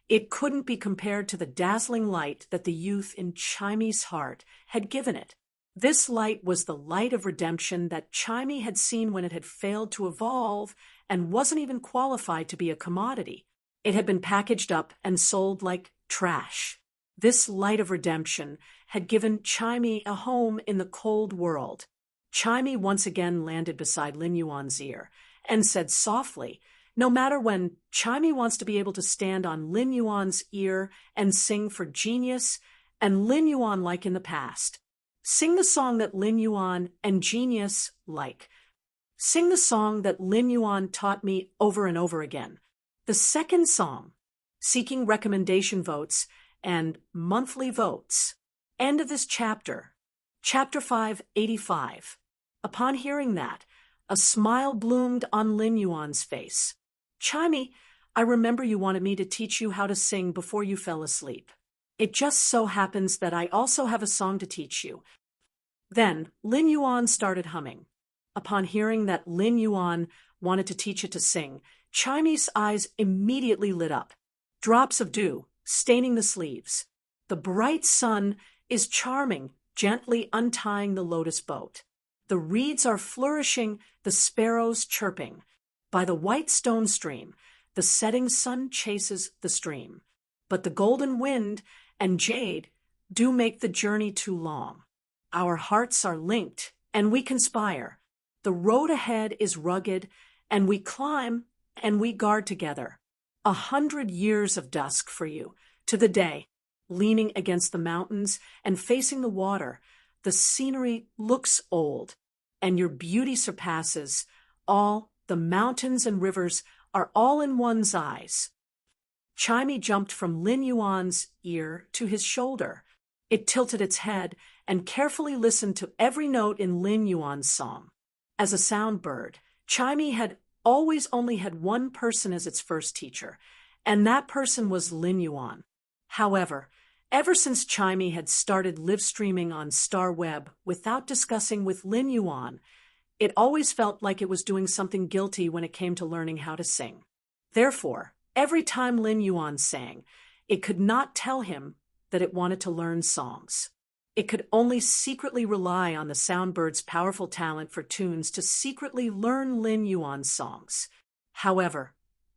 it couldn't be compared to the dazzling light that the youth in Chimey's heart had given it. This light was the light of redemption that Chimey had seen when it had failed to evolve and wasn't even qualified to be a commodity. It had been packaged up and sold like trash. This light of redemption had given Chimey a home in the cold world. Chimey once again landed beside Lin Yuan's ear and said softly, "No matter when, Chimey wants to be able to stand on Lin Yuan's ear and sing for Genius and Lin Yuan like in the past. Sing the song that Lin Yuan and Genius like. Sing the song that Lin Yuan taught me over and over again. The second song, seeking recommendation votes and monthly votes. End of this chapter. Chapter 585. Upon hearing that, a smile bloomed on Lin Yuan's face. "Chimey, I remember you wanted me to teach you how to sing before you fell asleep. It just so happens that I also have a song to teach you." Then Lin Yuan started humming. Upon hearing that Lin Yuan wanted to teach it to sing, Chimey's eyes immediately lit up. Drops of dew staining the sleeves. The bright sun is charming, gently untying the lotus boat. The reeds are flourishing, the sparrows chirping. By the white stone stream, the setting sun chases the stream. But the golden wind and jade do make the journey too long. Our hearts are linked, and we conspire. The road ahead is rugged, and we climb, and we guard together. 100 years of dusk for you, to the day. Leaning against the mountains and facing the water, the scenery looks old, and your beauty surpasses all. The mountains and rivers are all in one's eyes. Chimey jumped from Lin Yuan's ear to his shoulder. It tilted its head and carefully listened to every note in Lin Yuan's song. As a sound bird, Chimey had always only had one person as its first teacher, and that person was Lin Yuan. However, Ever since Chimey had started live streaming on StarWeb without discussing with Lin Yuan, it always felt like it was doing something guilty when it came to learning how to sing. Therefore, every time Lin Yuan sang, it could not tell him that it wanted to learn songs. It could only secretly rely on the soundbird's powerful talent for tunes to secretly learn Lin Yuan's songs. However,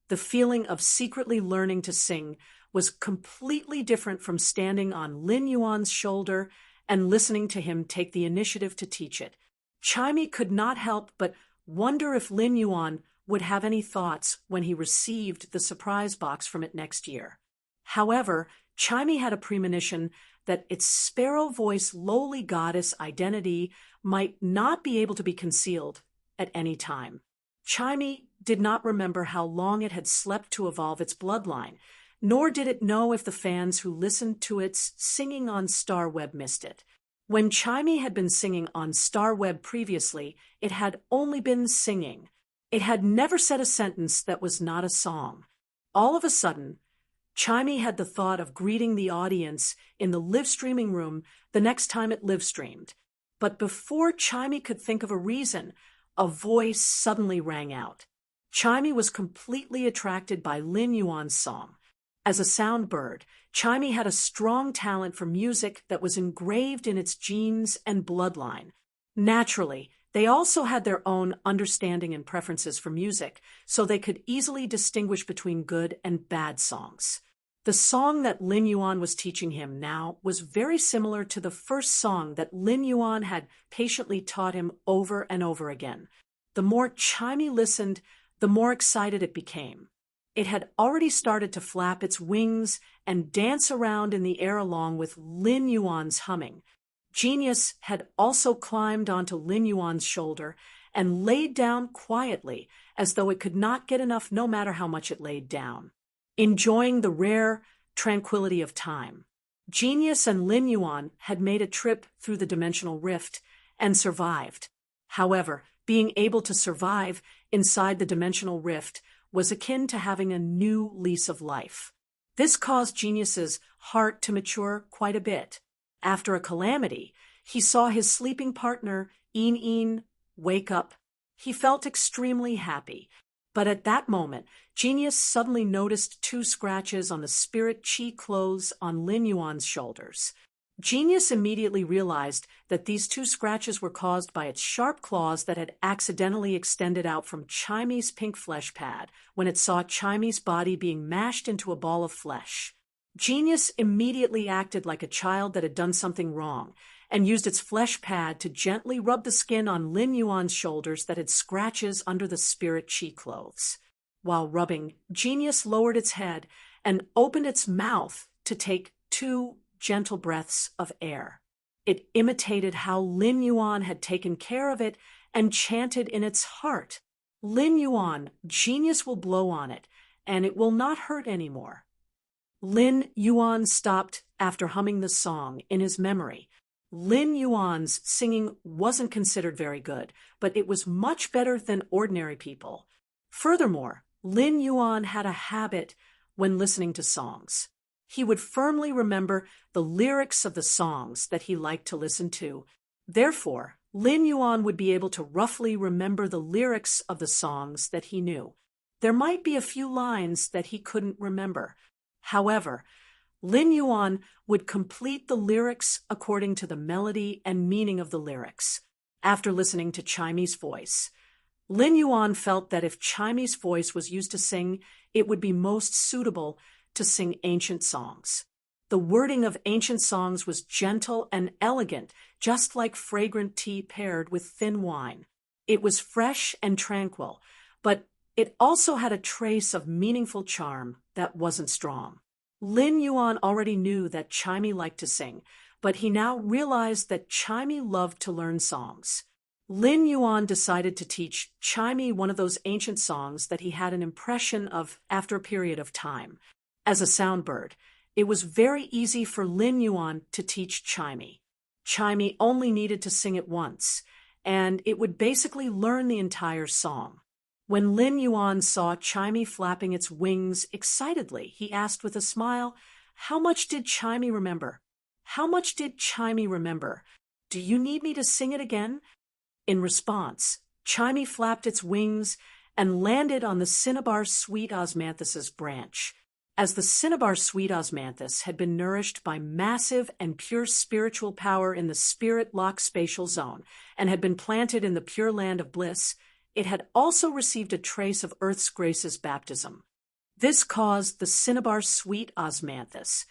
the feeling of secretly learning to sing was completely different from standing on Lin Yuan's shoulder and listening to him take the initiative to teach it. Chimey could not help but wonder if Lin Yuan would have any thoughts when he received the surprise box from it next year. However, Chimey had a premonition that its sparrow voice lowly goddess identity might not be able to be concealed at any time. Chimey did not remember how long it had slept to evolve its bloodline, nor did it know if the fans who listened to its singing on StarWeb missed it. When Chimey had been singing on StarWeb previously, it had only been singing. It had never said a sentence that was not a song. All of a sudden, Chimey had the thought of greeting the audience in the live streaming room the next time it live streamed. But before Chimey could think of a reason, a voice suddenly rang out. Chimey was completely attracted by Lin Yuan's song. As a sound bird, Chimey had a strong talent for music that was engraved in its genes and bloodline. Naturally, they also had their own understanding and preferences for music, so they could easily distinguish between good and bad songs. The song that Lin Yuan was teaching him now was very similar to the first song that Lin Yuan had patiently taught him over and over again. The more Chimey listened, the more excited it became. It had already started to flap its wings and dance around in the air along with Lin Yuan's humming. Genius had also climbed onto Lin Yuan's shoulder and laid down quietly, as though it could not get enough no matter how much it laid down, enjoying the rare tranquility of time. Genius and Lin Yuan had made a trip through the dimensional rift and survived. However, being able to survive inside the dimensional rift was akin to having a new lease of life. This caused Genius's heart to mature quite a bit. After a calamity, he saw his sleeping partner, Een, wake up. He felt extremely happy. But at that moment, Genius suddenly noticed 2 scratches on the spirit chi clothes on Lin Yuan's shoulders. Genius immediately realized that these 2 scratches were caused by its sharp claws that had accidentally extended out from Chimey's pink flesh pad when it saw Chimey's body being mashed into a ball of flesh. Genius immediately acted like a child that had done something wrong and used its flesh pad to gently rub the skin on Lin Yuan's shoulders that had scratches under the spirit chi clothes. While rubbing, Genius lowered its head and opened its mouth to take 2 gentle breaths of air. It imitated how Lin Yuan had taken care of it and chanted in its heart, "Lin Yuan, Genius will blow on it, and it will not hurt anymore." Lin Yuan stopped after humming the song in his memory. Lin Yuan's singing wasn't considered very good, but it was much better than ordinary people. Furthermore, Lin Yuan had a habit when listening to songs. He would firmly remember the lyrics of the songs that he liked to listen to. Therefore, Lin Yuan would be able to roughly remember the lyrics of the songs that he knew. There might be a few lines that he couldn't remember. However, Lin Yuan would complete the lyrics according to the melody and meaning of the lyrics. After listening to Chimey's voice, Lin Yuan felt that if Chimey's voice was used to sing, it would be most suitable to sing ancient songs. The wording of ancient songs was gentle and elegant, just like fragrant tea paired with thin wine. It was fresh and tranquil, but it also had a trace of meaningful charm that wasn't strong. Lin Yuan already knew that Chimey liked to sing, but he now realized that Chimey loved to learn songs. Lin Yuan decided to teach Chimey one of those ancient songs that he had an impression of after a period of time. As a soundbird, it was very easy for Lin Yuan to teach Chimey. Chimey only needed to sing it once, and it would basically learn the entire song. When Lin Yuan saw Chimey flapping its wings excitedly, he asked with a smile, How much did Chimey remember? How much did Chimey remember? Do you need me to sing it again? In response, Chimey flapped its wings and landed on the cinnabar sweet osmanthus's branch. As the cinnabar sweet osmanthus had been nourished by massive and pure spiritual power in the spirit-lock spatial zone and had been planted in the pure land of bliss, it had also received a trace of Earth's grace's baptism. This caused the cinnabar sweet osmanthus,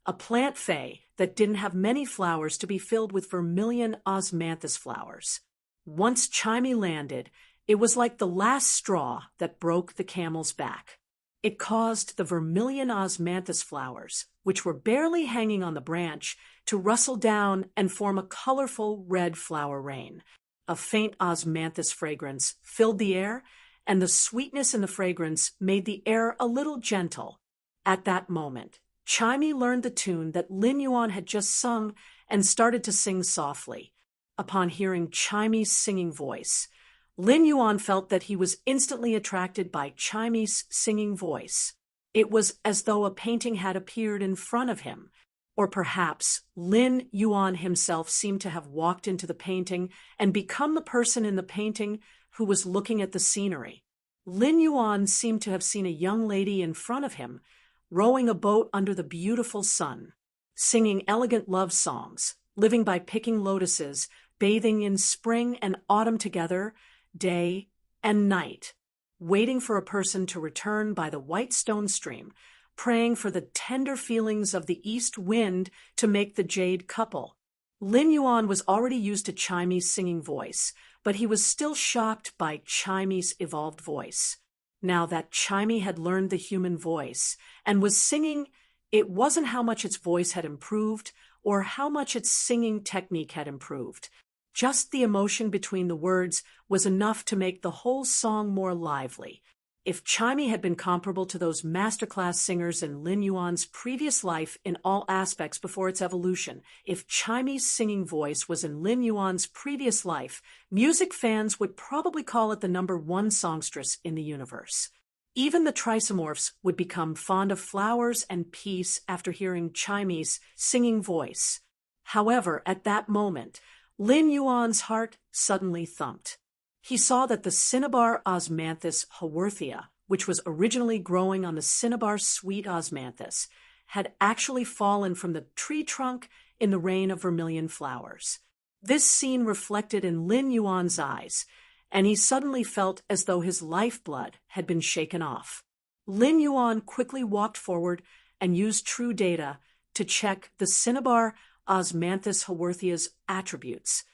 a plant fay that didn't have many flowers, to be filled with vermilion osmanthus flowers. Once Chimey landed, it was like the last straw that broke the camel's back. It caused the vermilion osmanthus flowers, which were barely hanging on the branch, to rustle down and form a colorful red flower rain. A faint osmanthus fragrance filled the air, and the sweetness in the fragrance made the air a little gentle. At that moment, Chimey learned the tune that Lin Yuan had just sung and started to sing softly. Upon hearing Chimey's singing voice, Lin Yuan felt that he was instantly attracted by Chimey's singing voice. It was as though a painting had appeared in front of him. Or perhaps Lin Yuan himself seemed to have walked into the painting and become the person in the painting who was looking at the scenery. Lin Yuan seemed to have seen a young lady in front of him, rowing a boat under the beautiful sun, singing elegant love songs, living by picking lotuses, bathing in spring and autumn together, day and night, waiting for a person to return by the white stone stream, praying for the tender feelings of the east wind to make the jade couple. Lin Yuan was already used to Chimey's singing voice, but he was still shocked by Chimey's evolved voice. Now that Chimey had learned the human voice and was singing, it wasn't how much its voice had improved or how much its singing technique had improved. Just the emotion between the words was enough to make the whole song more lively. If Chimey had been comparable to those masterclass singers in Lin Yuan's previous life in all aspects before its evolution, if Chimey's singing voice was in Lin Yuan's previous life, music fans would probably call it the #1 songstress in the universe. Even the trisomorphs would become fond of flowers and peace after hearing Chimey's singing voice. However, at that moment, Lin Yuan's heart suddenly thumped. He saw that the cinnabar osmanthus haworthia, which was originally growing on the cinnabar sweet osmanthus, had actually fallen from the tree trunk in the rain of vermilion flowers. This scene reflected in Lin Yuan's eyes, and he suddenly felt as though his lifeblood had been shaken off. Lin Yuan quickly walked forward and used true data to check the cinnabar osmanthus haworthia's attributes.